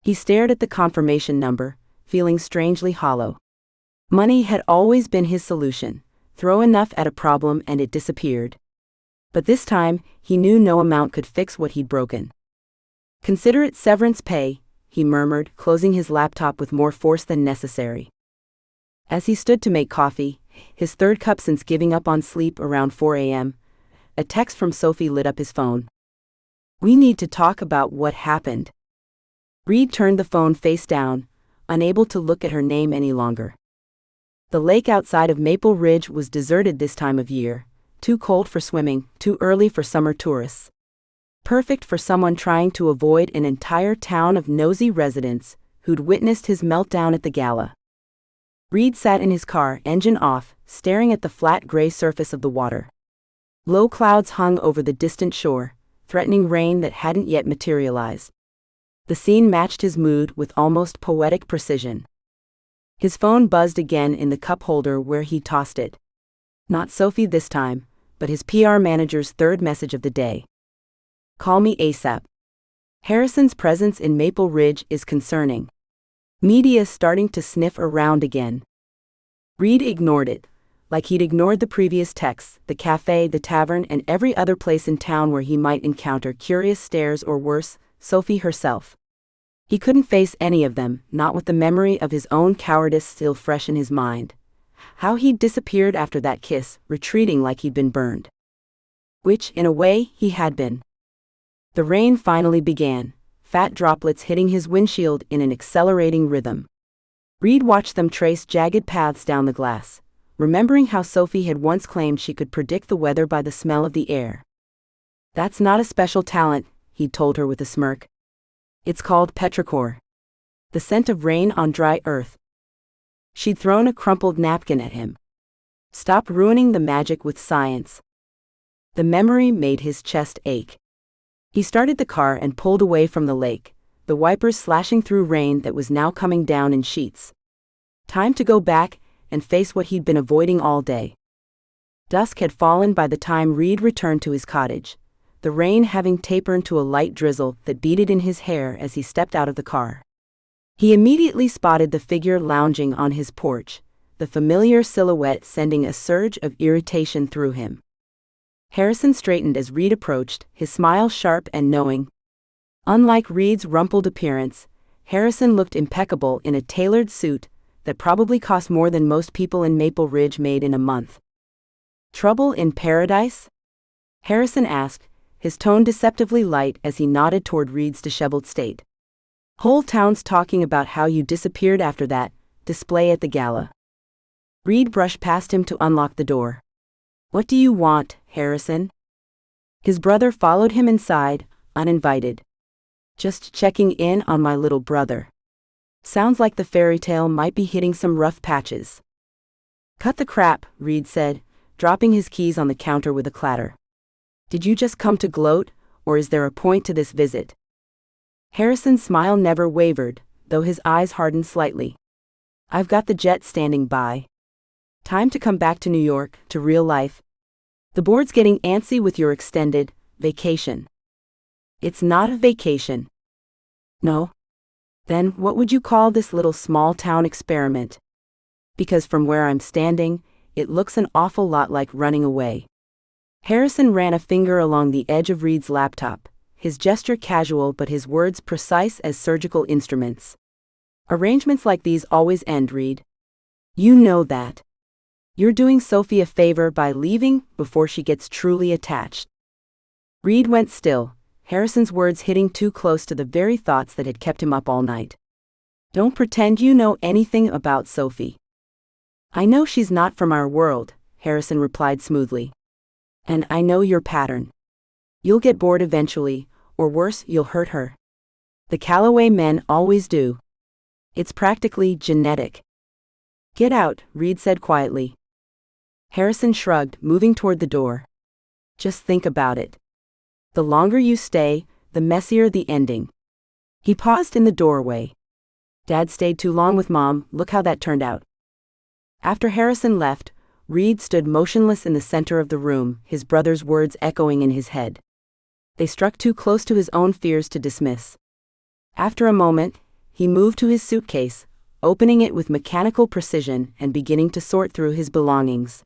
He stared at the confirmation number, feeling strangely hollow. Money had always been his solution: throw enough at a problem and it disappeared. But this time, he knew no amount could fix what he'd broken. Consider it severance pay, he murmured, closing his laptop with more force than necessary. As he stood to make coffee, his third cup since giving up on sleep around 4 a.m., a text from Sophie lit up his phone. "We need to talk about what happened." Reid turned the phone face down, unable to look at her name any longer. The lake outside of Maple Ridge was deserted this time of year, too cold for swimming, too early for summer tourists. Perfect for someone trying to avoid an entire town of nosy residents who'd witnessed his meltdown at the Gala. Reid sat in his car, engine off, staring at the flat gray surface of the water. Low clouds hung over the distant shore, threatening rain that hadn't yet materialized. The scene matched his mood with almost poetic precision. His phone buzzed again in the cup holder where he tossed it. Not Sophie this time, but his PR manager's third message of the day. "Call me ASAP. Harrison's presence in Maple Ridge is concerning. Media starting to sniff around again." Reid ignored it, like he'd ignored the previous texts, the cafe, the tavern, and every other place in town where he might encounter curious stares or worse, Sophie herself. He couldn't face any of them, not with the memory of his own cowardice still fresh in his mind. How he'd disappeared after that kiss, retreating like he'd been burned. Which, in a way, he had been. The rain finally began, fat droplets hitting his windshield in an accelerating rhythm. Reid watched them trace jagged paths down the glass, remembering how Sophie had once claimed she could predict the weather by the smell of the air. "That's not a special talent," he'd told her with a smirk. "It's called petrichor. The scent of rain on dry earth." She'd thrown a crumpled napkin at him. "Stop ruining the magic with science." The memory made his chest ache. He started the car and pulled away from the lake, the wipers slashing through rain that was now coming down in sheets. Time to go back and face what he'd been avoiding all day. Dusk had fallen by the time Reid returned to his cottage, the rain having tapered to a light drizzle that beaded in his hair as he stepped out of the car. He immediately spotted the figure lounging on his porch, the familiar silhouette sending a surge of irritation through him. Harrison straightened as Reid approached, his smile sharp and knowing. Unlike Reid's rumpled appearance, Harrison looked impeccable in a tailored suit that probably cost more than most people in Maple Ridge made in a month. "Trouble in paradise?" Harrison asked, his tone deceptively light as he nodded toward Reid's disheveled state. "Whole town's talking about how you disappeared after that display at the Gala." Reid brushed past him to unlock the door. "What do you want, Harrison?" His brother followed him inside, uninvited. "Just checking in on my little brother. Sounds like the fairy tale might be hitting some rough patches." "Cut the crap," Reid said, dropping his keys on the counter with a clatter. "Did you just come to gloat, or is there a point to this visit?" Harrison's smile never wavered, though his eyes hardened slightly. "I've got the jet standing by. Time to come back to New York, to real life. The board's getting antsy with your extended vacation." "It's not a vacation." "No? Then what would you call this little small-town experiment? Because from where I'm standing, it looks an awful lot like running away." Harrison ran a finger along the edge of Reid's laptop, his gesture casual but his words precise as surgical instruments. "Arrangements like these always end, Reid. You know that. You're doing Sophie a favor by leaving before she gets truly attached." Reid went still, Harrison's words hitting too close to the very thoughts that had kept him up all night. Don't pretend you know anything about Sophie. I know she's not from our world, Harrison replied smoothly. And I know your pattern. You'll get bored eventually, or worse, you'll hurt her. The Calloway men always do. It's practically genetic. Get out, Reid said quietly. Harrison shrugged, moving toward the door. Just think about it. The longer you stay, the messier the ending. He paused in the doorway. Dad stayed too long with Mom, look how that turned out. After Harrison left, Reid stood motionless in the center of the room, his brother's words echoing in his head. They struck too close to his own fears to dismiss. After a moment, he moved to his suitcase, opening it with mechanical precision and beginning to sort through his belongings.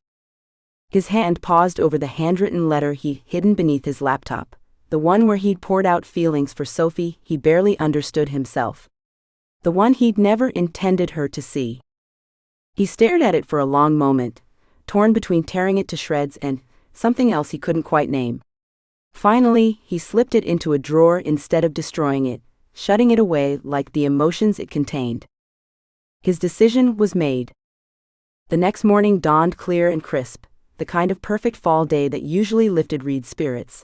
His hand paused over the handwritten letter he'd hidden beneath his laptop, the one where he'd poured out feelings for Sophie he barely understood himself. The one he'd never intended her to see. He stared at it for a long moment, torn between tearing it to shreds and something else he couldn't quite name. Finally, he slipped it into a drawer instead of destroying it, shutting it away like the emotions it contained. His decision was made. The next morning dawned clear and crisp, the kind of perfect fall day that usually lifted Reid's spirits.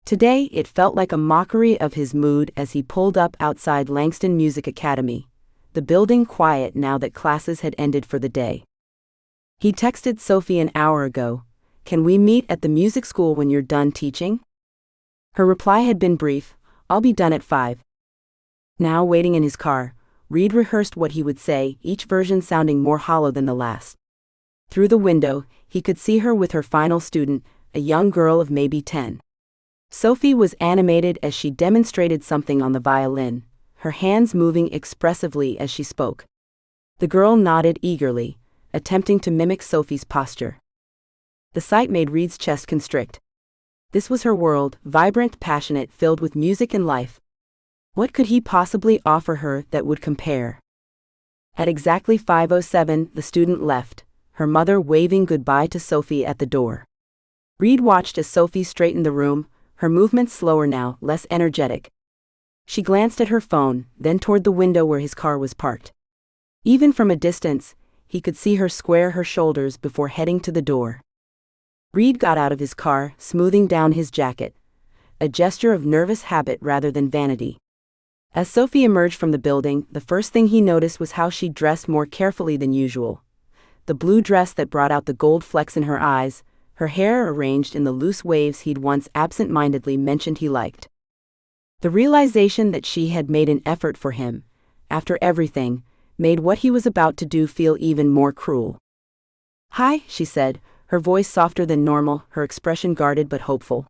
Today, it felt like a mockery of his mood as he pulled up outside Langston Music Academy, the building quiet now that classes had ended for the day. He texted Sophie an hour ago, "Can we meet at the music school when you're done teaching?" Her reply had been brief, "I'll be done at 5. Now waiting in his car, Reid rehearsed what he would say, each version sounding more hollow than the last. Through the window, he could see her with her final student, a young girl of maybe 10. Sophie was animated as she demonstrated something on the violin, her hands moving expressively as she spoke. The girl nodded eagerly, attempting to mimic Sophie's posture. The sight made Reid's chest constrict. This was her world, vibrant, passionate, filled with music and life. What could he possibly offer her that would compare? At exactly 5:07, the student left, her mother waving goodbye to Sophie at the door. Reid watched as Sophie straightened the room, her movements slower now, less energetic. She glanced at her phone, then toward the window where his car was parked. Even from a distance, he could see her square her shoulders before heading to the door. Reid got out of his car, smoothing down his jacket, a gesture of nervous habit rather than vanity. As Sophie emerged from the building, the first thing he noticed was how she dressed more carefully than usual. The blue dress that brought out the gold flecks in her eyes, her hair arranged in the loose waves he'd once absent-mindedly mentioned he liked. The realization that she had made an effort for him, after everything, made what he was about to do feel even more cruel. "Hi," she said, her voice softer than normal, her expression guarded but hopeful.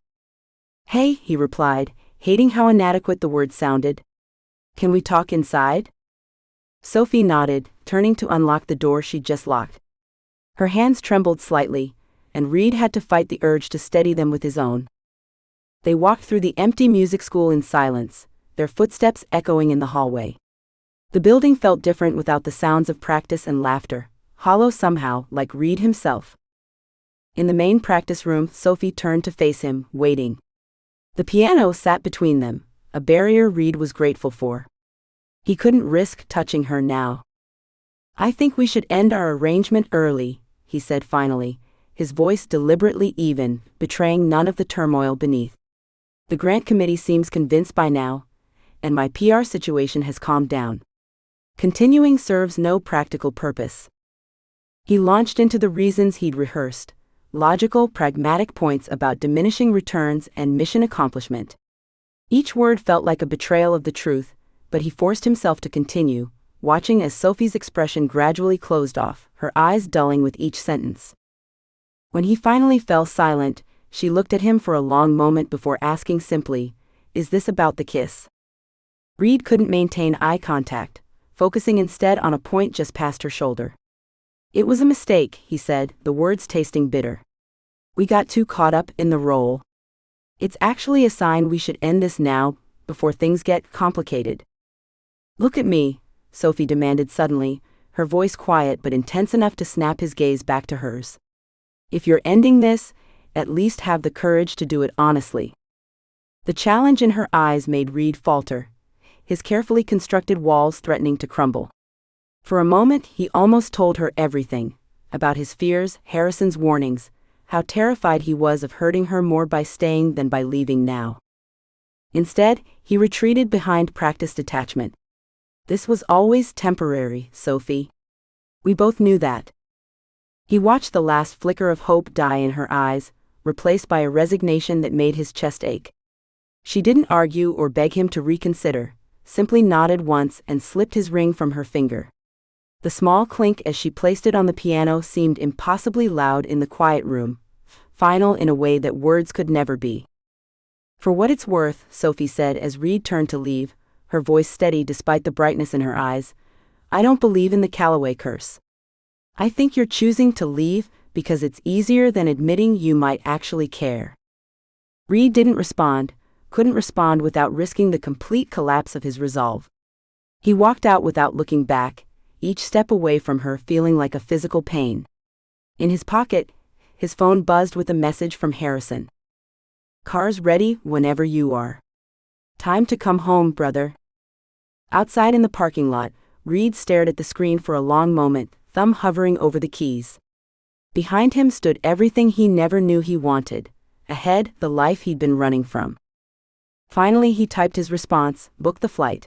"Hey," he replied, hating how inadequate the word sounded. "Can we talk inside?" Sophie nodded, turning to unlock the door she'd just locked. Her hands trembled slightly, and Reid had to fight the urge to steady them with his own. They walked through the empty music school in silence, their footsteps echoing in the hallway. The building felt different without the sounds of practice and laughter, hollow somehow, like Reid himself. In the main practice room, Sophie turned to face him, waiting. The piano sat between them, a barrier Reid was grateful for. He couldn't risk touching her now. "I think we should end our arrangement early," he said finally, his voice deliberately even, betraying none of the turmoil beneath. "The grant committee seems convinced by now, and my PR situation has calmed down. Continuing serves no practical purpose." He launched into the reasons he'd rehearsed, logical, pragmatic points about diminishing returns and mission accomplishment. Each word felt like a betrayal of the truth, but he forced himself to continue, watching as Sophie's expression gradually closed off, her eyes dulling with each sentence. When he finally fell silent, she looked at him for a long moment before asking simply, "Is this about the kiss?" Reid couldn't maintain eye contact, focusing instead on a point just past her shoulder. "It was a mistake," he said, the words tasting bitter. "We got too caught up in the role. It's actually a sign we should end this now, before things get complicated." "Look at me," Sophie demanded suddenly, her voice quiet but intense enough to snap his gaze back to hers. "If you're ending this, at least have the courage to do it honestly." The challenge in her eyes made Reid falter, his carefully constructed walls threatening to crumble. For a moment, he almost told her everything, about his fears, Harrison's warnings, how terrified he was of hurting her more by staying than by leaving now. Instead, he retreated behind practiced detachment. This was always temporary, Sophie. We both knew that. He watched the last flicker of hope die in her eyes, replaced by a resignation that made his chest ache. She didn't argue or beg him to reconsider, simply nodded once and slipped his ring from her finger. The small clink as she placed it on the piano seemed impossibly loud in the quiet room, final in a way that words could never be. For what it's worth, Sophie said as Reid turned to leave, her voice steady despite the brightness in her eyes, I don't believe in the Calloway curse. I think you're choosing to leave because it's easier than admitting you might actually care. Reid didn't respond, couldn't respond without risking the complete collapse of his resolve. He walked out without looking back, each step away from her feeling like a physical pain. In his pocket, his phone buzzed with a message from Harrison. Car's ready whenever you are. Time to come home, brother. Outside in the parking lot, Reid stared at the screen for a long moment, thumb hovering over the keys. Behind him stood everything he never knew he wanted. Ahead, the life he'd been running from. Finally, he typed his response, booked the flight.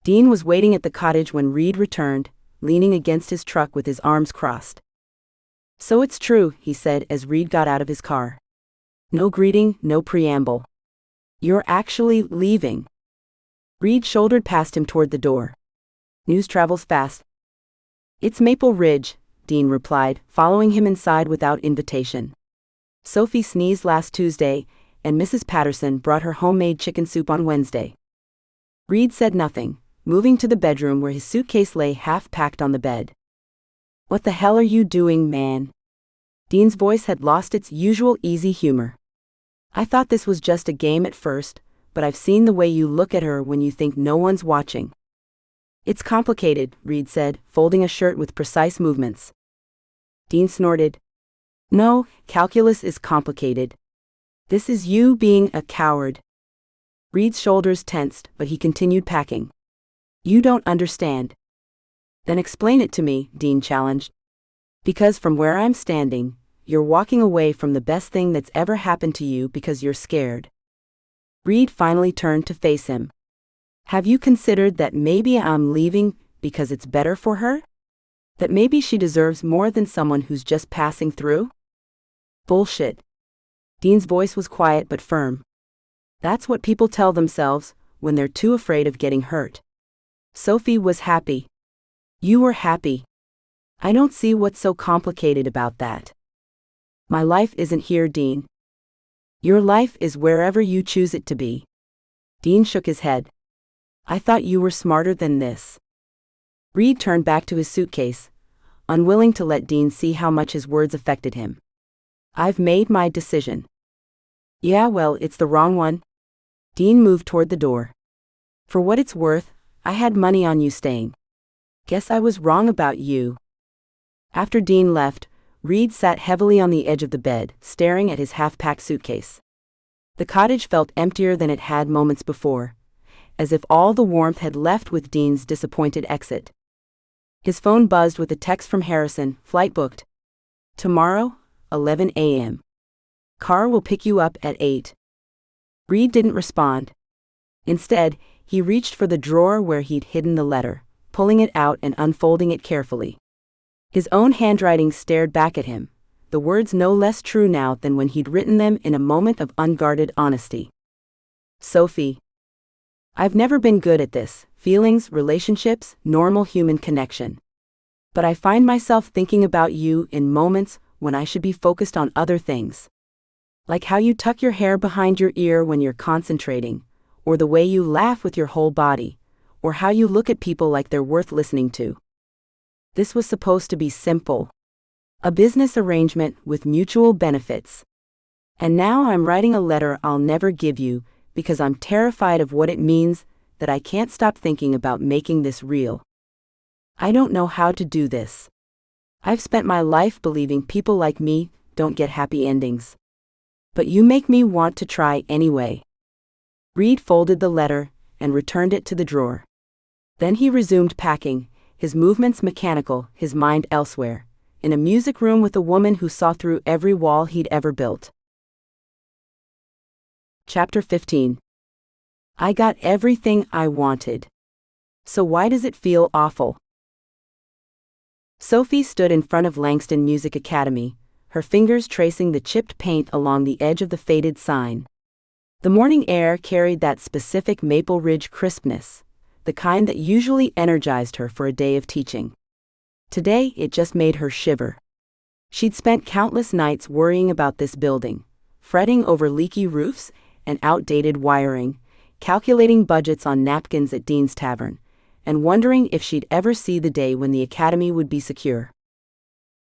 Dean was waiting at the cottage when Reid returned, leaning against his truck with his arms crossed. So it's true, he said as Reid got out of his car. No greeting, no preamble. You're actually leaving. Reid shouldered past him toward the door. News travels fast. It's Maple Ridge, Dean replied, following him inside without invitation. Sophie sneezed last Tuesday, and Mrs. Patterson brought her homemade chicken soup on Wednesday. Reid said nothing, moving to the bedroom where his suitcase lay half-packed on the bed. What the hell are you doing, man? Dean's voice had lost its usual easy humor. I thought this was just a game at first, but I've seen the way you look at her when you think no one's watching. It's complicated, Reid said, folding a shirt with precise movements. Dean snorted. No, calculus is complicated. This is you being a coward. Reid's shoulders tensed, but he continued packing. You don't understand. Then explain it to me, Dean challenged. Because from where I'm standing, you're walking away from the best thing that's ever happened to you because you're scared. Reid finally turned to face him. Have you considered that maybe I'm leaving because it's better for her? That maybe she deserves more than someone who's just passing through? Bullshit. Dean's voice was quiet but firm. That's what people tell themselves when they're too afraid of getting hurt. Sophie was happy. You were happy. I don't see what's so complicated about that. My life isn't here, Dean. Your life is wherever you choose it to be. Dean shook his head. I thought you were smarter than this. Reid turned back to his suitcase, unwilling to let Dean see how much his words affected him. I've made my decision. Yeah, well, it's the wrong one. Dean moved toward the door. For what it's worth, I had money on you staying. Guess I was wrong about you. After Dean left, Reid sat heavily on the edge of the bed, staring at his half-packed suitcase. The cottage felt emptier than it had moments before, as if all the warmth had left with Dean's disappointed exit. His phone buzzed with a text from Harrison, flight booked. Tomorrow, 11 a.m. Car will pick you up at 8. Reid didn't respond. Instead, he reached for the drawer where he'd hidden the letter, pulling it out and unfolding it carefully. His own handwriting stared back at him, the words no less true now than when he'd written them in a moment of unguarded honesty. Sophie. I've never been good at this, feelings, relationships, normal human connection. But I find myself thinking about you in moments when I should be focused on other things. Like how you tuck your hair behind your ear when you're concentrating, or the way you laugh with your whole body, or how you look at people like they're worth listening to. This was supposed to be simple. A business arrangement with mutual benefits. And now I'm writing a letter I'll never give you, because I'm terrified of what it means that I can't stop thinking about making this real. I don't know how to do this. I've spent my life believing people like me don't get happy endings. But you make me want to try anyway. Reid folded the letter and returned it to the drawer. Then he resumed packing, his movements mechanical, his mind elsewhere, in a music room with a woman who saw through every wall he'd ever built. Chapter 15. I got everything I wanted. So why does it feel awful? Sophie stood in front of Langston Music Academy, her fingers tracing the chipped paint along the edge of the faded sign. The morning air carried that specific Maple Ridge crispness, the kind that usually energized her for a day of teaching. Today, it just made her shiver. She'd spent countless nights worrying about this building, fretting over leaky roofs and outdated wiring, calculating budgets on napkins at Dean's Tavern, and wondering if she'd ever see the day when the academy would be secure.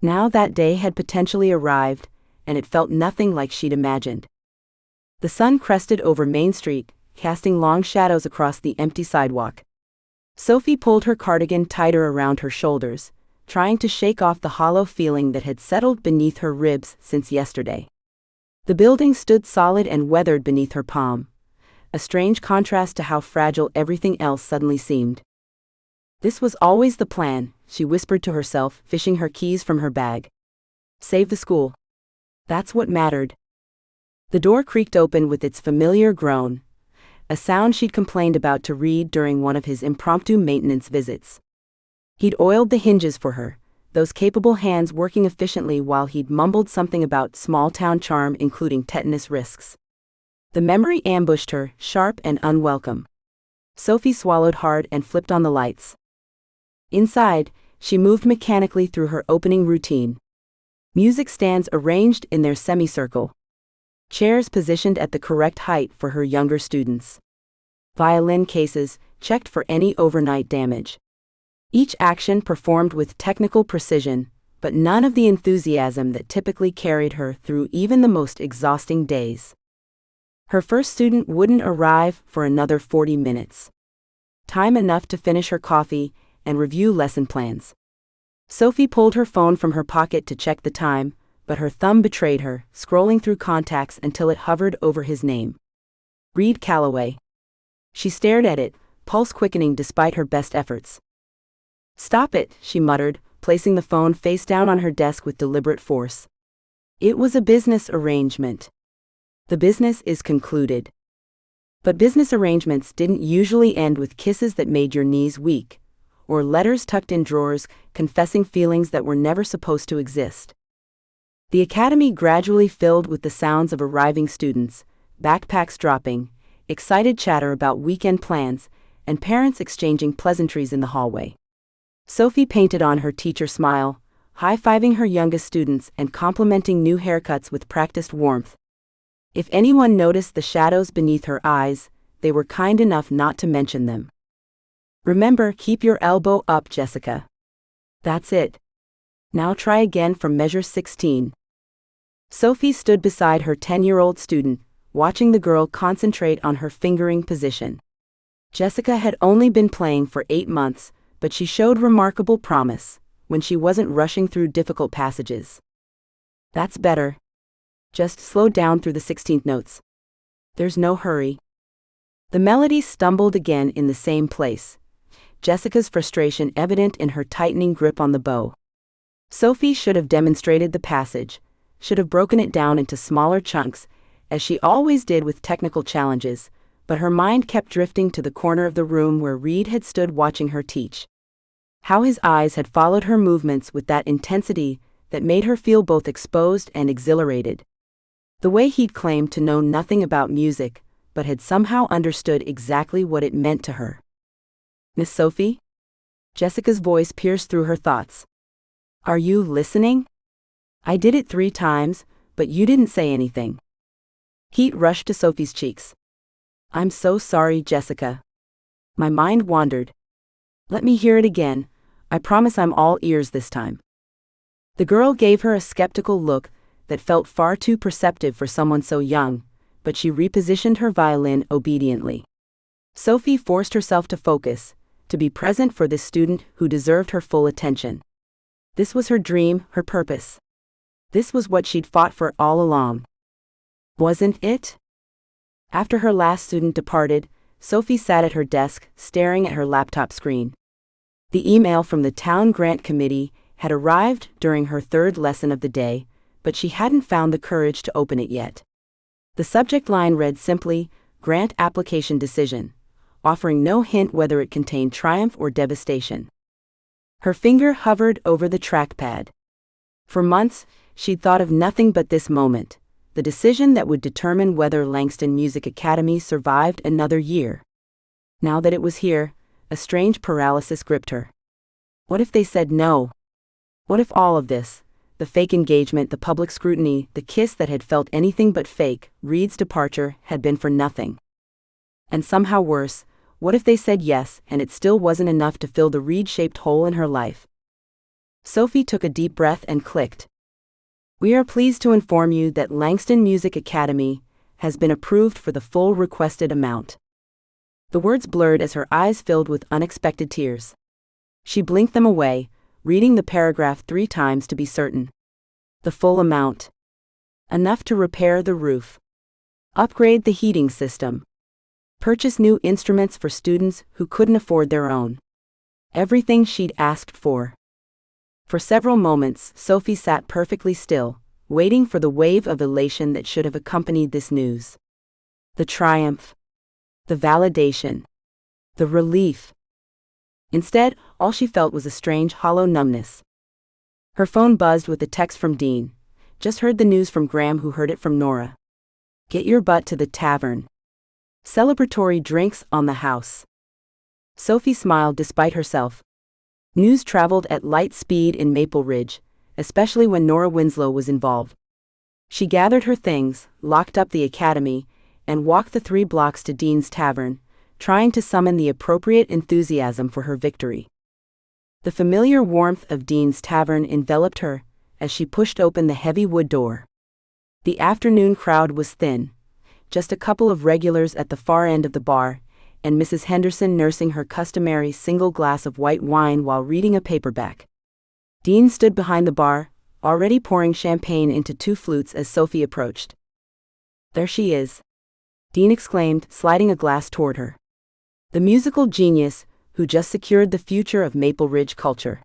Now that day had potentially arrived, and it felt nothing like she'd imagined. The sun crested over Main Street, casting long shadows across the empty sidewalk. Sophie pulled her cardigan tighter around her shoulders, trying to shake off the hollow feeling that had settled beneath her ribs since yesterday. The building stood solid and weathered beneath her palm, a strange contrast to how fragile everything else suddenly seemed. This was always the plan, she whispered to herself, fishing her keys from her bag. Save the school. That's what mattered. The door creaked open with its familiar groan, a sound she'd complained about to Reid during one of his impromptu maintenance visits. He'd oiled the hinges for her, those capable hands working efficiently while he'd mumbled something about small-town charm including tetanus risks. The memory ambushed her, sharp and unwelcome. Sophie swallowed hard and flipped on the lights. Inside, she moved mechanically through her opening routine. Music stands arranged in their semicircle. Chairs positioned at the correct height for her younger students. Violin cases, checked for any overnight damage. Each action performed with technical precision, but none of the enthusiasm that typically carried her through even the most exhausting days. Her first student wouldn't arrive for another 40 minutes. Time enough to finish her coffee and review lesson plans. Sophie pulled her phone from her pocket to check the time, but her thumb betrayed her, scrolling through contacts until it hovered over his name. Reid Calloway. She stared at it, pulse quickening despite her best efforts. Stop it, she muttered, placing the phone face down on her desk with deliberate force. It was a business arrangement. The business is concluded. But business arrangements didn't usually end with kisses that made your knees weak, or letters tucked in drawers confessing feelings that were never supposed to exist. The academy gradually filled with the sounds of arriving students, backpacks dropping, excited chatter about weekend plans, and parents exchanging pleasantries in the hallway. Sophie painted on her teacher smile, high-fiving her youngest students and complimenting new haircuts with practiced warmth. If anyone noticed the shadows beneath her eyes, they were kind enough not to mention them. Remember, keep your elbow up, Jessica. That's it. Now try again from measure 16. Sophie stood beside her 10-year-old student, watching the girl concentrate on her fingering position. Jessica had only been playing for 8 months, but she showed remarkable promise when she wasn't rushing through difficult passages. That's better. Just slow down through the 16th notes. There's no hurry. The melody stumbled again in the same place, Jessica's frustration evident in her tightening grip on the bow. Sophie should have demonstrated the passage, should have broken it down into smaller chunks, as she always did with technical challenges, but her mind kept drifting to the corner of the room where Reid had stood watching her teach. How his eyes had followed her movements with that intensity that made her feel both exposed and exhilarated. The way he'd claimed to know nothing about music, but had somehow understood exactly what it meant to her. Miss Sophie? Jessica's voice pierced through her thoughts. Are you listening? I did it 3 times, but you didn't say anything. Heat rushed to Sophie's cheeks. I'm so sorry, Jessica. My mind wandered. Let me hear it again. I promise I'm all ears this time. The girl gave her a skeptical look that felt far too perceptive for someone so young, but she repositioned her violin obediently. Sophie forced herself to focus, to be present for this student who deserved her full attention. This was her dream, her purpose. This was what she'd fought for all along. Wasn't it? After her last student departed, Sophie sat at her desk, staring at her laptop screen. The email from the town grant committee had arrived during her third lesson of the day, but she hadn't found the courage to open it yet. The subject line read simply, "Grant Application Decision," offering no hint whether it contained triumph or devastation. Her finger hovered over the trackpad. For months, she'd thought of nothing but this moment, the decision that would determine whether Langston Music Academy survived another year. Now that it was here, a strange paralysis gripped her. What if they said no? What if all of this, the fake engagement, the public scrutiny, the kiss that had felt anything but fake, Reid's departure, had been for nothing? And somehow worse, what if they said yes and it still wasn't enough to fill the Reid-shaped hole in her life? Sophie took a deep breath and clicked. "We are pleased to inform you that Langston Music Academy has been approved for the full requested amount." The words blurred as her eyes filled with unexpected tears. She blinked them away, reading the paragraph 3 times to be certain. The full amount. Enough to repair the roof. Upgrade the heating system. Purchase new instruments for students who couldn't afford their own. Everything she'd asked for. For several moments, Sophie sat perfectly still, waiting for the wave of elation that should have accompanied this news. The triumph. The validation. The relief. Instead, all she felt was a strange, hollow numbness. Her phone buzzed with a text from Dean. "Just heard the news from Graham, who heard it from Nora. Get your butt to the tavern. Celebratory drinks on the house." Sophie smiled despite herself. News traveled at light speed in Maple Ridge, especially when Nora Winslow was involved. She gathered her things, locked up the academy, and walked the 3 blocks to Dean's Tavern, trying to summon the appropriate enthusiasm for her victory. The familiar warmth of Dean's Tavern enveloped her as she pushed open the heavy wood door. The afternoon crowd was thin, just a couple of regulars at the far end of the bar, and Mrs. Henderson nursing her customary single glass of white wine while reading a paperback. Dean stood behind the bar, already pouring champagne into 2 flutes as Sophie approached. "There she is," Dean exclaimed, sliding a glass toward her. "The musical genius who just secured the future of Maple Ridge culture.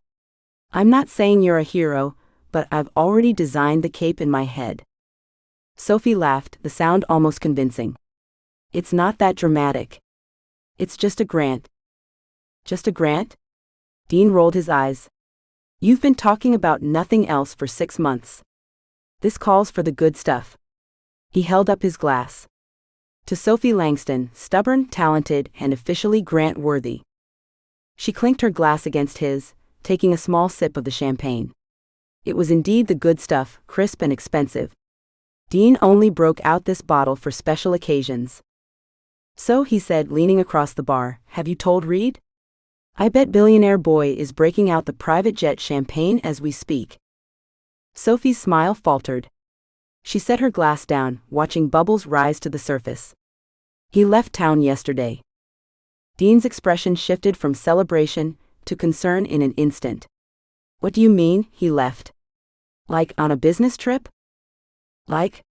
I'm not saying you're a hero, but I've already designed the cape in my head." Sophie laughed, the sound almost convincing. "It's not that dramatic. It's just a grant." "Just a grant?" Dean rolled his eyes. "You've been talking about nothing else for 6 months. This calls for the good stuff." He held up his glass. "To Sophie Langston, stubborn, talented, and officially grant-worthy." She clinked her glass against his, taking a small sip of the champagne. It was indeed the good stuff, crisp and expensive. Dean only broke out this bottle for special occasions. "So," he said, leaning across the bar, "have you told Reid? I bet Billionaire boy is breaking out the private jet champagne as we speak." Sophie's smile faltered. She set her glass down, watching bubbles rise to the surface. "He left town yesterday." Dean's expression shifted from celebration to concern in an instant. "What do you mean, he left? Like on a business trip?" "Like?"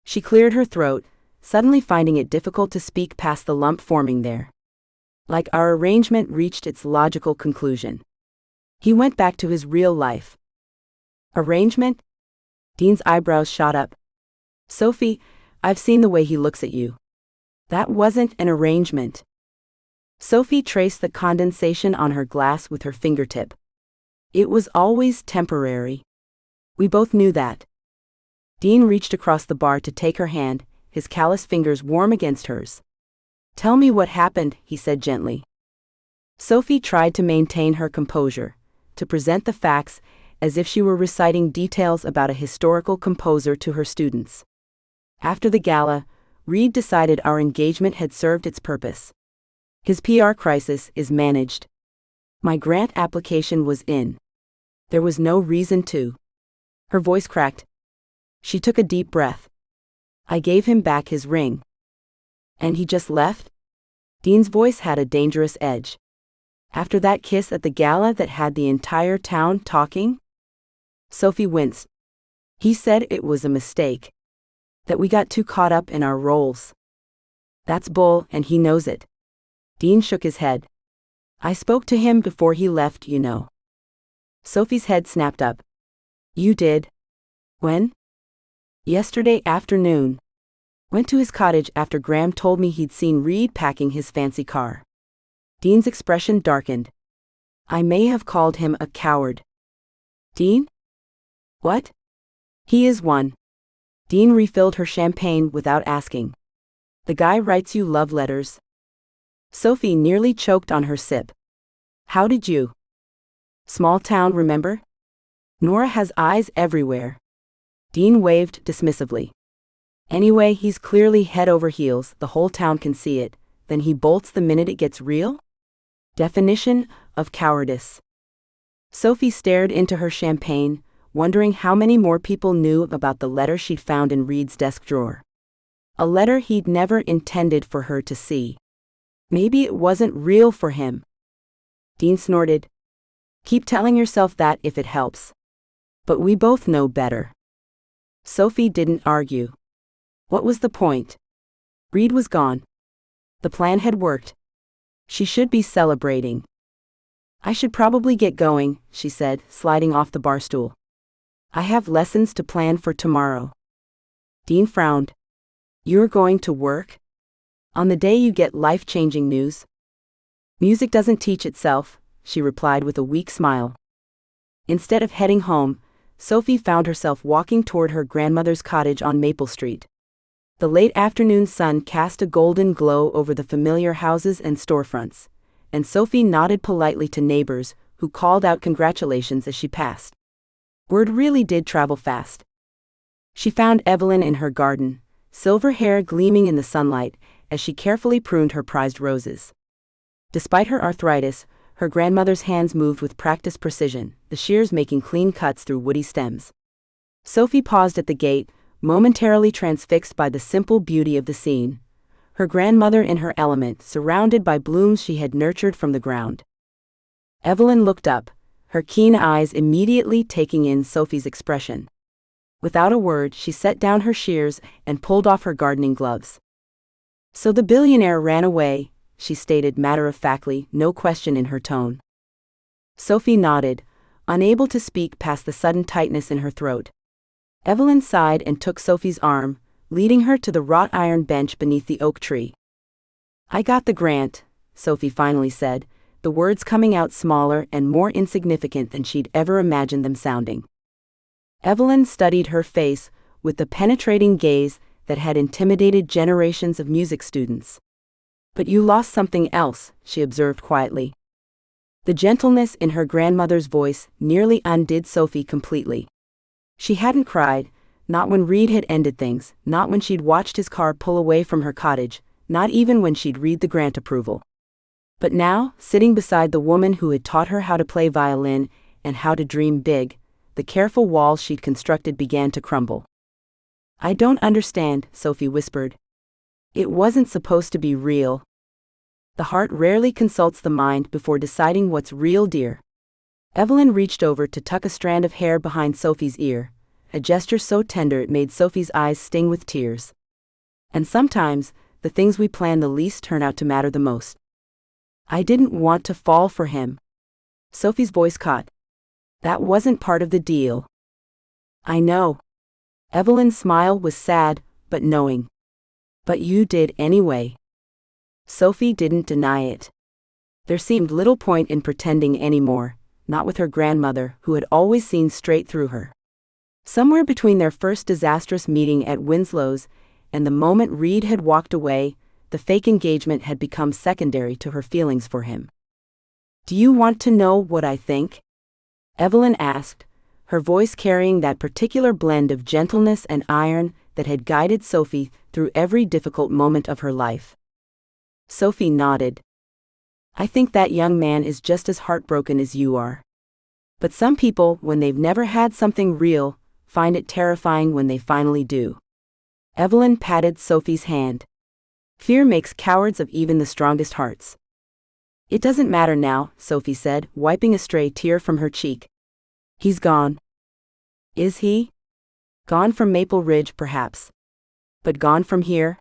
She cleared her throat, suddenly finding it difficult to speak past the lump forming there. "Like our arrangement reached its logical conclusion. He went back to his real life." "Arrangement?" Dean's eyebrows shot up. "Sophie, I've seen the way he looks at you. That wasn't an arrangement." Sophie traced the condensation on her glass with her fingertip. "It was always temporary. We both knew that." Dean reached across the bar to take her hand, his callous fingers warm against hers. "Tell me what happened," he said gently. Sophie tried to maintain her composure, to present the facts as if she were reciting details about a historical composer to her students. "After the gala, Reid decided our engagement had served its purpose. His PR crisis is managed. My grant application was in. There was no reason to." Her voice cracked. She took a deep breath. "I gave him back his ring." "And he just left?" Dean's voice had a dangerous edge. "After that kiss at the gala that had the entire town talking?" Sophie winced. "He said it was a mistake. That we got too caught up in our roles." "That's bull, and he knows it." Dean shook his head. I spoke to him before he left, you know. Sophie's head snapped up. You did? When? Yesterday afternoon. Went to his cottage after Graham told me he'd seen Reid packing his fancy car. Dean's expression darkened. I may have called him a coward. Dean? What? He is one. Dean refilled her champagne without asking. The guy writes you love letters. Sophie nearly choked on her sip. How did you? Small town, remember? Nora has eyes everywhere. Dean waved dismissively. Anyway, he's clearly head over heels, the whole town can see it, then he bolts the minute it gets real? Definition of cowardice. Sophie stared into her champagne, wondering how many more people knew about the letter she'd found in Reid's desk drawer. A letter he'd never intended for her to see. Maybe it wasn't real for him. Dean snorted. Keep telling yourself that if it helps. But we both know better. Sophie didn't argue. What was the point? Reid was gone. The plan had worked. She should be celebrating. I should probably get going, she said, sliding off the bar stool. I have lessons to plan for tomorrow. Dean frowned. You're going to work? On the day you get life-changing news? Music doesn't teach itself, she replied with a weak smile. Instead of heading home, Sophie found herself walking toward her grandmother's cottage on Maple Street. The late afternoon sun cast a golden glow over the familiar houses and storefronts, and Sophie nodded politely to neighbors who called out congratulations as she passed. Word really did travel fast. She found Evelyn in her garden, silver hair gleaming in the sunlight, as she carefully pruned her prized roses. Despite her arthritis, her grandmother's hands moved with practiced precision, the shears making clean cuts through woody stems. Sophie paused at the gate, momentarily transfixed by the simple beauty of the scene. Her grandmother in her element, surrounded by blooms she had nurtured from the ground. Evelyn looked up, her keen eyes immediately taking in Sophie's expression. Without a word, she set down her shears and pulled off her gardening gloves. So the billionaire ran away, she stated matter-of-factly, no question in her tone. Sophie nodded, unable to speak past the sudden tightness in her throat. Evelyn sighed and took Sophie's arm, leading her to the wrought iron bench beneath the oak tree. I got the grant, Sophie finally said, the words coming out smaller and more insignificant than she'd ever imagined them sounding. Evelyn studied her face with the penetrating gaze that had intimidated generations of music students. But you lost something else, she observed quietly. The gentleness in her grandmother's voice nearly undid Sophie completely. She hadn't cried, not when Reid had ended things, not when she'd watched his car pull away from her cottage, not even when she'd read the grant approval. But now, sitting beside the woman who had taught her how to play violin and how to dream big, the careful walls she'd constructed began to crumble. I don't understand, Sophie whispered. It wasn't supposed to be real. The heart rarely consults the mind before deciding what's real, dear. Evelyn reached over to tuck a strand of hair behind Sophie's ear, a gesture so tender it made Sophie's eyes sting with tears. And sometimes, the things we plan the least turn out to matter the most. I didn't want to fall for him. Sophie's voice caught. That wasn't part of the deal. I know. Evelyn's smile was sad, but knowing. But you did anyway. Sophie didn't deny it. There seemed little point in pretending anymore, not with her grandmother, who had always seen straight through her. Somewhere between their first disastrous meeting at Winslow's and the moment Reid had walked away, the fake engagement had become secondary to her feelings for him. Do you want to know what I think? Evelyn asked, her voice carrying that particular blend of gentleness and iron that had guided Sophie through every difficult moment of her life. Sophie nodded. I think that young man is just as heartbroken as you are. But some people, when they've never had something real, find it terrifying when they finally do. Evelyn patted Sophie's hand. Fear makes cowards of even the strongest hearts. It doesn't matter now, Sophie said, wiping a stray tear from her cheek. He's gone. Is he? Gone from Maple Ridge, perhaps. But gone from here?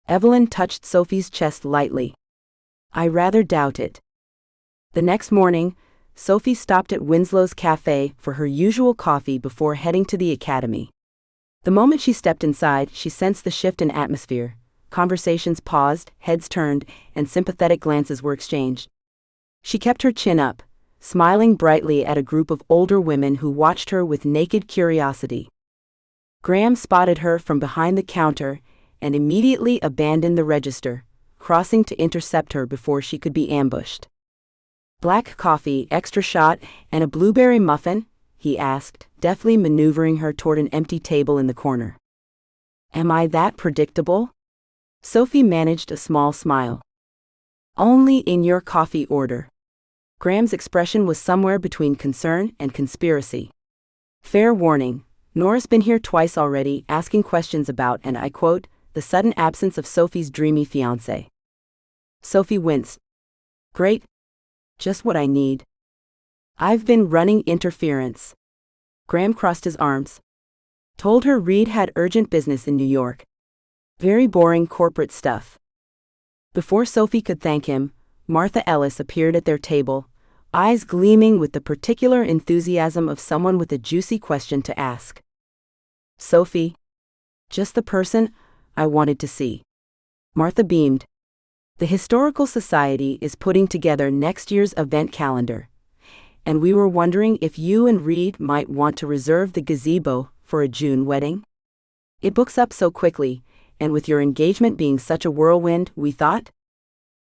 Evelyn touched Sophie's chest lightly. I rather doubt it. The next morning, Sophie stopped at Winslow's cafe for her usual coffee before heading to the academy. The moment she stepped inside, she sensed the shift in atmosphere. Conversations paused, heads turned, and sympathetic glances were exchanged. She kept her chin up, smiling brightly at a group of older women who watched her with naked curiosity. Graham spotted her from behind the counter and immediately abandoned the register, crossing to intercept her before she could be ambushed. "Black coffee, extra shot, and a blueberry muffin?" he asked, deftly maneuvering her toward an empty table in the corner. "Am I that predictable?" Sophie managed a small smile. "Only in your coffee order." Graham's expression was somewhere between concern and conspiracy. "Fair warning, Nora's been here twice already, asking questions about, and I quote, the sudden absence of Sophie's dreamy fiancé." Sophie winced. "Great. Just what I need. I've been running interference." Graham crossed his arms. "Told her Reid had urgent business in New York. Very boring corporate stuff." Before Sophie could thank him, Martha Ellis appeared at their table, eyes gleaming with the particular enthusiasm of someone with a juicy question to ask. "Sophie, just the person I wanted to see." Martha beamed. "The Historical Society is putting together next year's event calendar, and we were wondering if you and Reid might want to reserve the gazebo for a June wedding. It books up so quickly, and with your engagement being such a whirlwind, we thought."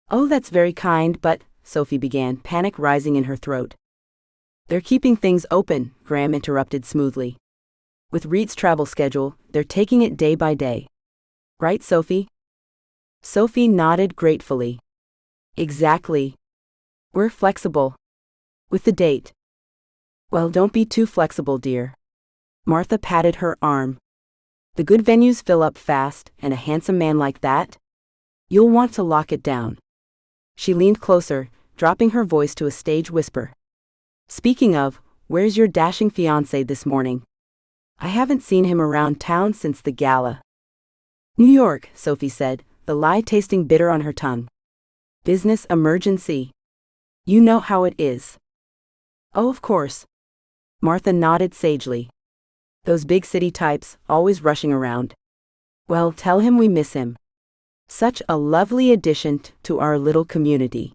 "Oh, that's very kind, but," Sophie began, panic rising in her throat. "They're keeping things open," Graham interrupted smoothly. "With Reid's travel schedule, they're taking it day by day. Right, Sophie?" Sophie nodded gratefully. "Exactly. We're flexible. With the date." "Well, don't be too flexible, dear." Martha patted her arm. "The good venues fill up fast, and a handsome man like that? You'll want to lock it down." She leaned closer, dropping her voice to a stage whisper. "Speaking of, where's your dashing fiancé this morning? I haven't seen him around town since the gala." "New York," Sophie said, the lie tasting bitter on her tongue. "Business emergency. You know how it is." "Oh, of course." Martha nodded sagely. "Those big city types, always rushing around. Well, tell him we miss him. Such a lovely addition to our little community."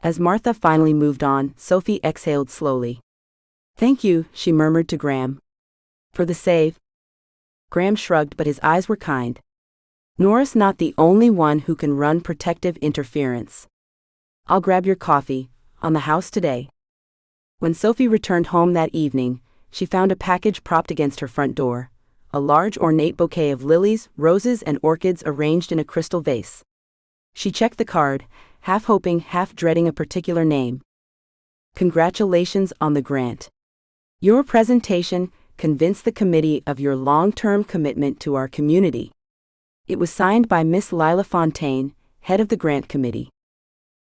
As Martha finally moved on, Sophie exhaled slowly. "Thank you," she murmured to Graham. "For the save." Graham shrugged, but his eyes were kind. "Nora's not the only one who can run protective interference. I'll grab your coffee, on the house today." When Sophie returned home that evening, she found a package propped against her front door, a large ornate bouquet of lilies, roses, and orchids arranged in a crystal vase. She checked the card, half hoping, half dreading a particular name. "Congratulations on the grant. Your presentation convinced the committee of your long-term commitment to our community." It was signed by Miss Lila Fontaine, head of the grant committee.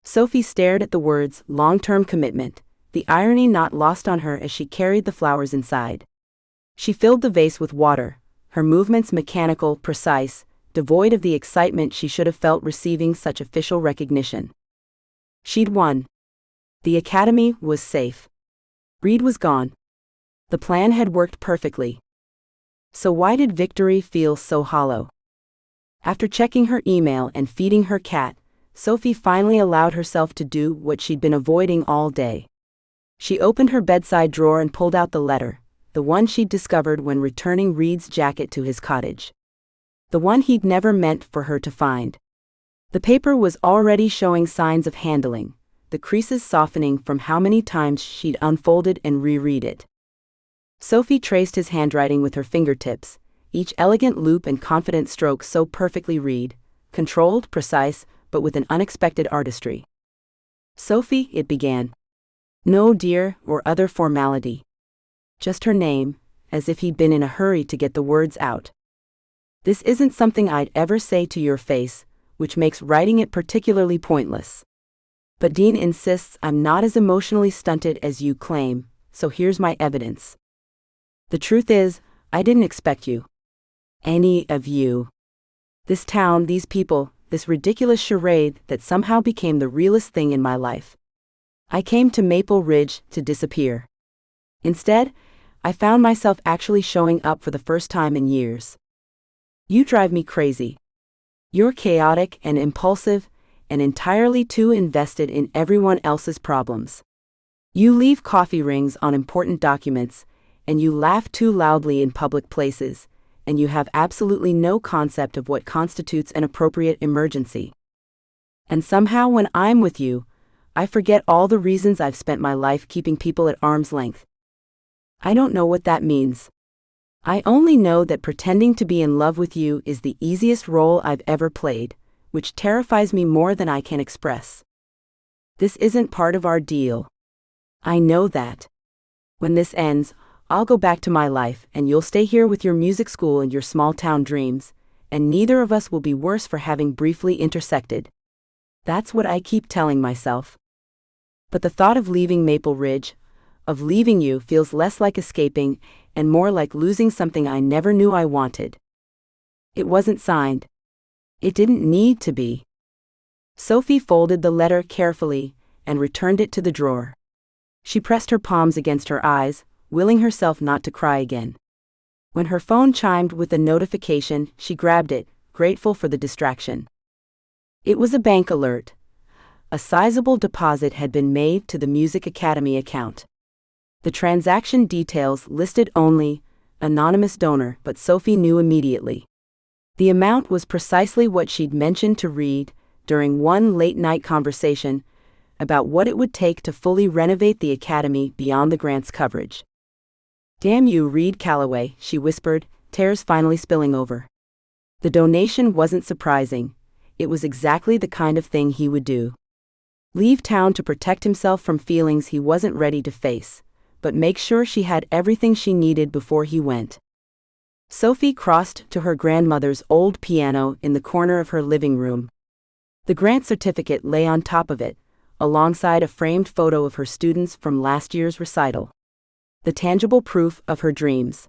Sophie stared at the words "long-term commitment," the irony not lost on her as she carried the flowers inside. She filled the vase with water, her movements mechanical, precise, devoid of the excitement she should have felt receiving such official recognition. She'd won. The academy was safe. Reid was gone. The plan had worked perfectly. So why did victory feel so hollow? After checking her email and feeding her cat, Sophie finally allowed herself to do what she'd been avoiding all day. She opened her bedside drawer and pulled out the letter, the one she'd discovered when returning Reid's jacket to his cottage. The one he'd never meant for her to find. The paper was already showing signs of handling, the creases softening from how many times she'd unfolded and reread it. Sophie traced his handwriting with her fingertips, each elegant loop and confident stroke so perfectly Reid, controlled, precise, but with an unexpected artistry. "Sophie," it began. No dear or other formality. Just her name, as if he'd been in a hurry to get the words out. "This isn't something I'd ever say to your face, which makes writing it particularly pointless. But Dean insists I'm not as emotionally stunted as you claim, so here's my evidence. The truth is, I didn't expect you. Any of you. This town, these people, this ridiculous charade that somehow became the realest thing in my life. I came to Maple Ridge to disappear. Instead, I found myself actually showing up for the first time in years. You drive me crazy. You're chaotic and impulsive, and entirely too invested in everyone else's problems. You leave coffee rings on important documents, and you laugh too loudly in public places, and you have absolutely no concept of what constitutes an appropriate emergency. And somehow when I'm with you, I forget all the reasons I've spent my life keeping people at arm's length. I don't know what that means. I only know that pretending to be in love with you is the easiest role I've ever played, which terrifies me more than I can express. This isn't part of our deal. I know that. When this ends, I'll go back to my life and you'll stay here with your music school and your small-town dreams, and neither of us will be worse for having briefly intersected. That's what I keep telling myself. But the thought of leaving Maple Ridge, of leaving you, feels less like escaping and more like losing something I never knew I wanted. It wasn't signed. It didn't need to be. Sophie folded the letter carefully and returned it to the drawer. She pressed her palms against her eyes, willing herself not to cry again. When her phone chimed with a notification, she grabbed it, grateful for the distraction. It was a bank alert. A sizable deposit had been made to the Music Academy account. The transaction details listed only anonymous donor, but Sophie knew immediately. The amount was precisely what she'd mentioned to Reid during one late-night conversation about what it would take to fully renovate the academy beyond the grant's coverage. "Damn you, Reid Calloway," she whispered, tears finally spilling over. The donation wasn't surprising. It was exactly the kind of thing he would do. Leave town to protect himself from feelings he wasn't ready to face, but make sure she had everything she needed before he went. Sophie crossed to her grandmother's old piano in the corner of her living room. The grant certificate lay on top of it, alongside a framed photo of her students from last year's recital. The tangible proof of her dreams.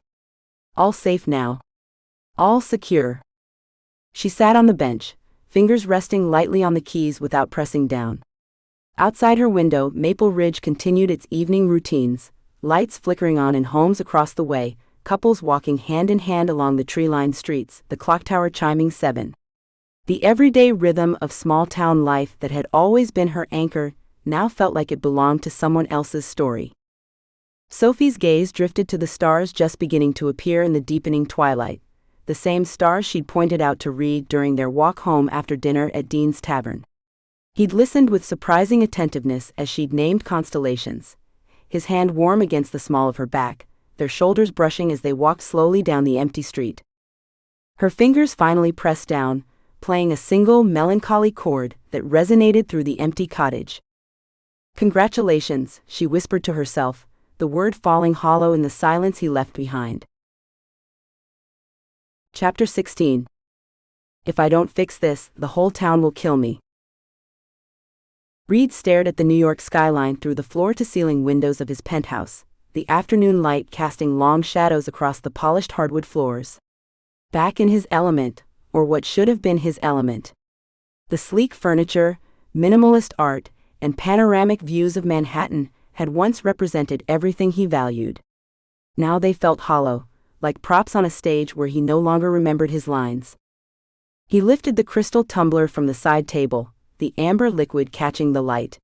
All safe now. All secure. She sat on the bench, fingers resting lightly on the keys without pressing down. Outside her window, Maple Ridge continued its evening routines, lights flickering on in homes across the way, couples walking hand in hand along the tree-lined streets, the clock tower chiming 7. The everyday rhythm of small-town life that had always been her anchor now felt like it belonged to someone else's story. Sophie's gaze drifted to the stars just beginning to appear in the deepening twilight, the same stars she'd pointed out to Reid during their walk home after dinner at Dean's Tavern. He'd listened with surprising attentiveness as she'd named constellations, his hand warm against the small of her back, their shoulders brushing as they walked slowly down the empty street. Her fingers finally pressed down, playing a single melancholy chord that resonated through the empty cottage. "Congratulations," she whispered to herself, the word falling hollow in the silence he left behind. Chapter 16. If I don't fix this, the whole town will kill me. Reid stared at the New York skyline through the floor-to-ceiling windows of his penthouse, the afternoon light casting long shadows across the polished hardwood floors. Back in his element, or what should have been his element. The sleek furniture, minimalist art, and panoramic views of Manhattan had once represented everything he valued. Now they felt hollow, like props on a stage where he no longer remembered his lines. He lifted the crystal tumbler from the side table, the amber liquid catching the light.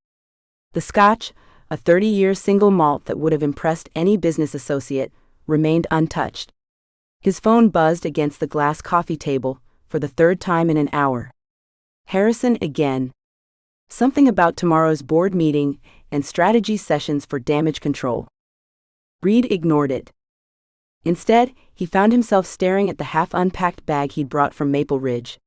The scotch, a 30-year single malt that would have impressed any business associate, remained untouched. His phone buzzed against the glass coffee table, for the third time in an hour. Harrison again. Something about tomorrow's board meeting and strategy sessions for damage control. Reid ignored it. Instead, he found himself staring at the half-unpacked bag he'd brought from Maple Ridge.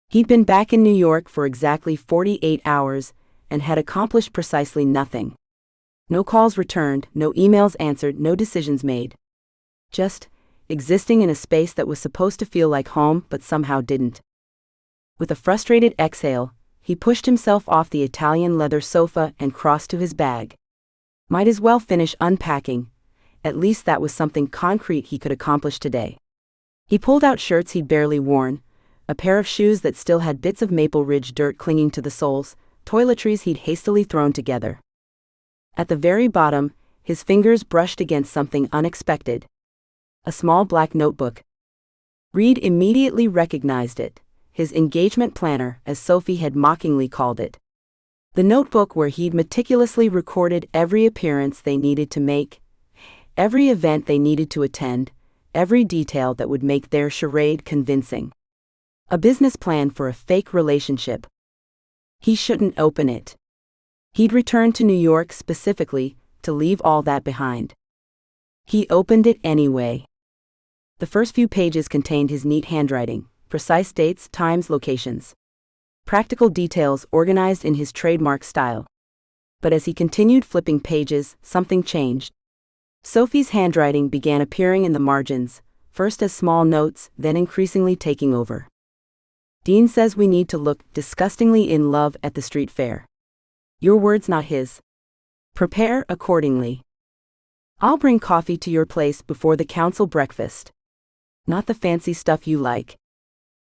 He'd been back in New York for exactly 48 hours and had accomplished precisely nothing. No calls returned, no emails answered, no decisions made. Just existing in a space that was supposed to feel like home but somehow didn't. With a frustrated exhale, he pushed himself off the Italian leather sofa and crossed to his bag. Might as well finish unpacking. At least that was something concrete he could accomplish today. He pulled out shirts he'd barely worn, a pair of shoes that still had bits of Maple Ridge dirt clinging to the soles, toiletries he'd hastily thrown together. At the very bottom, his fingers brushed against something unexpected. A small black notebook. Reid immediately recognized it, his engagement planner, as Sophie had mockingly called it. The notebook where he'd meticulously recorded every appearance they needed to make, every event they needed to attend, every detail that would make their charade convincing. A business plan for a fake relationship. He shouldn't open it. He'd returned to New York specifically to leave all that behind. He opened it anyway. The first few pages contained his neat handwriting, precise dates, times, locations. Practical details organized in his trademark style. But as he continued flipping pages, something changed. Sophie's handwriting began appearing in the margins, first as small notes, then increasingly taking over. Dean says we need to look disgustingly in love at the street fair. Your words, not his. Prepare accordingly. I'll bring coffee to your place before the council breakfast. Not the fancy stuff you like.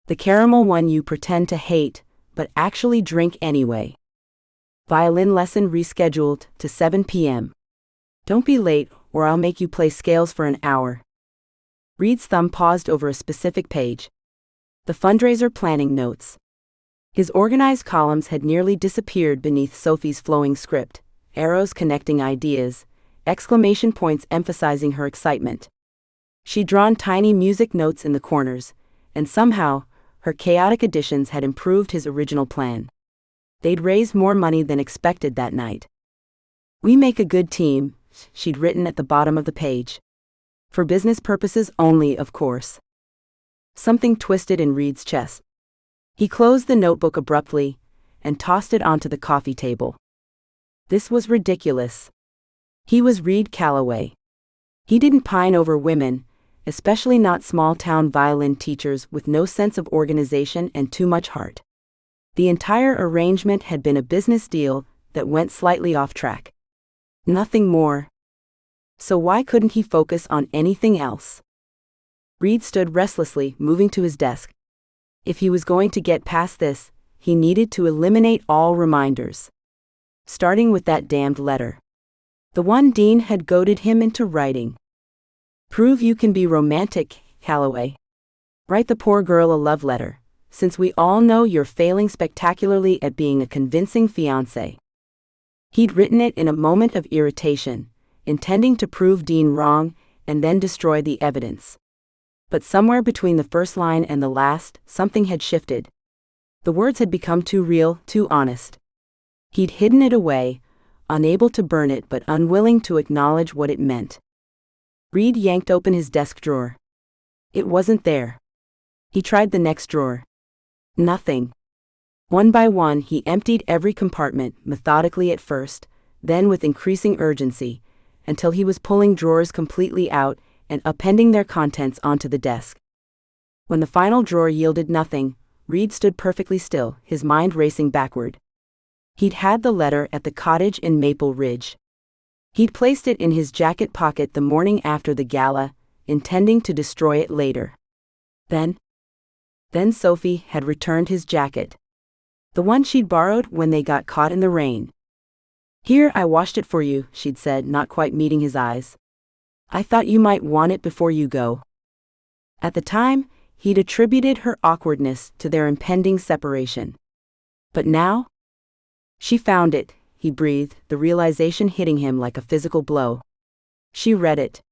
The caramel one you pretend to hate, but actually drink anyway. Violin lesson rescheduled to 7 p.m. Don't be late, or I'll make you play scales for an hour. Reid's thumb paused over a specific page. The fundraiser planning notes. His organized columns had nearly disappeared beneath Sophie's flowing script, arrows connecting ideas, exclamation points emphasizing her excitement. She'd drawn tiny music notes in the corners, and somehow, her chaotic additions had improved his original plan. They'd raised more money than expected that night. We make a good team, she'd written at the bottom of the page. For business purposes only, of course. Something twisted in Reid's chest. He closed the notebook abruptly and tossed it onto the coffee table. This was ridiculous. He was Reid Calloway. He didn't pine over women, especially not small-town violin teachers with no sense of organization and too much heart. The entire arrangement had been a business deal that went slightly off track. Nothing more. So why couldn't he focus on anything else? Reid stood restlessly, moving to his desk. If he was going to get past this, he needed to eliminate all reminders. Starting with that damned letter. The one Dean had goaded him into writing. Prove you can be romantic, Calloway. Write the poor girl a love letter, since we all know you're failing spectacularly at being a convincing fiancé. He'd written it in a moment of irritation, intending to prove Dean wrong and then destroy the evidence. But somewhere between the first line and the last, something had shifted. The words had become too real, too honest. He'd hidden it away, unable to burn it but unwilling to acknowledge what it meant. Reid yanked open his desk drawer. It wasn't there. He tried the next drawer. Nothing. One by one he emptied every compartment, methodically at first, then with increasing urgency, until he was pulling drawers completely out and appending their contents onto the desk. When the final drawer yielded nothing, Reid stood perfectly still, his mind racing backward. He'd had the letter at the cottage in Maple Ridge. He'd placed it in his jacket pocket the morning after the gala, intending to destroy it later. Then Sophie had returned his jacket. The one she'd borrowed when they got caught in the rain. Here, I washed it for you, she'd said, not quite meeting his eyes. I thought you might want it before you go. At the time, he'd attributed her awkwardness to their impending separation. But now? She found it, he breathed, the realization hitting him like a physical blow. She read it.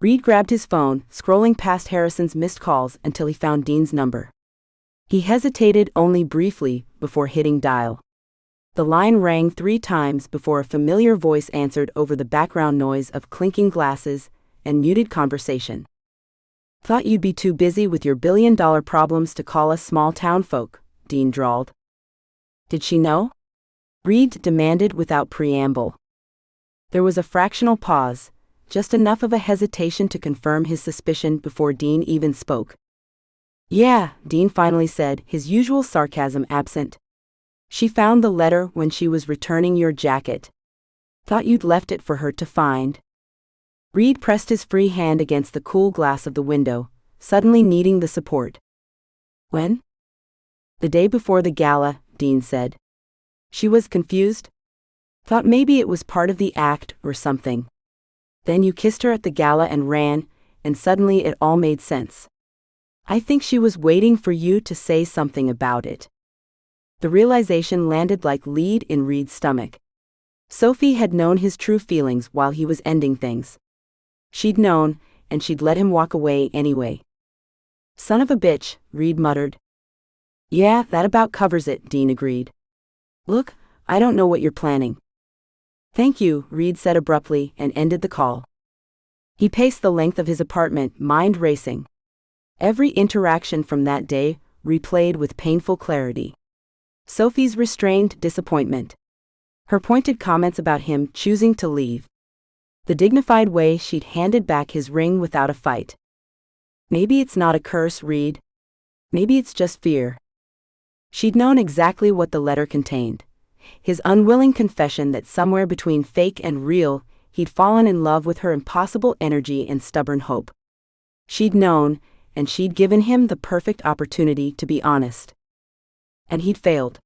Reid grabbed his phone, scrolling past Harrison's missed calls until he found Dean's number. He hesitated only briefly before hitting dial. The line rang 3 times before a familiar voice answered over the background noise of clinking glasses and muted conversation. Thought you'd be too busy with your billion-dollar problems to call us small-town folk, Dean drawled. Did she know? Reid demanded without preamble. There was a fractional pause, just enough of a hesitation to confirm his suspicion before Dean even spoke. Yeah, Dean finally said, his usual sarcasm absent. She found the letter when she was returning your jacket. Thought you'd left it for her to find. Reid pressed his free hand against the cool glass of the window, suddenly needing the support. When? The day before the gala, Dean said. She was confused. Thought maybe it was part of the act or something. Then you kissed her at the gala and ran, and suddenly it all made sense. I think she was waiting for you to say something about it. The realization landed like lead in Reid's stomach. Sophie had known his true feelings while he was ending things. She'd known, and she'd let him walk away anyway. Son of a bitch, Reid muttered. Yeah, that about covers it, Dean agreed. Look, I don't know what you're planning. Thank you, Reid said abruptly and ended the call. He paced the length of his apartment, mind racing. Every interaction from that day replayed with painful clarity. Sophie's restrained disappointment. Her pointed comments about him choosing to leave. The dignified way she'd handed back his ring without a fight. Maybe it's not a curse, Reid. Maybe it's just fear. She'd known exactly what the letter contained. His unwilling confession that somewhere between fake and real, he'd fallen in love with her impossible energy and stubborn hope. She'd known, and she'd given him the perfect opportunity to be honest. And he'd failed.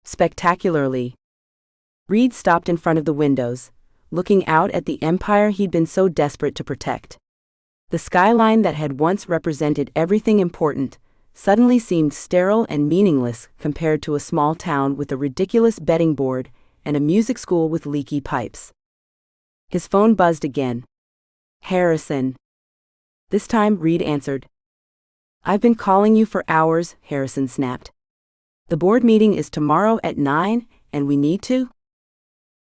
Spectacularly. Reid stopped in front of the windows, looking out at the empire he'd been so desperate to protect. The skyline that had once represented everything important suddenly seemed sterile and meaningless compared to a small town with a ridiculous betting board and a music school with leaky pipes. His phone buzzed again. Harrison. This time Reid answered. I've been calling you for hours, Harrison snapped. The board meeting is tomorrow at 9, and we need to?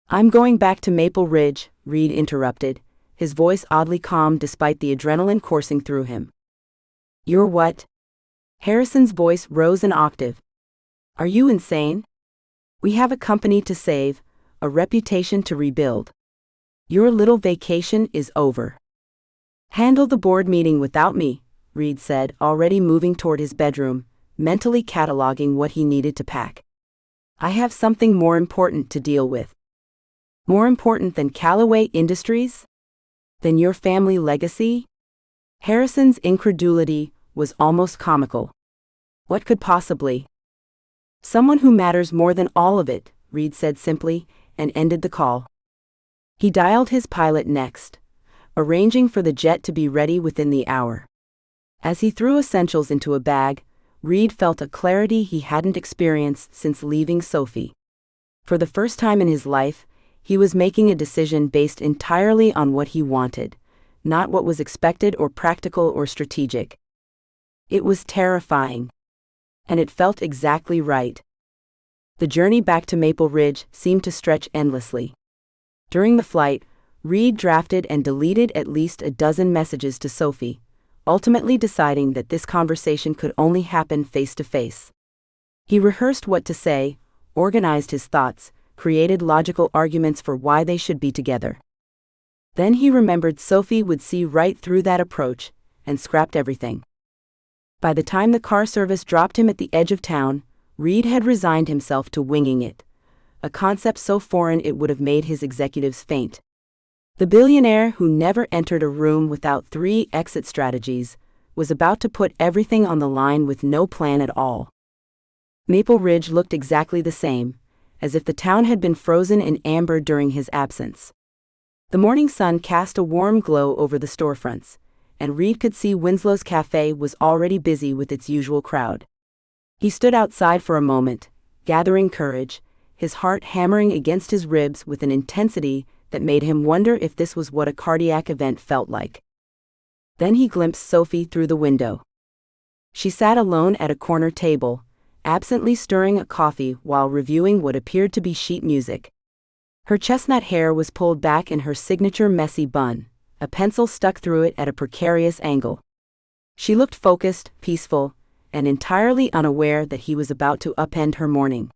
I'm going back to Maple Ridge, Reid interrupted, his voice oddly calm despite the adrenaline coursing through him. You're what? Harrison's voice rose an octave. Are you insane? We have a company to save, a reputation to rebuild. Your little vacation is over. Handle the board meeting without me, Reid said, already moving toward his bedroom, mentally cataloging what he needed to pack. I have something more important to deal with. More important than Callaway Industries? Than your family legacy? Harrison's incredulity was almost comical. What could possibly? Someone who matters more than all of it, Reid said simply, and ended the call. He dialed his pilot next, arranging for the jet to be ready within the hour. As he threw essentials into a bag, Reid felt a clarity he hadn't experienced since leaving Sophie. For the first time in his life, he was making a decision based entirely on what he wanted, not what was expected or practical or strategic. It was terrifying. And it felt exactly right. The journey back to Maple Ridge seemed to stretch endlessly. During the flight, Reid drafted and deleted at least a dozen messages to Sophie, ultimately deciding that this conversation could only happen face-to-face. He rehearsed what to say, organized his thoughts, created logical arguments for why they should be together. Then he remembered Sophie would see right through that approach, and scrapped everything. By the time the car service dropped him at the edge of town, Reid had resigned himself to winging it, a concept so foreign it would have made his executives faint. The billionaire who never entered a room without 3 exit strategies was about to put everything on the line with no plan at all. Maple Ridge looked exactly the same, as if the town had been frozen in amber during his absence. The morning sun cast a warm glow over the storefronts, and Reid could see Winslow's cafe was already busy with its usual crowd. He stood outside for a moment, gathering courage, his heart hammering against his ribs with an intensity that made him wonder if this was what a cardiac event felt like. Then he glimpsed Sophie through the window. She sat alone at a corner table, absently stirring a coffee while reviewing what appeared to be sheet music. Her chestnut hair was pulled back in her signature messy bun, a pencil stuck through it at a precarious angle. She looked focused, peaceful, and entirely unaware that he was about to upend her morning.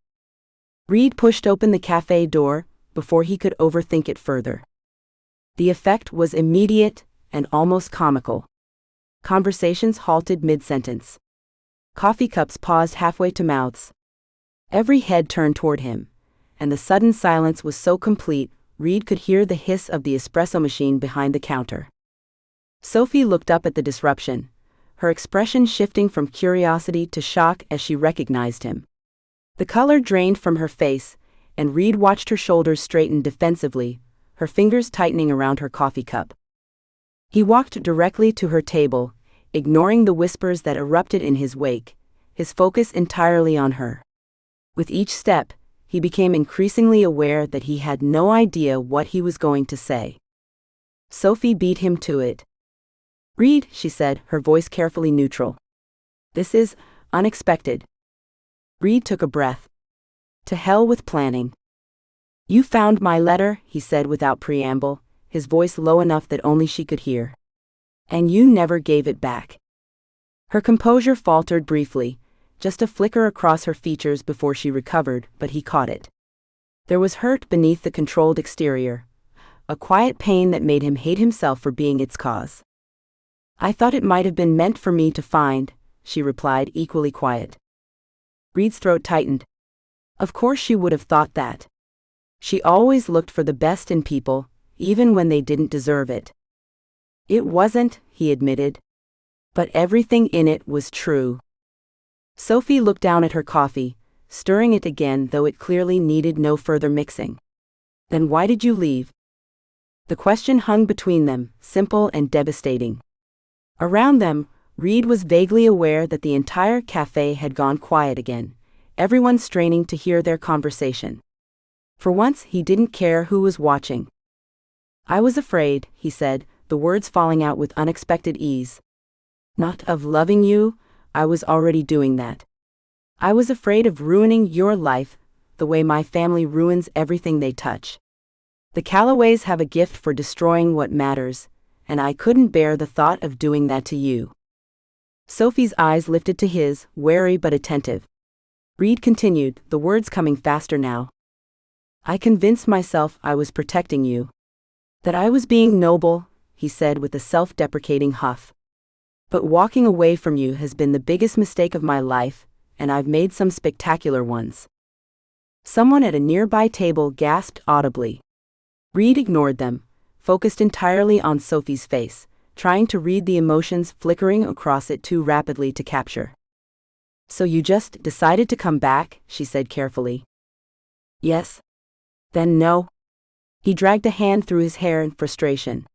Reid pushed open the cafe door before he could overthink it further. The effect was immediate and almost comical. Conversations halted mid-sentence. Coffee cups paused halfway to mouths. Every head turned toward him, and the sudden silence was so complete Reid could hear the hiss of the espresso machine behind the counter. Sophie looked up at the disruption, her expression shifting from curiosity to shock as she recognized him. The color drained from her face, and Reid watched her shoulders straighten defensively, her fingers tightening around her coffee cup. He walked directly to her table, ignoring the whispers that erupted in his wake, his focus entirely on her. With each step, he became increasingly aware that he had no idea what he was going to say. Sophie beat him to it. "Reid," she said, her voice carefully neutral. "This is unexpected." Reid took a breath. "To hell with planning." "You found my letter," he said without preamble, his voice low enough that only she could hear. "And you never gave it back." Her composure faltered briefly, just a flicker across her features before she recovered, but he caught it. There was hurt beneath the controlled exterior, a quiet pain that made him hate himself for being its cause. "I thought it might have been meant for me to find," she replied, equally quiet. Reid's throat tightened. Of course she would have thought that. She always looked for the best in people, even when they didn't deserve it. "It wasn't," he admitted. "But everything in it was true." Sophie looked down at her coffee, stirring it again though it clearly needed no further mixing. "Then why did you leave?" The question hung between them, simple and devastating. Around them, Reid was vaguely aware that the entire cafe had gone quiet again, everyone straining to hear their conversation. For once he didn't care who was watching. "I was afraid," he said, the words falling out with unexpected ease. "Not of loving you, I was already doing that. I was afraid of ruining your life, the way my family ruins everything they touch. The Callaways have a gift for destroying what matters, and I couldn't bear the thought of doing that to you." Sophie's eyes lifted to his, wary but attentive. Reid continued, the words coming faster now. "I convinced myself I was protecting you. That I was being noble," he said with a self-deprecating huff. "But walking away from you has been the biggest mistake of my life, and I've made some spectacular ones." Someone at a nearby table gasped audibly. Reid ignored them, focused entirely on Sophie's face, trying to read the emotions flickering across it too rapidly to capture. "So you just decided to come back," she said carefully. "Yes. Then no." He dragged a hand through his hair in frustration.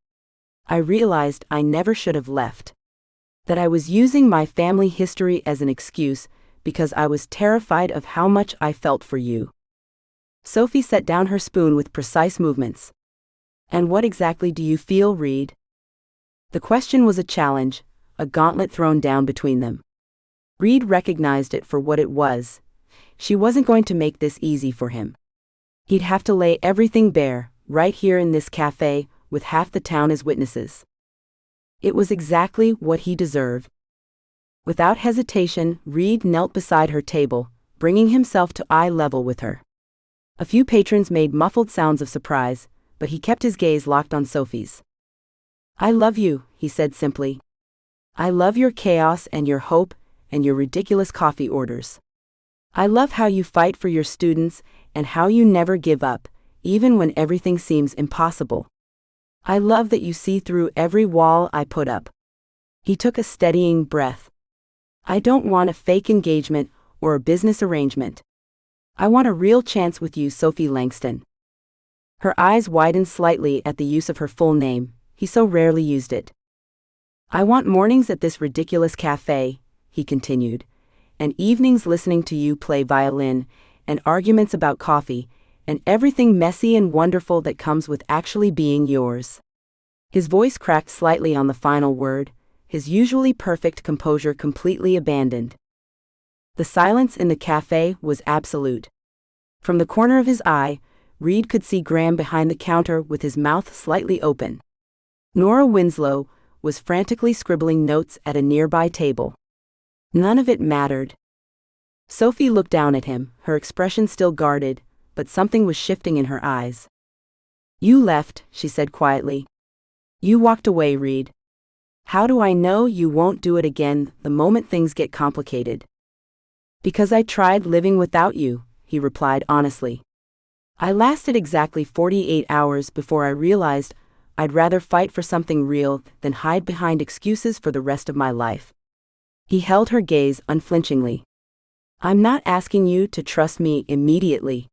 "I realized I never should have left. That I was using my family history as an excuse because I was terrified of how much I felt for you." Sophie set down her spoon with precise movements. "And what exactly do you feel, Reid?" The question was a challenge, a gauntlet thrown down between them. Reid recognized it for what it was. She wasn't going to make this easy for him. He'd have to lay everything bare, right here in this cafe, with half the town as witnesses. It was exactly what he deserved. Without hesitation, Reid knelt beside her table, bringing himself to eye level with her. A few patrons made muffled sounds of surprise, but he kept his gaze locked on Sophie's. "I love you," he said simply. "I love your chaos and your hope and your ridiculous coffee orders. I love how you fight for your students and how you never give up, even when everything seems impossible. I love that you see through every wall I put up." He took a steadying breath. "I don't want a fake engagement or a business arrangement. I want a real chance with you, Sophie Langston." Her eyes widened slightly at the use of her full name. He so rarely used it. "I want mornings at this ridiculous cafe," he continued, "and evenings listening to you play violin, and arguments about coffee, and everything messy and wonderful that comes with actually being yours." His voice cracked slightly on the final word, his usually perfect composure completely abandoned. The silence in the cafe was absolute. From the corner of his eye, Reid could see Graham behind the counter with his mouth slightly open. Nora Winslow was frantically scribbling notes at a nearby table. None of it mattered. Sophie looked down at him, her expression still guarded, but something was shifting in her eyes. "You left," she said quietly. "You walked away, Reid. How do I know you won't do it again the moment things get complicated?" "Because I tried living without you," he replied honestly. "I lasted exactly 48 hours before I realized I'd rather fight for something real than hide behind excuses for the rest of my life." He held her gaze unflinchingly. I'm not asking you to trust me immediately.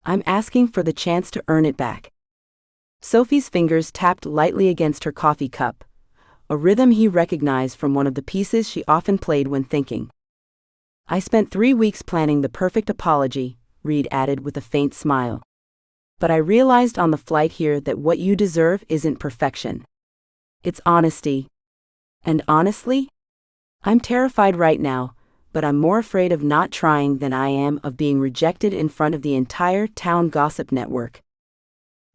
I'm asking for the chance to earn it back. Sophie's fingers tapped lightly against her coffee cup, a rhythm he recognized from one of the pieces she often played when thinking. I spent 3 weeks planning the perfect apology, Reid added with a faint smile. But I realized on the flight here that what you deserve isn't perfection. It's honesty. And honestly, I'm terrified right now, but I'm more afraid of not trying than I am of being rejected in front of the entire town gossip network.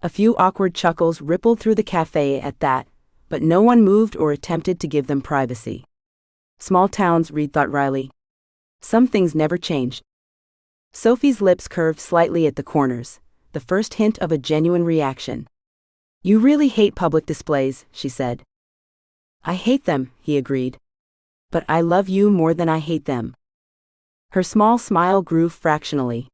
A few awkward chuckles rippled through the cafe at that, but no one moved or attempted to give them privacy. Small towns, Reid thought wryly. Some things never changed. Sophie's lips curved slightly at the corners, the first hint of a genuine reaction. You really hate public displays, she said. I hate them, he agreed. But I love you more than I hate them. Her small smile grew fractionally.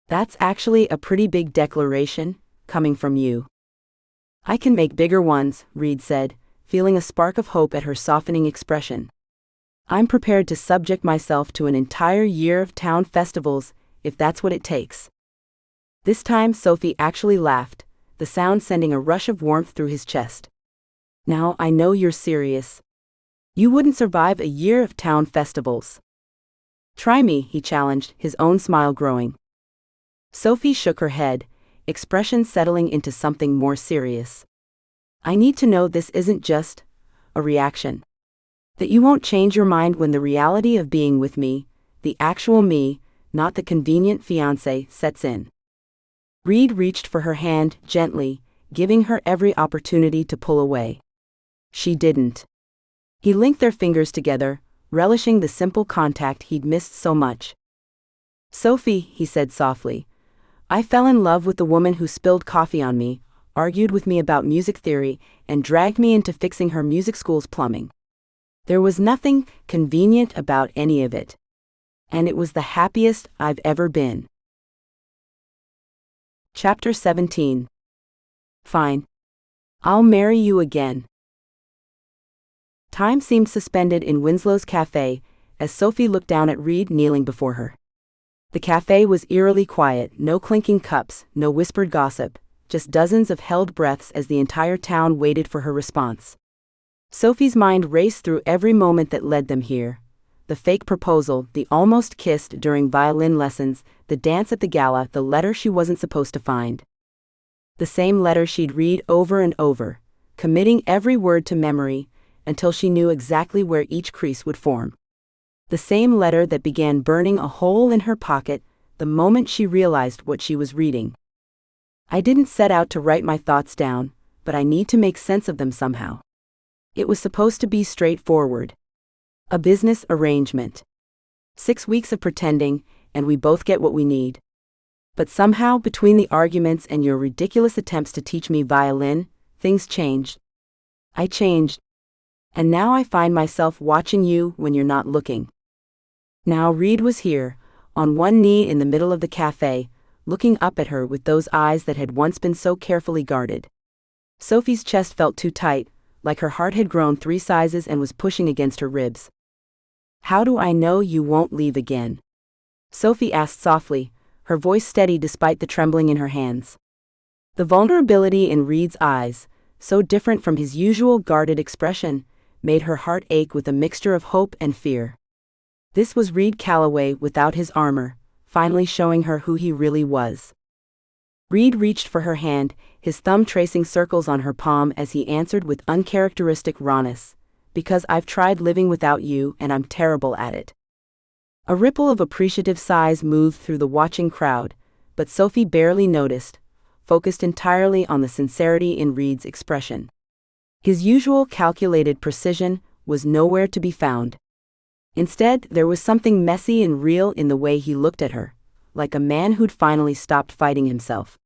That's actually a pretty big declaration, coming from you. I can make bigger ones, Reid said, feeling a spark of hope at her softening expression. I'm prepared to subject myself to an entire year of town festivals, if that's what it takes. This time Sophie actually laughed, the sound sending a rush of warmth through his chest. Now I know you're serious. You wouldn't survive a year of town festivals. Try me, he challenged, his own smile growing. Sophie shook her head, expression settling into something more serious. I need to know this isn't just a reaction. That you won't change your mind when the reality of being with me, the actual me, not the convenient fiancé, sets in. Reid reached for her hand gently, giving her every opportunity to pull away. She didn't. He linked their fingers together, relishing the simple contact he'd missed so much. Sophie, he said softly, I fell in love with the woman who spilled coffee on me, argued with me about music theory, and dragged me into fixing her music school's plumbing. There was nothing convenient about any of it. And it was the happiest I've ever been. Chapter 17. Fine. I'll marry you again. Time seemed suspended in Winslow's cafe, as Sophie looked down at Reid kneeling before her. The cafe was eerily quiet, no clinking cups, no whispered gossip, just dozens of held breaths as the entire town waited for her response. Sophie's mind raced through every moment that led them here. The fake proposal, the almost kissed during violin lessons, the dance at the gala, the letter she wasn't supposed to find. The same letter she'd read over and over, committing every word to memory, until she knew exactly where each crease would form. The same letter that began burning a hole in her pocket the moment she realized what she was reading. I didn't set out to write my thoughts down, but I need to make sense of them somehow. It was supposed to be straightforward. A business arrangement. 6 weeks of pretending, and we both get what we need. But somehow, between the arguments and your ridiculous attempts to teach me violin, things changed. I changed. And now I find myself watching you when you're not looking. Now Reid was here, on one knee in the middle of the cafe, looking up at her with those eyes that had once been so carefully guarded. Sophie's chest felt too tight, like her heart had grown 3 sizes and was pushing against her ribs. How do I know you won't leave again? Sophie asked softly, her voice steady despite the trembling in her hands. The vulnerability in Reid's eyes, so different from his usual guarded expression, made her heart ache with a mixture of hope and fear. This was Reid Calloway without his armor, finally showing her who he really was. Reid reached for her hand, his thumb tracing circles on her palm as he answered with uncharacteristic rawness, because I've tried living without you and I'm terrible at it. A ripple of appreciative sighs moved through the watching crowd, but Sophie barely noticed, focused entirely on the sincerity in Reid's expression. His usual calculated precision was nowhere to be found. Instead, there was something messy and real in the way he looked at her, like a man who'd finally stopped fighting himself.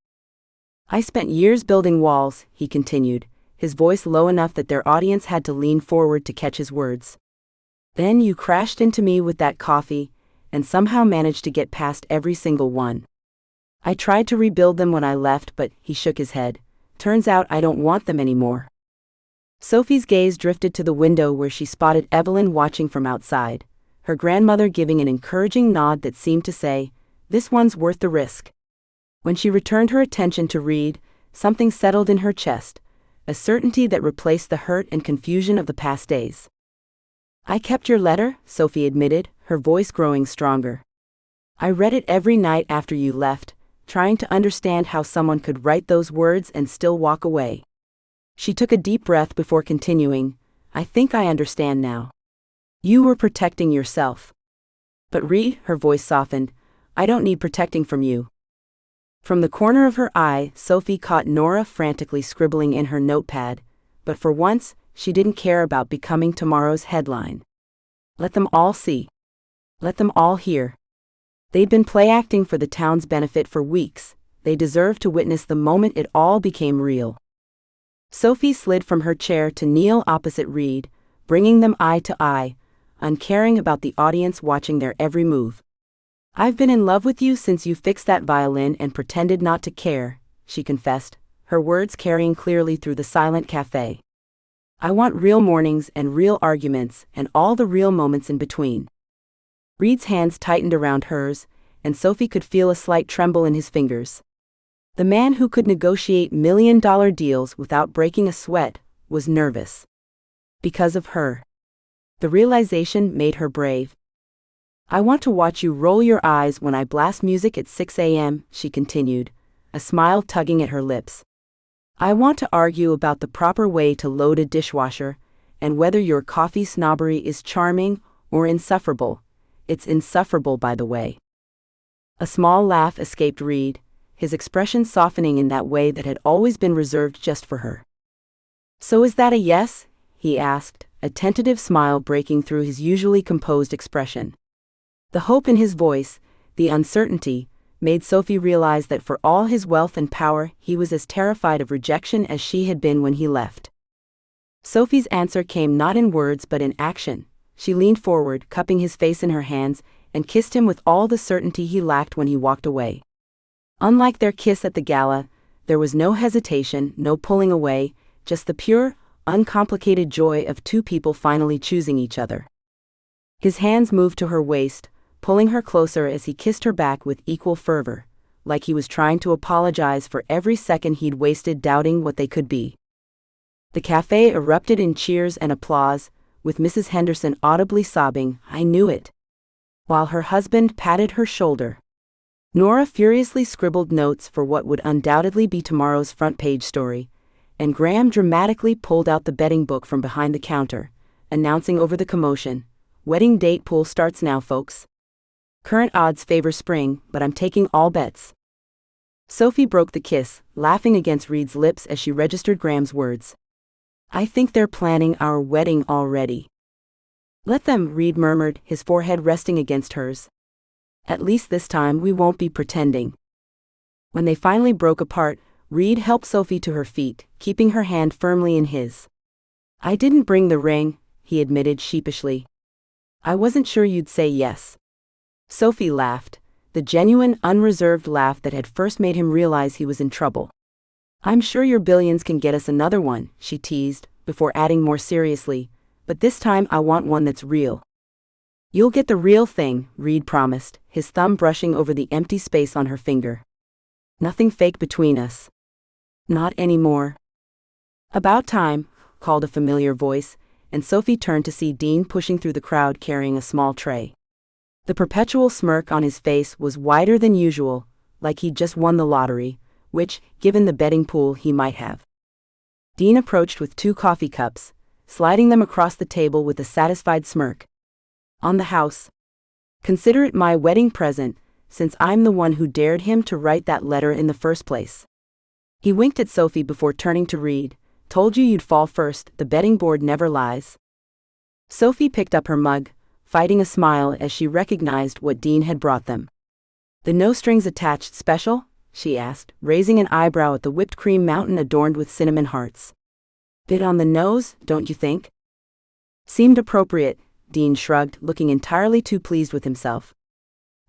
I spent years building walls, he continued, his voice low enough that their audience had to lean forward to catch his words. Then you crashed into me with that coffee, and somehow managed to get past every single one. I tried to rebuild them when I left, but he shook his head. Turns out I don't want them anymore. Sophie's gaze drifted to the window where she spotted Evelyn watching from outside, her grandmother giving an encouraging nod that seemed to say, "This one's worth the risk." When she returned her attention to Reid, something settled in her chest, a certainty that replaced the hurt and confusion of the past days. "I kept your letter," Sophie admitted, her voice growing stronger. "I read it every night after you left, trying to understand how someone could write those words and still walk away." She took a deep breath before continuing, "I think I understand now. You were protecting yourself." "But Reid," her voice softened, "I don't need protecting from you." From the corner of her eye, Sophie caught Nora frantically scribbling in her notepad, but for once, she didn't care about becoming tomorrow's headline. Let them all see. Let them all hear. They'd been play-acting for the town's benefit for weeks. They deserved to witness the moment it all became real. Sophie slid from her chair to kneel opposite Reid, bringing them eye to eye, uncaring about the audience watching their every move. "I've been in love with you since you fixed that violin and pretended not to care," she confessed, her words carrying clearly through the silent cafe. "I want real mornings and real arguments and all the real moments in between." Reid's hands tightened around hers, and Sophie could feel a slight tremble in his fingers. The man who could negotiate million-dollar deals without breaking a sweat was nervous. Because of her. The realization made her brave. "I want to watch you roll your eyes when I blast music at 6 a.m., she continued, a smile tugging at her lips. "I want to argue about the proper way to load a dishwasher, and whether your coffee snobbery is charming or insufferable. It's insufferable, by the way." A small laugh escaped Reid, his expression softening in that way that had always been reserved just for her. "So is that a yes?" he asked, a tentative smile breaking through his usually composed expression. The hope in his voice, the uncertainty, made Sophie realize that for all his wealth and power, he was as terrified of rejection as she had been when he left. Sophie's answer came not in words but in action. She leaned forward, cupping his face in her hands, and kissed him with all the certainty he lacked when he walked away. Unlike their kiss at the gala, there was no hesitation, no pulling away, just the pure, uncomplicated joy of two people finally choosing each other. His hands moved to her waist, pulling her closer as he kissed her back with equal fervor, like he was trying to apologize for every second he'd wasted doubting what they could be. The cafe erupted in cheers and applause, with Mrs. Henderson audibly sobbing, "I knew it," while her husband patted her shoulder. Nora furiously scribbled notes for what would undoubtedly be tomorrow's front-page story, and Graham dramatically pulled out the betting book from behind the counter, announcing over the commotion, "Wedding date pool starts now, folks. Current odds favor spring, but I'm taking all bets." Sophie broke the kiss, laughing against Reid's lips as she registered Graham's words. "I think they're planning our wedding already." "Let them," Reid murmured, his forehead resting against hers. "At least this time we won't be pretending." When they finally broke apart, Reid helped Sophie to her feet, keeping her hand firmly in his. "I didn't bring the ring," he admitted sheepishly. "I wasn't sure you'd say yes." Sophie laughed, the genuine, unreserved laugh that had first made him realize he was in trouble. "I'm sure your billions can get us another one," she teased, before adding more seriously, "but this time I want one that's real." "You'll get the real thing," Reid promised, his thumb brushing over the empty space on her finger. "Nothing fake between us." "Not anymore." "About time," called a familiar voice, and Sophie turned to see Dean pushing through the crowd carrying a small tray. The perpetual smirk on his face was wider than usual, like he'd just won the lottery, which, given the betting pool, he might have. Dean approached with 2 coffee cups, sliding them across the table with a satisfied smirk. "On the house. Consider it my wedding present, since I'm the one who dared him to write that letter in the first place." He winked at Sophie before turning to Reid. "Told you you'd fall first, the betting board never lies." Sophie picked up her mug, fighting a smile as she recognized what Dean had brought them. "The no-strings-attached special?" she asked, raising an eyebrow at the whipped cream mountain adorned with cinnamon hearts. "Bit on the nose, don't you think?" "Seemed appropriate," Dean shrugged, looking entirely too pleased with himself.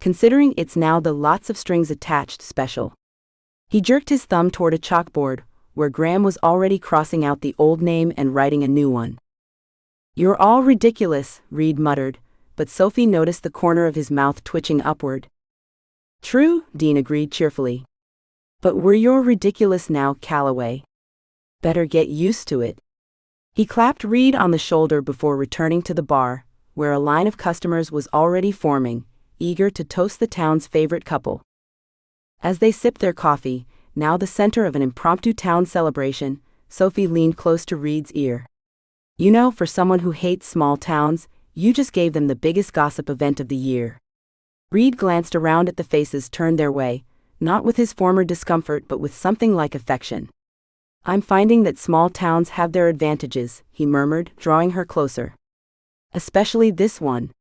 "Considering it's now the lots of strings attached special." He jerked his thumb toward a chalkboard, where Graham was already crossing out the old name and writing a new one. "You're all ridiculous," Reid muttered, but Sophie noticed the corner of his mouth twitching upward. "True," Dean agreed cheerfully. "But you're ridiculous now, Calloway. Better get used to it." He clapped Reid on the shoulder before returning to the bar, where a line of customers was already forming, eager to toast the town's favorite couple. As they sipped their coffee, now the center of an impromptu town celebration, Sophie leaned close to Reid's ear. "You know, for someone who hates small towns, you just gave them the biggest gossip event of the year." Reid glanced around at the faces turned their way, not with his former discomfort but with something like affection. "I'm finding that small towns have their advantages," he murmured, drawing her closer. "Especially this one."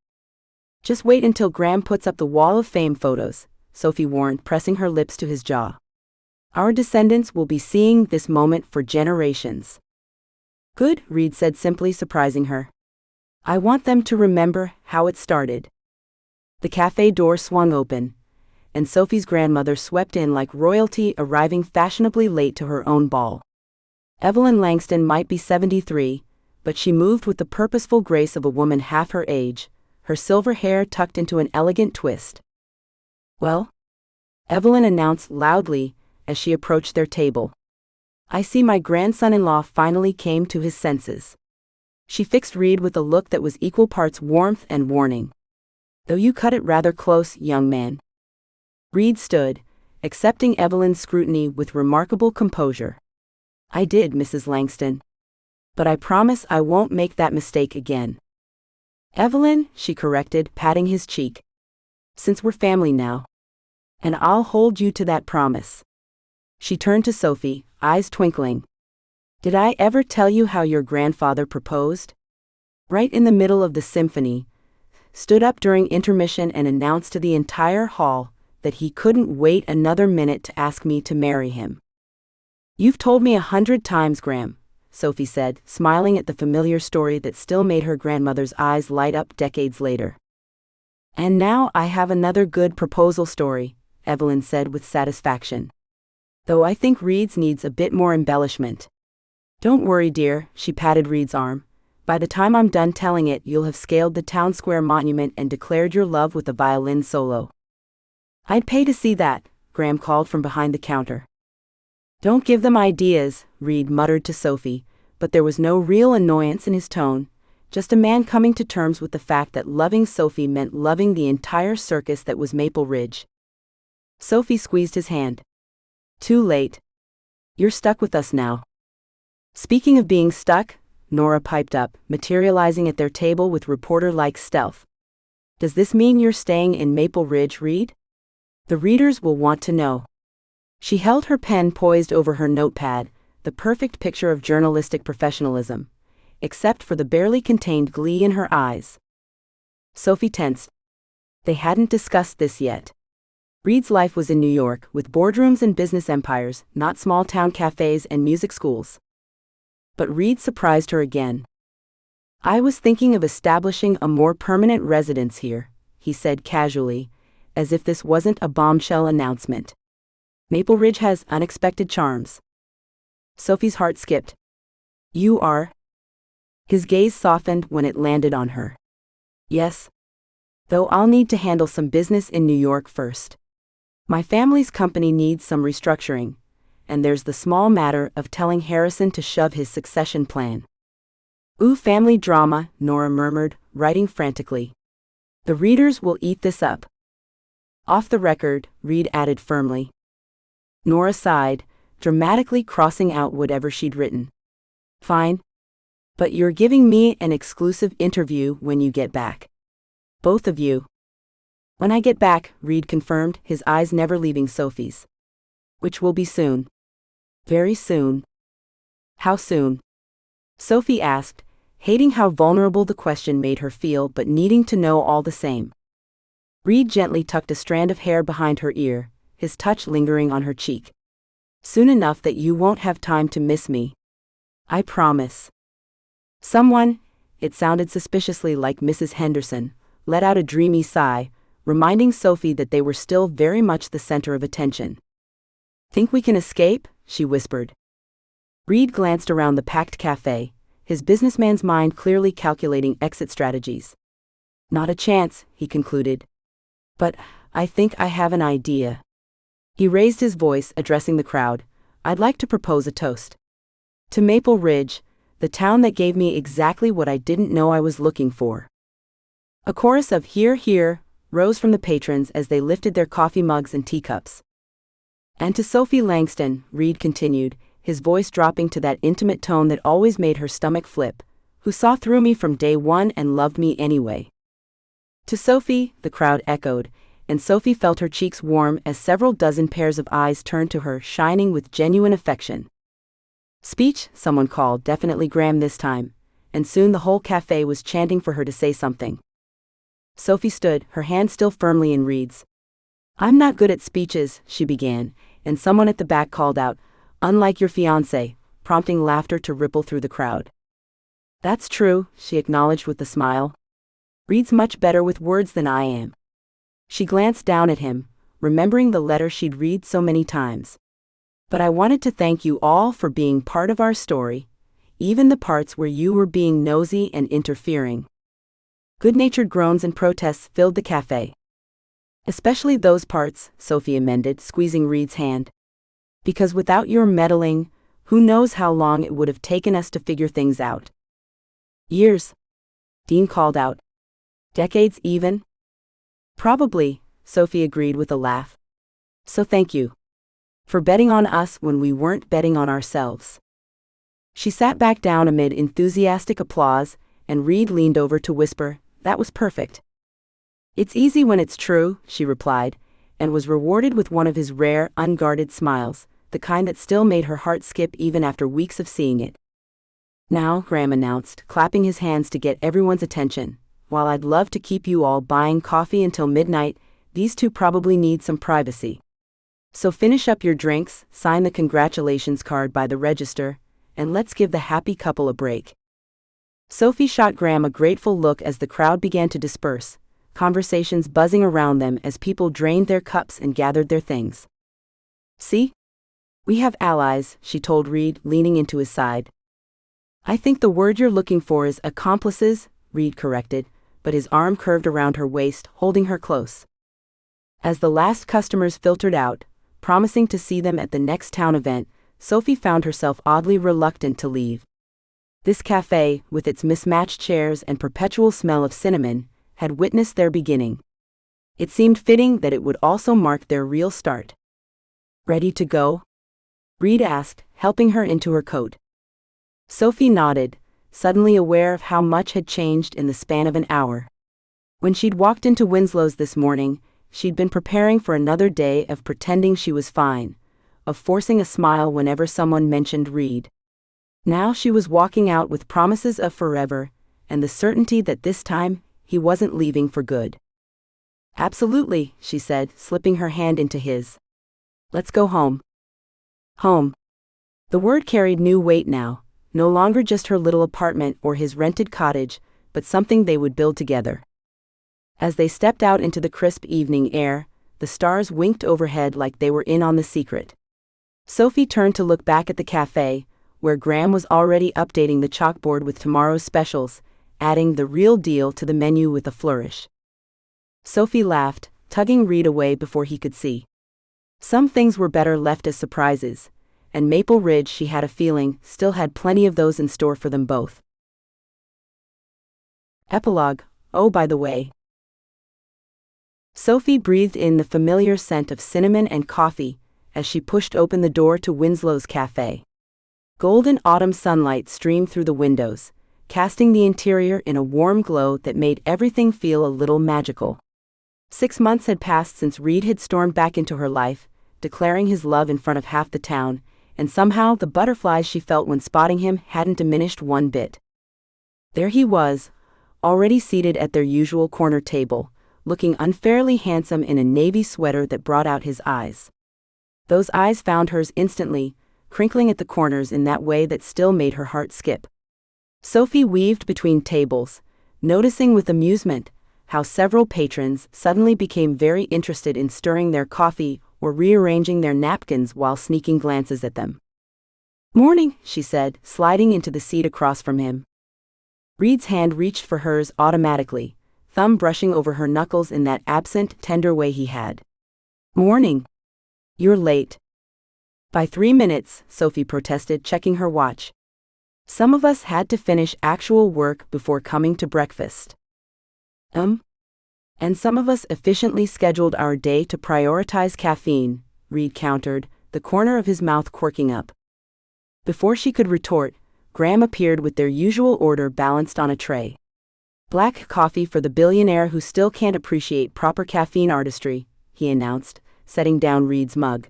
"Just wait until Graham puts up the Wall of Fame photos," Sophie warned, pressing her lips to his jaw. "Our descendants will be seeing this moment for generations." "Good," Reid said simply, surprising her. "I want them to remember how it started." The cafe door swung open, and Sophie's grandmother swept in like royalty, arriving fashionably late to her own ball. Evelyn Langston might be 73, but she moved with the purposeful grace of a woman half her age, her silver hair tucked into an elegant twist. "Well?" Evelyn announced loudly as she approached their table. "I see my grandson-in-law finally came to his senses." She fixed Reid with a look that was equal parts warmth and warning. "Though you cut it rather close, young man." Reid stood, accepting Evelyn's scrutiny with remarkable composure. "I did, Mrs. Langston. But I promise I won't make that mistake again." "Evelyn," she corrected, patting his cheek. "Since we're family now. And I'll hold you to that promise." She turned to Sophie, eyes twinkling. "Did I ever tell you how your grandfather proposed?" Right in the middle of the symphony, stood up during intermission and announced to the entire hall that he couldn't wait another minute to ask me to marry him. "You've told me 100 times, Graham," Sophie said, smiling at the familiar story that still made her grandmother's eyes light up decades later. "And now I have another good proposal story," Evelyn said with satisfaction. "Though I think Reid's needs a bit more embellishment." "Don't worry, dear," she patted Reid's arm. "By the time I'm done telling it, you'll have scaled the town square monument and declared your love with a violin solo." "I'd pay to see that," Graham called from behind the counter. "Don't give them ideas," Reid muttered to Sophie, but there was no real annoyance in his tone, just a man coming to terms with the fact that loving Sophie meant loving the entire circus that was Maple Ridge. Sophie squeezed his hand. "Too late. You're stuck with us now." "Speaking of being stuck," Nora piped up, materializing at their table with reporter-like stealth. "Does this mean you're staying in Maple Ridge, Reid? The readers will want to know." She held her pen poised over her notepad, the perfect picture of journalistic professionalism, except for the barely contained glee in her eyes. Sophie tensed. They hadn't discussed this yet. Reid's life was in New York, with boardrooms and business empires, not small-town cafes and music schools. But Reid surprised her again. "I was thinking of establishing a more permanent residence here," he said casually, as if this wasn't a bombshell announcement. "Maple Ridge has unexpected charms." Sophie's heart skipped. "You are?" His gaze softened when it landed on her. "Yes. Though I'll need to handle some business in New York first. My family's company needs some restructuring, and there's the small matter of telling Harrison to shove his succession plan." "Ooh, family drama," Nora murmured, writing frantically. "The readers will eat this up." "Off the record," Reid added firmly. Nora sighed, dramatically crossing out whatever she'd written. "Fine. But you're giving me an exclusive interview when you get back. Both of you." "When I get back," Reid confirmed, his eyes never leaving Sophie's. "Which will be soon." "Very soon." "How soon?" Sophie asked, hating how vulnerable the question made her feel but needing to know all the same. Reid gently tucked a strand of hair behind her ear, his touch lingering on her cheek. "Soon enough that you won't have time to miss me. I promise." Someone, it sounded suspiciously like Mrs. Henderson, let out a dreamy sigh, reminding Sophie that they were still very much the center of attention. "Think we can escape?" she whispered. Reid glanced around the packed cafe, his businessman's mind clearly calculating exit strategies. Not a chance, he concluded. But I think I have an idea. He raised his voice, addressing the crowd. I'd like to propose a toast. To Maple Ridge, the town that gave me exactly what I didn't know I was looking for. A chorus of "Hear, hear" rose from the patrons as they lifted their coffee mugs and teacups. And to Sophie Langston, Reid continued, his voice dropping to that intimate tone that always made her stomach flip, who saw through me from day one and loved me anyway. To Sophie, the crowd echoed, and Sophie felt her cheeks warm as several dozen pairs of eyes turned to her, shining with genuine affection. Speech, someone called, definitely Graham this time, and soon the whole cafe was chanting for her to say something. Sophie stood, her hand still firmly in Reid's. I'm not good at speeches, she began, and someone at the back called out, unlike your fiancé, prompting laughter to ripple through the crowd. That's true, she acknowledged with a smile. Reid's much better with words than I am. She glanced down at him, remembering the letter she'd read so many times. But I wanted to thank you all for being part of our story, even the parts where you were being nosy and interfering. Good-natured groans and protests filled the cafe. Especially those parts, Sophie amended, squeezing Reid's hand. Because without your meddling, who knows how long it would have taken us to figure things out. Years, Dean called out. Decades even? Probably, Sophie agreed with a laugh. So thank you. For betting on us when we weren't betting on ourselves. She sat back down amid enthusiastic applause, and Reid leaned over to whisper, that was perfect. It's easy when it's true, she replied, and was rewarded with one of his rare, unguarded smiles, the kind that still made her heart skip even after weeks of seeing it. Now, Graham announced, clapping his hands to get everyone's attention, while I'd love to keep you all buying coffee until midnight, these two probably need some privacy. So finish up your drinks, sign the congratulations card by the register, and let's give the happy couple a break. Sophie shot Graham a grateful look as the crowd began to disperse, conversations buzzing around them as people drained their cups and gathered their things. See? We have allies, she told Reid, leaning into his side. I think the word you're looking for is accomplices, Reid corrected, but his arm curved around her waist, holding her close. As the last customers filtered out, promising to see them at the next town event, Sophie found herself oddly reluctant to leave. This cafe, with its mismatched chairs and perpetual smell of cinnamon, had witnessed their beginning. It seemed fitting that it would also mark their real start. Ready to go? Reid asked, helping her into her coat. Sophie nodded, suddenly aware of how much had changed in the span of an hour. When she'd walked into Winslow's this morning, she'd been preparing for another day of pretending she was fine, of forcing a smile whenever someone mentioned Reid. Now she was walking out with promises of forever, and the certainty that this time, he wasn't leaving for good. Absolutely, she said, slipping her hand into his. Let's go home. Home. The word carried new weight now, no longer just her little apartment or his rented cottage, but something they would build together. As they stepped out into the crisp evening air, the stars winked overhead like they were in on the secret. Sophie turned to look back at the cafe, where Graham was already updating the chalkboard with tomorrow's specials, adding the real deal to the menu with a flourish. Sophie laughed, tugging Reid away before he could see. Some things were better left as surprises, and Maple Ridge, she had a feeling, still had plenty of those in store for them both. Epilogue. Oh, by the way. Sophie breathed in the familiar scent of cinnamon and coffee as she pushed open the door to Winslow's cafe. Golden autumn sunlight streamed through the windows, casting the interior in a warm glow that made everything feel a little magical. 6 months had passed since Reid had stormed back into her life, declaring his love in front of half the town, and somehow the butterflies she felt when spotting him hadn't diminished one bit. There he was, already seated at their usual corner table, looking unfairly handsome in a navy sweater that brought out his eyes. Those eyes found hers instantly, crinkling at the corners in that way that still made her heart skip. Sophie weaved between tables, noticing with amusement how several patrons suddenly became very interested in stirring their coffee or rearranging their napkins while sneaking glances at them. "Morning," she said, sliding into the seat across from him. Reid's hand reached for hers automatically, thumb brushing over her knuckles in that absent, tender way he had. "Morning. You're late." "By 3 minutes," Sophie protested, checking her watch. "Some of us had to finish actual work before coming to breakfast." And some of us efficiently scheduled our day to prioritize caffeine," Reid countered, the corner of his mouth quirking up. Before she could retort, Graham appeared with their usual order balanced on a tray. "Black coffee for the billionaire who still can't appreciate proper caffeine artistry," he announced, setting down Reid's mug.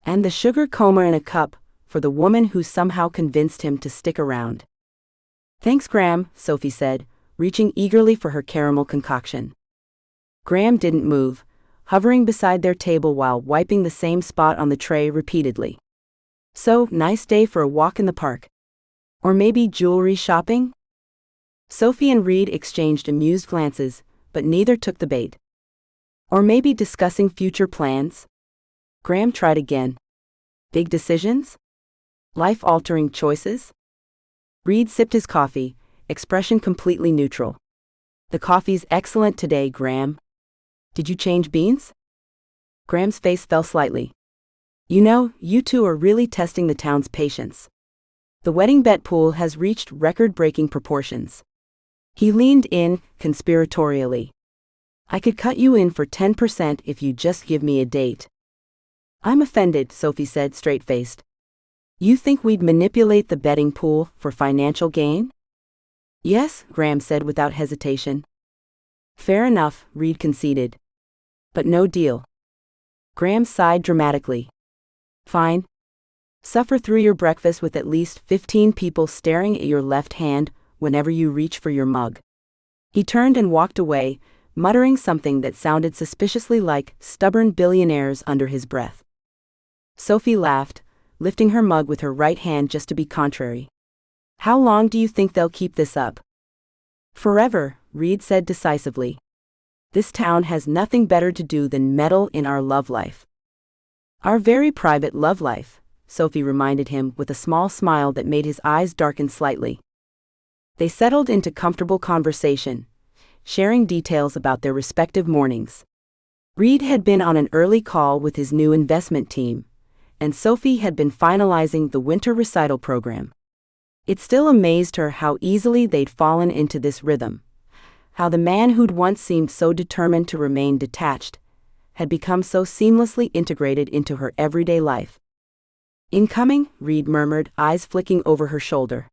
"And the sugar coma in a cup, for the woman who somehow convinced him to stick around." "Thanks, Graham," Sophie said, reaching eagerly for her caramel concoction. Graham didn't move, hovering beside their table while wiping the same spot on the tray repeatedly. "So, nice day for a walk in the park. Or maybe jewelry shopping?" Sophie and Reid exchanged amused glances, but neither took the bait. "Or maybe discussing future plans?" Graham tried again. "Big decisions? Life-altering choices?" Reid sipped his coffee, expression completely neutral. "The coffee's excellent today, Graham. Did you change beans?" Graham's face fell slightly. "You know, you two are really testing the town's patience. The wedding bet pool has reached record-breaking proportions." He leaned in, conspiratorially. "I could cut you in for 10% if you just give me a date." "I'm offended," Sophie said, straight-faced. "You think we'd manipulate the betting pool for financial gain?" "Yes," Graham said without hesitation. "Fair enough," Reid conceded. "But no deal." Graham sighed dramatically. "Fine. Suffer through your breakfast with at least 15 people staring at your left hand whenever you reach for your mug." He turned and walked away, muttering something that sounded suspiciously like "stubborn billionaires" under his breath. Sophie laughed, lifting her mug with her right hand just to be contrary. "How long do you think they'll keep this up?" "Forever," Reid said decisively. "This town has nothing better to do than meddle in our love life." "Our very private love life," Sophie reminded him with a small smile that made his eyes darken slightly. They settled into comfortable conversation, sharing details about their respective mornings. Reid had been on an early call with his new investment team, and Sophie had been finalizing the winter recital program. It still amazed her how easily they'd fallen into this rhythm, how the man who'd once seemed so determined to remain detached had become so seamlessly integrated into her everyday life. "Incoming," Reid murmured, eyes flicking over her shoulder.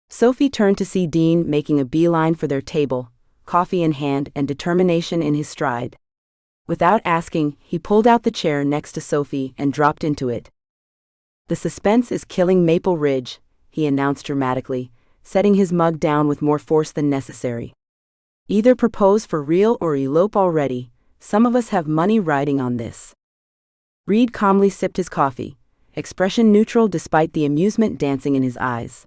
Sophie turned to see Dean making a beeline for their table, coffee in hand and determination in his stride. Without asking, he pulled out the chair next to Sophie and dropped into it. "The suspense is killing Maple Ridge," he announced dramatically, setting his mug down with more force than necessary. "Either propose for real or elope already. Some of us have money riding on this." Reid calmly sipped his coffee, expression neutral despite the amusement dancing in his eyes.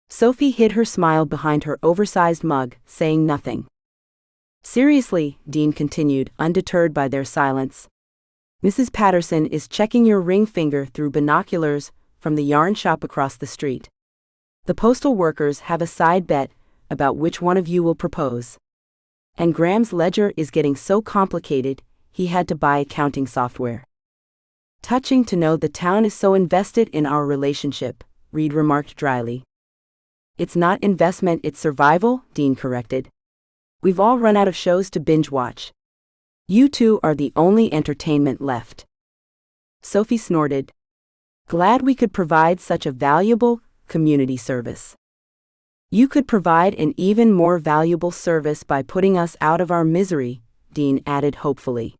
Sophie hid her smile behind her oversized mug, saying nothing. "Seriously," Dean continued, undeterred by their silence. "Mrs. Patterson is checking your ring finger through binoculars from the yarn shop across the street. The postal workers have a side bet about which one of you will propose. And Graham's ledger is getting so complicated, he had to buy accounting software." "Touching to know the town is so invested in our relationship," Reid remarked dryly. "It's not investment, it's survival," Dean corrected. "We've all run out of shows to binge watch. You two are the only entertainment left." Sophie snorted. "Glad we could provide such a valuable community service." "You could provide an even more valuable service by putting us out of our misery," Dean added hopefully.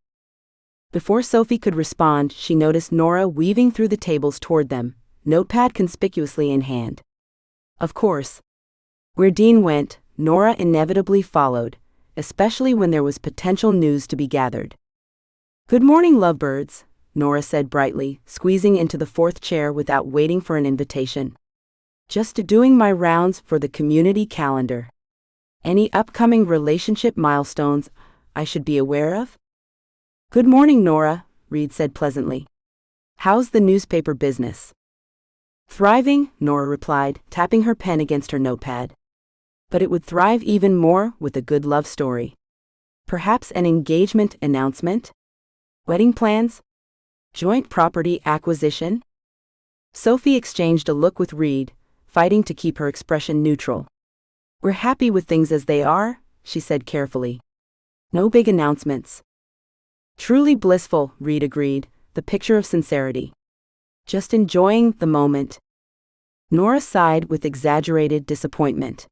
Before Sophie could respond, she noticed Nora weaving through the tables toward them, notepad conspicuously in hand. Of course. Where Dean went, Nora inevitably followed, especially when there was potential news to be gathered. "Good morning, lovebirds," Nora said brightly, squeezing into the fourth chair without waiting for an invitation. "Just doing my rounds for the community calendar. Any upcoming relationship milestones I should be aware of?" "Good morning, Nora," Reid said pleasantly. "How's the newspaper business?" Thriving, Nora replied, tapping her pen against her notepad. But it would thrive even more with a good love story. Perhaps an engagement announcement? Wedding plans? Joint property acquisition? Sophie exchanged a look with Reid, fighting to keep her expression neutral. We're happy with things as they are, she said carefully. No big announcements. Truly blissful, Reid agreed, the picture of sincerity. Just enjoying the moment. Nora sighed with exaggerated disappointment.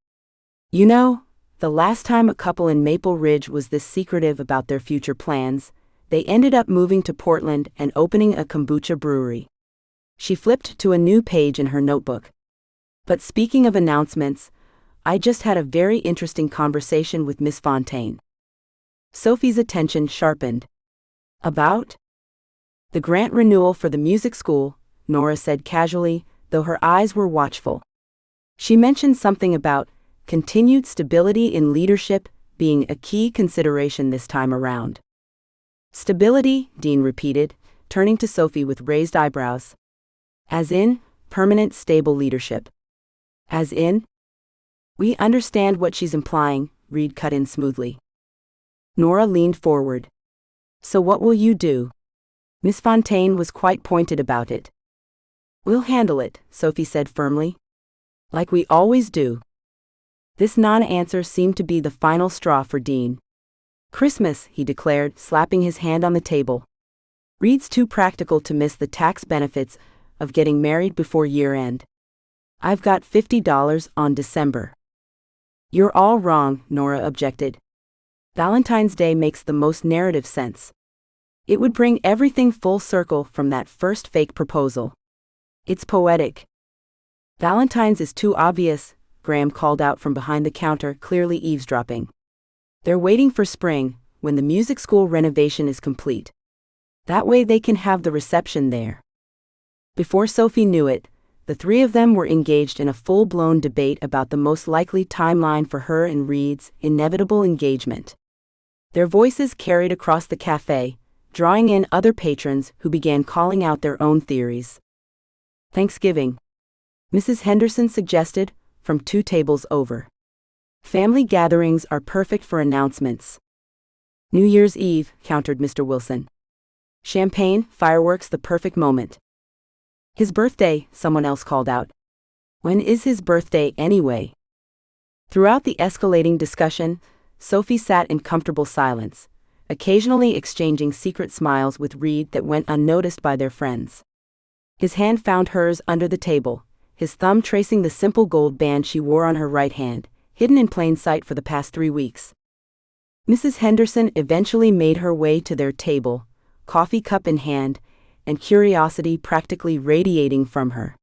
You know, the last time a couple in Maple Ridge was this secretive about their future plans, they ended up moving to Portland and opening a kombucha brewery. She flipped to a new page in her notebook. But speaking of announcements, I just had a very interesting conversation with Miss Fontaine. Sophie's attention sharpened. About? The grant renewal for the music school, Nora said casually, though her eyes were watchful. She mentioned something about continued stability in leadership being a key consideration this time around. Stability, Dean repeated, turning to Sophie with raised eyebrows. As in, permanent stable leadership. As in? We understand what she's implying, Reid cut in smoothly. Nora leaned forward. So what will you do? Miss Fontaine was quite pointed about it. We'll handle it, Sophie said firmly. Like we always do. This non-answer seemed to be the final straw for Dean. Christmas, he declared, slapping his hand on the table. Reid's too practical to miss the tax benefits of getting married before year-end. I've got $50 on December. You're all wrong, Nora objected. Valentine's Day makes the most narrative sense. It would bring everything full circle from that first fake proposal. It's poetic. Valentine's is too obvious, Graham called out from behind the counter, clearly eavesdropping. They're waiting for spring, when the music school renovation is complete. That way they can have the reception there. Before Sophie knew it, the three of them were engaged in a full-blown debate about the most likely timeline for her and Reid's inevitable engagement. Their voices carried across the cafe, drawing in other patrons who began calling out their own theories. Thanksgiving, Mrs. Henderson suggested, from 2 tables over. Family gatherings are perfect for announcements. New Year's Eve, countered Mr. Wilson. Champagne, fireworks, the perfect moment. His birthday, someone else called out. When is his birthday anyway? Throughout the escalating discussion, Sophie sat in comfortable silence, occasionally exchanging secret smiles with Reid that went unnoticed by their friends. His hand found hers under the table, his thumb tracing the simple gold band she wore on her right hand, hidden in plain sight for the past 3 weeks. Mrs. Henderson eventually made her way to their table, coffee cup in hand, and curiosity practically radiating from her.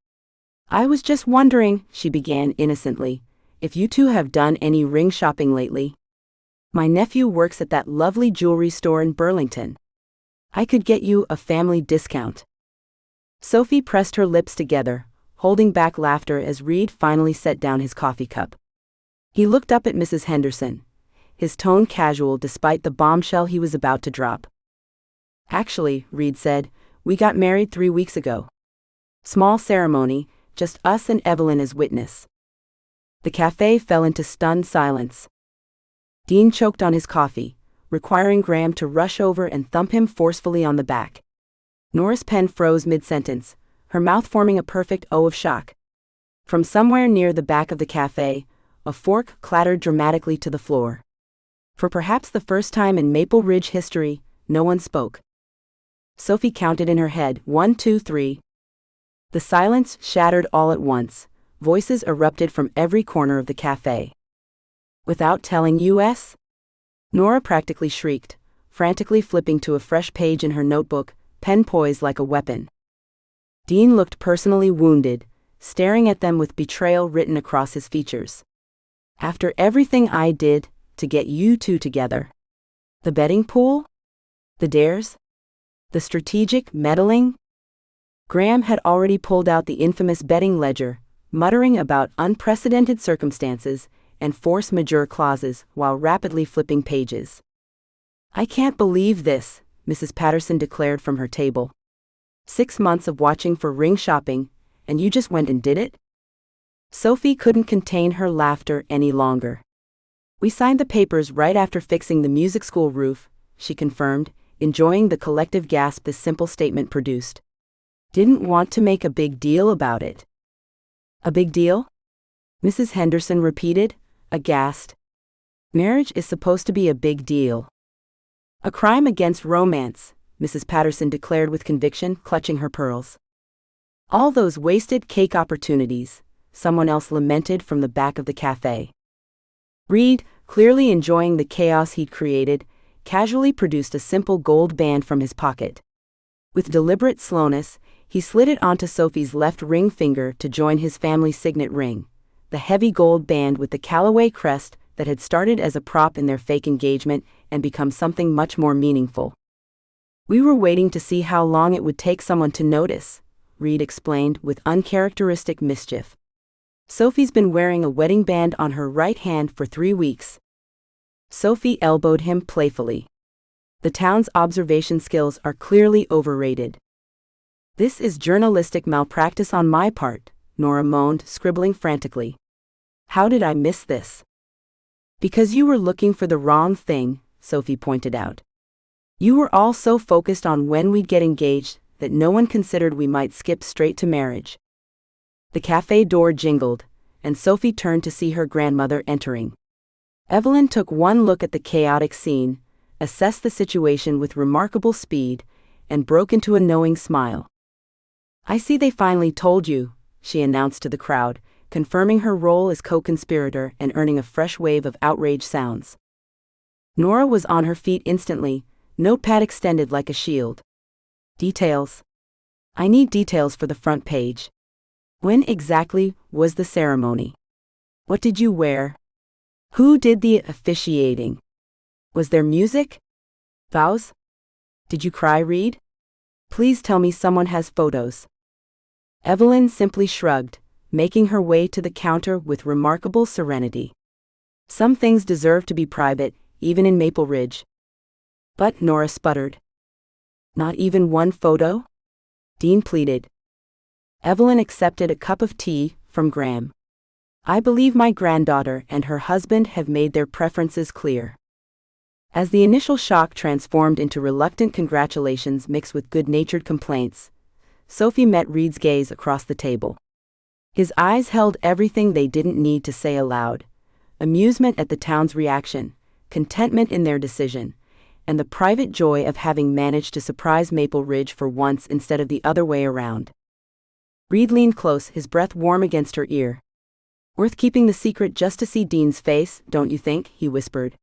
I was just wondering, she began innocently, if you two have done any ring shopping lately. My nephew works at that lovely jewelry store in Burlington. I could get you a family discount. Sophie pressed her lips together, holding back laughter as Reid finally set down his coffee cup. He looked up at Mrs. Henderson, his tone casual despite the bombshell he was about to drop. Actually, Reid said, we got married 3 weeks ago. Small ceremony, just us and Evelyn as witness. The cafe fell into stunned silence. Dean choked on his coffee, requiring Graham to rush over and thump him forcefully on the back. Nora's pen froze mid-sentence, her mouth forming a perfect O of shock. From somewhere near the back of the cafe, a fork clattered dramatically to the floor. For perhaps the first time in Maple Ridge history, no one spoke. Sophie counted in her head, 1, 2, 3. The silence shattered all at once, voices erupted from every corner of the cafe. Without telling us? Nora practically shrieked, frantically flipping to a fresh page in her notebook, pen poised like a weapon. Dean looked personally wounded, staring at them with betrayal written across his features. After everything I did to get you two together. The betting pool? The dares? The strategic meddling? Graham had already pulled out the infamous betting ledger, muttering about unprecedented circumstances and force majeure clauses while rapidly flipping pages. I can't believe this, Mrs. Patterson declared from her table. 6 months of watching for ring shopping, And you just went and did it? Sophie couldn't contain her laughter any longer. We signed the papers right after fixing the music school roof, she confirmed, enjoying the collective gasp this simple statement produced. Didn't want to make a big deal about it. A big deal? Mrs. Henderson repeated, aghast. Marriage is supposed to be a big deal. A crime against romance, Mrs. Patterson declared with conviction, clutching her pearls. All those wasted cake opportunities, someone else lamented from the back of the cafe. Reid, clearly enjoying the chaos he'd created, casually produced a simple gold band from his pocket. With deliberate slowness, he slid it onto Sophie's left ring finger to join his family's signet ring, the heavy gold band with the Callaway crest that had started as a prop in their fake engagement and become something much more meaningful. We were waiting to see how long it would take someone to notice, Reid explained with uncharacteristic mischief. Sophie's been wearing a wedding band on her right hand for 3 weeks. Sophie elbowed him playfully. The town's observation skills are clearly overrated. This is journalistic malpractice on my part, Nora moaned, scribbling frantically. How did I miss this? Because you were looking for the wrong thing, Sophie pointed out. You were all so focused on when we'd get engaged that no one considered we might skip straight to marriage. The cafe door jingled, and Sophie turned to see her grandmother entering. Evelyn took one look at the chaotic scene, assessed the situation with remarkable speed, and broke into a knowing smile. I see they finally told you, she announced to the crowd, confirming her role as co-conspirator and earning a fresh wave of outrage sounds. Nora was on her feet instantly, notepad extended like a shield. Details. I need details for the front page. When exactly was the ceremony? What did you wear? Who did the officiating? Was there music? Vows? Did you cry, Reid? Please tell me someone has photos. Evelyn simply shrugged, making her way to the counter with remarkable serenity. Some things deserve to be private, even in Maple Ridge. But Nora sputtered. Not even one photo? Dean pleaded. Evelyn accepted a cup of tea from Graham. I believe my granddaughter and her husband have made their preferences clear. As the initial shock transformed into reluctant congratulations mixed with good-natured complaints, Sophie met Reid's gaze across the table. His eyes held everything they didn't need to say aloud: amusement at the town's reaction, contentment in their decision, and the private joy of having managed to surprise Maple Ridge for once instead of the other way around. Reid leaned close, his breath warm against her ear. Worth keeping the secret just to see Dean's face, don't you think? He whispered.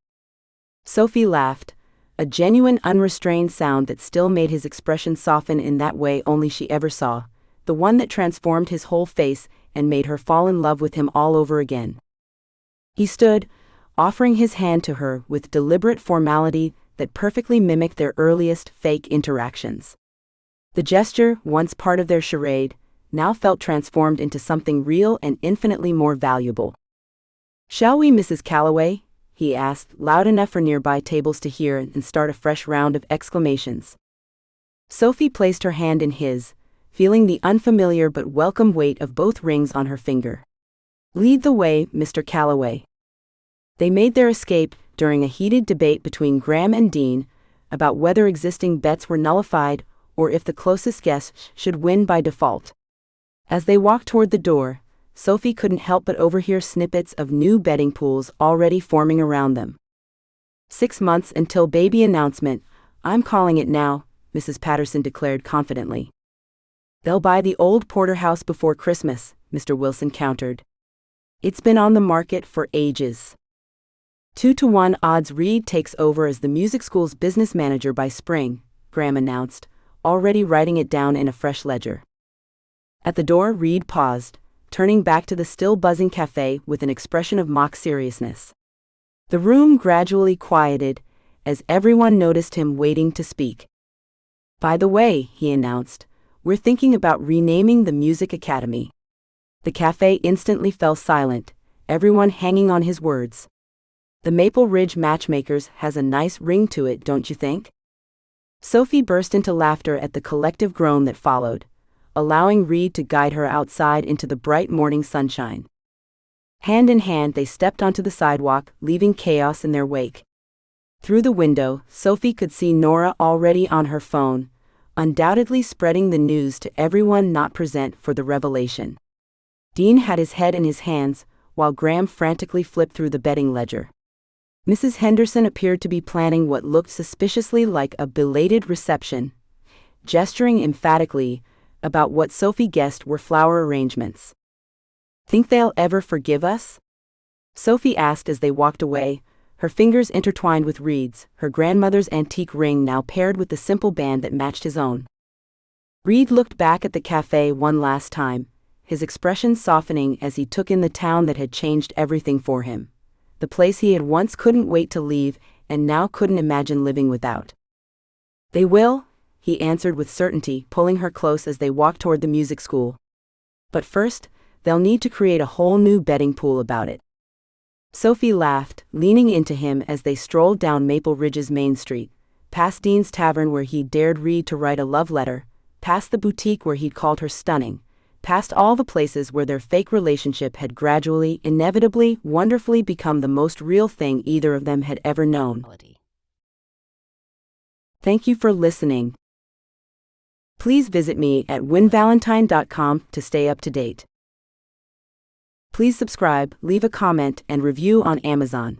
Sophie laughed, a genuine unrestrained sound that still made his expression soften in that way only she ever saw, the one that transformed his whole face and made her fall in love with him all over again. He stood, offering his hand to her with deliberate formality that perfectly mimicked their earliest fake interactions. The gesture, once part of their charade, now felt transformed into something real and infinitely more valuable. Shall we, Mrs. Calloway? He asked, loud enough for nearby tables to hear and start a fresh round of exclamations. Sophie placed her hand in his, feeling the unfamiliar but welcome weight of both rings on her finger. Lead the way, Mr. Calloway. They made their escape during a heated debate between Graham and Dean about whether existing bets were nullified or if the closest guess should win by default. As they walked toward the door, Sophie couldn't help but overhear snippets of new betting pools already forming around them. 6 months until baby announcement, I'm calling it now, Mrs. Patterson declared confidently. They'll buy the old porterhouse before Christmas, Mr. Wilson countered. It's been on the market for ages. 2-to-1 odds Reid takes over as the music school's business manager by spring, Graham announced, already writing it down in a fresh ledger. At the door, Reid paused, turning back to the still buzzing cafe with an expression of mock seriousness. The room gradually quieted, as everyone noticed him waiting to speak. By the way, he announced, we're thinking about renaming the Music Academy. The cafe instantly fell silent, everyone hanging on his words. The Maple Ridge Matchmakers has a nice ring to it, don't you think? Sophie burst into laughter at the collective groan that followed, allowing Reid to guide her outside into the bright morning sunshine. Hand in hand they stepped onto the sidewalk, leaving chaos in their wake. Through the window, Sophie could see Nora already on her phone, undoubtedly spreading the news to everyone not present for the revelation. Dean had his head in his hands, while Graham frantically flipped through the betting ledger. Mrs. Henderson appeared to be planning what looked suspiciously like a belated reception, gesturing emphatically about what Sophie guessed were flower arrangements. "Think they'll ever forgive us?" Sophie asked as they walked away, her fingers intertwined with Reid's, her grandmother's antique ring now paired with the simple band that matched his own. Reid looked back at the cafe one last time, his expression softening as he took in the town that had changed everything for him, the place he had once couldn't wait to leave and now couldn't imagine living without. "They will," he answered with certainty, pulling her close as they walked toward the music school. "But first, they'll need to create a whole new betting pool about it." Sophie laughed, leaning into him as they strolled down Maple Ridge's Main Street, past Dean's Tavern where he'd dared Reid to write a love letter, past the boutique where he'd called her stunning, past all the places where their fake relationship had gradually, inevitably, wonderfully become the most real thing either of them had ever known. Thank you for listening. Please visit me at winvalentine.com to stay up to date. Please subscribe, leave a comment, and review on Amazon.